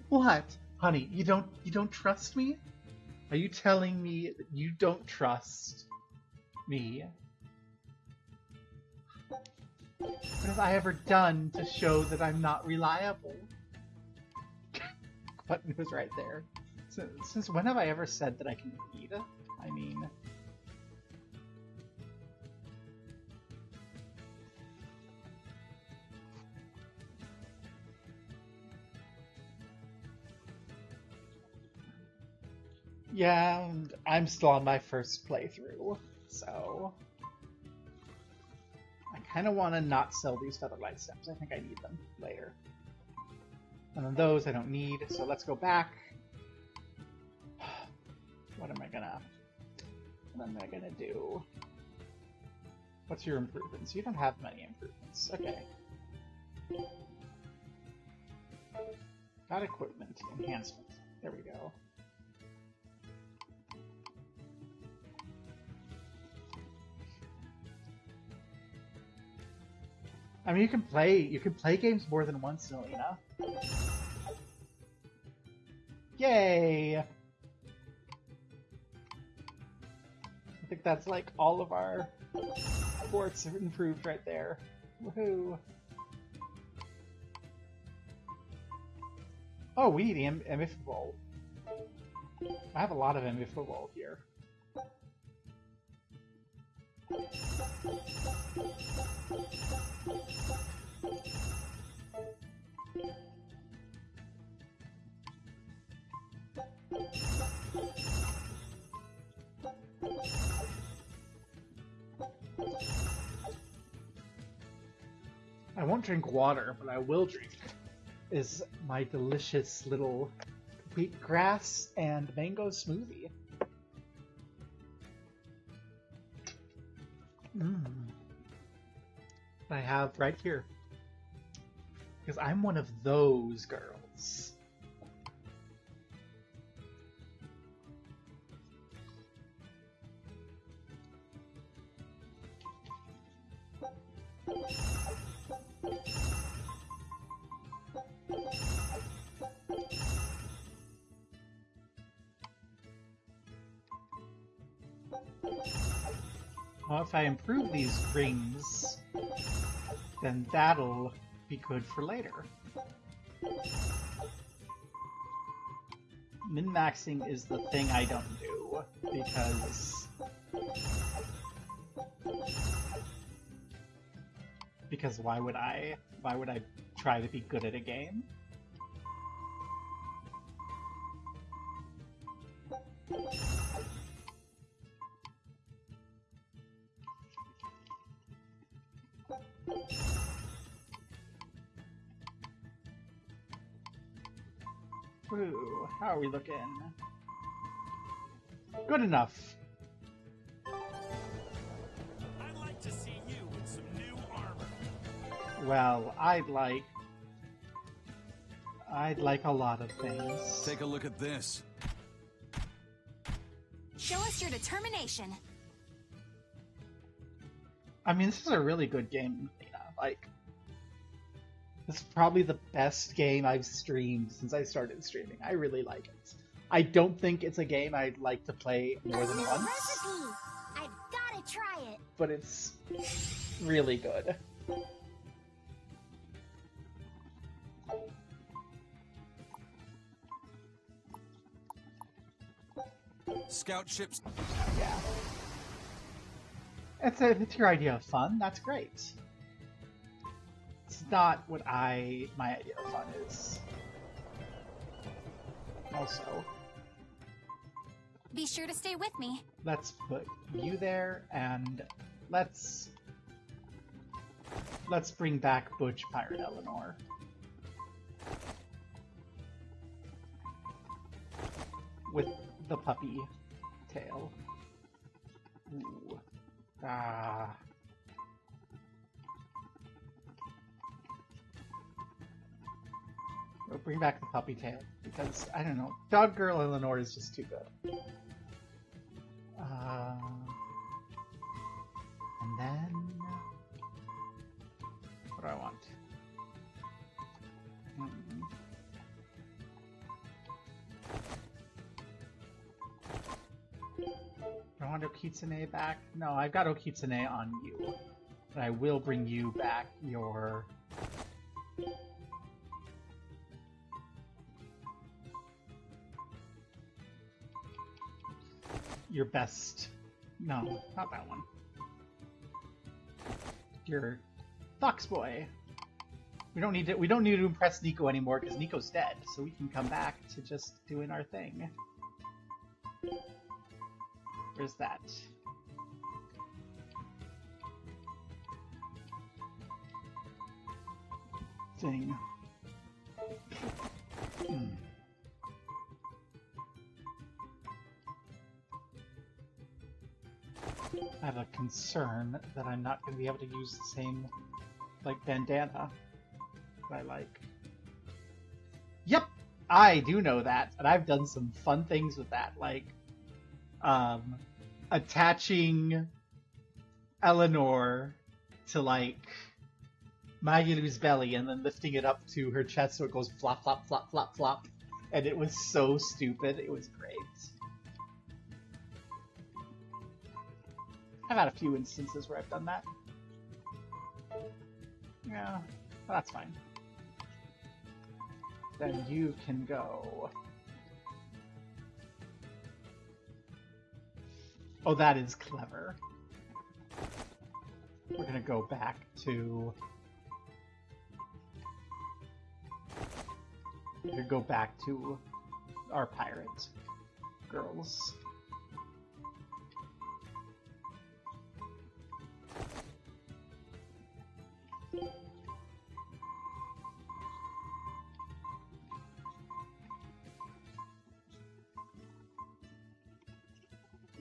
What? Honey, you don't trust me? Are you telling me that you don't trust me? What have I ever done to show that I'm not reliable? Button was right there. Since when have I ever said that I can read? I mean... Yeah, and I'm still on my first playthrough, so... I kind of want to not sell these Featherlight Stems. I think I need them later. And then those I don't need, so let's go back. What am I gonna do? What's your improvements? You don't have many improvements. Okay. Got equipment enhancement. There we go. I mean, you can play games more than once, Selena. Yay! I think that's like all of our sports are improved right there. Woohoo! Oh, we need Amphibole. I have a lot of Amphibole here. I won't drink water, but I will drink is my delicious little wheatgrass and mango smoothie. I have right here. Because I'm one of those girls. Well, if I improve these rings, then that'll be good for later. Min-maxing is the thing I don't do, because why would I try to be good at a game? Ooh, how are we looking? Good enough. I'd like to see you with some new armor. Well, I'd like a lot of things. Take a look at this. Show us your determination. I mean, this is a really good game, Lena. Like, this is probably the best game I've streamed since I started streaming. I really like it. I don't think it's a game I'd like to play more than once. Recipe! I've gotta try it! But it's really good. Scout ships. Yeah. It's your idea of fun. That's great. It's not what my idea of fun is. Also, Be sure to stay with me. let's put you there, and let's bring back Butch Pirate Eleanor. With the puppy tail. Ooh. Ah. We'll bring back the puppy tail, because, I don't know, Dog Girl Eleanor is just too good. And then... what do I want? Do I want Okitsune back? No, I've got Okitsune on you. But I will bring you back your... your best... no, not that one. Your Fox Boy. We don't need to impress Nico anymore because Nico's dead, so we can come back to just doing our thing. Where's that? Thing. I have a concern that I'm not going to be able to use the same, like, bandana that I like. Yep, I do know that, and I've done some fun things with that, like attaching Eleanor to like Magalu's belly and then lifting it up to her chest so it goes flop, flop, flop, flop, flop. And it was so stupid. It was great. I've had a few instances where I've done that. Yeah, that's fine. Then you can go. Oh, that is clever. We're gonna go back to... We're gonna go back to our pirate girls.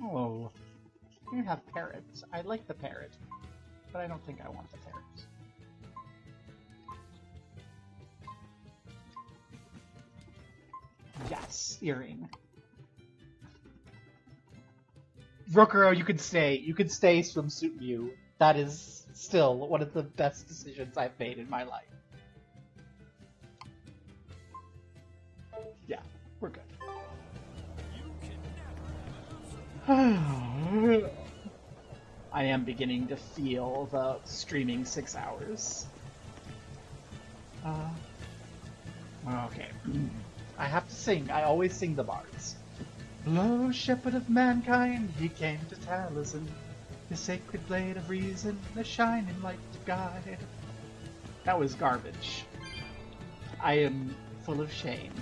Oh, you have parrots. I like the parrot, but I don't think I want the parrot. Yes, earring. Rokuro, you can stay. You can stay, Swimsuit Mew. That is still one of the best decisions I've made in my life. Yeah, we're good. I am beginning to feel the streaming 6 hours. Okay. I have to sing. I always sing the bards. Lo, shepherd of mankind, he came to Taliesin, the sacred blade of reason, the shining light to guide. That was garbage. I am full of shame.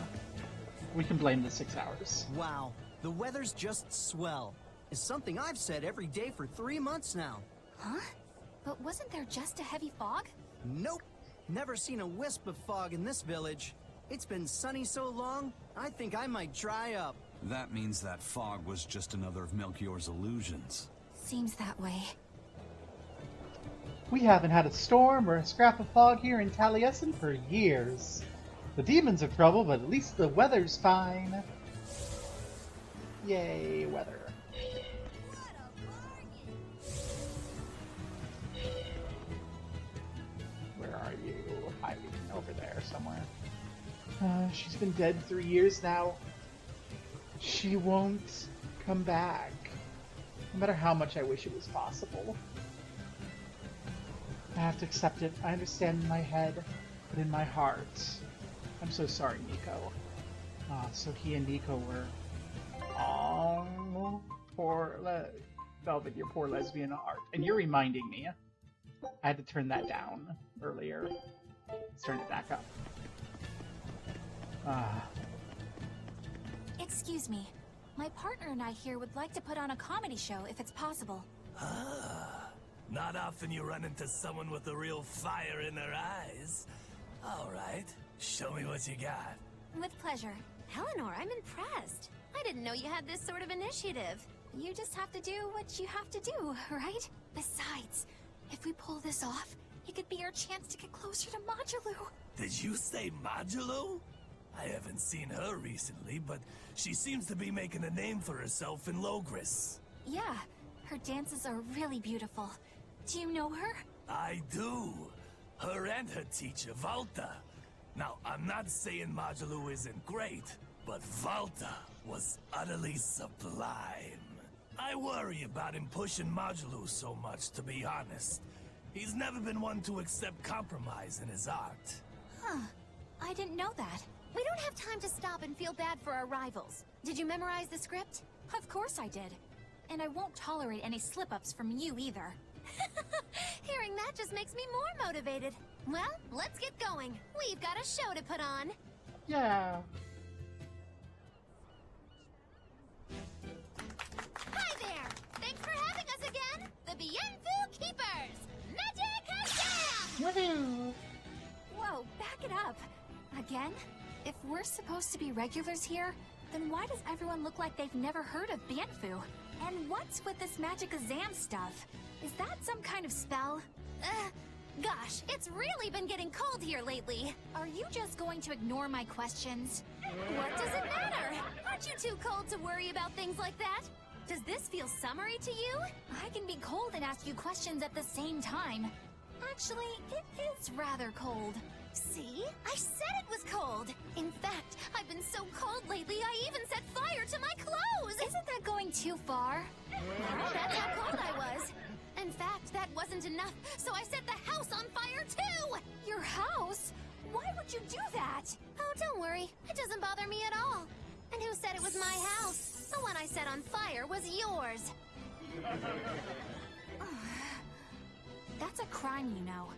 We can blame the 6 hours. Wow, the weather's just swell. It's something I've said every day for 3 months now. Huh? But wasn't there just a heavy fog? Nope. Never seen a wisp of fog in this village. It's been sunny so long, I think I might dry up. That means that fog was just another of Melchior's illusions. Seems that way. We haven't had a storm or a scrap of fog here in Taliesin for years. The demons are trouble, but at least the weather's fine. Yay, weather. Where are you? Hiding over there somewhere. She's been dead 3 years now. She won't come back. No matter how much I wish it was possible. I have to accept it. I understand in my head, but in my heart. I'm so sorry, Nico. So he and Nico were... Oh, Velvet, your poor lesbian art. And you're reminding me. I had to turn that down earlier. Let's turn it back up. Excuse me. My partner and I here would like to put on a comedy show if it's possible. Not often you run into someone with a real fire in their eyes. All right, show me what you got. With pleasure. Eleanor, I'm impressed. I didn't know you had this sort of initiative. You just have to do what you have to do, right? Besides, if we pull this off, it could be our chance to get closer to Magilou. Did you say Magilou? I haven't seen her recently, but she seems to be making a name for herself in Logris. Yeah, her dances are really beautiful. Do you know her? I do. Her and her teacher, Valta. Now, I'm not saying Magilou isn't great, but Valta was utterly sublime. I worry about him pushing Magilou so much, to be honest. He's never been one to accept compromise in his art. Huh. I didn't know that. We don't have time to stop and feel bad for our rivals. Did you memorize the script? Of course I did. And I won't tolerate any slip-ups from you either. Hearing that just makes me more motivated. Well, let's get going. We've got a show to put on. Yeah. Hi there! Thanks for having us again! The Bienfu Keepers! Magic Jam! Woohoo! Whoa, back it up. Again? If we're supposed to be regulars here, then why does everyone look like they've never heard of Bienfu? And what's with this Magic Exam stuff? Is that some kind of spell? Gosh, it's really been getting cold here lately. Are you just going to ignore my questions? What does it matter? Aren't you too cold to worry about things like that? Does this feel summery to you? I can be cold and ask you questions at the same time. Actually, it is rather cold. See? I said it was cold! In fact, I've been so cold lately, I even set fire to my clothes! Isn't that going too far? No, that's how cold I was. In fact, that wasn't enough, so I set the house on fire too! Your house? Why would you do that? Oh, don't worry. It doesn't bother me at all. And who said it was my house? The one I set on fire was yours. That's a crime, you know.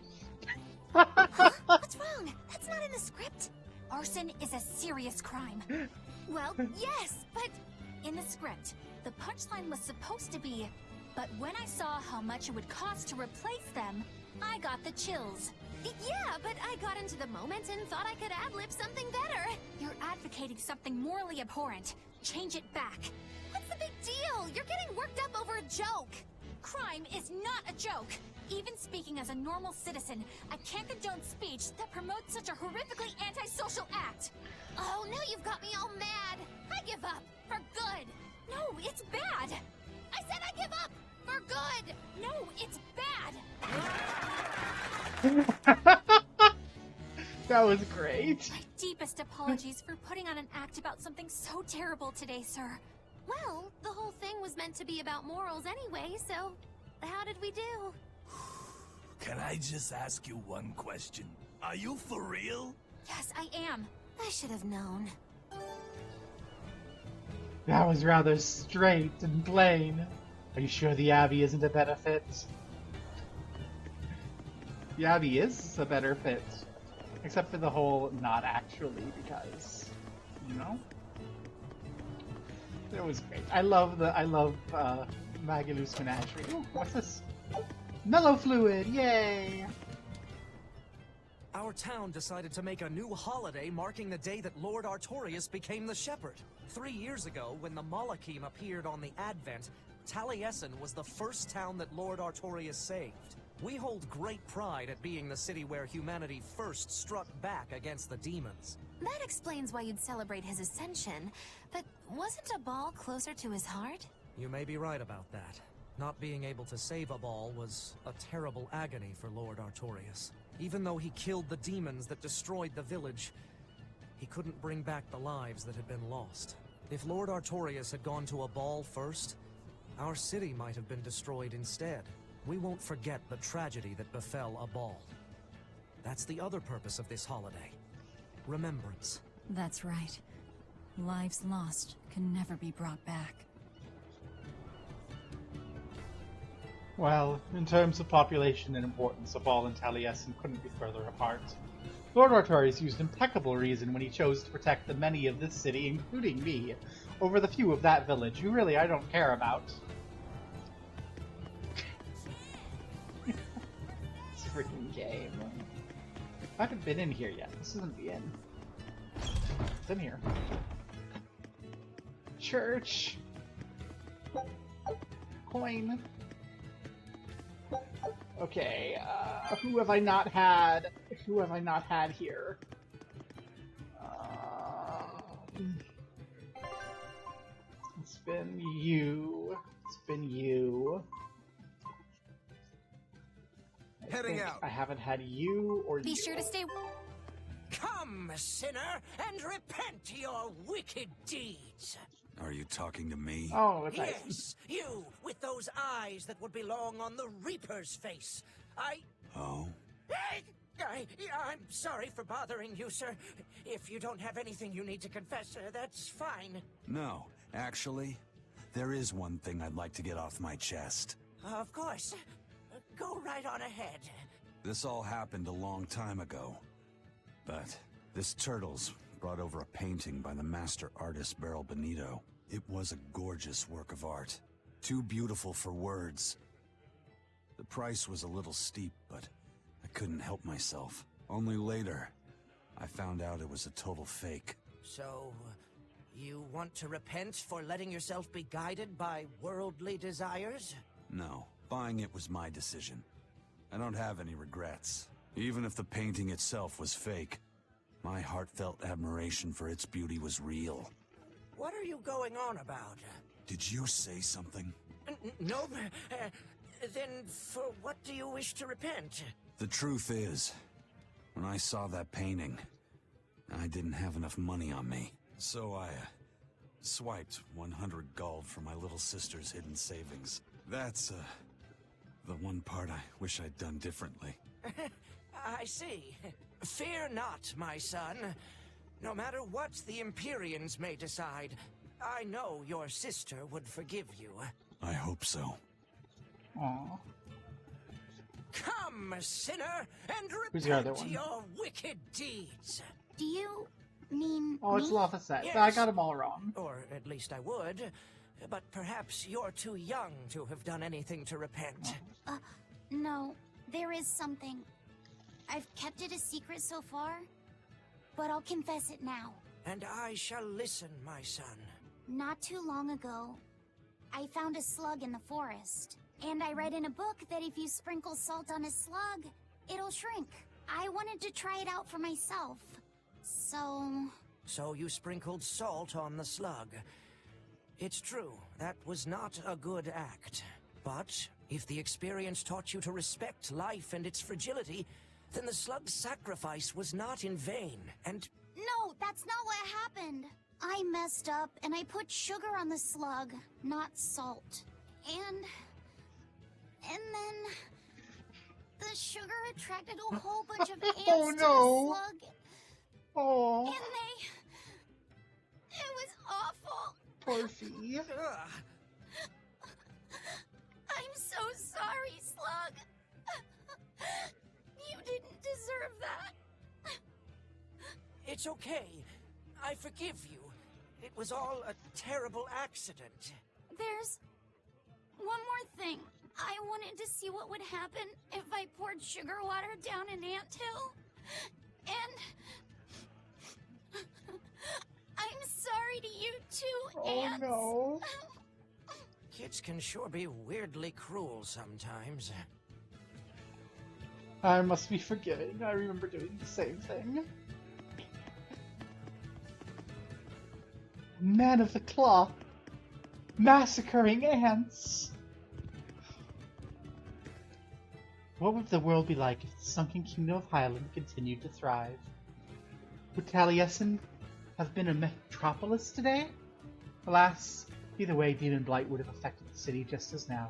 Huh? What's wrong? That's not in the script. Arson is a serious crime. Well, yes, but in the script, the punchline was supposed to be, but when I saw how much it would cost to replace them, I got the chills. Yeah, but I got into the moment and thought I could ad-lib something better. You're advocating something morally abhorrent. Change it back. What's the big deal? You're getting worked up over a joke. Crime is not a joke. Even speaking as a normal citizen, I can't condone speech that promotes such a horrifically antisocial act. Oh, now you've got me all mad. I give up. For good. No, it's bad. I said I give up. For good. No, it's bad. That was great. My deepest apologies for putting on an act about something so terrible today, sir. Well, the whole thing was meant to be about morals anyway, so how did we do? Can I just ask you one question? Are you for real? Yes, I am. I should have known. That was rather straight and plain. Are you sure the Abbey isn't a better fit? The Abbey is a better fit. Except for the whole not actually, because, you know? It was great. I love Magalu's menagerie. Ooh, what's this? Mellow fluid, yay! Our town decided to make a new holiday marking the day that Lord Artorias became the Shepherd. 3 years ago, when the Malachim appeared on the Advent, Taliesin was the first town that Lord Artorias saved. We hold great pride at being the city where humanity first struck back against the demons. That explains why you'd celebrate his ascension, but wasn't a ball closer to his heart? You may be right about that. Not being able to save a ball was a terrible agony for Lord Artorias. Even though he killed the demons that destroyed the village, he couldn't bring back the lives that had been lost. If Lord Artorias had gone to a ball first, our city might have been destroyed instead. We won't forget the tragedy that befell a ball. That's the other purpose of this holiday. Remembrance. That's right. Lives lost can never be brought back. Well, in terms of population and importance, Abal and Taliesin couldn't be further apart. Lord Artorias used impeccable reason when he chose to protect the many of this city, including me, over the few of that village, who really I don't care about. This freaking game. I haven't been in here yet. This isn't the inn. It's in here. Church. Coin. Okay, who have I not had? Who have I not had here? It's been you. It's been you. Heading out. I haven't had you or Be you. sure to stay. Come, sinner, and repent your wicked deeds. Are you talking to me? Oh, that's Yes, you, with those eyes that would belong on the Reaper's face. Oh? I'm sorry for bothering you, sir. If you don't have anything you need to confess, that's fine. No, actually, there is one thing I'd like to get off my chest. Of course. Go right on ahead. This all happened a long time ago. But this Turtles brought over a painting by the master artist Beryl Benito. It was a gorgeous work of art. Too beautiful for words. The price was a little steep, but I couldn't help myself. Only later, I found out it was a total fake. So, you want to repent for letting yourself be guided by worldly desires? No, buying it was my decision. I don't have any regrets. Even if the painting itself was fake, my heartfelt admiration for its beauty was real. What are you going on about? Did you say something? No. Then for what do you wish to repent? The truth is, when I saw that painting, I didn't have enough money on me. So I swiped 100 gold from my little sister's hidden savings. That's the one part I wish I'd done differently. I see. Fear not, my son. No matter what the Empyreans may decide, I know your sister would forgive you. I hope so. Aww. Come, sinner, and Who's the other repent one? your wicked deeds. Do you mean Oh, it's me? Laphicet. Yes. I got them all wrong. Or at least I would. But perhaps you're too young to have done anything to repent. No, there is something. I've kept it a secret so far, but I'll confess it now. And I shall listen, my son. Not too long ago, I found a slug in the forest. And I read in a book that if you sprinkle salt on a slug, it'll shrink. I wanted to try it out for myself. So you sprinkled salt on the slug. It's true, that was not a good act. But if the experience taught you to respect life and its fragility, then the slug's sacrifice was not in vain, and... No, that's not what happened. I messed up and I put sugar on the slug, not salt. And then the sugar attracted a whole bunch of ants Oh, to no. the slug. Oh. And it was awful. Porfy. I'm so sorry, Slug. You didn't deserve that. It's okay. I forgive you. It was all a terrible accident. There's one more thing. I wanted to see what would happen if I poured sugar water down an anthill. And I'm sorry to you too, ants. Oh, no. Kids can sure be weirdly cruel sometimes. I must be forgiving. I remember doing the same thing. Man of the Claw. Massacring ants. What would the world be like if the sunken kingdom of Highland continued to thrive? Would Taliesin have been a metropolis today? Alas, either way, demon blight would have affected the city just as now.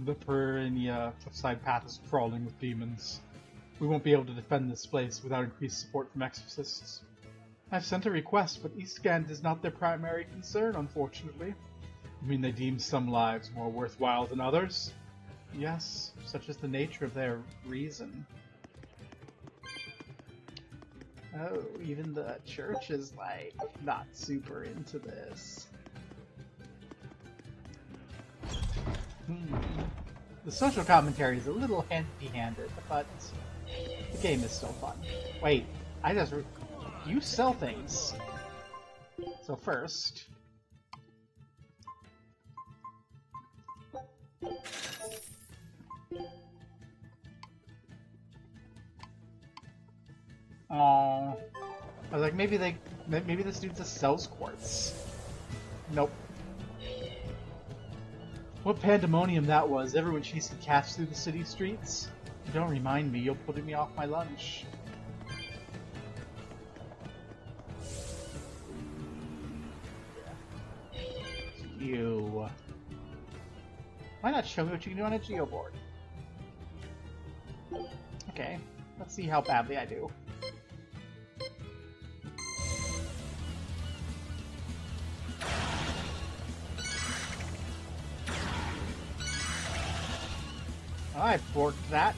The Berseria cliffside path is crawling with demons. We won't be able to defend this place without increased support from exorcists. I've sent a request, but Eastgand is not their primary concern, unfortunately. I mean, they deem some lives more worthwhile than others. Yes, such is the nature of their reason. Oh, even the church is, like, not super into this. The social commentary is a little handy-handed, but the game is still fun. Wait, you sell things. So first... I was like, maybe this dude just sells quartz. Nope. What pandemonium that was, everyone chasing cats through the city streets. Don't remind me, you'll put me off my lunch. You. Why not show me what you can do on a geoboard? Okay, let's see how badly I do. I borked that.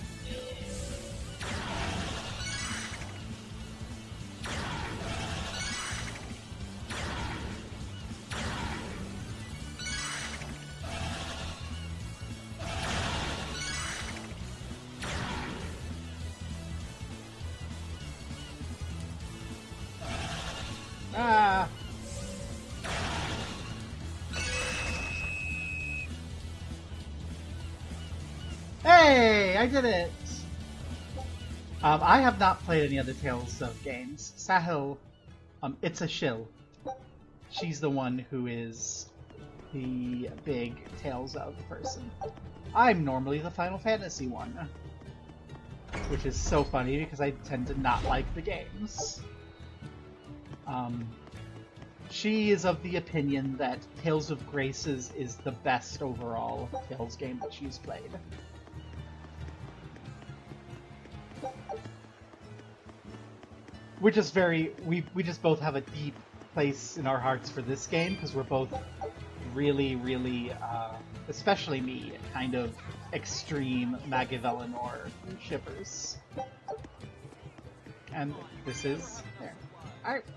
Ah. Hey, I did it! I have not played any other Tales of games. Sahil, it's a shill. She's the one who is the big Tales of person. I'm normally the Final Fantasy one. Which is so funny because I tend to not like the games. She is of the opinion that Tales of Graces is the best overall Tales game that she's played. We're just we just both have a deep place in our hearts for this game because we're both really, especially me, kind of extreme Magavellanor shippers. And this is there.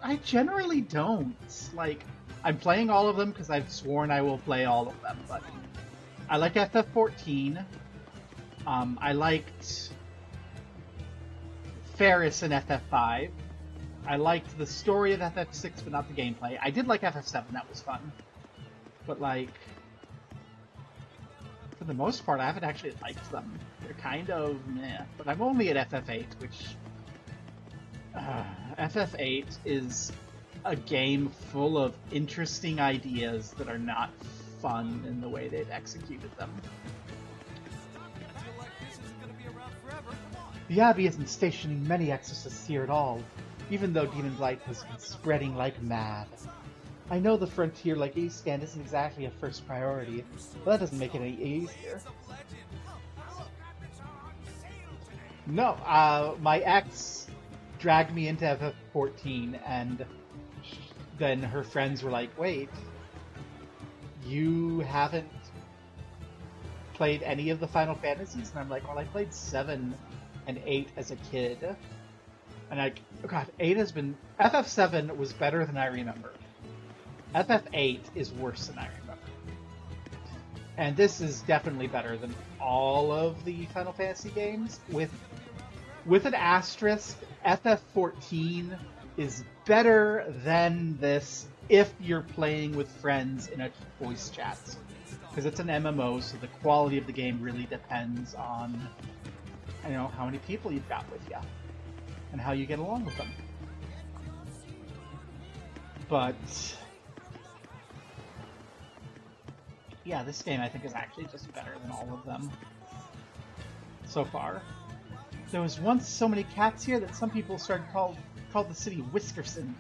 I generally don't. Like, I'm playing all of them because I've sworn I will play all of them, but I like FF14. I liked Ferris in FF5. I liked the story of FF6, but not the gameplay. I did like FF7, that was fun. But, like, for the most part, I haven't actually liked them. They're kind of meh. But I'm only at FF8, which... FF8 is a game full of interesting ideas that are not fun in the way they've executed them. The Abbey isn't stationing many exorcists here at all, even though Demon Blight has been spreading like mad. I know the frontier like Eastgand isn't exactly a first priority, but that doesn't make it any easier. No, my ex dragged me into FF14, and then her friends were like, wait, you haven't played any of the Final Fantasies? And I'm like, well, I played 7 and 8 as a kid. And I, oh god, 8 has been... FF7 was better than I remember. FF8 is worse than I remember. And this is definitely better than all of the Final Fantasy games. With an asterisk, FF14 is better than this if you're playing with friends in a voice chat. Because it's an MMO, so the quality of the game really depends on, you know, how many people you've got with you. And how you get along with them. But... yeah, this game I think is actually just better than all of them. So far. There was once so many cats here that some people started called the city Whiskerson.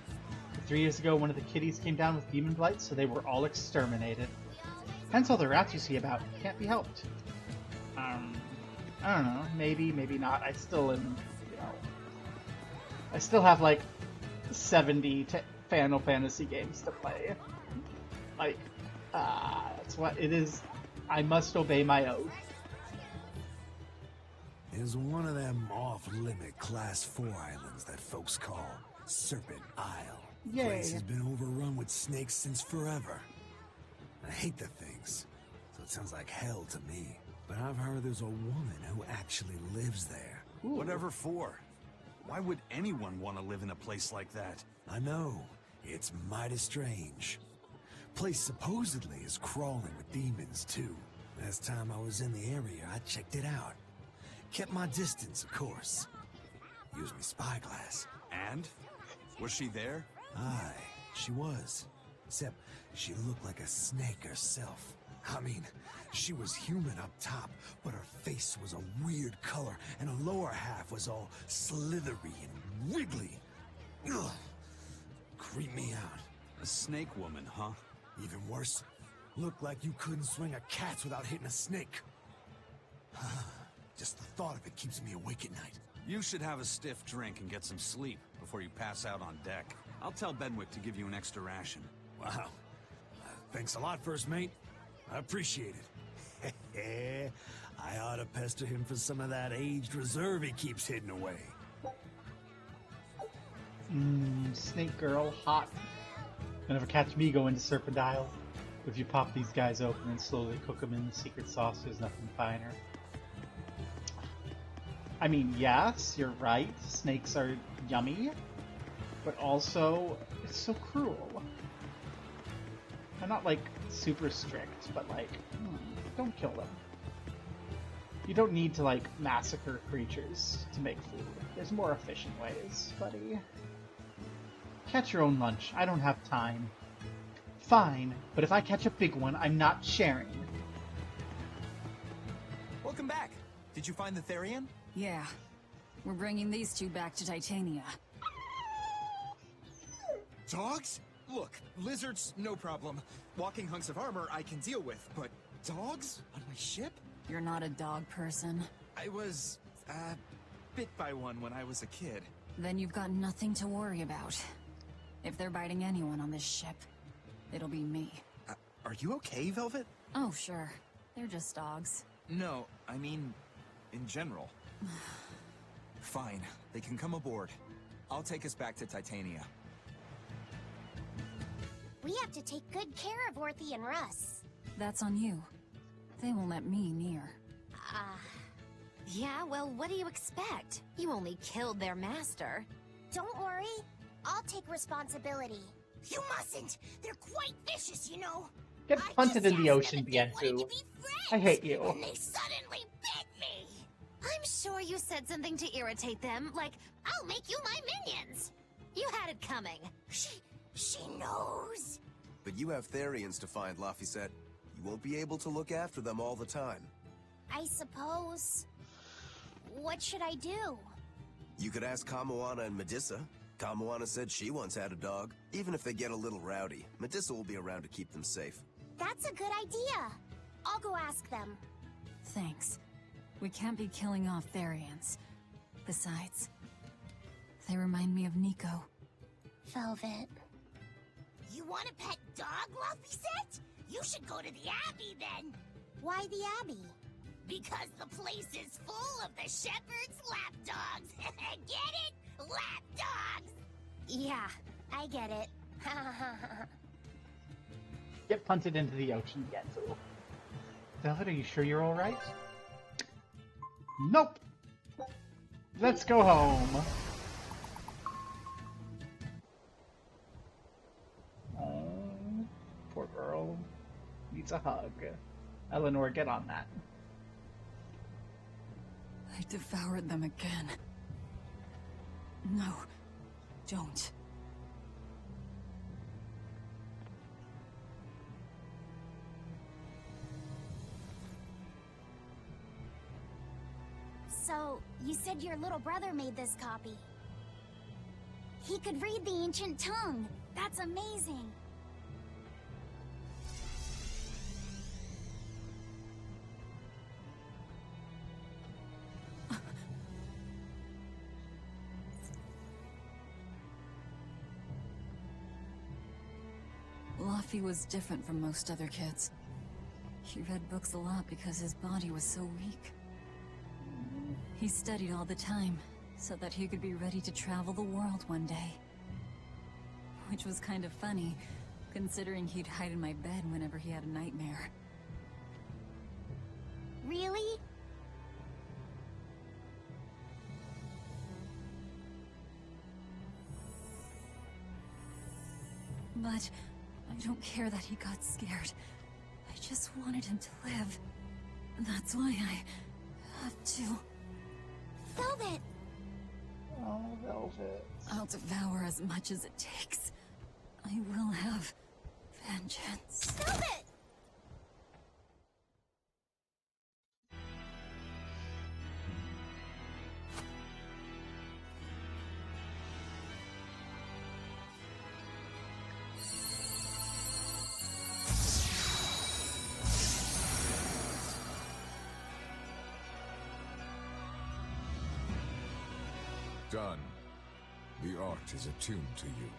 3 years ago, one of the kitties came down with demon blight, so they were all exterminated. Hence all the rats you see about. Can't be helped. I don't know. Maybe, maybe not. I still am, you know... I still have, like, 70 Final Fantasy games to play. Like, that's what it is. I must obey my oath. Is one of them off-limit Class 4 islands that folks call Serpent Isle. Yay. Place has been overrun with snakes since forever. I hate the things, so it sounds like hell to me. But I've heard there's a woman who actually lives there. Ooh. Whatever for? Why would anyone want to live in a place like that? I know. It's mighty strange. Place supposedly is crawling with demons, too. Last time I was in the area, I checked it out. Kept my distance, of course. Used me spyglass. And? Was she there? Aye, she was. Except she looked like a snake herself. I mean, she was human up top, but her face was a weird color, and her lower half was all slithery and wiggly. Ugh. Creeped me out. A snake woman, huh? Even worse, looked like you couldn't swing a cat's without hitting a snake. Just the thought of it keeps me awake at night. You should have a stiff drink and get some sleep before you pass out on deck. I'll tell Benwick to give you an extra ration. Wow. Thanks a lot, First Mate. I appreciate it. I ought to pester him for some of that aged reserve he keeps hidden away. Snake girl, hot. You'll never catch me going to Serpent Isle. If you pop these guys open and slowly cook them in the secret sauce, there's nothing finer. I mean, yes, you're right. Snakes are yummy, but also it's so cruel. I'm not like super strict, but like, don't kill them. You don't need to, like, massacre creatures to make food. There's more efficient ways, buddy. Catch your own lunch. I don't have time. Fine, but if I catch a big one, I'm not sharing. Welcome back. Did you find the Therian? Yeah. We're bringing these two back to Titania. Dogs? Look, lizards, no problem. Walking hunks of armor I can deal with, but dogs? On my ship? You're not a dog person. I was, bit by one when I was a kid. Then you've got nothing to worry about. If they're biting anyone on this ship, it'll be me. Are you okay, Velvet? Oh, sure. They're just dogs. No, I mean, in general. Fine, they can come aboard. I'll take us back to Titania. We have to take good care of Orthy and Russ. That's on you. They won't let me near. Yeah, well, what do you expect? You only killed their master. Don't worry. I'll take responsibility. You mustn't. They're quite vicious, you know. Get punted in the ocean, Bienfu. I hate you. And they suddenly bit me. I'm sure you said something to irritate them, like, I'll make you my minions. You had it coming. She knows. But you have Therians to find, Laphicet. You won't be able to look after them all the time. I suppose. What should I do? You could ask Kamoana and Medissa. Kamoana said she once had a dog. Even if they get a little rowdy, Medissa will be around to keep them safe. That's a good idea. I'll go ask them. Thanks. We can't be killing off Therians. Besides, they remind me of Nico. Velvet. You want a pet dog, Laphicet? You should go to the Abbey then. Why the Abbey? Because the place is full of the shepherd's lapdogs. Get it? Lapdogs! Yeah, I get it. Get punted into the ocean, Bienfu. Velvet, are you sure you're alright? Nope! Let's go home. Oh, poor girl. Needs a hug. Eleanor, get on that. I devoured them again. No, don't. So, you said your little brother made this copy. He could read the ancient tongue. That's amazing. Laffy was different from most other kids. He read books a lot because his body was so weak. He studied all the time, so that he could be ready to travel the world one day. Which was kind of funny, considering he'd hide in my bed whenever he had a nightmare. Really? But I don't care that he got scared. I just wanted him to live. That's why I have to. Velvet! Oh, Velvet. I'll devour as much as it takes. I will have vengeance. Velvet! Done. The art is attuned to you.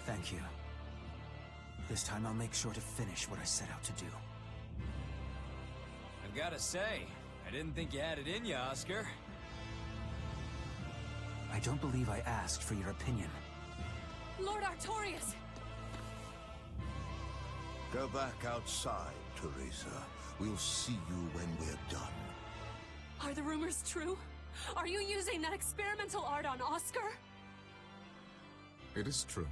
Thank you. This time I'll make sure to finish what I set out to do. I've gotta say, I didn't think you had it in you, Oscar. I don't believe I asked for your opinion. Lord Artorias! Go back outside, Teresa. We'll see you when we're done. Are the rumors true? Are you using that experimental art on Oscar? It is true.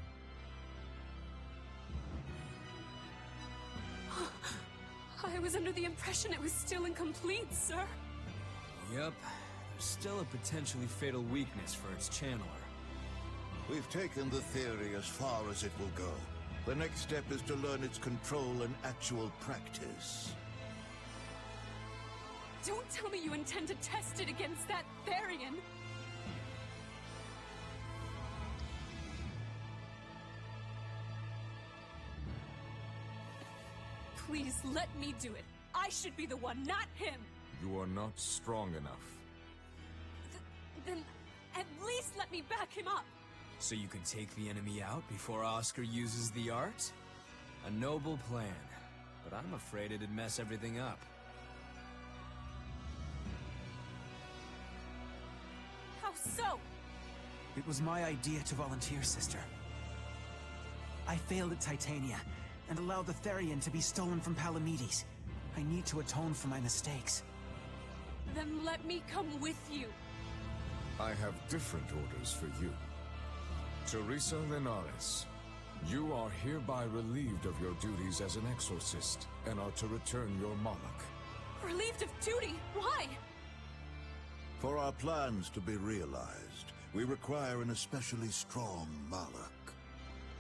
I I was under the impression it was still incomplete, sir. Yep. There's still a potentially fatal weakness for its channeler. We've taken the theory as far as it will go. The next step is to learn its control and actual practice. Don't tell me you intend to test it against that Therian. Please let me do it. I should be the one, not him. You are not strong enough. Then at least let me back him up. So you can take the enemy out before Oscar uses the art? A noble plan, but I'm afraid it'd mess everything up. How so? It was my idea to volunteer, sister. I failed at Titania, and allowed the Therian to be stolen from Palamedes. I need to atone for my mistakes. Then let me come with you. I have different orders for you. Teresa Linares, you are hereby relieved of your duties as an exorcist, and are to return your Malak. Relieved of duty? Why? For our plans to be realized, we require an especially strong Malak.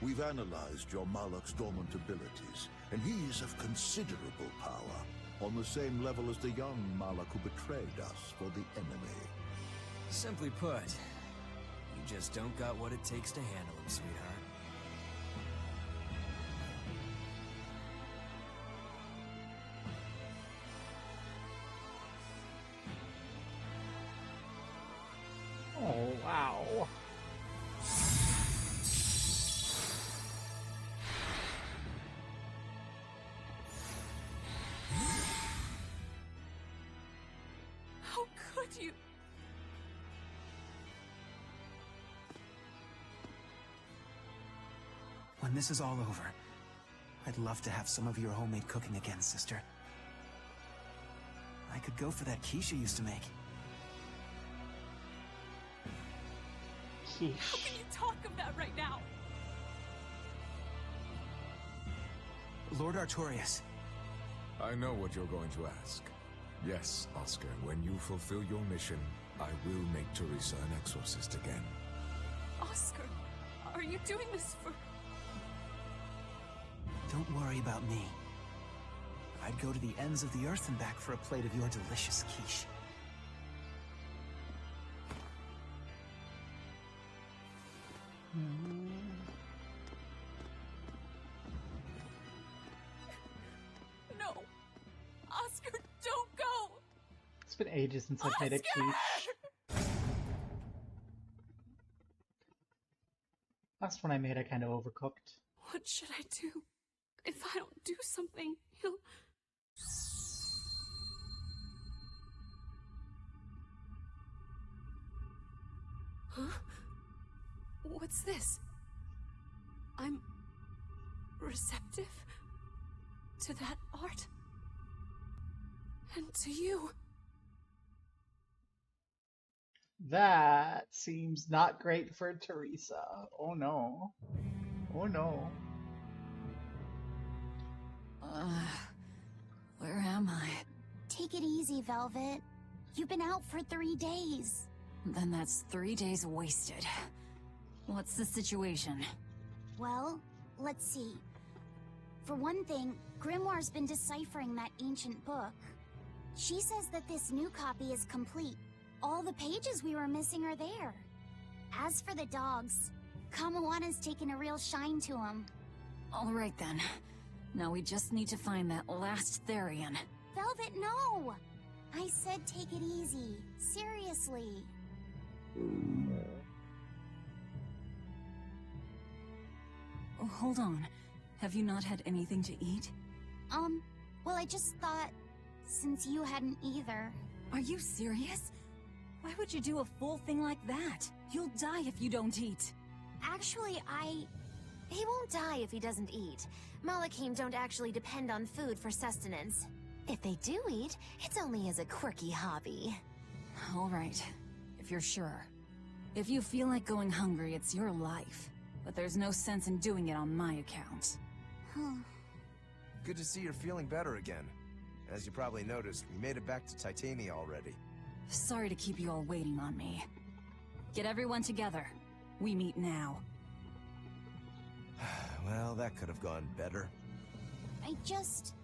We've analyzed your Malak's dormant abilities, and he is of considerable power, on the same level as the young Malak who betrayed us for the enemy. Simply put, you just don't got what it takes to handle him, sweetheart. Oh, wow. How could you? When this is all over, I'd love to have some of your homemade cooking again, sister. I could go for that quiche you used to make. How can you talk of that right now? Lord Artorias. I know what you're going to ask. Yes, Oscar, when you fulfill your mission, I will make Teresa an exorcist again. Oscar, are you doing this for... Don't worry about me. I'd go to the ends of the earth and back for a plate of your delicious quiche. No! Oscar, don't go! It's been ages since I've made a quiche. Last one I made I kind of overcooked. What should I do? If I don't do something, he'll... Huh? What's this? I'm... receptive to that art? And to you? That seems not great for Teresa. Oh no. Oh no. Where am I? Take it easy, Velvet. You've been out for 3 days. Then that's 3 days wasted. What's the situation? Well, let's see. For one thing, Grimoire's been deciphering that ancient book. She says that this new copy is complete. All the pages we were missing are there. As for the dogs, Kamawana's taken a real shine to them. All right then. Now we just need to find that last Therian. Velvet, no! I said take it easy. Seriously. Oh, hold on. Have you not had anything to eat? Well, I just thought, since you hadn't either. Are you serious? Why would you do a full thing like that? You'll die if you don't eat. Actually, He won't die if he doesn't eat. Malachim don't actually depend on food for sustenance. If they do eat, it's only as a quirky hobby. All right, if you're sure. If you feel like going hungry, it's your life. But there's no sense in doing it on my account. Good to see you're feeling better again. As you probably noticed, we made it back to Titania already. Sorry to keep you all waiting on me. Get everyone together. We meet now. Well, that could have gone better. I just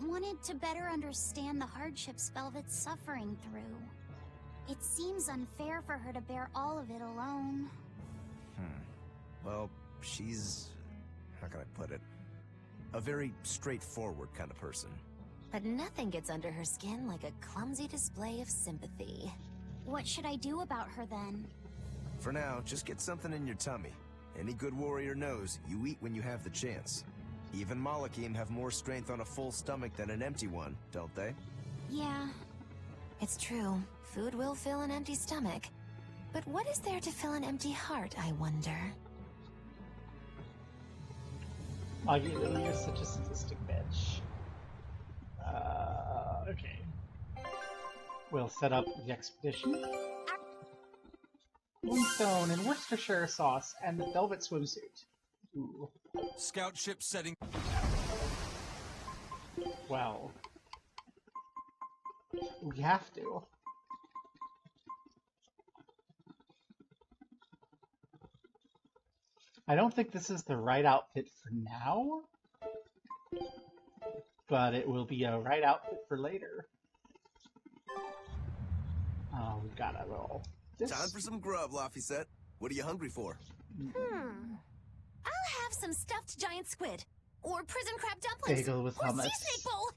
wanted to better understand the hardships Velvet's suffering through. It seems unfair for her to bear all of it alone. Well, she's... how can I put it? A very straightforward kind of person. But nothing gets under her skin like a clumsy display of sympathy. What should I do about her then? For now, just get something in your tummy. Any good warrior knows you eat when you have the chance. Even Malakim have more strength on a full stomach than an empty one, don't they? Yeah. It's true. Food will fill an empty stomach. But what is there to fill an empty heart, I wonder? Maggie Lily is such a sadistic bitch. Okay. We'll set up the expedition. Moonstone and Worcestershire sauce and the velvet swimsuit. Ooh. Scout ship setting. Well, we have to. I don't think this is the right outfit for now, but it will be a right outfit for later. Oh, we got a little... Time for some grub, Laphicet. What are you hungry for? I'll have some stuffed giant squid. Or prison crab dumplings. Bagel with or hummus. sea snake bowl.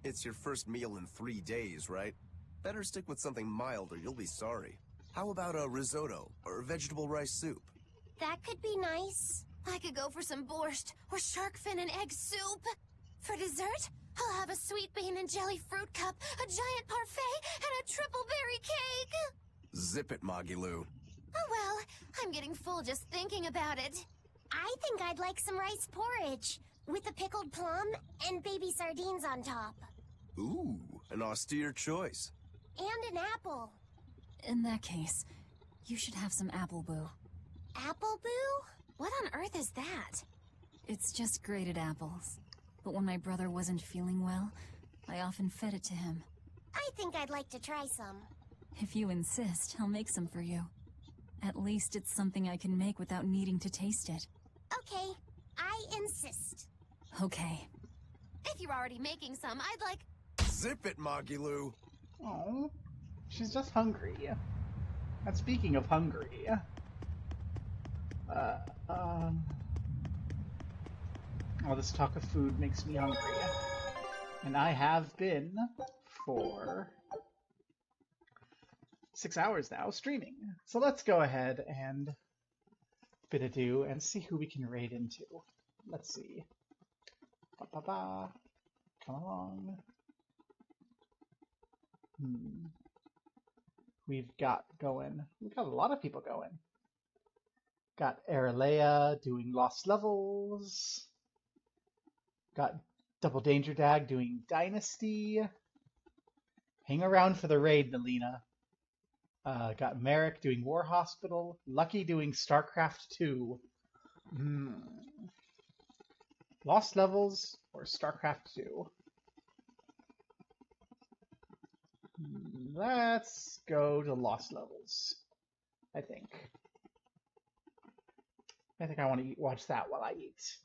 It's your first meal in 3 days, right? Better stick with something mild or you'll be sorry. How about a risotto or vegetable rice soup? That could be nice. I could go for some borscht or shark fin and egg soup. For dessert, I'll have a sweet bean and jelly fruit cup, a giant parfait, and a triple berry cake. Zip it, Magilu. Oh well, I'm getting full just thinking about it. I think I'd like some rice porridge with a pickled plum and baby sardines on top. Ooh, an austere choice. And an apple. In that case, you should have some apple boo. Apple boo? What on earth is that? It's just grated apples. But when my brother wasn't feeling well, I often fed it to him. I think I'd like to try some. If you insist, I'll make some for you. At least it's something I can make without needing to taste it. Okay, I insist. Okay. If you're already making some, I'd like... Zip it, Magilu. Oh, she's just hungry. And speaking of hungry, all this talk of food makes me hungry. And I have been for 6 hours now streaming. So let's go ahead and bid adieu and see who we can raid into. Let's see. Ba-ba-ba. Come along. We've got a lot of people going. Got Aralea doing Lost Levels. Got Double Danger Dag doing Dynasty. Hang around for the raid, Melina. Got Merrick doing War Hospital. Lucky doing StarCraft 2. Lost Levels or StarCraft 2? Let's go to Lost Levels, I think. I want to watch that while I eat.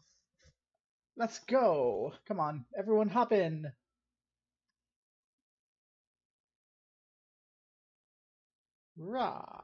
Let's go! Come on, everyone hop in! Rah!